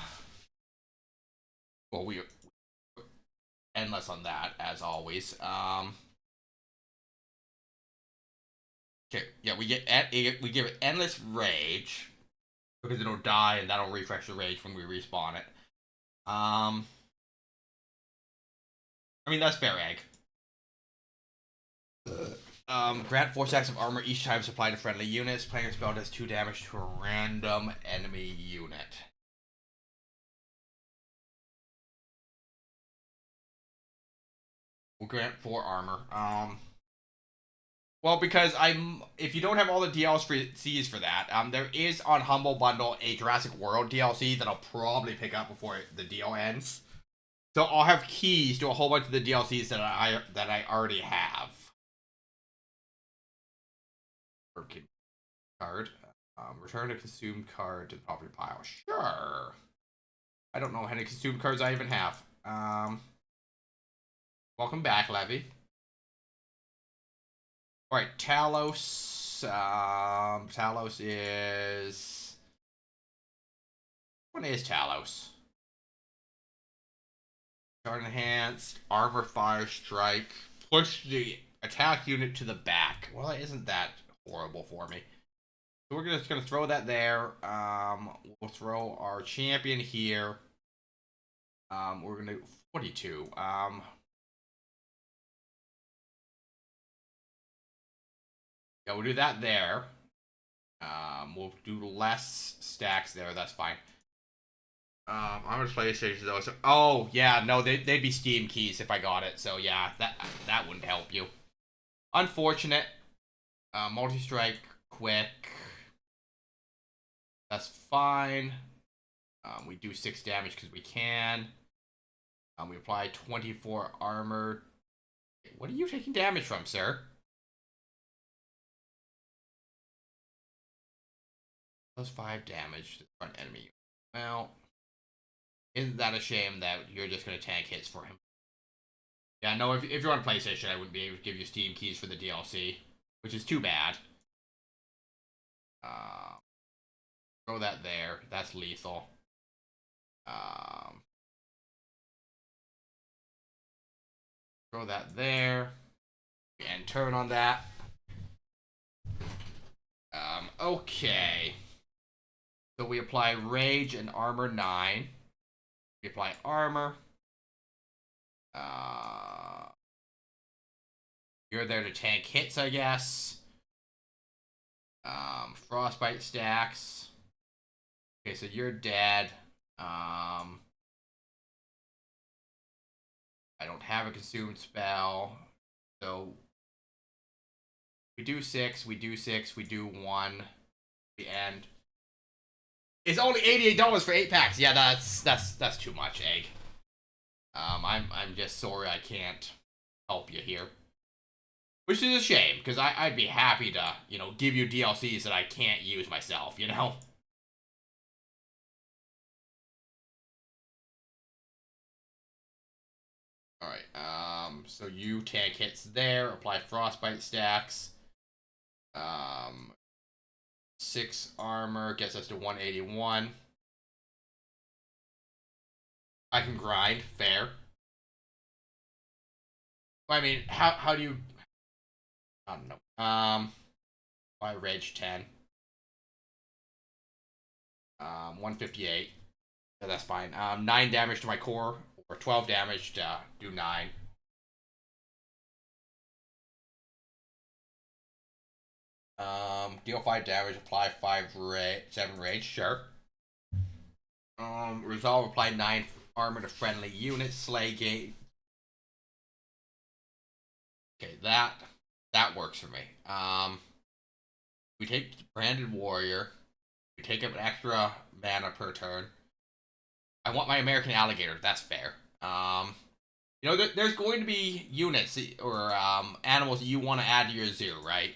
we endless on that as always. Okay, yeah, we give it endless rage because it'll die and that'll refresh the rage when we respawn it. I mean that's fair, egg. Grant 4 stacks of armor each time supplied to friendly units. Player spell does 2 damage to a random enemy unit. We'll grant 4 armor. Well, because if you don't have all the DLCs for that, there is on Humble Bundle a Jurassic World DLC that I'll probably pick up before the deal ends. So I'll have keys to a whole bunch of the DLCs that I already have. Card. Return a consumed card to the property pile. Sure. I don't know how many consumed cards I even have. Welcome back, Levy. Alright, Talos. Talos is... What is Talos? Start enhanced, armor, fire, strike. Push the attack unit to the back. Well, isn't that horrible for me? So we're just gonna throw that there. We'll throw our champion here. We're gonna 42. Yeah, we'll do that there. We'll do less stacks there. That's fine. I'm gonna PlayStation though. So, oh yeah, no, they'd be Steam keys if I got it. So yeah, that wouldn't help you. Unfortunate. Multi-strike, quick. That's fine. We do 6 damage because we can. We apply 24 armor. What are you taking damage from, sir? Plus 5 damage to the front enemy. Well, isn't that a shame that you're just going to tank hits for him? Yeah, no, if you're on PlayStation, I wouldn't be able to give you Steam keys for the DLC, which is too bad. Throw that there. That's lethal. Throw that there. And turn on that. Okay. So we apply Rage and Armor 9. We apply Armor. You're there to tank hits, I guess. Frostbite stacks. Okay, so you're dead. I don't have a consumed spell. So we do 6, we do 6, we do 1. The end. It's only $88 for 8 packs. Yeah, that's too much, Egg. I'm just sorry I can't help you here. Which is a shame, because I'd be happy to, you know, give you DLCs that I can't use myself, you know? Alright, so you tank hits there, apply Frostbite stacks. 6 armor gets us to 181. I can grind, fair. I mean, how do you... I don't know. By Rage 10. 158. Yeah, that's fine. 9 damage to my core, or 12 damage to do 9. Deal 5 damage, apply 7 rage, sure. Resolve, apply 9 armor to friendly units, slay gate. Okay, that works for me. We take Branded Warrior. We take up an extra mana per turn. I want my American Alligator. That's fair. You know, there's going to be units or animals that you want to add to your zoo, right?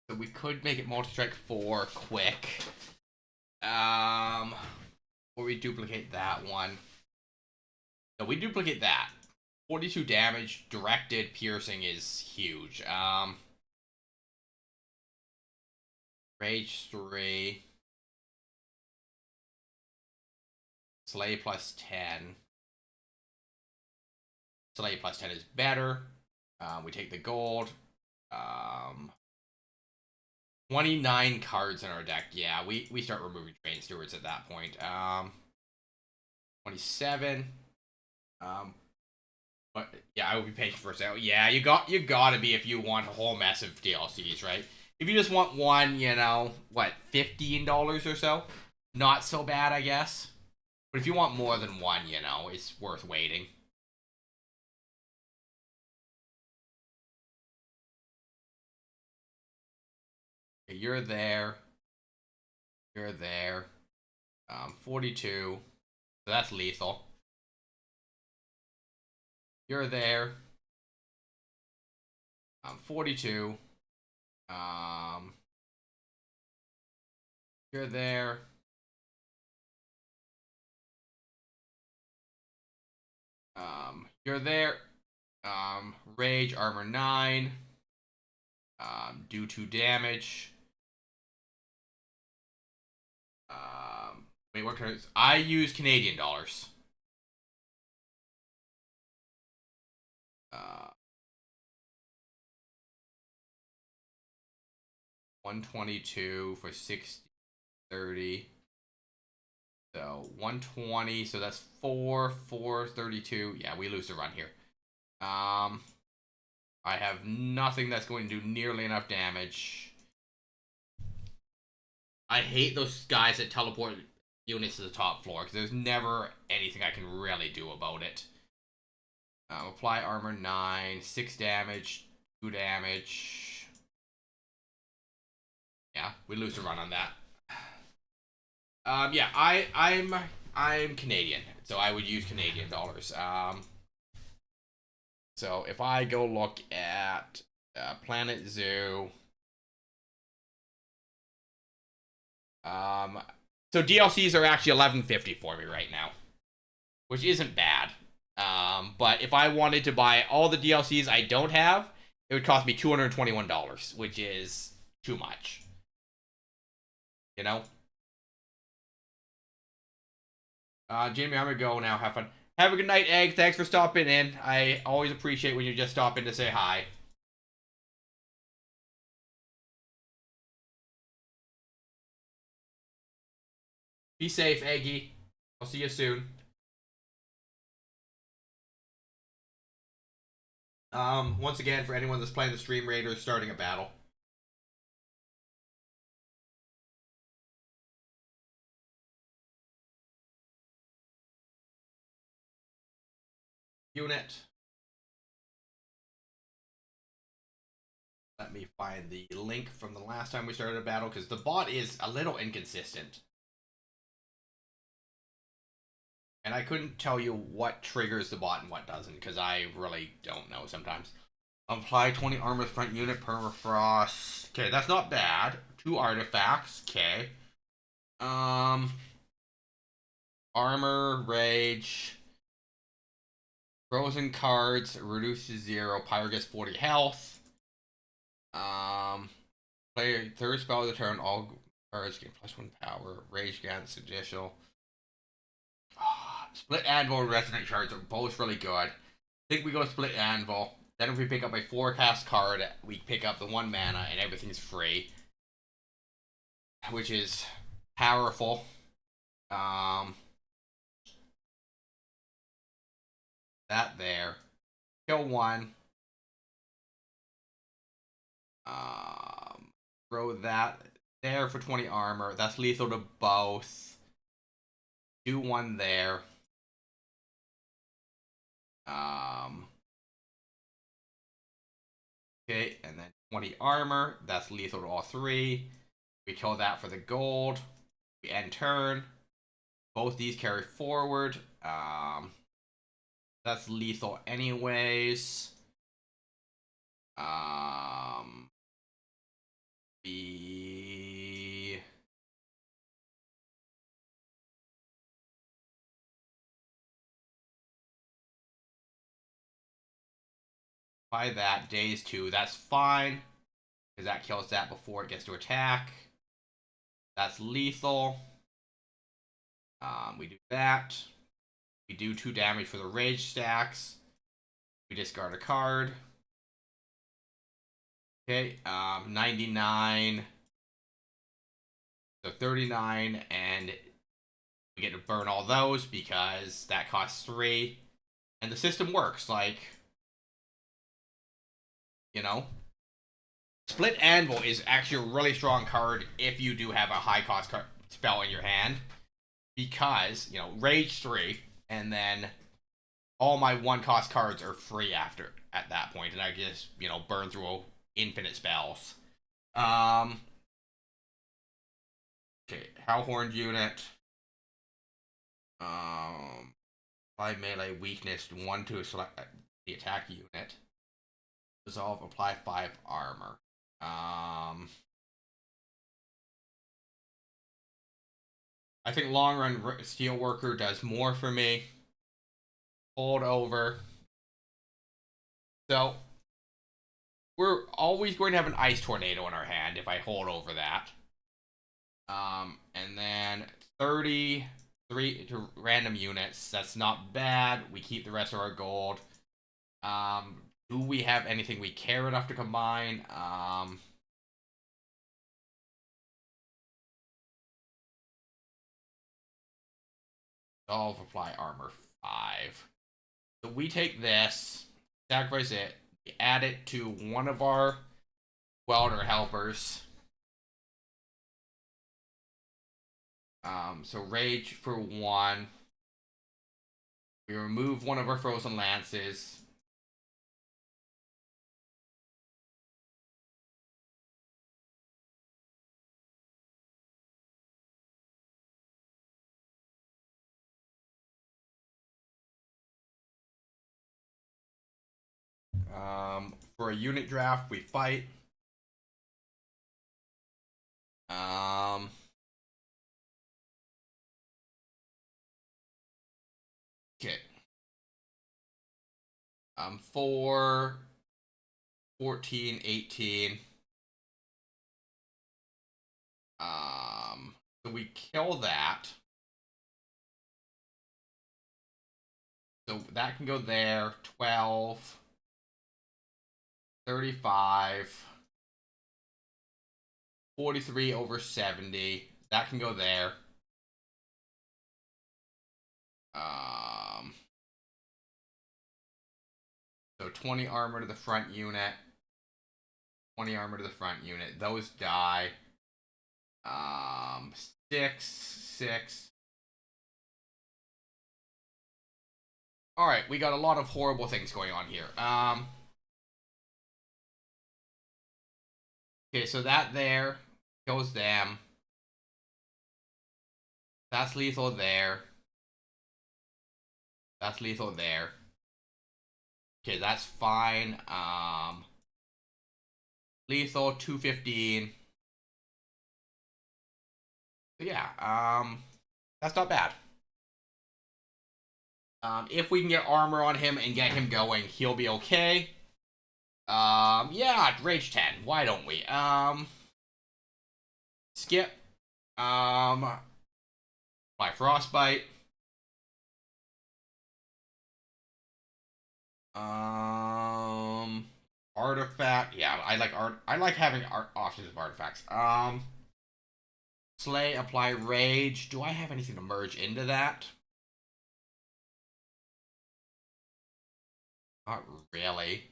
So we could make it multi-strike 4 quick. Or we duplicate that one. No, we duplicate that. 42 damage, directed, piercing is huge. Rage 3. Slay plus 10. Slay plus 10 is better. We take the gold. 29 cards in our deck. Yeah, we start removing Train Stewards at that point. 27. But yeah, I will be patient for a second. Yeah, you gotta be if you want a whole mess of DLCs, right? If you just want one, you know, what, $15 or so? Not so bad, I guess. But if you want more than one, you know, it's worth waiting. Okay, you're there. You're there. 42. So that's lethal. You're there. 42. You're there. You're there. Rage, armor 9. Do 2 damage. Wait, what currency? I use Canadian dollars. 122 for 60, 30. So 120. So that's 432. Yeah, we lose the run here. I have nothing that's going to do nearly enough damage. I hate those guys that teleport units to the top floor because there's never anything I can really do about it. Apply armor 9, 6 damage, 2 damage. Yeah, we lose the run on that. Yeah, I'm Canadian, so I would use Canadian dollars. So if I go look at Planet Zoo, so DLCs are actually $11.50 for me right now, which isn't bad. But if I wanted to buy all the DLCs I don't have, it would cost me $221, which is too much. You know? Jamie, I'm gonna go now. Have fun. Have a good night, Egg. Thanks for stopping in. I always appreciate when you just stop in to say hi. Be safe, Eggy. I'll see you soon. Once again, for anyone that's playing the stream, Raiders starting a battle. Unit. Let me find the link from the last time we started a battle, because the bot is a little inconsistent. And I couldn't tell you what triggers the bot and what doesn't, because I really don't know sometimes. Apply 20 armor front unit, permafrost. Okay, that's not bad. 2 artifacts. Okay. Armor, rage. Frozen cards, reduce to 0. Pyro gets 40 health. Player third spell of the turn, all cards gain +1 power. Rage grants additional. Split Anvil and Resonant Shards are both really good. I think we go Split Anvil. Then if we pick up a forecast card, we pick up the 1 mana and everything's free. Which is powerful. That there. Kill 1. Throw that there for 20 armor. That's lethal to both. Do 1 there. Okay, and then 20 armor. That's lethal to all 3. We kill that for the gold. We end turn. Both these carry forward. That's lethal anyways. We by that days 2. That's fine because that kills that before it gets to attack. That's lethal. We do that. We do 2 damage for the rage stacks. We discard a card. Okay, 99. So 39, and we get to burn all those because that costs 3. And the system works, like, you know. Split Anvil is actually a really strong card if you do have a high cost spell in your hand. Because, you know, Rage 3, and then all my 1 cost cards are free after at that point, and I just, you know, burn through infinite spells. Okay, Hellhorn unit. 5 melee weakness, 1 to select the attack unit. Dissolve, apply 5 armor. I think long run Steelworker does more for me. Hold over. So, we're always going to have an Ice Tornado in our hand if I hold over that. And then 33 to random units. That's not bad. We keep the rest of our gold. Do we have anything we care enough to combine? Solve, apply armor 5. So we take this, sacrifice it, we add it to one of our welder helpers. So rage for 1. We remove one of our frozen lances. For a unit draft, we fight. Okay. 4, 14, 18. So we kill that. So that can go there. 12, 35, 43 over 70. That can go there. So 20 armor to the front unit. 20 armor to the front unit. Those die. 6, 6. Alright, we got a lot of horrible things going on here. Okay, so that there kills them. That's lethal there. That's lethal there. Okay, that's fine. Lethal 215. So yeah, that's not bad. If we can get armor on him and get him going, he'll be okay. Yeah, rage 10. Why don't we? Skip. My frostbite. Artifact. Yeah, I like art. I like having options of artifacts. Slay, apply rage. Do I have anything to merge into that? Not really.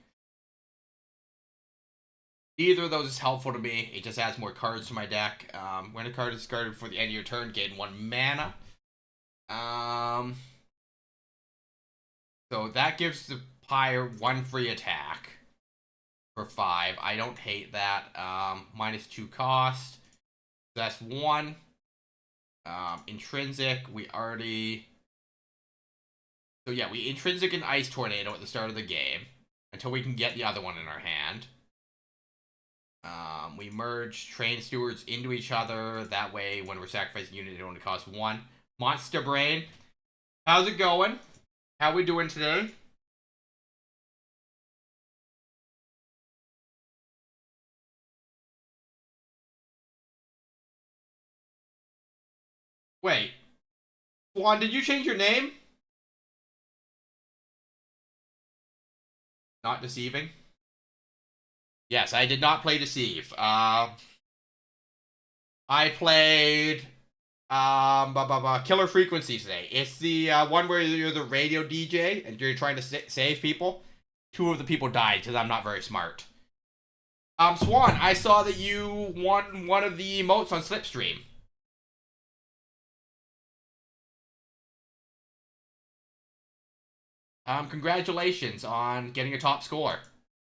Either of those is helpful to me. It just adds more cards to my deck. When a card is discarded before the end of your turn, gain 1 mana. So that gives the Pyre 1 free attack for 5. I don't hate that. -2 cost. So that's 1. Intrinsic, we already... So yeah, we intrinsic an Ice Tornado at the start of the game until we can get the other one in our hand. We merge Train Stewards into each other. That way, when we're sacrificing a unit, it only costs 1. Monster Brain. How's it going? How we doing today? Wait. Swan, did you change your name? Not deceiving? Yes, I did not play Deceive. I played Killer Frequency today. It's the one where you're the radio DJ and you're trying to save people. 2 of the people died because I'm not very smart. Swan, I saw that you won one of the emotes on Slipstream. Congratulations on getting a top score.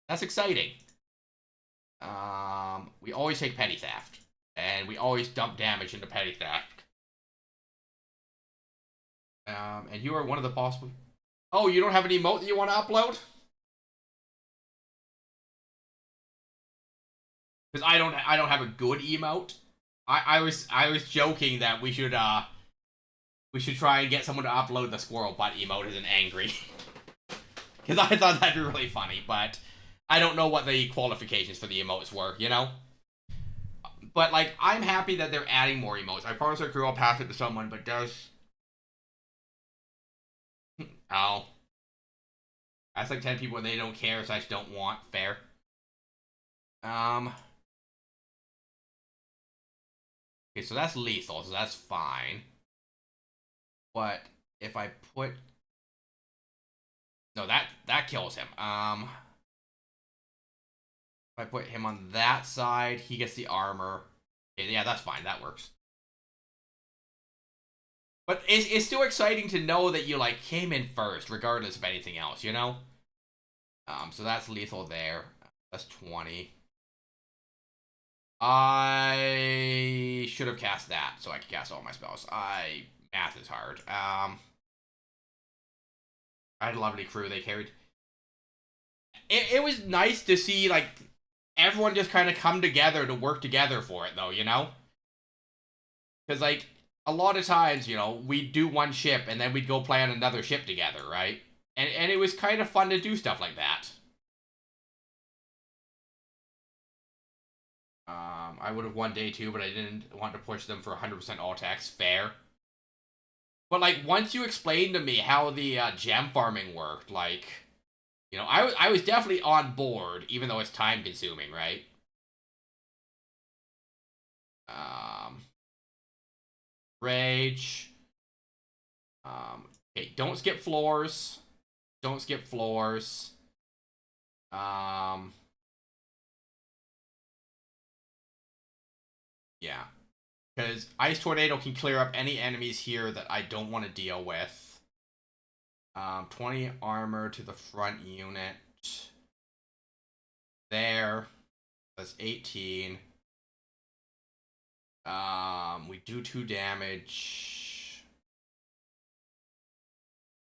That's exciting. We always take petty theft. And we always dump damage into petty theft. And you are one of the possible... Oh, you don't have an emote that you want to upload? because I don't have a good emote. I was joking that we should try and get someone to upload the squirrel butt emote as an angry. Because I thought that'd be really funny, but I don't know what the qualifications for the emotes were, you know? But, like, I'm happy that they're adding more emotes. I promise our crew I'll pass it to someone, but does... Oh. That's like 10 people and they don't care, so I just don't want. Fair. Okay, so that's lethal, so that's fine. But if I put... No, that kills him. If I put him on that side, he gets the armor. Okay, yeah, that's fine. That works. But it's still exciting to know that you, like, came in first, regardless of anything else, you know? So that's lethal there. That's 20. I should have cast that, so I could cast all my spells. Math is hard. I had a lovely crew they carried. It was nice to see, like, everyone just kind of come together to work together for it, though, you know? Because, like, a lot of times, you know, we'd do one ship and then we'd go play on another ship together, right? And it was kind of fun to do stuff like that. I would have won day 2, but I didn't want to push them for 100% all attacks. Fair. But, like, once you explained to me how the gem farming worked, like, you know, I was definitely on board, even though it's time consuming, right? Rage. Okay, don't skip floors. Don't skip floors. Yeah. Because Ice Tornado can clear up any enemies here that I don't want to deal with. 20 armor to the front unit. There. That's 18. We do 2 damage.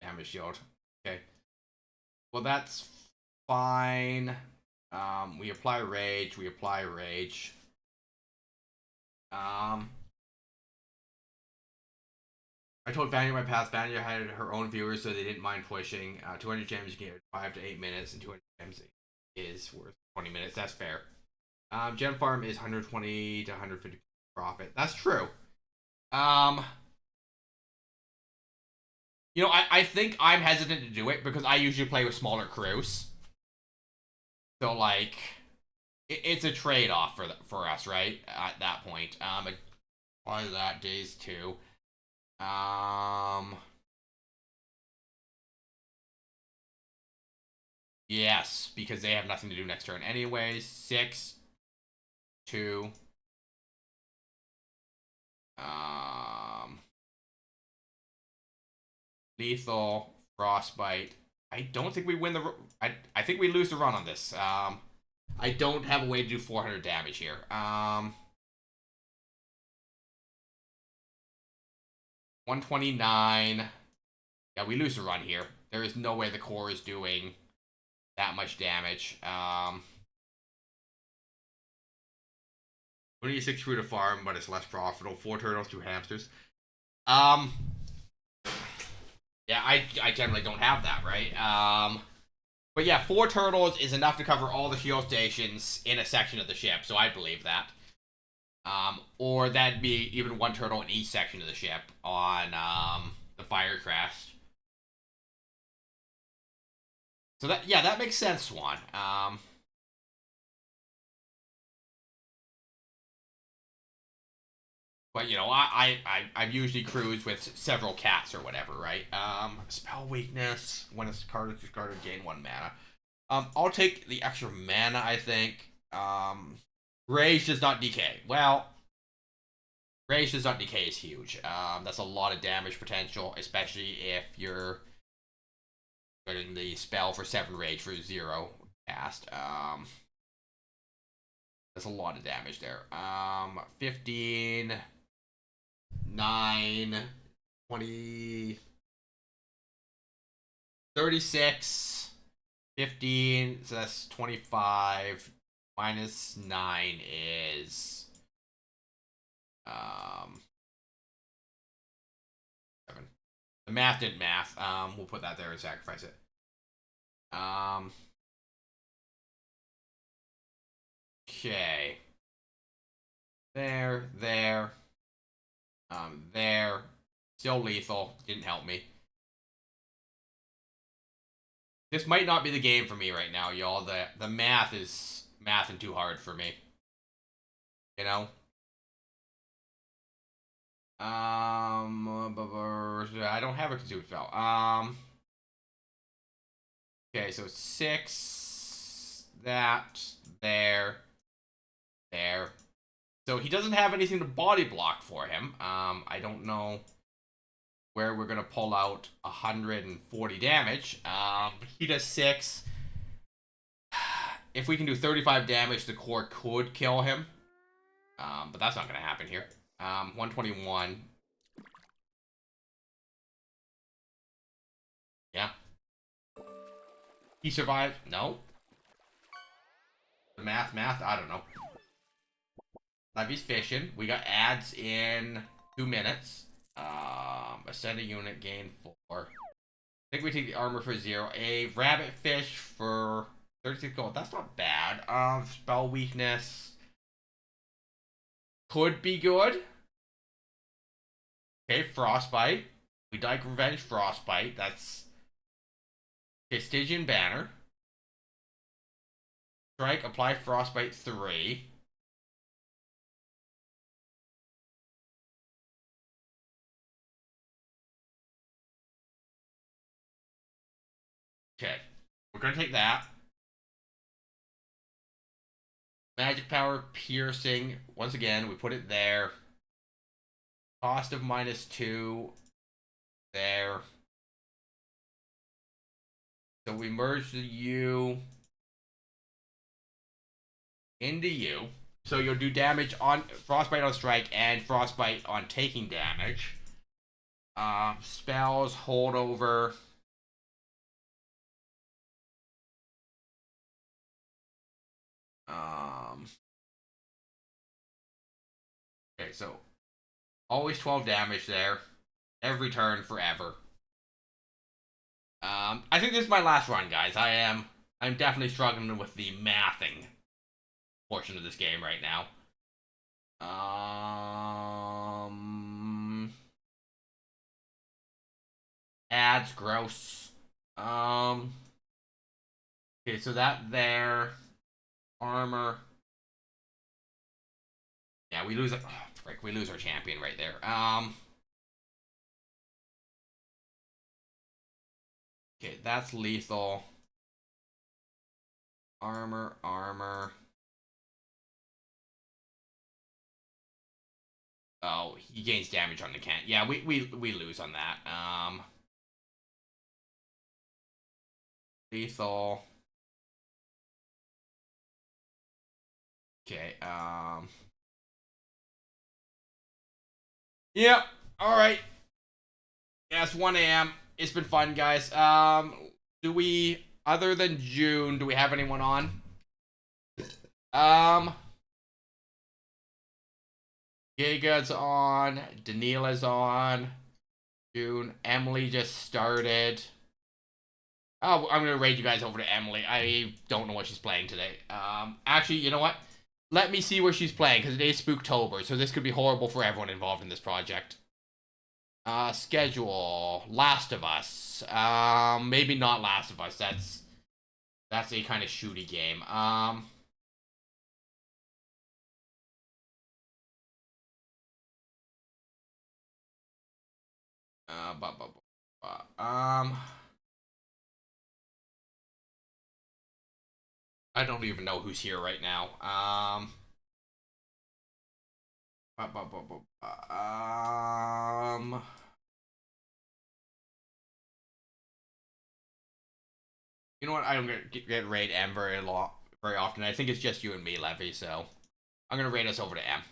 Damage shield. Okay. Well, that's fine. We apply rage. We apply rage. I told Vanya my past. Vanya had her own viewers, so they didn't mind pushing. 200 gems you can get 5 to 8 minutes, and 200 gems is worth 20 minutes. That's fair. Gem farm is 120 to 150 profit. That's true. You know, I think I'm hesitant to do it because I usually play with smaller crews. So, like, it's a trade-off for us, right? At that point. Why that days 2. Yes, because they have nothing to do next turn. Anyways, 6, 2. Lethal, frostbite. I don't think we win the. I think we lose the run on this. I don't have a way to do 400 damage here. 129. Yeah, we lose the run here. There is no way the core is doing that much damage. 26 crew to farm, but it's less profitable. 4 turtles, 2 hamsters. Yeah, I generally don't have that, right? But yeah, 4 turtles is enough to cover all the shield stations in a section of the ship, so I believe that. Or that'd be even 1 turtle in each section of the ship on the Firecrest. So that, yeah, that makes sense, Swan. But, you know, I've usually cruised with several cats or whatever, right? Spell weakness. When it's card is discarded, gain 1 mana. I'll take the extra mana, I think. Rage does not decay. Well, Rage does not decay is huge. That's a lot of damage potential, especially if you're getting the spell for 7 Rage for 0 cast. That's a lot of damage there. 15... 9, 20, 36, 15, so that's 25, Minus 9 is 7. The math didn't math. We'll put that there and sacrifice it. Okay. There. There. Still lethal. Didn't help me. This might not be the game for me right now, y'all. The math is mathing too hard for me. You know? I don't have a consume spell. Okay, so 6. That. There. So he doesn't have anything to body block for him. I don't know where we're gonna pull out 140 damage. He does 6. If we can do 35 damage, the core could kill him. But that's not gonna happen here. 121. Yeah. He survived. No. The math. I don't know. Levy's fishing. We got ads in 2 minutes. Ascend a unit, gain 4. I think we take the armor for 0. A rabbit fish for 36 gold. That's not bad. Spell weakness could be good. Okay, frostbite. We like revenge frostbite. That's Stygian banner. Strike, apply frostbite 3. Okay, we're gonna take that. Magic power, piercing. Once again, we put it there. Cost of -2. There. So we merge the U into U. So you'll do damage on frostbite on strike and frostbite on taking damage. Spells, holdover. Okay, so always 12 damage there. Every turn, forever. I think this is my last run, guys. I'm definitely struggling with the mathing portion of this game right now. Ads, gross. Okay, so that there. Armor. Yeah, we lose it. Oh, frick, we lose our champion right there. Okay, that's lethal. Armor. Oh, he gains damage on the can. Yeah, we lose on that. Lethal. Okay, Yep. Alright. Yeah, it's 1 a.m. It's been fun, guys. Do we, other than June, do we have anyone on? Giga's on. Daniela's on. June. Emily just started. Oh, I'm gonna raid you guys over to Emily. I don't know what she's playing today. Actually, you know what? Let me see where she's playing, because it is Spooktober, so this could be horrible for everyone involved in this project. Schedule. Last of Us. Maybe not Last of Us. That's a kind of shooty game. I don't even know who's here right now. You know what? I don't get raid M very often. I think it's just you and me, Levy. So I'm gonna raid us over to M.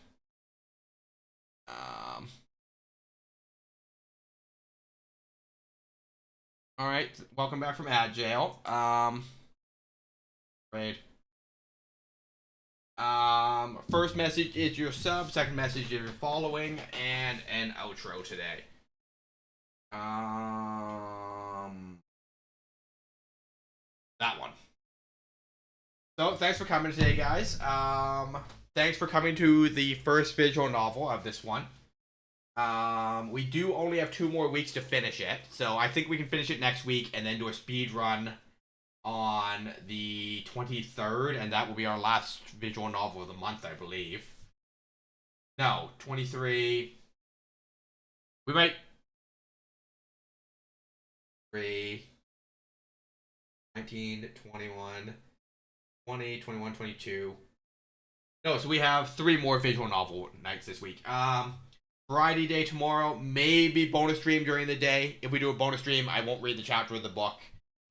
All right. Welcome back from ad jail. Raid. First message is your sub, second message is your following, and an outro today. That one. So, thanks for coming today, guys. Thanks for coming to the first visual novel of this one. We do only have 2 more weeks to finish it, so I think we can finish it next week and then do a speed run on the 23rd, and that will be our last visual novel of the month, I believe. No, 23. We might. 3, 19, 21, 20, 21, 22. No, so we have 3 more visual novel nights this week. Variety day tomorrow, maybe bonus stream during the day. If we do a bonus stream, I won't read the chapter of the book.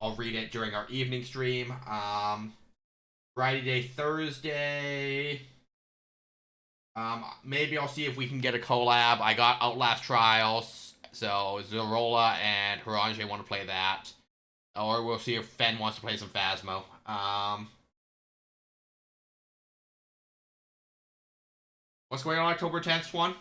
I'll read it during our evening stream. Variety day Thursday. Maybe I'll see if we can get a collab. I got Outlast Trials, so Zorola and Harange want to play that. Or we'll see if Fen wants to play some Phasmo. What's going on October 10th, Swan?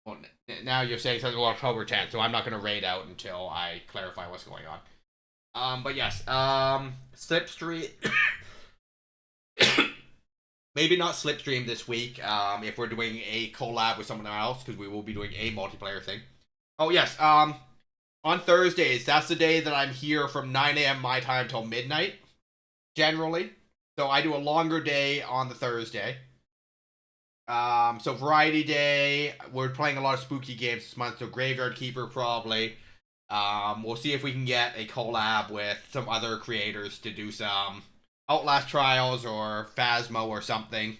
Well, now you're saying something about October 10th, so I'm not going to raid out until I clarify what's going on. But yes, Slipstream. Maybe not Slipstream this week, if we're doing a collab with someone else, because we will be doing a multiplayer thing. Oh, yes, on Thursdays, that's the day that I'm here from 9 a.m. my time till midnight, generally. So I do a longer day on the Thursday. So Variety Day, we're playing a lot of spooky games this month, so Graveyard Keeper probably. We'll see if we can get a collab with some other creators to do some Outlast Trials or Phasmo or something.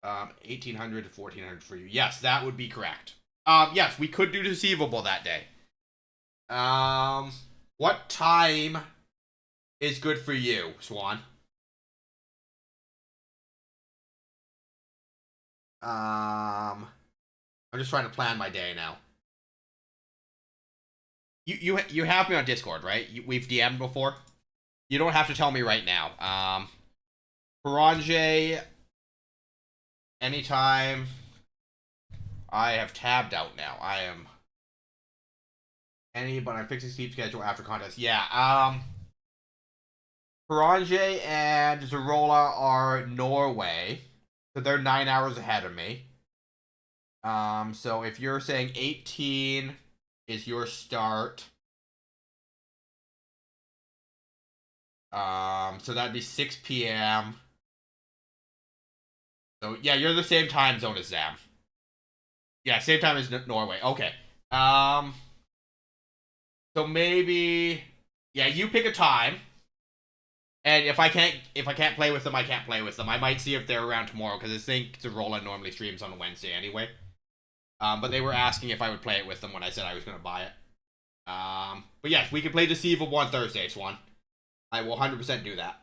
1800 to 1400 for you. Yes, that would be correct. Yes, we could do Deceivable that day. What time is good for you, Swan? I'm just trying to plan my day now. You have me on Discord, right? We've DM'd before. You don't have to tell me right now. Harange, anytime. I have tabbed out now. I am but I'm fixing sleep schedule after contest. Yeah. Harange and Zorola are Norway, so they're 9 hours ahead of me. So if you're saying 18 is your start, so that'd be 6 p.m. So yeah, you're the same time zone as Zam. Yeah, same time as Norway. Okay. So maybe, yeah, you pick a time. And if I can't play with them, I can't play with them. I might see if they're around tomorrow, because I think Zorola normally streams on a Wednesday anyway. But they were asking if I would play it with them when I said I was going to buy it. But yes, we can play Deceivable on Thursday, Swan. I will 100% do that.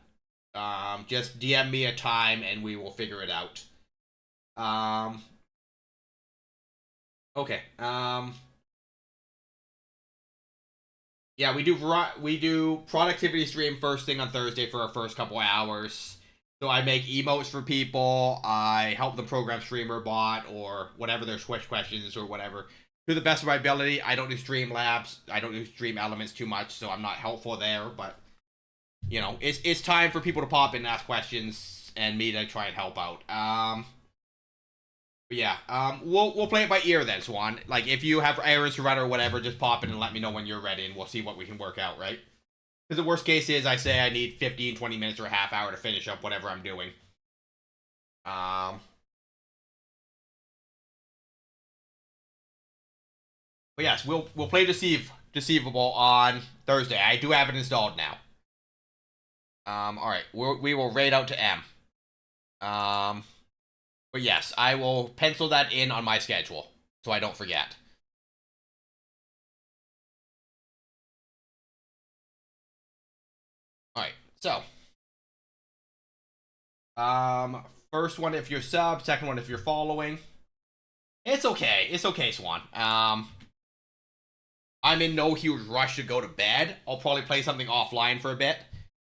Just DM me a time and we will figure it out. Okay. Yeah, we do productivity stream first thing on Thursday for our first couple hours. So I make emotes for people. I help them program streamer bot or whatever their Switch questions or whatever. To the best of my ability, I don't do stream labs. I don't do stream elements too much, so I'm not helpful there. But you know, it's time for people to pop in and ask questions and me to try and help out. But yeah, we'll play it by ear then, Swan. Like, if you have errands to run or whatever, just pop in and let me know when you're ready, and we'll see what we can work out, right? Because the worst case is I say I need 15, 20 minutes or a half hour to finish up whatever I'm doing. But yes, we'll play Deceivable on Thursday. I do have it installed now. Alright, we will raid out to M. But yes, I will pencil that in on my schedule, so I don't forget. Alright, so. First one if you're sub, second one if you're following. It's okay, Swan. I'm in no huge rush to go to bed. I'll probably play something offline for a bit.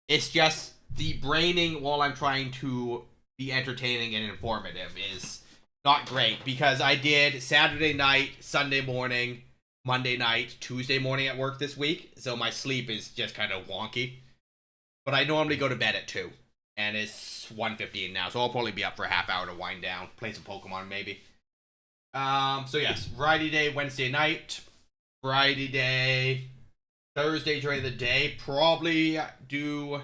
It's just the braining while I'm trying to be entertaining and informative is not great, because I did Saturday night, Sunday morning, Monday night, Tuesday morning at work this week, so my sleep is just kind of wonky. But I normally go to bed at 2, and it's 1:15 now, so I'll probably be up for a half hour to wind down, play some Pokemon maybe. So yes, Friday day, Wednesday night, Friday day, Thursday during the day, probably do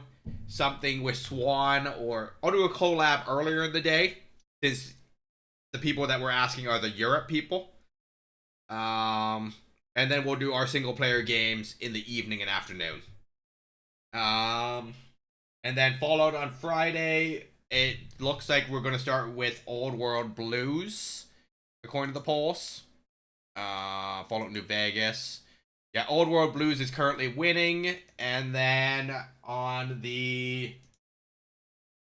something with Swan, or I'll do a collab earlier in the day, since the people that we're asking are the Europe people. And then we'll do our single player games in the evening and afternoon. And then Fallout on Friday, it looks like we're going to start with Old World Blues, according to the polls. Fallout New Vegas. Yeah, Old World Blues is currently winning. And then on the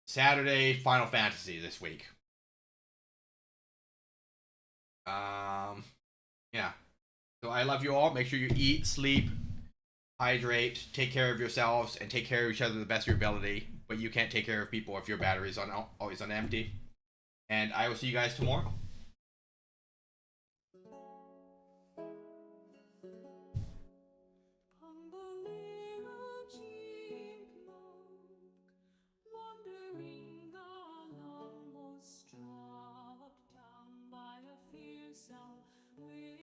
Saturday, Final Fantasy this week. Yeah. So I love you all. Make sure you eat, sleep, hydrate, take care of yourselves, and take care of each other to the best of your ability. But you can't take care of people if your battery's always on empty. And I will see you guys tomorrow.